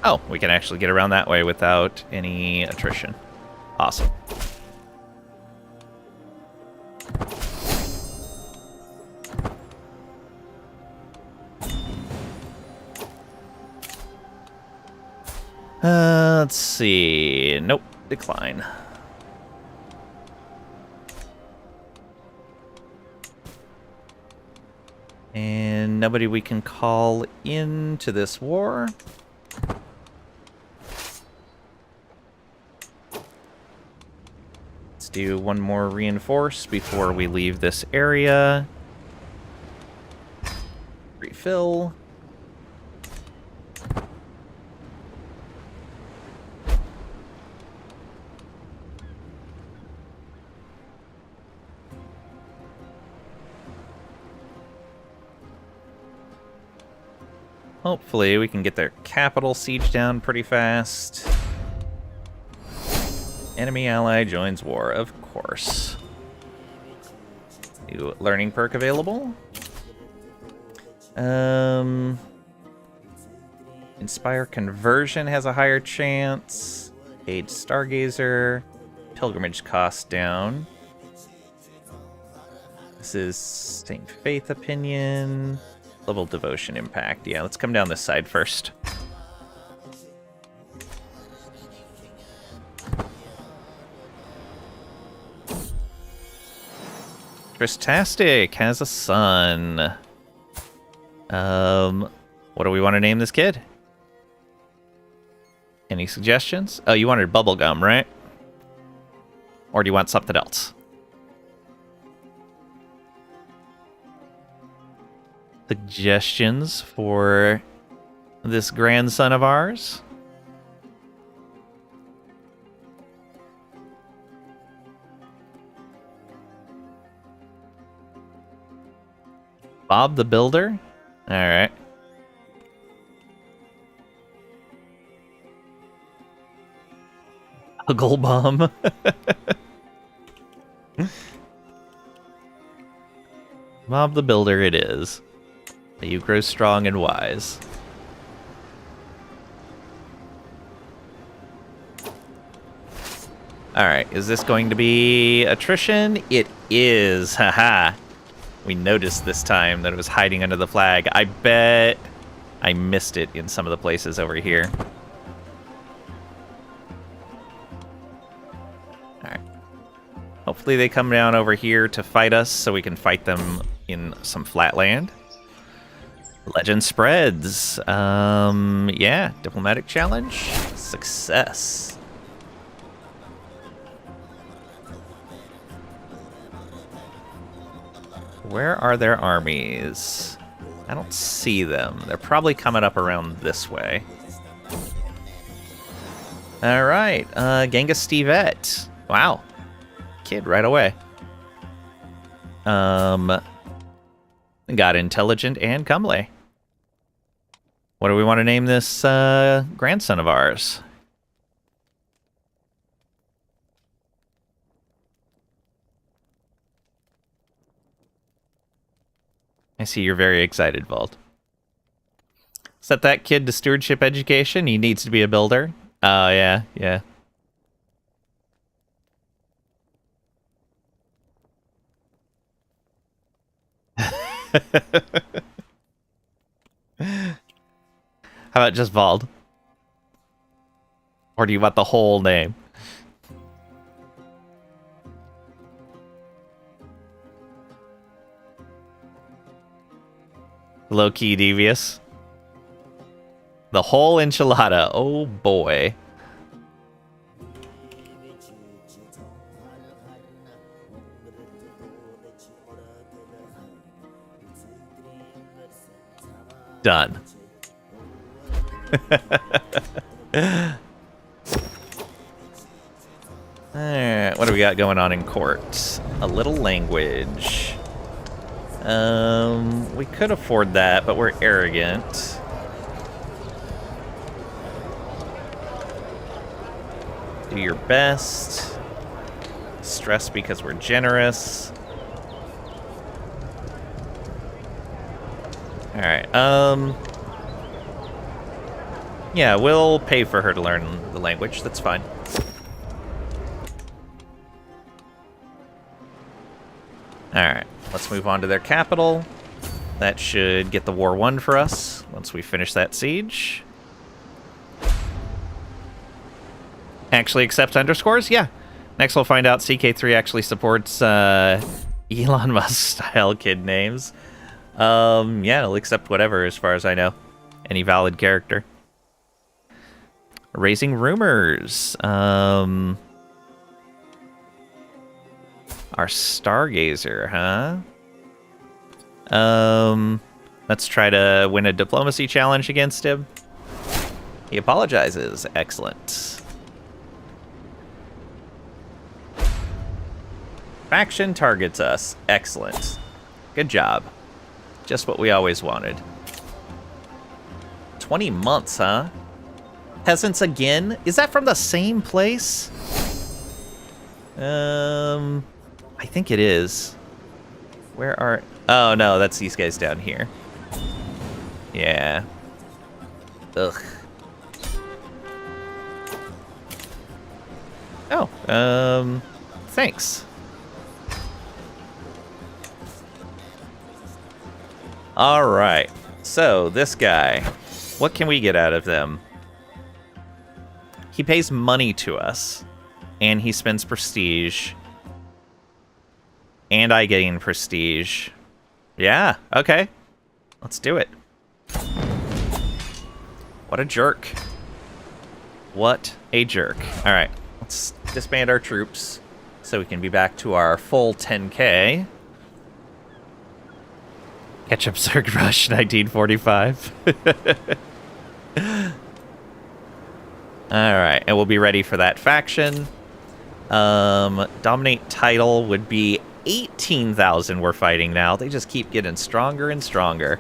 Oh, we can actually get around that way without any attrition. Awesome. Let's see. Nope, decline. And nobody we can call into this war. Let's do one more reinforce before we leave this area. Refill. Hopefully we can get their capital siege down pretty fast. Enemy ally joins war, of course. New learning perk available. Inspire conversion has a higher chance. Aid Stargazer. Pilgrimage cost down. This is Saint Faith opinion. Level devotion impact. Yeah, let's come down this side first. Tristastic has a son. What do we want to name this kid? Any suggestions? Oh, you wanted bubblegum, right? Or do you want something else? Suggestions for this grandson of ours? Bob the Builder? Alright. Huggle Bomb. Bob the Builder it is. You grow strong and wise. Alright, is this going to be attrition? It is, haha. We noticed this time that it was hiding under the flag. I bet I missed it in some of the places over here. Alright. Hopefully they come down over here to fight us so we can fight them in some flat land. Legend spreads. Yeah, diplomatic challenge. Success. Where are their armies? I don't see them. They're probably coming up around this way. Alright, Genghis Stevette. Wow. Kid right away. Got intelligent and comely. What do we want to name this grandson of ours? I see you're very excited, Vault. Set that kid to stewardship education. He needs to be a builder. Oh, yeah, yeah. want just Vald? Or do you want the whole name? Low-key devious. The whole enchilada. Oh boy. Done. Alright, what do we got going on in court? A little language. We could afford that, but we're arrogant. Do your best. Stress because we're generous. Alright, yeah, we'll pay for her to learn the language. That's fine. Alright, let's move on to their capital. That should get the war won for us once we finish that siege. Actually accept underscores? Yeah. Next we'll find out CK3 actually supports Elon Musk-style kid names. Yeah, it'll accept whatever as far as I know. Any valid character. Raising rumors. Our Stargazer, huh? Let's try to win a diplomacy challenge against him. He apologizes. Excellent. Faction targets us. Excellent. Good job. Just what we always wanted. 20 months, huh? Peasants again? Is that from the same place? I think it is. Where are... Oh, no, that's these guys down here. Yeah. Ugh. Oh, thanks. Alright, so this guy, what can we get out of them? He pays money to us, and he spends prestige, and I gain prestige. Yeah, okay, let's do it. What a jerk. What a jerk. Alright, let's disband our troops so we can be back to our full 10k. Ketchup Zerg Rush 1945. Alright, and we'll be ready for that faction. Dominate title would be 18,000 we're fighting now. They just keep getting stronger and stronger.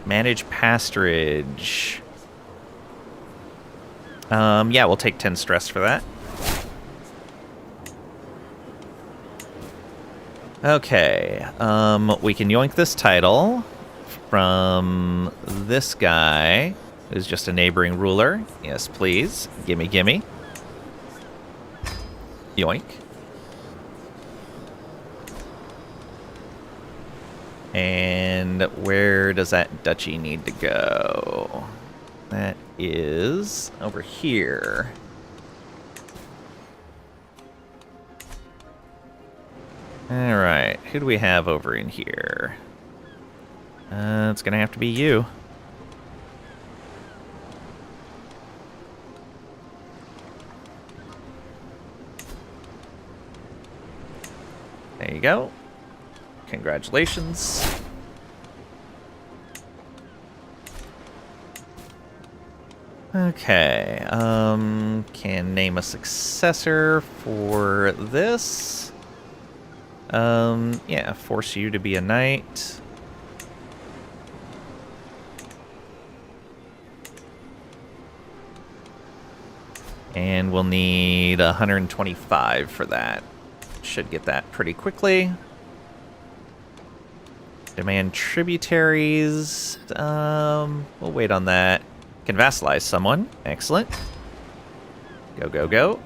Manage pasturage. Yeah, we'll take 10 stress for that. Okay, we can yoink this title from this guy, who's just a neighboring ruler. Yes, please. Gimme, gimme. Yoink. And where does that duchy need to go? That is over here. Alright, who do we have over in here? It's gonna have to be you. There you go. Congratulations. Okay, can name a successor for this. Yeah, force you to be a knight. And we'll need 125 for that. Should get that pretty quickly. Demand tributaries. We'll wait on that. Can vassalize someone. Excellent. Go, go, go.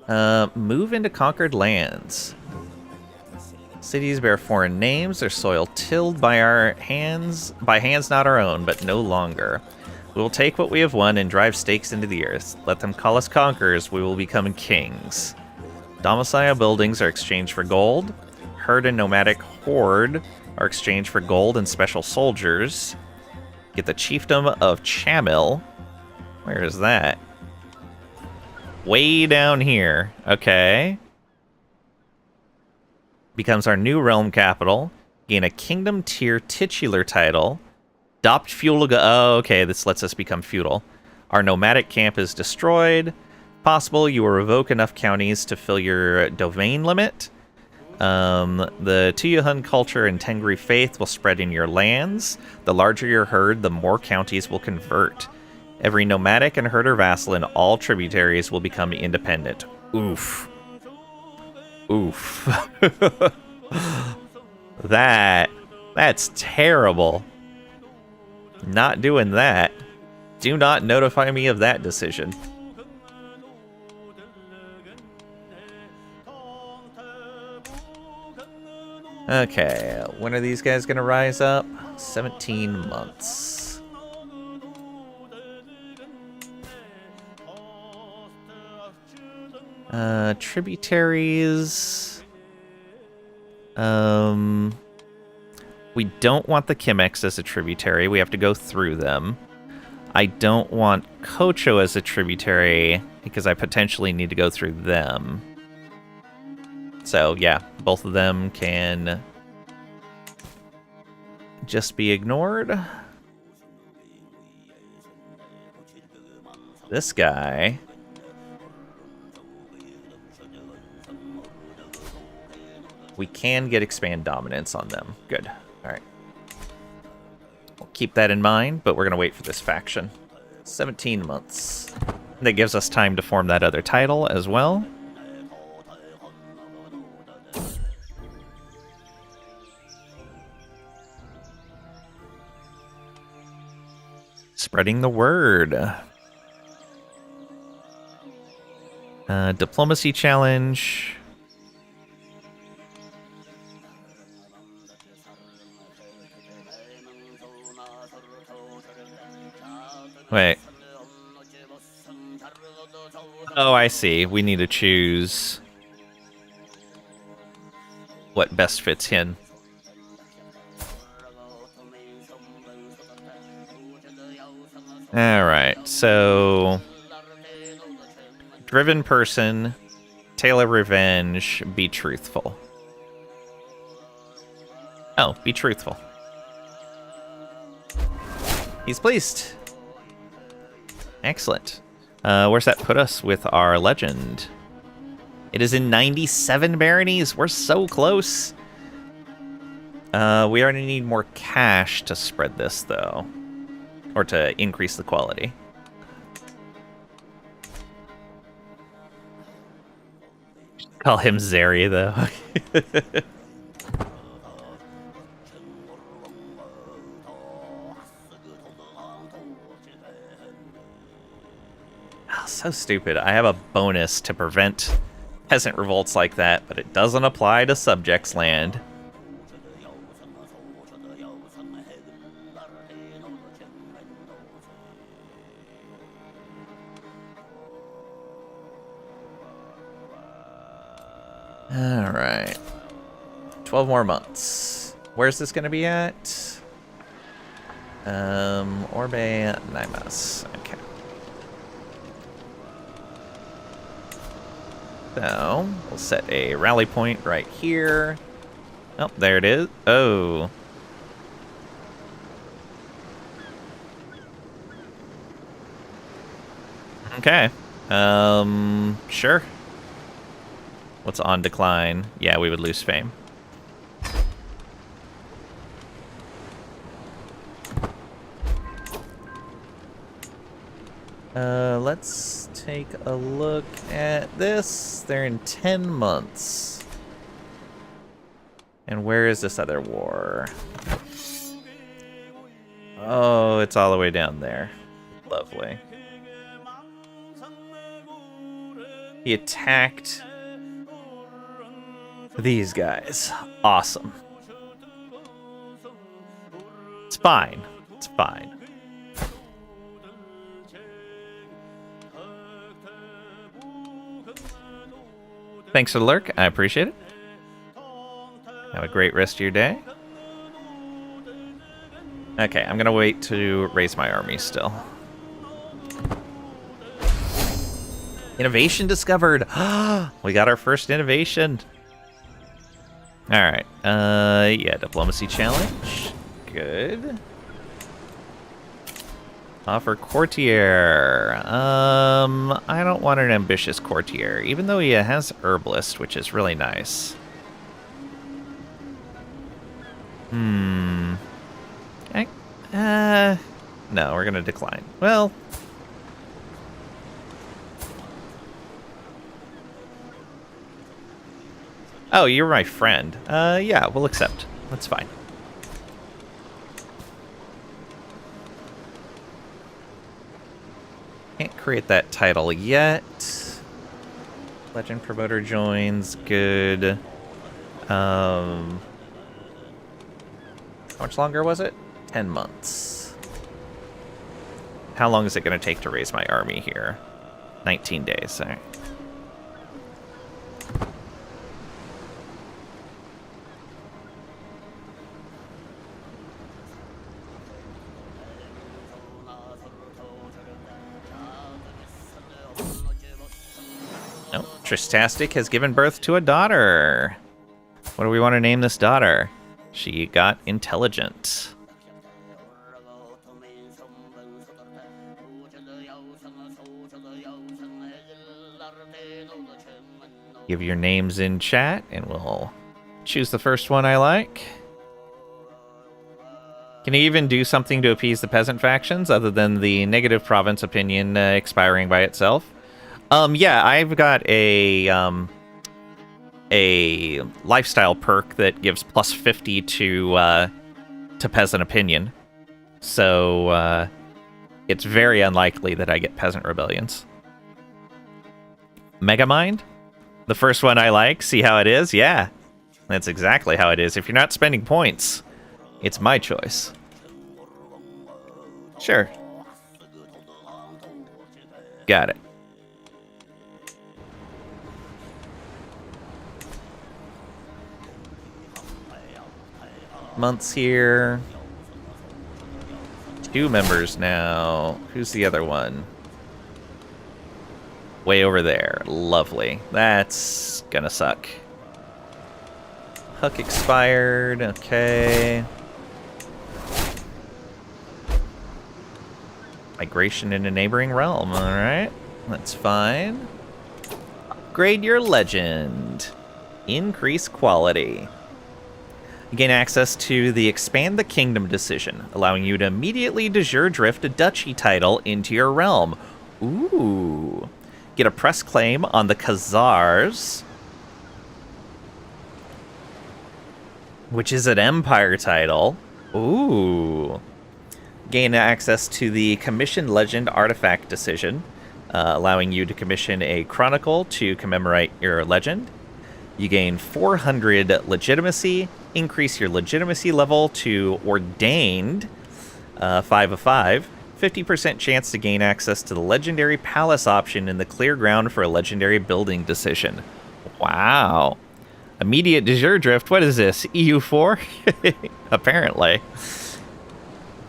Move into conquered lands. Cities bear foreign names. Their soil tilled by hands not our own, but no longer. We will take what we have won and drive stakes into the earth. Let them call us conquerors. We will become kings. Domicile buildings are exchanged for gold. Herd and nomadic horde are exchanged for gold and special soldiers. Get the chiefdom of Chamil. Where is that? Way down here. Okay. Becomes our new realm capital. Gain a kingdom tier titular title. Adopt feudal. Oh, okay. This lets us become feudal. Our nomadic camp is destroyed. Possible you will revoke enough counties to fill your domain limit. The Tuyahun culture and Tengri faith will spread in your lands. The larger your herd, the more counties will convert. Every nomadic and herder vassal in all tributaries will become independent. Oof. Oof. That's terrible. Not doing that. Do not notify me of that decision. Okay, when are these guys gonna rise up? 17 months. Tributaries. We don't want the Kimex as a tributary. We have to go through them. I don't want Kocho as a tributary because I potentially need to go through them. So, yeah, both of them can just be ignored. This guy... we can get expand dominance on them. Good. Alright. We'll keep that in mind, but we're going to wait for this faction. 17 months. That gives us time to form that other title as well. Spreading the word. Diplomacy challenge. Wait. Oh, I see. We need to choose what best fits him. Alright, so... driven person, tale of revenge, be truthful. Oh, be truthful. He's pleased. Excellent. Where's that put us with our legend? It is in 97 baronies. We're so close. We already need more cash to spread this, though. Or to increase the quality. Call him Zeri, though. So stupid. I have a bonus to prevent peasant revolts like that, but it doesn't apply to subjects' land. Alright. 12 more months. Where's this going to be at? Orbe Naimas. Okay. So, we'll set a rally point right here. Oh, there it is. Oh. Okay. Sure. What's on decline? Yeah, we would lose fame. Let's take a look at this. They're in 10 months. And where is this other war? Oh, it's all the way down there. Lovely. He attacked these guys. Awesome. It's fine. It's fine. Thanks for the lurk. I appreciate it. Have a great rest of your day. Okay, I'm gonna wait to raise my army still. Innovation discovered. We got our first innovation. All right. Yeah, diplomacy challenge. Good. Offer courtier. I don't want an ambitious courtier, even though he has herbalist, which is really nice. No, we're gonna decline. Well. Oh, you're my friend. Yeah, we'll accept. That's fine. Can't create that title yet. Legend promoter joins. Good. How much longer was it? 10 months. How long is it going to take to raise my army here? 19 days. All right. Tristastic has given birth to a daughter. What do we want to name this daughter? She got intelligent. Give your names in chat and we'll choose the first one I like. Can you even do something to appease the peasant factions other than the negative province opinion expiring by itself? Yeah, I've got a lifestyle perk that gives plus 50 to peasant opinion. So it's very unlikely that I get peasant rebellions. Megamind? The first one I like. See how it is? Yeah, that's exactly how it is. If you're not spending points, it's my choice. Sure. Got it. Months here. 2 members now. Who's the other one? Way over there. Lovely. That's gonna suck. Huck expired. Okay. Migration in a neighboring realm. Alright. That's fine. Upgrade your legend. Increase quality. You gain access to the Expand the Kingdom decision, allowing you to immediately de jure drift a duchy title into your realm. Ooh. Get a press claim on the Khazars, which is an empire title. Ooh. Gain access to the Commission Legend Artifact decision, allowing you to commission a chronicle to commemorate your legend. You gain 400 legitimacy, increase your legitimacy level to Ordained, 5 of 5, 50% chance to gain access to the Legendary Palace option in the Clear Ground for a Legendary Building decision. Wow. Immediate de jure drift, what is this, EU4? Apparently.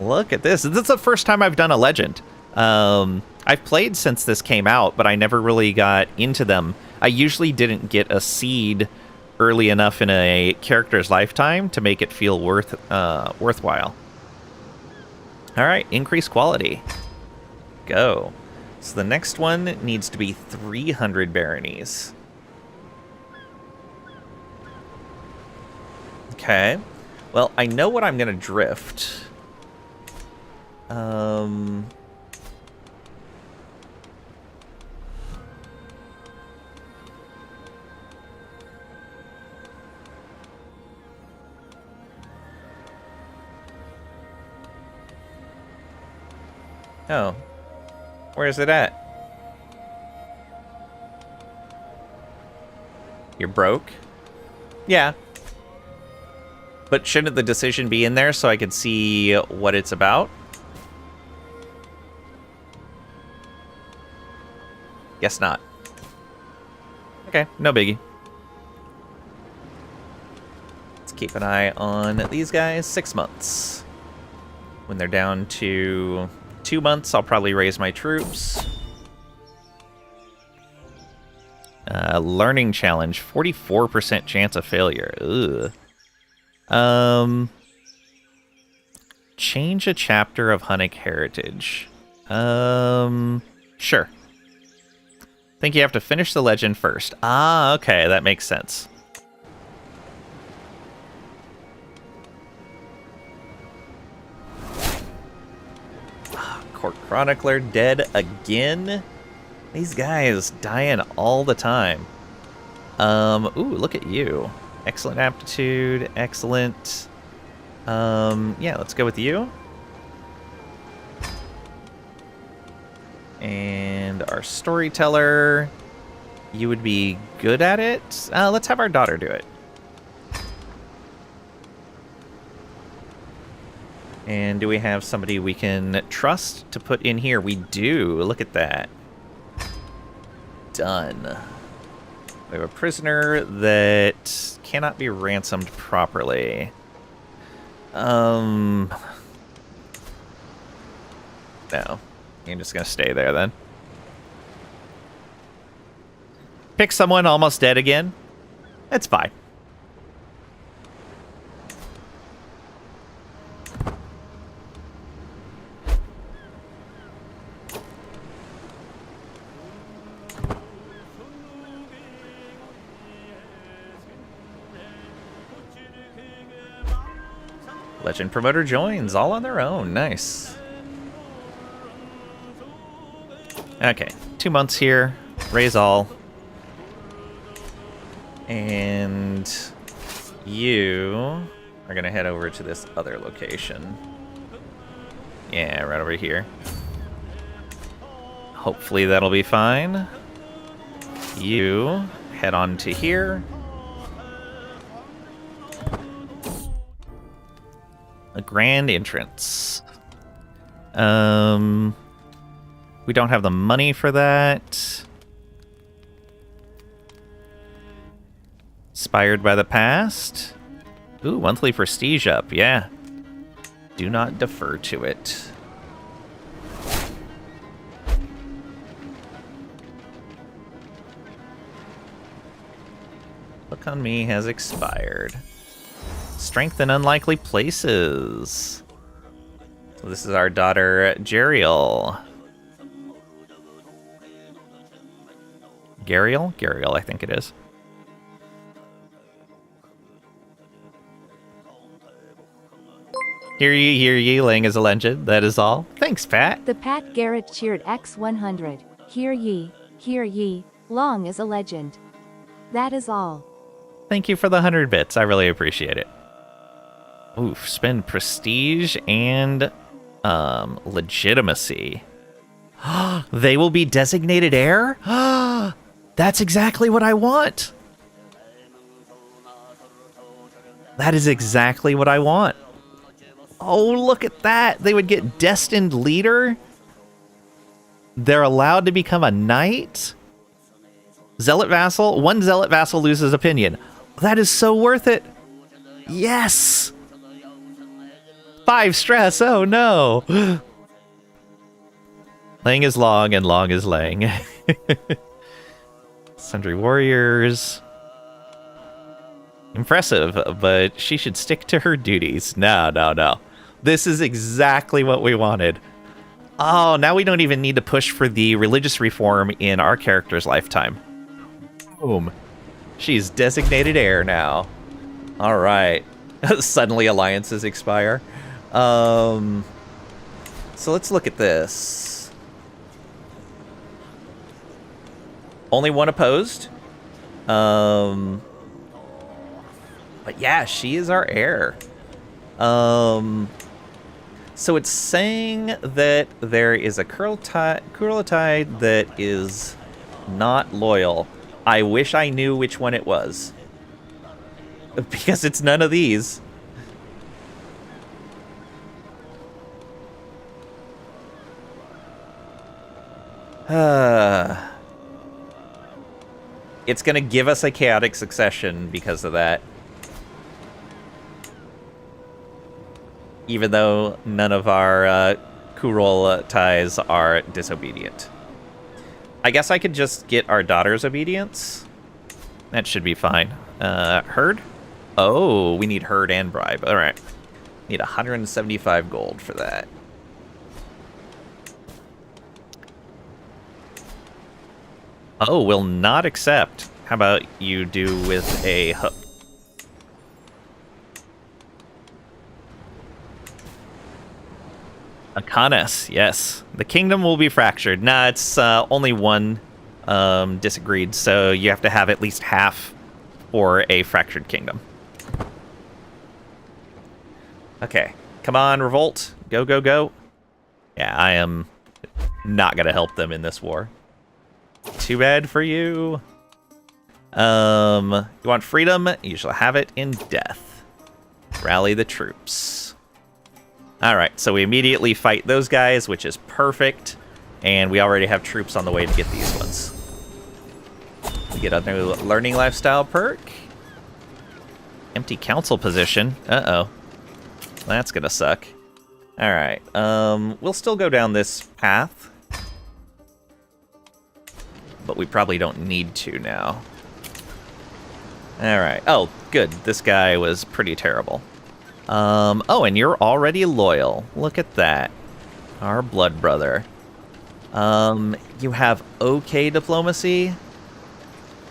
Look at this. This is the first time I've done a legend. I've played since this came out, but I never really got into them. I usually didn't get a seed early enough in a character's lifetime to make it feel worthwhile. All right, increase quality. Go. So the next one needs to be 300 baronies. Okay. Well, I know what I'm going to drift. Oh. Where is it at? You're broke? Yeah. But shouldn't the decision be in there so I could see what it's about? Guess not. Okay, no biggie. Let's keep an eye on these guys. 6 months. When they're down to 2 months, I'll probably raise my troops. Learning challenge, 44% chance of failure. Ugh. Change a chapter of Hunnic heritage. Sure. Think you have to finish the legend first. Ah, okay, that makes sense. Court Chronicler dead again? These guys dying all the time. Ooh, look at you. Excellent aptitude, excellent. Yeah, let's go with you. And our storyteller, you would be good at it. Let's have our daughter do it. And do we have somebody we can trust to put in here? We do. Look at that. Done. We have a prisoner that cannot be ransomed properly. No. You're just gonna stay there then. Pick someone almost dead again. That's fine. Legend promoter joins, all on their own. Nice. Okay, 2 months here. Raise all. And you are going to head over to this other location. Yeah, right over here. Hopefully that'll be fine. You head on to here. A grand entrance. We don't have the money for that. Inspired by the past. Ooh, monthly prestige up, yeah. Do not defer to it. Look on me has expired. Strength in unlikely places. So this is our daughter, Geriel. Geriel? Geriel, I think it is. Hear ye, Lang is a legend. That is all. Thanks, Pat. The Pat Garrett cheered X100. Hear ye, Long is a legend. That is all. Thank you for the 100 bits. I really appreciate it. Oof, spend prestige and legitimacy. They will be designated heir? That's exactly what I want. That is exactly what I want. Oh, look at that. They would get destined leader. They're allowed to become a knight. Zealot vassal. One zealot vassal loses opinion. That is so worth it. Yes. 5 stress. Oh, no. Lang is long and long is Lang. Sundry warriors. Impressive, but she should stick to her duties. No, no, no. This is exactly what we wanted. Oh, now we don't even need to push for the religious reform in our character's lifetime. Boom. She's designated heir now. All right. Suddenly alliances expire. So let's look at this. Only one opposed. But yeah, she is our heir. So it's saying that there is a Kurultai that is not loyal. I wish I knew which one it was. Because it's none of these. It's gonna give us a chaotic succession because of that. Even though none of our Kurul ties are disobedient. I guess I could just get our daughter's obedience. That should be fine. Herd? Oh, we need herd and bribe. All right. Need 175 gold for that. Oh, will not accept. How about you do with a hook? Akanas, yes. The kingdom will be fractured. Nah, it's only one disagreed, so you have to have at least half for a fractured kingdom. Okay, come on, revolt. Go, go, go. Yeah, I am not going to help them in this war. Too bad for you. You want freedom? You shall have it in death. Rally the troops. Alright, so we immediately fight those guys, which is perfect. And we already have troops on the way to get these ones. We get a new learning lifestyle perk. Empty council position. Uh-oh. That's gonna suck. Alright, we'll still go down this path. But we probably don't need to now. Alright. Oh, good. This guy was pretty terrible. Oh, and you're already loyal. Look at that. Our blood brother. You have okay diplomacy.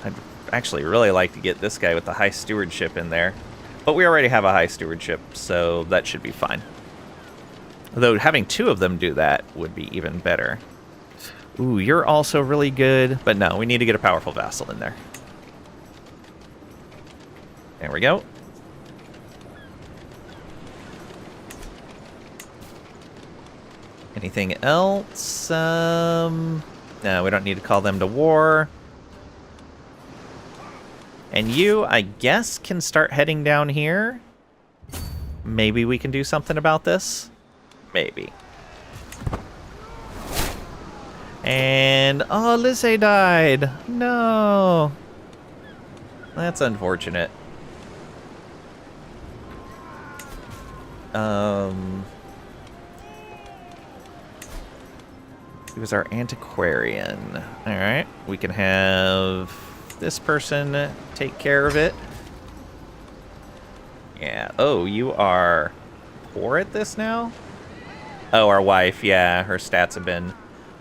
I'd actually really like to get this guy with the high stewardship in there. But we already have a high stewardship, so that should be fine. Though having two of them do that would be even better. Ooh, you're also really good. But no, we need to get a powerful vassal in there. There we go. Anything else? No, we don't need to call them to war. And you, I guess, can start heading down here. Maybe we can do something about this. Maybe. And, oh, Lizzie died. No. That's unfortunate. He was our antiquarian. Alright, we can have this person take care of it. Yeah, oh, you are poor at this now? Oh, our wife, yeah, her stats have been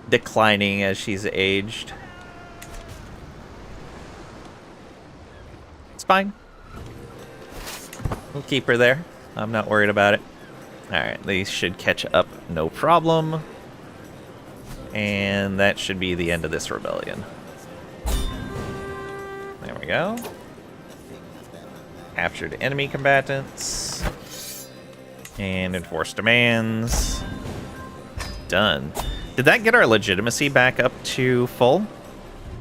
declining as she's aged. It's fine. We'll keep her there. I'm not worried about it. Alright, these should catch up no problem. And that should be the end of this rebellion. There we go. Captured enemy combatants. And enforced demands. Done. Did that get our legitimacy back up to full?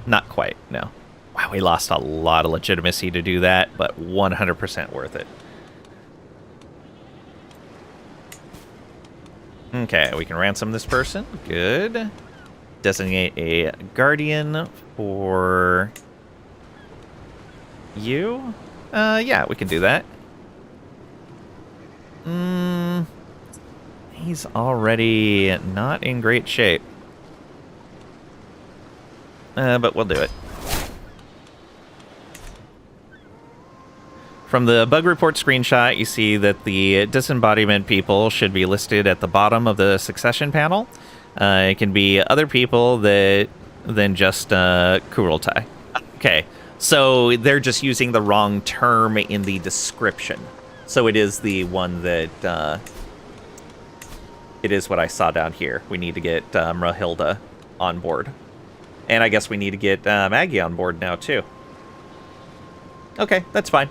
Not quite, no. Wow, we lost a lot of legitimacy to do that, but 100% worth it. Okay, we can ransom this person. Good. Designate a guardian for you. Yeah, we can do that. He's already not in great shape. But we'll do it. From the bug report screenshot, you see that the disembodiment people should be listed at the bottom of the succession panel. It can be other people than just Kurultai. Okay, so they're just using the wrong term in the description. So it is the one that... it is what I saw down here. We need to get Rahilda on board. And I guess we need to get Maggie on board now, too. Okay, that's fine.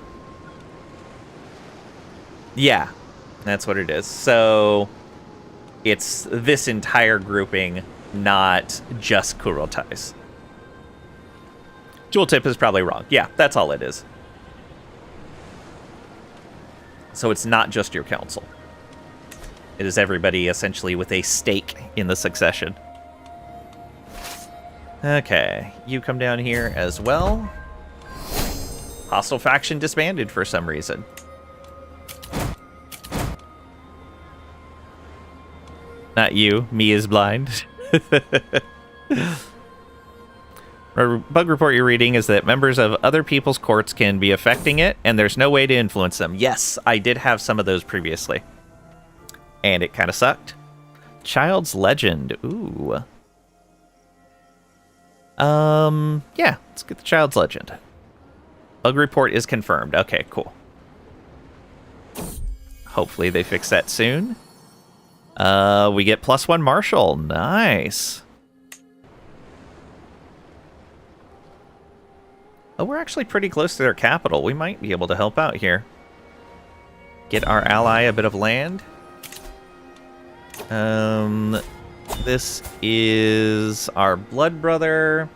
Yeah, that's what it is. So it's this entire grouping, not just Kurultais. Tooltip is probably wrong. Yeah, that's all it is. So it's not just your council. It is everybody essentially with a stake in the succession. Okay, you come down here as well. Hostile faction disbanded for some reason. Not you. Me is blind. A bug report you're reading is that members of other people's courts can be affecting it, and there's no way to influence them. Yes, I did have some of those previously. And it kind of sucked. Child's Legend. Ooh. Yeah, let's get the Child's Legend. Bug report is confirmed. Okay, cool. Hopefully they fix that soon. We get +1 Marshal. Nice. Oh, we're actually pretty close to their capital. We might be able to help out here. Get our ally a bit of land. This is our blood brother.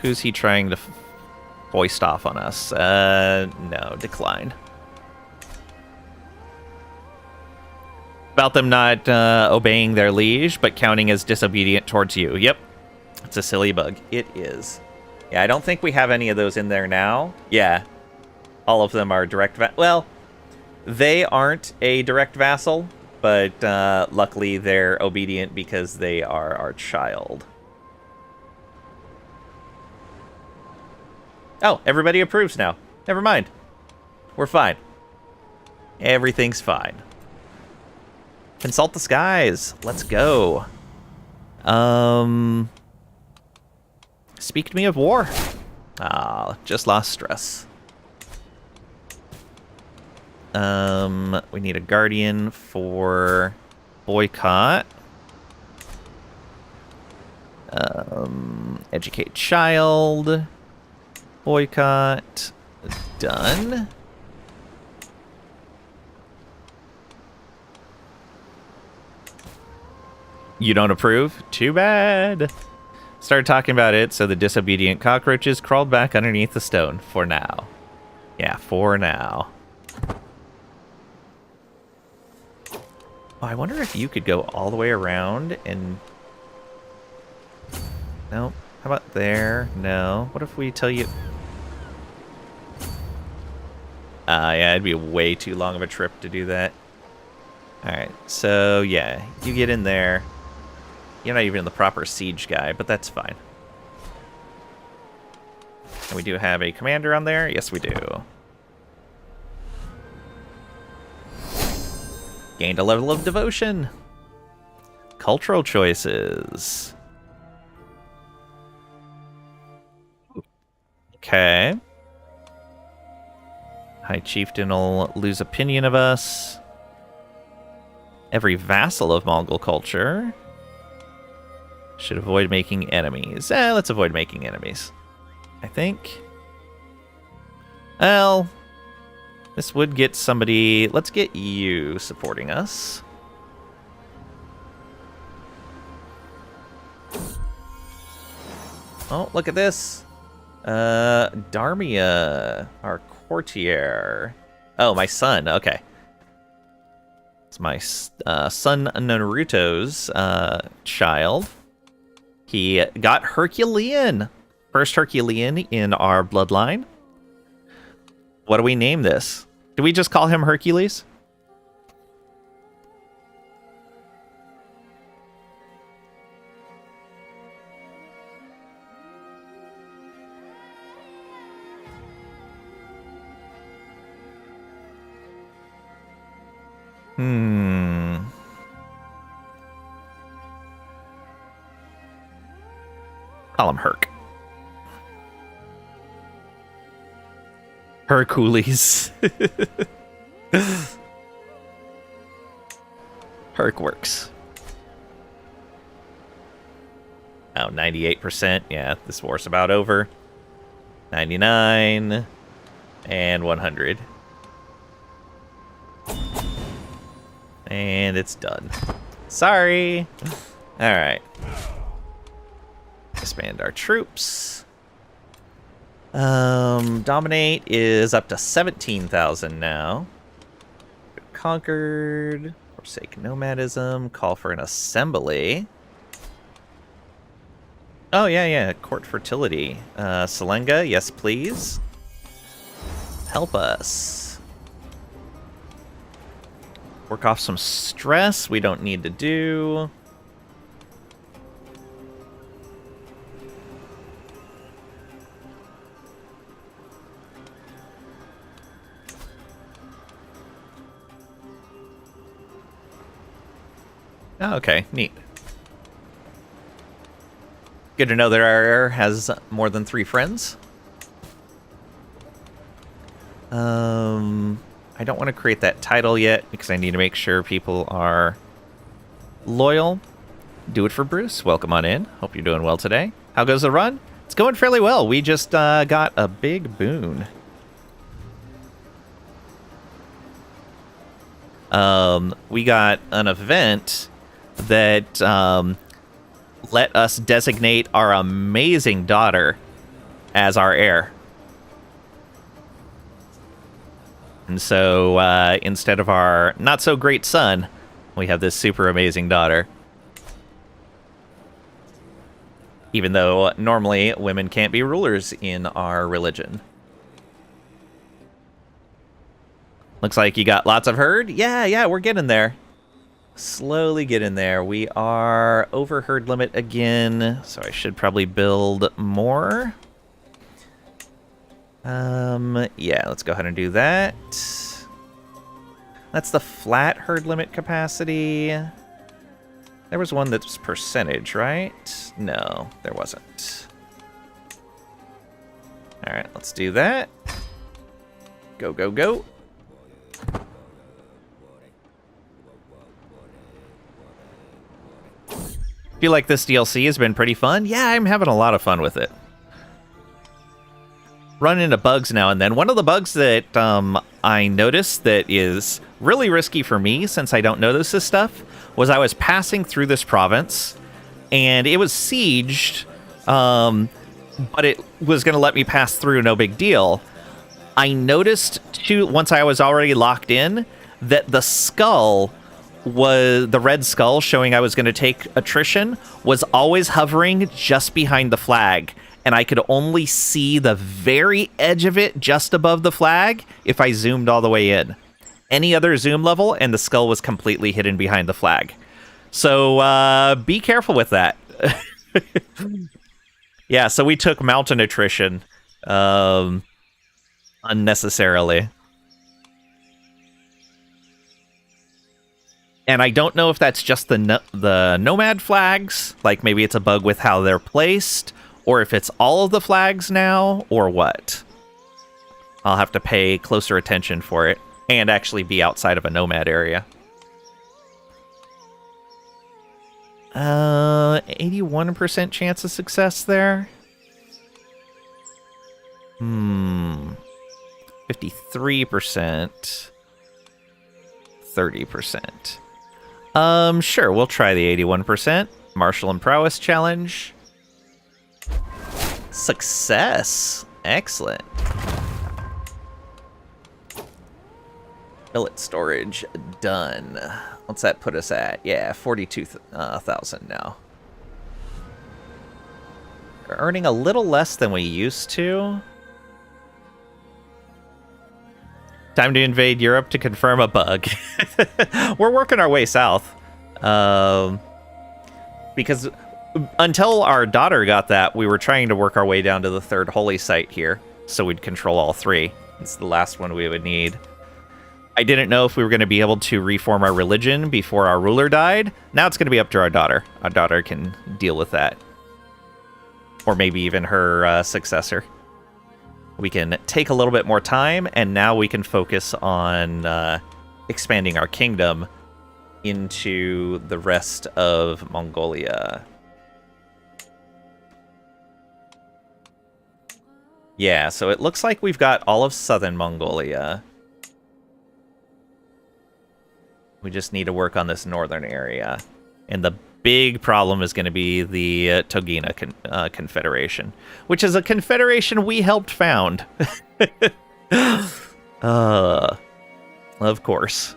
Who's he trying to foist off on us? No, decline. About them not obeying their liege, but counting as disobedient towards you. Yep. It's a silly bug. It is. Yeah, I don't think we have any of those in there now. Yeah. All of them are direct well, they aren't a direct vassal, but luckily they're obedient because they are our child. Oh, everybody approves now. Never mind. We're fine. Everything's fine. Consult the skies. Let's go. Speak to me of war. Ah, just lost stress. We need a guardian for boycott. Educate child. Boycott. Done. You don't approve? Too bad. Started talking about it, so the disobedient cockroaches crawled back underneath the stone. For now. Yeah, for now. Oh, I wonder if you could go all the way around and... No. How about there? No. What if we tell you... yeah, it'd be way too long of a trip to do that. Alright, so yeah, you get in there. You're not even the proper siege guy, but that's fine. And we do have a commander on there? Yes, we do. Gained a level of devotion. Cultural choices. Okay. High Chieftain will lose opinion of us. Every vassal of Mongol culture should avoid making enemies. Let's avoid making enemies, I think. Well, this would get somebody... Let's get you supporting us. Oh, look at this. Darmia, our courtier. Oh, my son. Okay. It's my son Naruto's child. He got Herculean. First Herculean in our bloodline. What do we name this? Do we just call him Hercules? Call him Herc. Hercules. Herc works. Oh, 98%. Yeah, this war's about over. 99. And 100. And it's done. Sorry. Alright. Expand our troops. Dominate is up to 17,000 now. Conquered. Forsake nomadism. Call for an assembly. Oh, yeah. Court fertility. Selenga, yes, please. Help us. Work off some stress we don't need to do. Oh, okay, neat. Good to know that our heir has more than 3 friends. I don't want to create that title yet because I need to make sure people are loyal. Do it for Bruce. Welcome on in. Hope you're doing well today. How goes the run? It's going fairly well. We just got a big boon. We got an event that let us designate our amazing daughter as our heir. And so instead of our not so great son, we have this super amazing daughter. Even though normally women can't be rulers in our religion. Looks like you got lots of herd. Yeah, we're getting there. Slowly getting there. We are over herd limit again, so I should probably build more. Yeah, let's go ahead and do that. That's the flat herd limit capacity. There was one that's percentage, right? No, there wasn't. All right, let's do that. Go, go, go. Feel like this DLC has been pretty fun. Yeah, I'm having a lot of fun with it. Run into bugs now and then. One of the bugs that I noticed that is really risky for me, since I don't notice this stuff, was I was passing through this province, and it was sieged, but it was going to let me pass through, no big deal. I noticed, once I was already locked in, that the skull was, the red skull showing I was going to take attrition, was always hovering just behind the flag. And I could only see the very edge of it just above the flag if I zoomed all the way in. Any other zoom level, and the skull was completely hidden behind the flag. So be careful with that. Yeah, so we took mountain attrition unnecessarily. And I don't know if that's just the nomad flags, like maybe it's a bug with how they're placed, or if it's all of the flags now, or what. I'll have to pay closer attention for it, and actually be outside of a nomad area. 81% chance of success there. 53%. 30%. Sure, we'll try the 81%. Martial and Prowess Challenge. Success. Excellent. Billet storage done. What's that put us at? Yeah, 42,000 now. We're earning a little less than we used to. Time to invade Europe to confirm a bug. We're working our way south. Because until our daughter got that, we were trying to work our way down to the third holy site here, so we'd control all 3. It's the last one we would need. I didn't know if we were going to be able to reform our religion before our ruler died. Now it's going to be up to our daughter. Our daughter can deal with that. Or maybe even her successor. We can take a little bit more time, and now we can focus on expanding our kingdom into the rest of Mongolia. Yeah, so it looks like we've got all of southern Mongolia. We just need to work on this northern area. And the big problem is going to be the Togina Confederation, which is a confederation we helped found. Of course.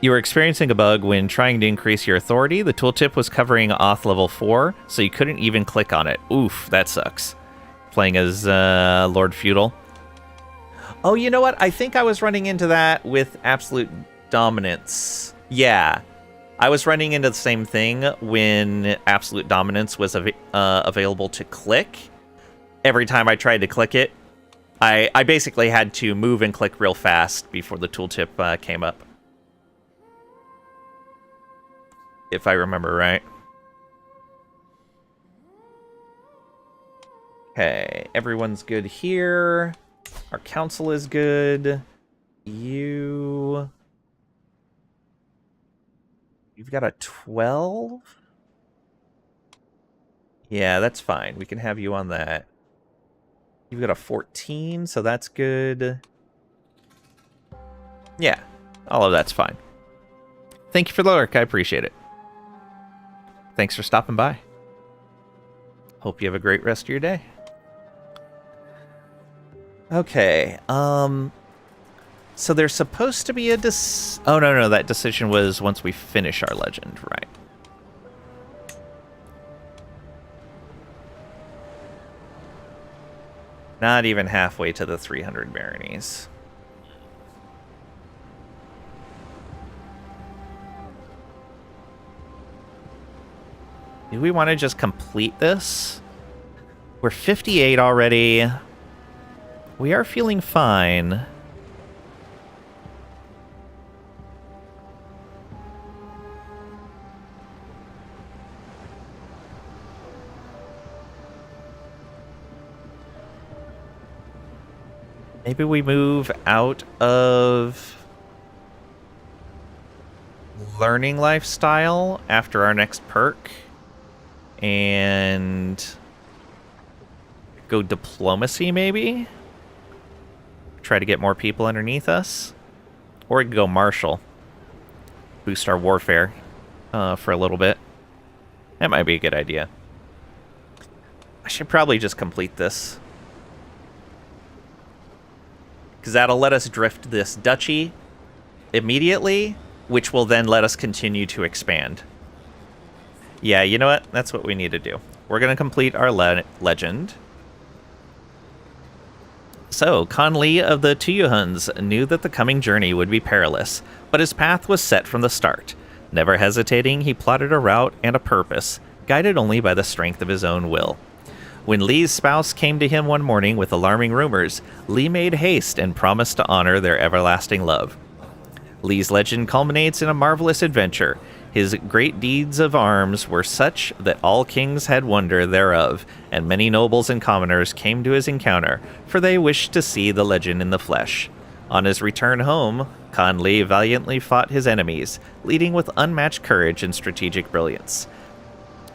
You were experiencing a bug when trying to increase your authority. The tooltip was covering Auth level 4, so you couldn't even click on it. Oof, that sucks. Playing as Lord Feudal. Oh, you know what? I think I was running into that with Absolute Dominance. Yeah. I was running into the same thing when Absolute Dominance was available to click. Every time I tried to click it, I basically had to move and click real fast before the tooltip came up. If I remember right. Okay, everyone's good here. Our council is good. You've got a 12? Yeah, that's fine. We can have you on that. You've got a 14, so that's good. Yeah, all of that's fine. Thank you for the lurk. I appreciate it. Thanks for stopping by. Hope you have a great rest of your day. Okay, so there's supposed to be a oh, no, that decision was once we finish our legend, right? Not even halfway to the 300 baronies. Do we want to just complete this? We're 58 already. We are feeling fine. Maybe we move out of learning lifestyle after our next perk and go diplomacy, maybe? Try to get more people underneath us. Or we could go martial. Boost our warfare for a little bit. That might be a good idea. I should probably just complete this. Because that'll let us drift this duchy immediately, which will then let us continue to expand. Yeah, you know what? That's what we need to do. We're going to complete our legend. So, Kan Li of the Tuyuhuns knew that the coming journey would be perilous, but his path was set from the start. Never hesitating, he plotted a route and a purpose, guided only by the strength of his own will. When Li's spouse came to him one morning with alarming rumors, Li made haste and promised to honor their everlasting love. Li's legend culminates in a marvelous adventure. His great deeds of arms were such that all kings had wonder thereof, and many nobles and commoners came to his encounter, for they wished to see the legend in the flesh. On his return home, Kan Li valiantly fought his enemies, leading with unmatched courage and strategic brilliance.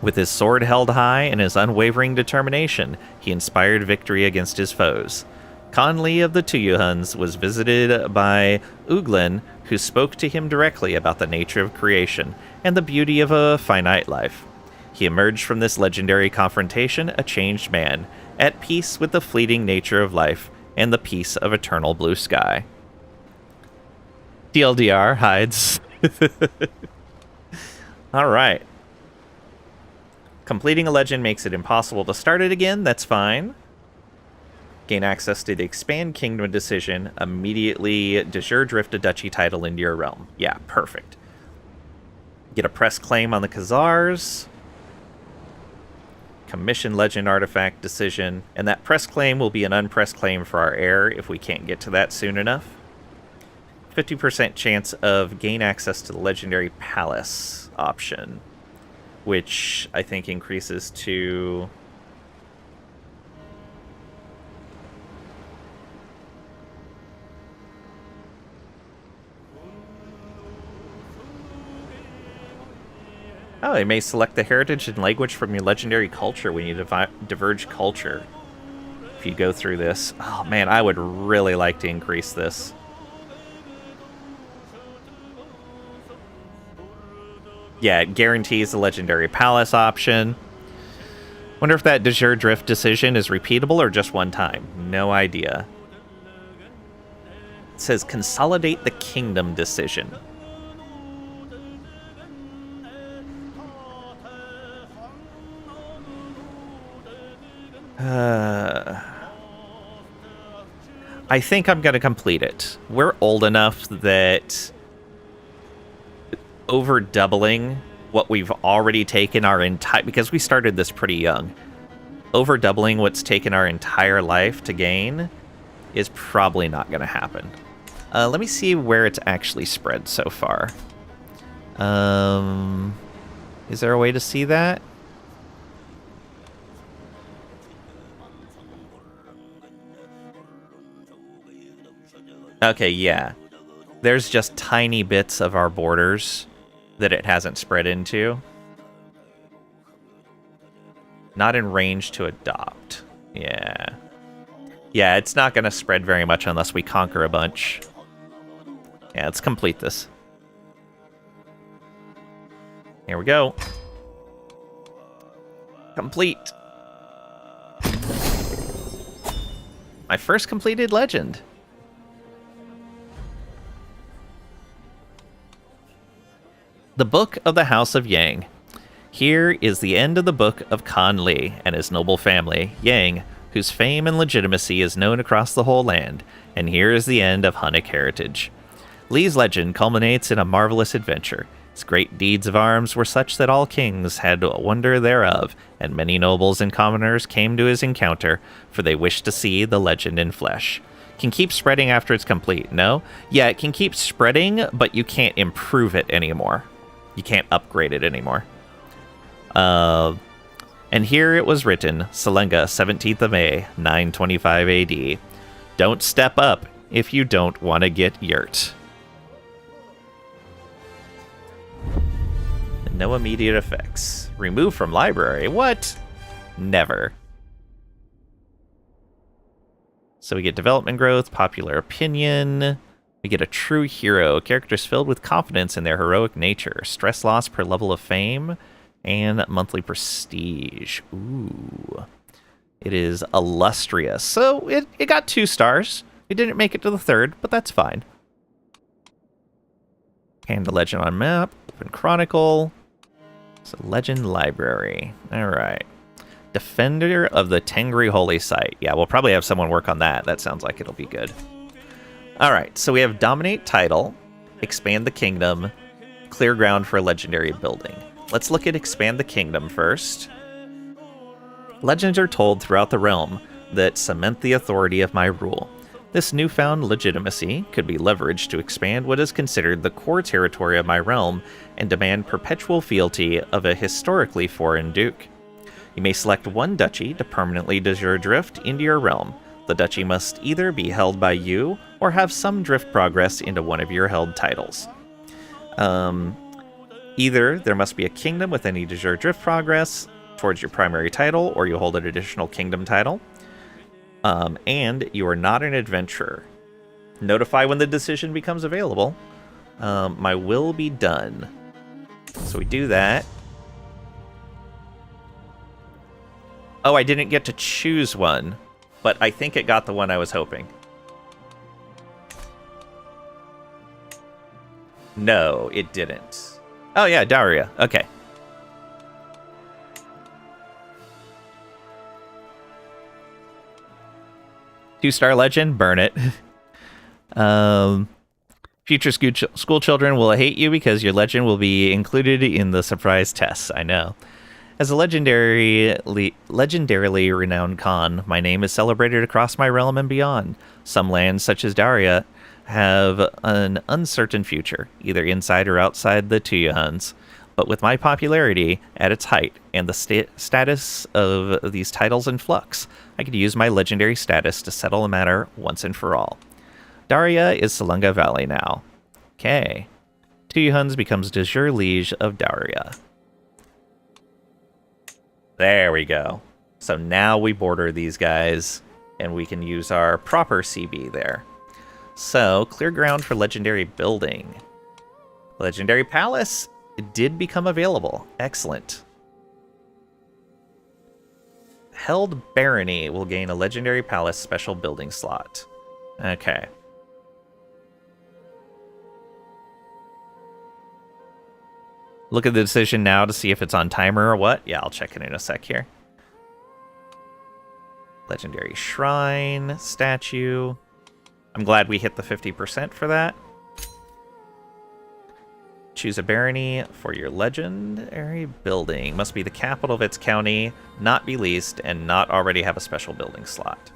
With his sword held high and his unwavering determination, he inspired victory against his foes. Kan Li of the Tuyuhuns was visited by Uglin, who spoke to him directly about the nature of creation and the beauty of a finite life. He emerged from this legendary confrontation a changed man, at peace with the fleeting nature of life and the peace of eternal blue sky. TLDR hides. All right. Completing a legend makes it impossible to start it again. That's fine. Gain access to the Expand Kingdom decision. Immediately de jure drift a duchy title into your realm. Yeah, perfect. Get a press claim on the Khazars. Commission legend artifact decision. And that press claim will be an unpressed claim for our heir if we can't get to that soon enough. 50% chance of gain access to the legendary palace option, which I think increases to... Oh, you may select the heritage and language from your legendary culture when you diverge culture. If you go through this. Oh man, I would really like to increase this. Yeah, it guarantees the legendary palace option. Wonder if that de jure drift decision is repeatable or just one time. No idea. It says consolidate the kingdom decision. I think I'm going to complete it. We're old enough that over doubling what we've already taken our entire... Because we started this pretty young. Over doubling what's taken our entire life to gain is probably not going to happen. Let me see where it's actually spread so far. Is there a way to see that? Okay, yeah. There's just tiny bits of our borders that it hasn't spread into. Not in range to adopt. Yeah. Yeah, it's not going to spread very much unless we conquer a bunch. Yeah, let's complete this. Here we go. Complete. My first completed legend. The Book of the House of Yang. Here is the end of the book of Khan Li and his noble family, Yang, whose fame and legitimacy is known across the whole land, and here is the end of Hunnic heritage. Li's legend culminates in a marvelous adventure. His great deeds of arms were such that all kings had wonder thereof, and many nobles and commoners came to his encounter, for they wished to see the legend in flesh. Can keep spreading after it's complete, no? Yeah, it can keep spreading, but you can't improve it anymore. You can't upgrade it anymore. And here it was written, Salenga, 17th of May, 925 AD. Don't step up if you don't want to get yurt. No immediate effects. Remove from library. What? Never. So we get development growth, popular opinion. We get a true hero. Characters filled with confidence in their heroic nature. Stress loss per level of fame. And monthly prestige. Ooh. It is illustrious. So it got 2 stars. It didn't make it to the 3rd, but that's fine. And the legend on map. Open Chronicle. So legend library. Alright. Defender of the Tengri Holy Site. Yeah, we'll probably have someone work on that. That sounds like it'll be good. Alright, so we have Dominate Title, Expand the Kingdom, Clear Ground for a Legendary Building. Let's look at Expand the Kingdom first. Legends are told throughout the realm that cement the authority of my rule. This newfound legitimacy could be leveraged to expand what is considered the core territory of my realm and demand perpetual fealty of a historically foreign duke. You may select one duchy to permanently de jure drift into your realm. The duchy must either be held by you or have some drift progress into one of your held titles. Either there must be a kingdom with any de jure drift progress towards your primary title, or you hold an additional kingdom title. And you are not an adventurer. Notify when the decision becomes available. My will be done. So we do that. Oh, I didn't get to choose one, but I think it got the one I was hoping. No, it didn't. Oh yeah, Daria. Okay. Two-star legend, burn it. Future school children will hate you because your legend will be included in the surprise tests. I know. As a legendarily renowned Khan, my name is celebrated across my realm and beyond. Some lands, such as Daria, have an uncertain future, either inside or outside the Tuyahans. But with my popularity at its height and the status of these titles in flux, I could use my legendary status to settle the matter once and for all. Daria is Salunga Valley now. Okay. Tuyahans becomes de jure liege of Daria. There we go. So now we border these guys, and we can use our proper CB there. So, clear ground for legendary building. Legendary palace It did become available. Excellent. Held Barony will gain a Legendary Palace special building slot. Okay. Look at the decision now to see if it's on timer or what. Yeah, I'll check it in a sec here. Legendary Shrine, statue. I'm glad we hit the 50% for that. Choose a barony for your legendary building. Must be the capital of its county, not be leased, and not already have a special building slot.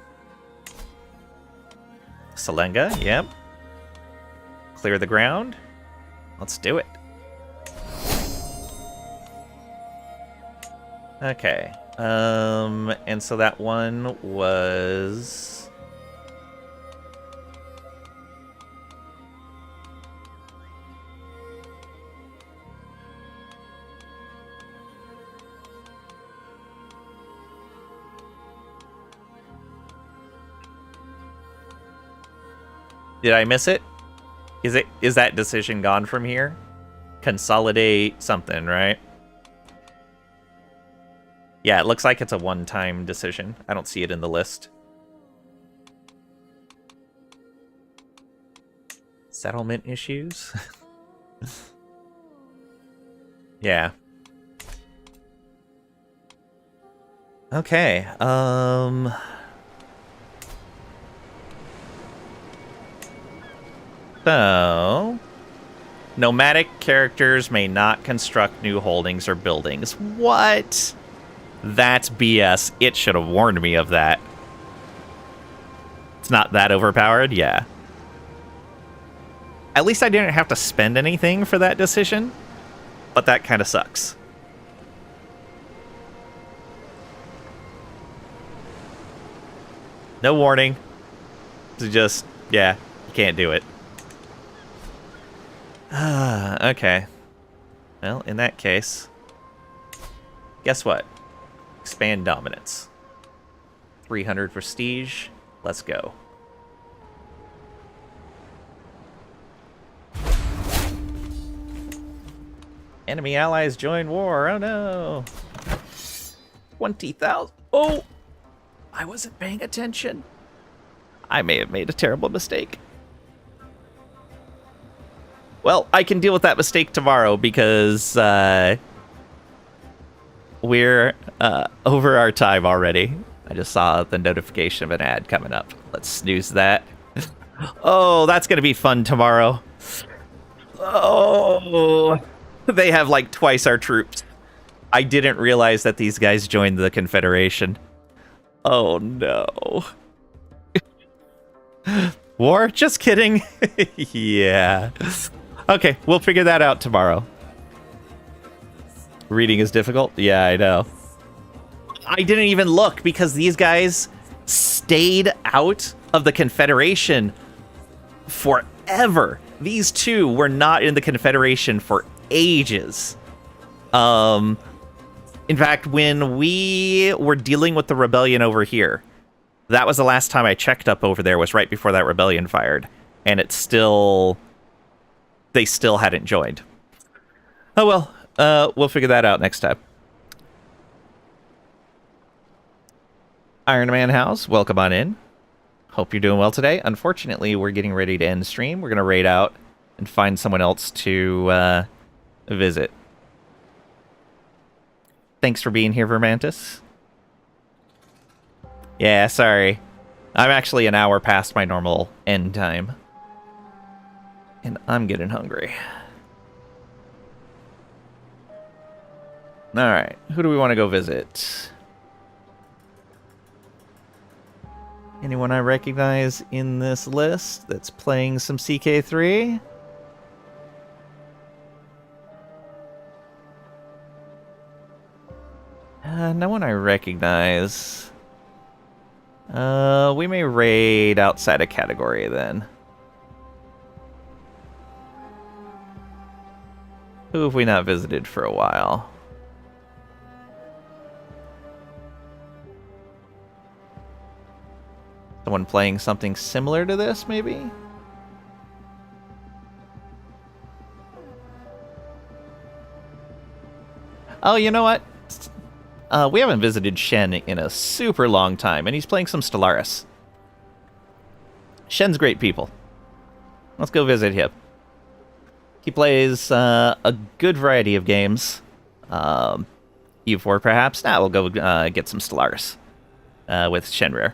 Salenga, yep. Clear the ground. Let's do it. Okay. And so that one was... Did I miss it? Is that decision gone from here? Consolidate something, right? Yeah, it looks like it's a one-time decision. I don't see it in the list. Settlement issues? Yeah. Okay, So, nomadic characters may not construct new holdings or buildings. What? That's BS. It should have warned me of that. It's not that overpowered? Yeah. At least I didn't have to spend anything for that decision, but that kind of sucks. No warning. It's just, yeah, you can't do it. Okay. Well, in that case, guess what? Expand dominance. 300 prestige. Let's go. Enemy allies join war. Oh no. 20,000. Oh! I wasn't paying attention. I may have made a terrible mistake. Well, I can deal with that mistake tomorrow because we're over our time already. I just saw the notification of an ad coming up. Let's snooze that. Oh, that's going to be fun tomorrow. Oh, they have like twice our troops. I didn't realize that these guys joined the Confederation. Oh, no. War? Just kidding. Yeah. Okay, we'll figure that out tomorrow. Reading is difficult? Yeah, I know. I didn't even look because these guys stayed out of the Confederation forever. These two were not in the Confederation for ages. In fact, when we were dealing with the rebellion over here, that was the last time I checked up over there, was right before that rebellion fired. And it's still... They still hadn't joined. Oh well, we'll figure that out next time. Iron Man House, welcome on in. Hope you're doing well today. Unfortunately, we're getting ready to end stream. We're going to raid out and find someone else to visit. Thanks for being here, Vermantis. Yeah, sorry. I'm actually an hour past my normal end time. And I'm getting hungry. Alright, who do we want to go visit? Anyone I recognize in this list that's playing some CK3? No one I recognize. We may raid outside a category then. Who have we not visited for a while? Someone playing something similar to this, maybe? Oh, you know what? We haven't visited Shen in a super long time, and he's playing some Stellaris. Shen's great people. Let's go visit him. He plays a good variety of games. EU4 perhaps. Nah, we'll go get some Stellaris with Shenrare.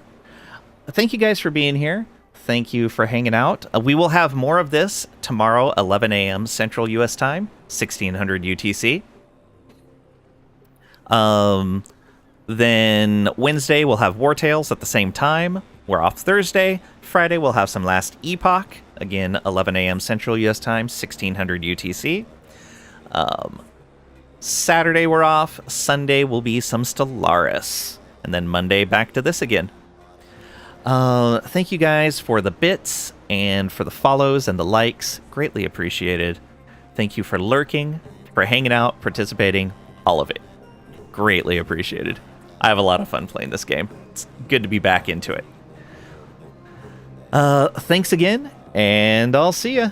Thank you guys for being here. Thank you for hanging out. We will have more of this tomorrow, 11 a.m. Central U.S. time, 1600 UTC. Then Wednesday we'll have War Tales at the same time. We're off Thursday. Friday we'll have some Last Epoch. Again, 11 a.m. Central U.S. time, 1600 UTC. Saturday we're off. Sunday will be some Stellaris. And then Monday back to this again. Thank you guys for the bits and for the follows and the likes. Greatly appreciated. Thank you for lurking, for hanging out, participating, all of it. Greatly appreciated. I have a lot of fun playing this game. It's good to be back into it. Thanks again, and I'll see ya.